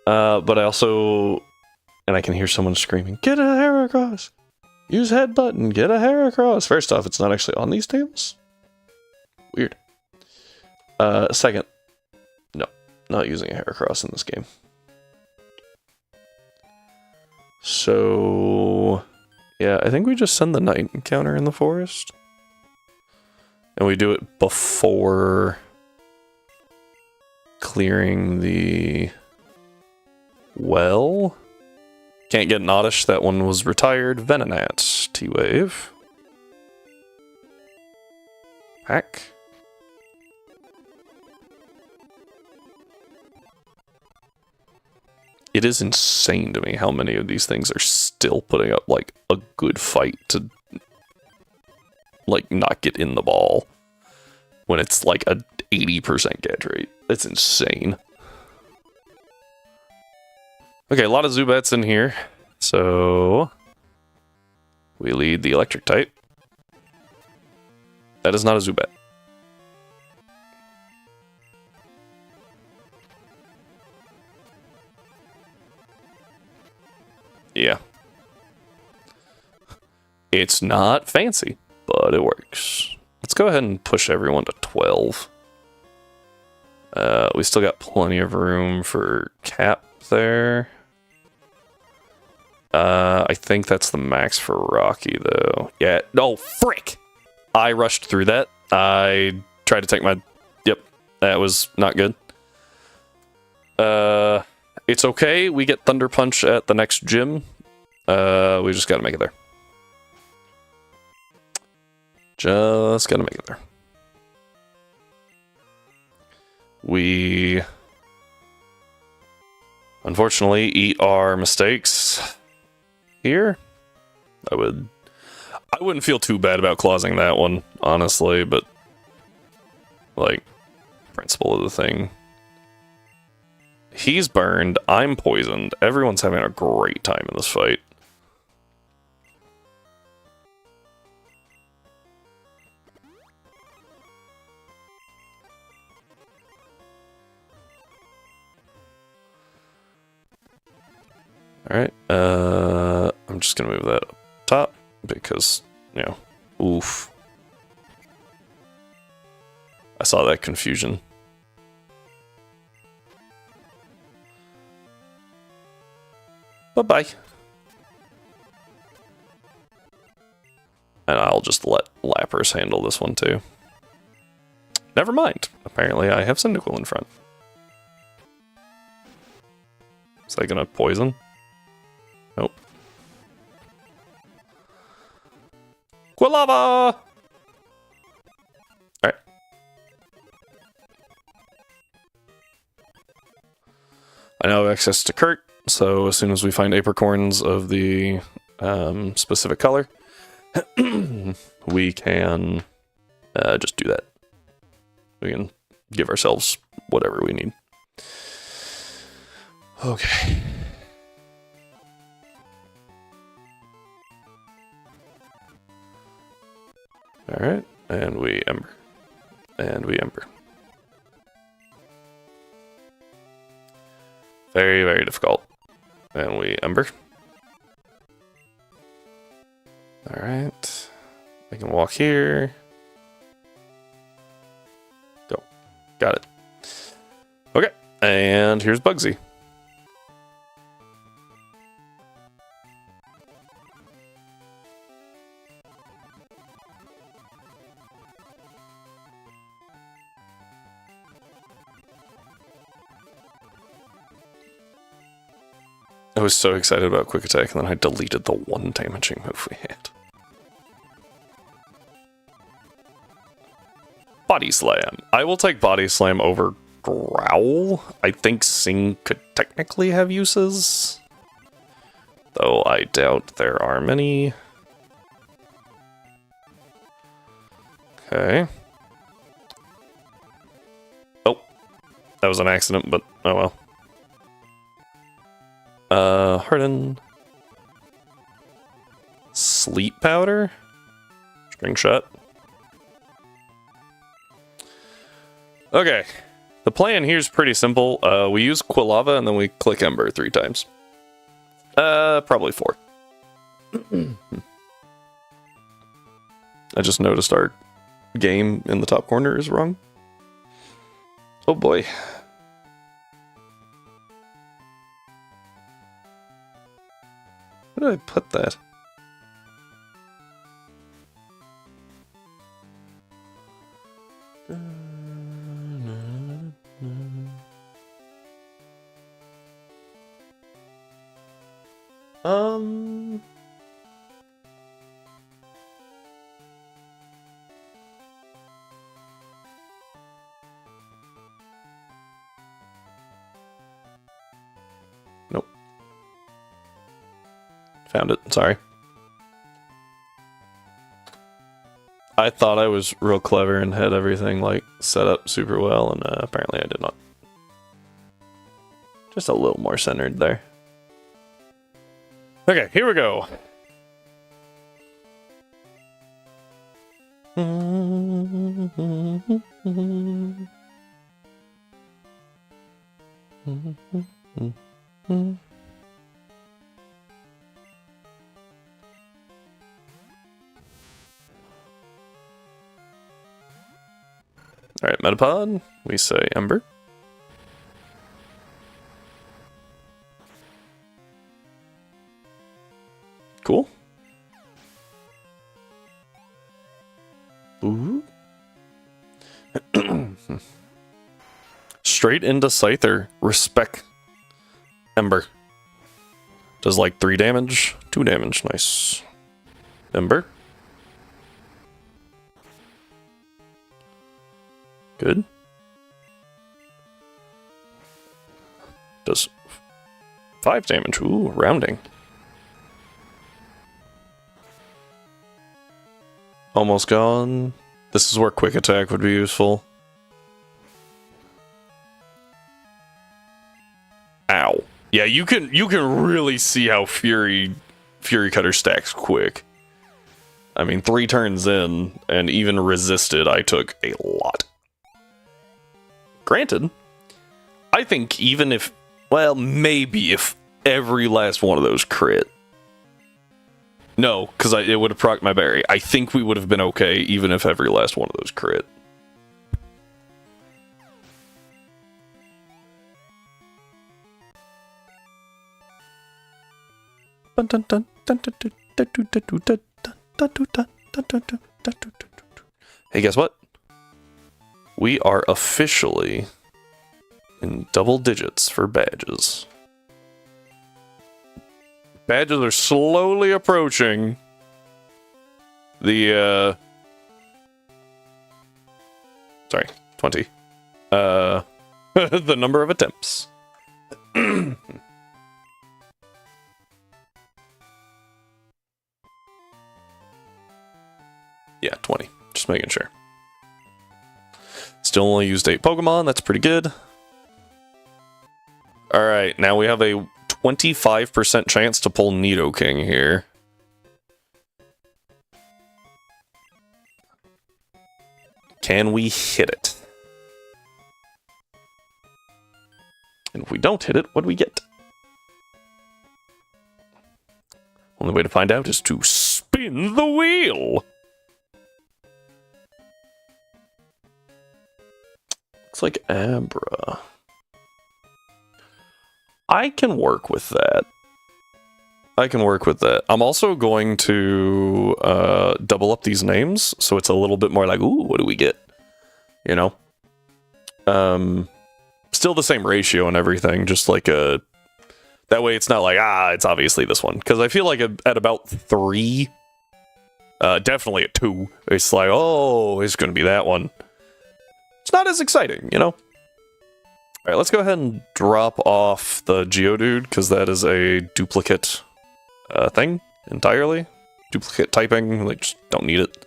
But I also... And I can hear someone screaming, "Get a Heracross! Use head button, get a Heracross!" First off, it's not actually on these tables. Weird. Second, no, not using a Heracross in this game. So, yeah, I think we just send the night encounter in the forest. And we do it before clearing the well. Can't get an Oddish, that one was retired. Venonat, T-Wave. Pack. It is insane to me how many of these things are still putting up, like, a good fight to, like, not get in the ball. When it's, like, a 80% catch rate. It's insane. Okay, a lot of Zubats in here. So... we lead the electric type. That is not a Zubat. Yeah. It's not fancy, but it works. Let's go ahead and push everyone to 12. We still got plenty of room for Cap there. I think that's the max for Rocky, though. Yeah, no, frick! I rushed through that. I tried to take my... Yep, that was not good. It's okay, we get Thunder Punch at the next gym. We just gotta make it there. Just gotta make it there. We... unfortunately eat our mistakes here. I wouldn't feel too bad about closing that one, honestly, but like, principle of the thing. He's burned, I'm poisoned, everyone's having a great time in this fight. Alright, I'm just gonna move that up top because, you know, oof. I saw that confusion. Bye-bye. And I'll just let Lappers handle this one too. Never mind. Apparently I have Cyndaquil in front. Is that gonna poison? Nope. Quilava! Alright. I now have access to Kurt, so as soon as we find apricorns of the specific color, we can just do that. We can give ourselves whatever we need. Okay. Alright, and we Ember. And we Ember. Very, very difficult. And we Ember. Alright. We can walk here. Go. Got it. Okay, and here's Bugsy. I was so excited about Quick Attack, and then I deleted the one damaging move we had. Body Slam. I will take Body Slam over Growl. I think Sing could technically have uses, though I doubt there are many. Okay. Oh, that was an accident, but oh well. Harden. Sleep Powder. String Shot. Okay. The plan here is pretty simple. We use Quilava and then we click Ember 3 times. Probably 4. I just noticed our game in the top corner is wrong. Oh boy. Where did I put that? Nope. Found it, sorry. I thought I was real clever and had everything like set up super well, and apparently I did not. Just a little more centered there. Okay, here we go. Alright, Metapod, we say Ember. Cool. Ooh. Straight into Scyther. Respect. Ember. Does like 3 damage, 2 damage, nice. Ember. Good. Does 5 damage, ooh, rounding. Almost gone. This is where Quick Attack would be useful. Ow. Yeah, you can really see how Fury Cutter stacks quick. I mean, 3 turns in, and even resisted, I took a lot. Granted, I think even if, well, maybe if every last one of those crit. No, because it would have procced my berry. I think we would have been okay even if every last one of those crit. Hey, guess what? We are officially in double digits for badges. Badges are slowly approaching the, sorry, 20. The number of attempts. Yeah, 20. Just making sure. Still only used 8 Pokemon. That's pretty good. Alright, now we have a 25% chance to pull Nidoking here. Can we hit it? And if we don't hit it, what do we get? Only way to find out is to spin the wheel! Looks like Abra. I can work with that. I'm also going to double up these names, so it's a little bit more like, ooh, what do we get? You know? Still the same ratio and everything, just like a... That way it's not like, it's obviously this one. Because I feel like at about 3, definitely at 2, it's like, oh, it's going to be that one. It's not as exciting, you know? Alright, let's go ahead and drop off the Geodude, because that is a duplicate thing entirely. Duplicate typing, like, just don't need it.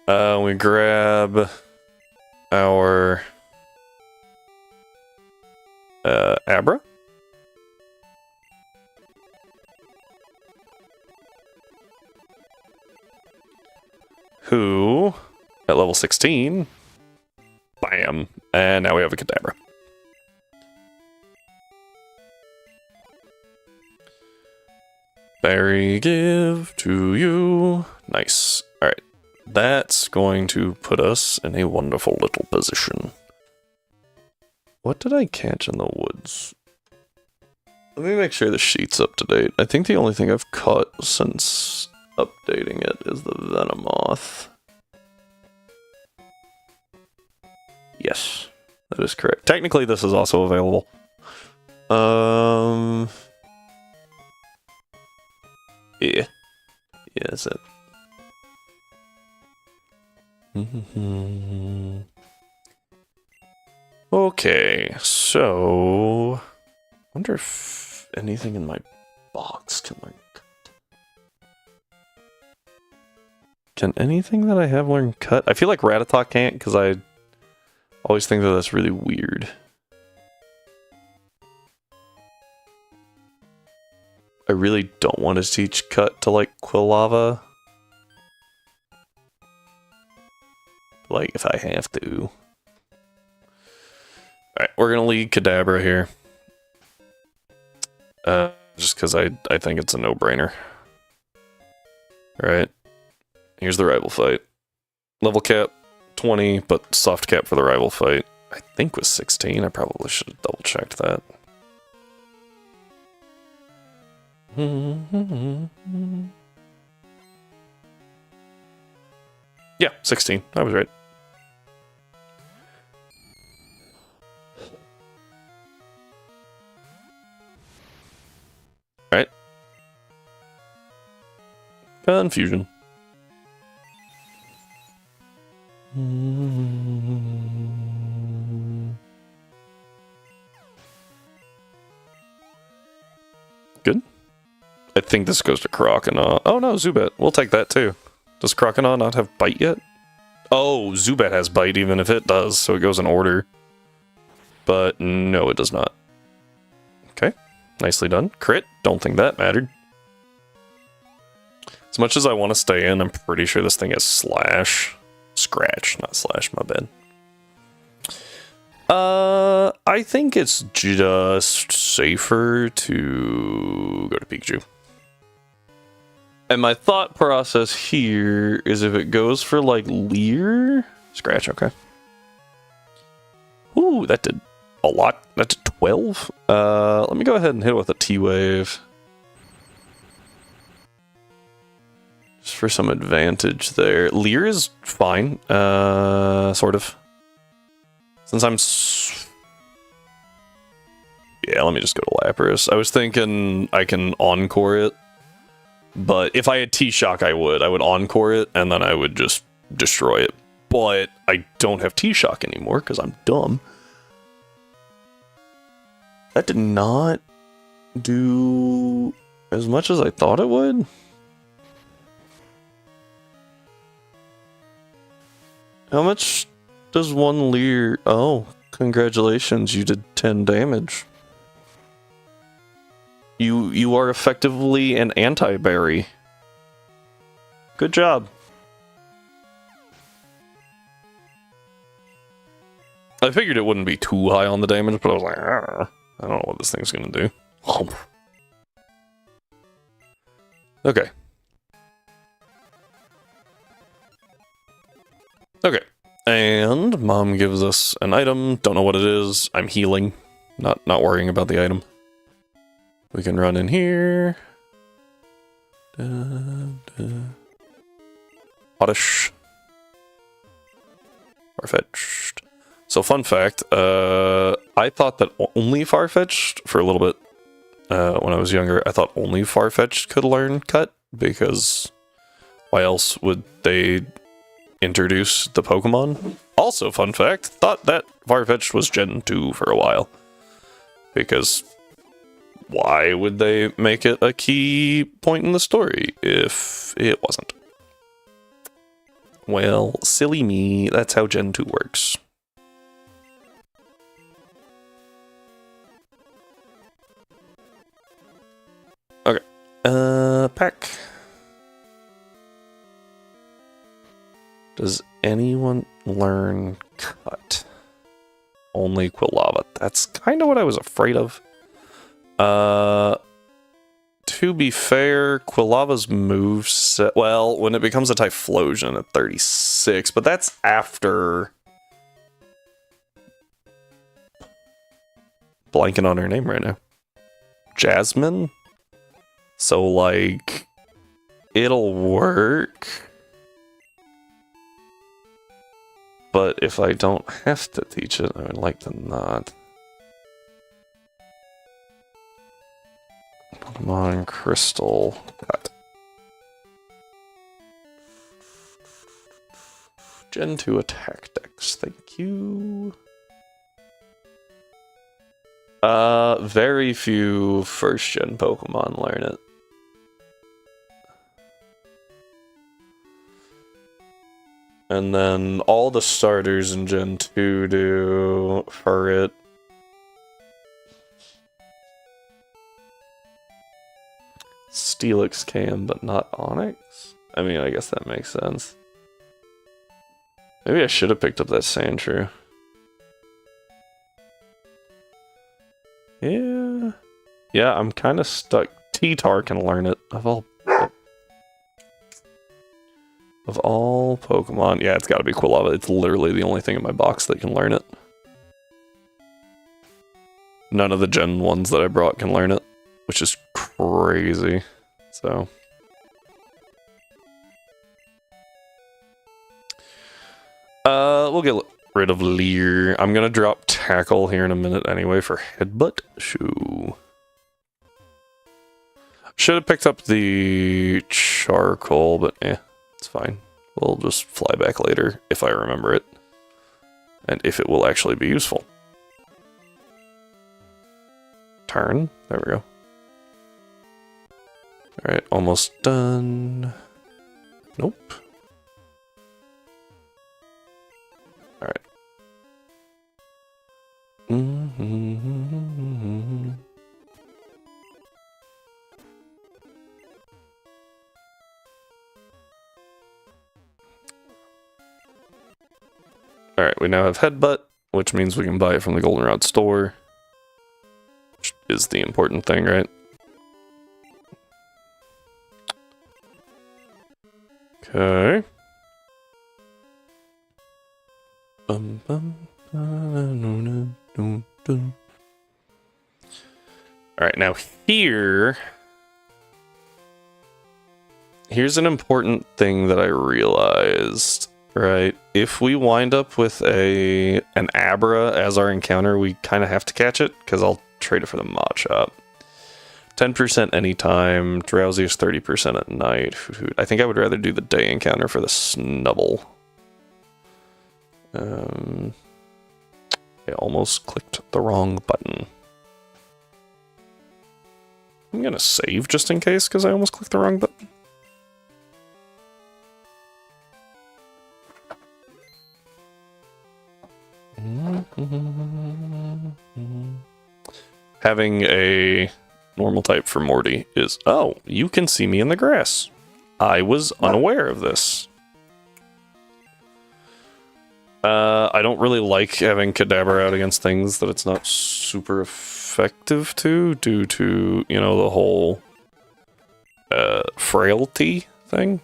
We grab our Abra. Who, at level 16, bam, and now we have a Kadabra. Berry give to you. Nice. Alright. That's going to put us in a wonderful little position. What did I catch in the woods? Let me make sure the sheet's up to date. I think the only thing I've caught since updating it is the Venomoth. Yes, that is correct. Technically, this is also available. Yeah. Yeah, that's it. Okay, so... I wonder if anything in my box can learn cut. Can anything that I have learn cut? I feel like Rattata can't, because I always think that that's really weird. I really don't want to teach cut to, like, Quilava. Like, if I have to. Alright, we're gonna lead Kadabra here. Just because I think it's a no-brainer. Alright. Here's the rival fight. Level cap, 20, but soft cap for the rival fight, I think was 16. I probably should have double-checked that. Yeah, 16. I was right. Alright. Confusion. Good. I think this goes to Croconaw. Oh no, Zubat. We'll take that too. Does Croconaw not have Bite yet? Oh, Zubat has Bite even if it does, so it goes in order. But no, it does not. Okay, nicely done. Crit, don't think that mattered. As much as I want to stay in, I'm pretty sure this thing has Slash. Scratch, not Slash, my bad. I think it's just safer to go to Pikachu. And my thought process here is if it goes for like Leer, Scratch, okay. Ooh, that did a lot. That's 12. Let me go ahead and hit it with a T-Wave. Just for some advantage there. Leer is fine, sort of. Since I'm... Yeah, let me just go to Lapras. I was thinking I can Encore it. But if I had T-Shock, I would. I would Encore it, and then I would just destroy it. But I don't have T-Shock anymore, because I'm dumb. That did not do as much as I thought it would. How much does one Leer... Oh, congratulations, you did 10 damage. You are effectively an anti-berry. Good job. I figured it wouldn't be too high on the damage, but I was like, I don't know what this thing's gonna do. Okay. Okay. And Mom gives us an item. Don't know what it is. I'm healing. Not worrying about the item. We can run in here. Oddish. Farfetch'd. So fun fact, I thought that only Farfetch'd, for a little bit, when I was younger, I thought only Farfetch'd could learn Cut, because why else would they introduce the Pokemon? Also, fun fact, thought that Farfetch'd was Gen 2 for a while. Because why would they make it a key point in the story if it wasn't? Well, silly me, that's how Gen 2 works. Okay, pack. Does anyone learn Cut? Only Quilava. That's kind of what I was afraid of. To be fair, Quilava's moveset... Well, when it becomes a Typhlosion at 36, but that's after... Blanking on her name right now. Jasmine? So, like... It'll work. But if I don't have to teach it, I would like to not. Pokemon Crystal Cut. Gen 2 attack dex, thank you. Very few first gen Pokemon learn it. And then all the starters in Gen 2 do Furret. Steelix can, but not Onyx? I mean, I guess that makes sense. Maybe I should have picked up that Sandshrew. Yeah. Yeah, I'm kind of stuck. T-Tar can learn it. Of all Pokemon. Yeah, it's got to be Quilava. It's literally the only thing in my box that can learn it. None of the Gen 1s that I brought can learn it, which is crazy. So... we'll get rid of Leer. I'm gonna drop Tackle here in a minute anyway for Headbutt. Shoo. Should have picked up the Charcoal, but it's fine. We'll just fly back later if I remember it. And if it will actually be useful. Turn. There we go. Alright, almost done. Nope. Alright. Alright, we now have Headbutt. which means we can buy it from the Goldenrod store, which is the important thing, right? Okay. Alright, now here's an important thing that I realized, right? If we wind up with an Abra as our encounter, we kind of have to catch it, because I'll trade it for the Mod Shop. 10% anytime, drowsy is 30% at night. I think I would rather do the day encounter for the Snubble. I almost clicked the wrong button. I'm gonna save just in case, because I almost clicked the wrong button. Having a normal type for Morty is, oh, you can see me in the grass. I was unaware of this. I don't really like having Kadabra out against things that it's not super effective to, due to, you know, the whole frailty thing.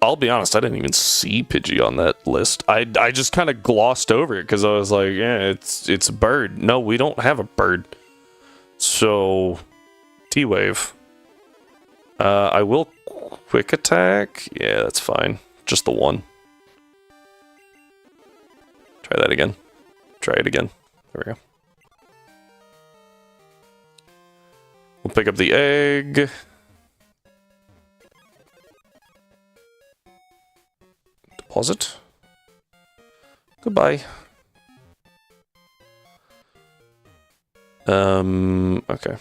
I'll be honest, I didn't even see Pidgey on that list. I just kind of glossed over it because I was like, yeah, it's a bird. No, we don't have a bird. So, T-Wave. I will quick attack. Yeah, that's fine. Just the one. Try that again. Try it again. There we go. We'll pick up the egg. Deposit. Goodbye. Okay. Okay.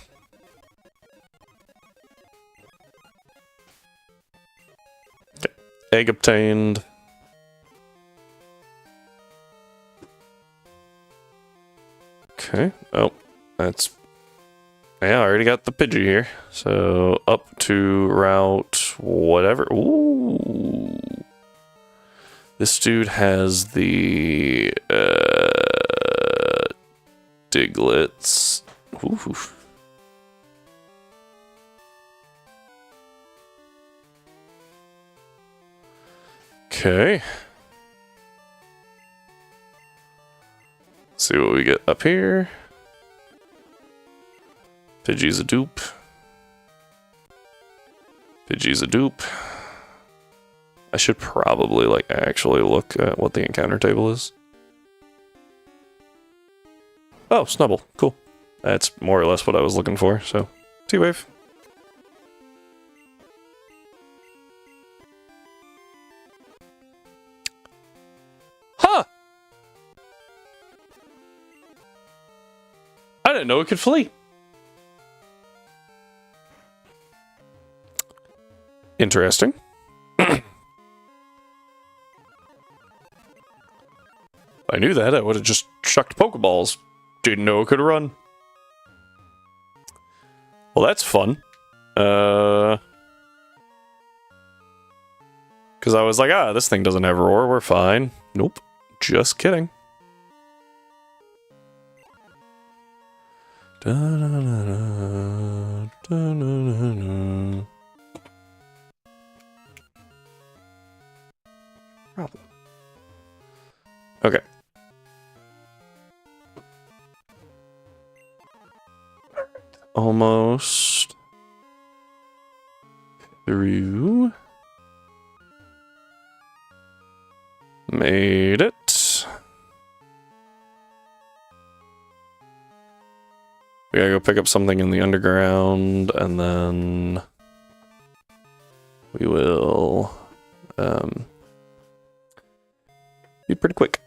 Egg obtained. Okay. Oh, that's... Yeah, I already got the Pidgey here. So, up to route whatever. Ooh. This dude has the Diglets. Ooh. Okay. See what we get up here. Pidgey's a dupe. Pidgey's a dupe. I should probably, like, actually look at what the encounter table is. Oh, Snubble. Cool. That's more or less what I was looking for, so... T-Wave. Huh! I didn't know it could flee. Interesting. I knew that, I would have just chucked Pokeballs. Didn't know it could run. Well, that's fun. Because I was like, this thing doesn't have Roar, we're fine. Nope. Just kidding. Problem. Okay. Almost through. Made it. We gotta go pick up something in the underground, and then we will be pretty quick.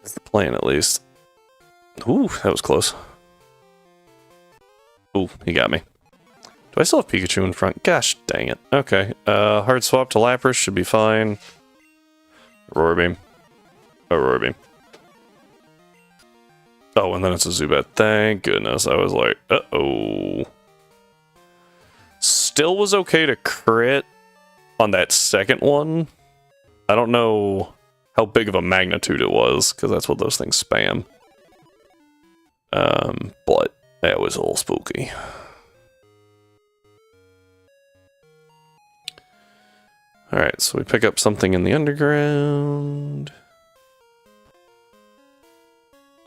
That's the plan, at least. Ooh, that was close. Ooh, he got me. Do I still have Pikachu in front? Gosh dang it. Okay, hard swap to Lapras should be fine. Roar Beam. Oh, Roar Beam. Oh, and then it's a Zubat. Thank goodness. I was like, uh-oh. Still was okay to crit on that second one. I don't know how big of a magnitude it was, because that's what those things spam. But that was a little spooky. Alright, so we pick up something in the underground.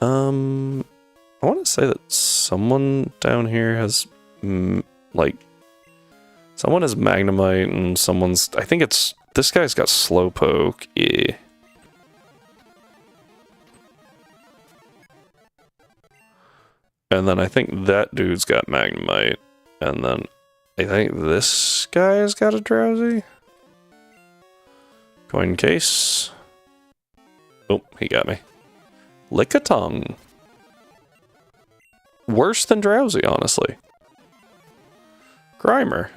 I want to say that someone down here has, like, someone has Magnemite and someone's, I think it's, this guy's got Slowpoke, yeah. And then I think that dude's got Magnemite, and then I think this guy's got a Drowsy. Coin case. Oh, he got me. Lickitung. Worse than Drowsy, honestly. Grimer.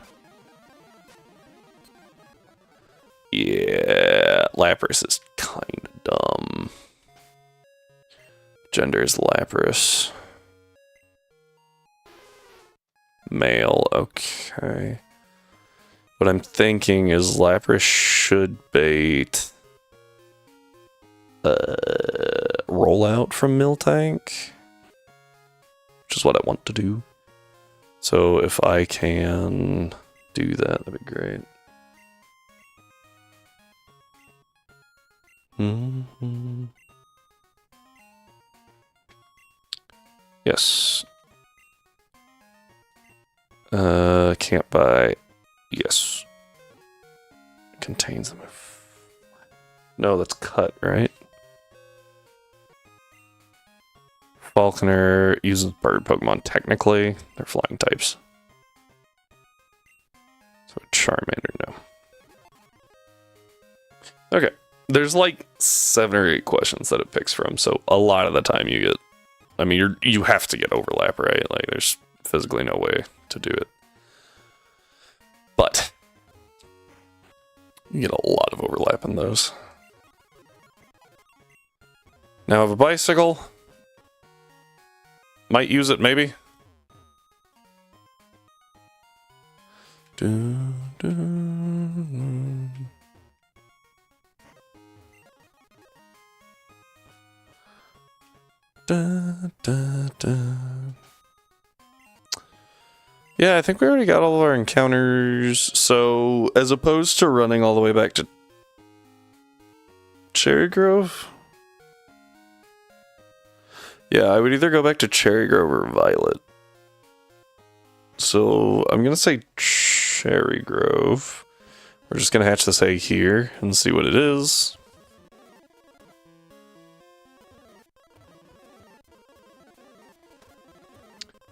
Yeah, Lapras is kind of dumb. Gender is Lapras. Male, okay. What I'm thinking is Lapras should bait Rollout from Miltank, which is what I want to do. So if I can do that, that'd be great. Yes. Can't buy. Yes. Contains them. No, that's cut, right? Falconer uses bird Pokemon. Technically, they're flying types. So Charmander, no. Okay. There's like 7 or 8 questions that it picks from, so a lot of the time you get, I mean, you have to get overlap, right? Like, there's physically no way to do it. But you get a lot of overlap in those. Now I have a bicycle. Might use it, maybe. Dun, dun, dun, dun, dun. Yeah, I think we already got all of our encounters, so as opposed to running all the way back to Cherry Grove, yeah, I would either go back to Cherry Grove or Violet. So I'm gonna say Cherry Grove. We're just gonna hatch this egg here and see what it is.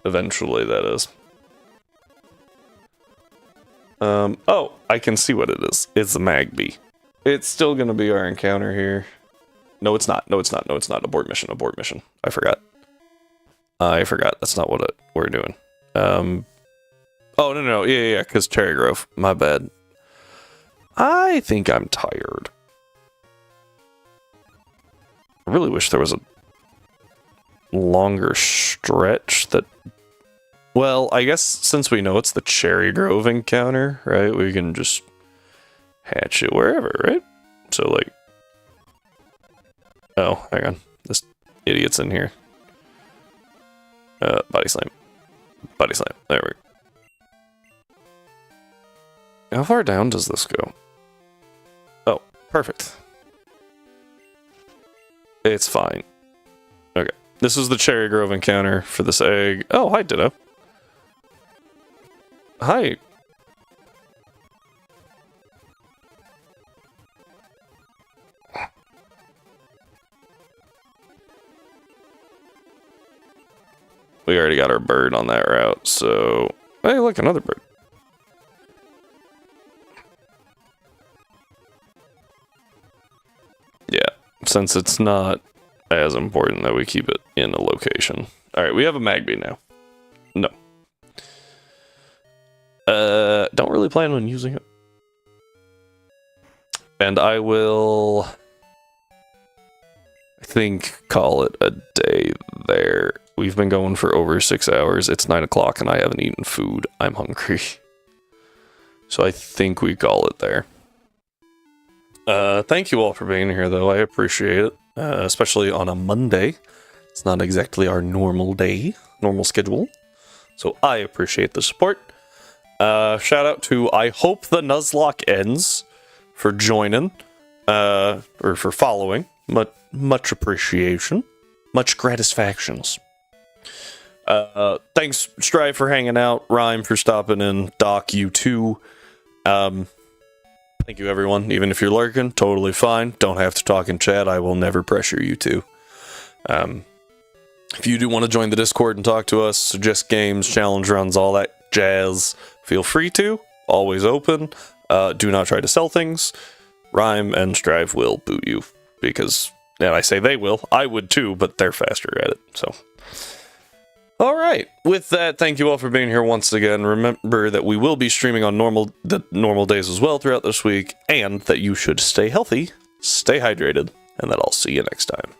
Eventually, that is. Oh, I can see what it is. It's a Magby. It's still gonna be our encounter here. No, it's not. No, it's not. No, it's not. Abort mission. Abort mission. I forgot. I forgot. That's not what we're doing. Oh, no. Yeah, because Cherry Grove. My bad. I think I'm tired. I really wish there was a longer stretch that... Well, I guess since we know it's the Cherry Grove encounter, right? We can just hatch it wherever, right? So, like... Oh, hang on. This idiot's in here. Body slam. Body slam. There we go. How far down does this go? Oh, perfect. It's fine. Okay. This is the Cherry Grove encounter for this egg. Oh, hi, Ditto. Hi. We already got our bird on that route, so... Hey, look, another bird. Yeah, since it's not as important that we keep it in a location. Alright, we have a Magby now. No. Don't really plan on using it. And I will... I think call it a day there. We've been going for over 6 hours. It's 9 o'clock and I haven't eaten food. I'm hungry. So I think we call it there. Thank you all for being here, though. I appreciate it, especially on a Monday. It's not exactly our normal day, normal schedule. So I appreciate the support. Shout out to I hope the Nuzlocke ends for joining, or for following. Much appreciation. Much gratisfactions. Thanks, Strive, for hanging out. Rhyme for stopping in. Doc, you too. Thank you, everyone. Even if you're lurking, totally fine. Don't have to talk in chat. I will never pressure you to. If you do want to join the Discord and talk to us, suggest games, challenge runs, all that jazz, feel free to. Always open. Do not try to sell things. Rhyme and Strive will boot you. Because, and I say they will. I would too, but they're faster at it. So, all right. With that, thank you all for being here once again. Remember that we will be streaming on the normal days as well throughout this week, and that you should stay healthy, stay hydrated, and that I'll see you next time.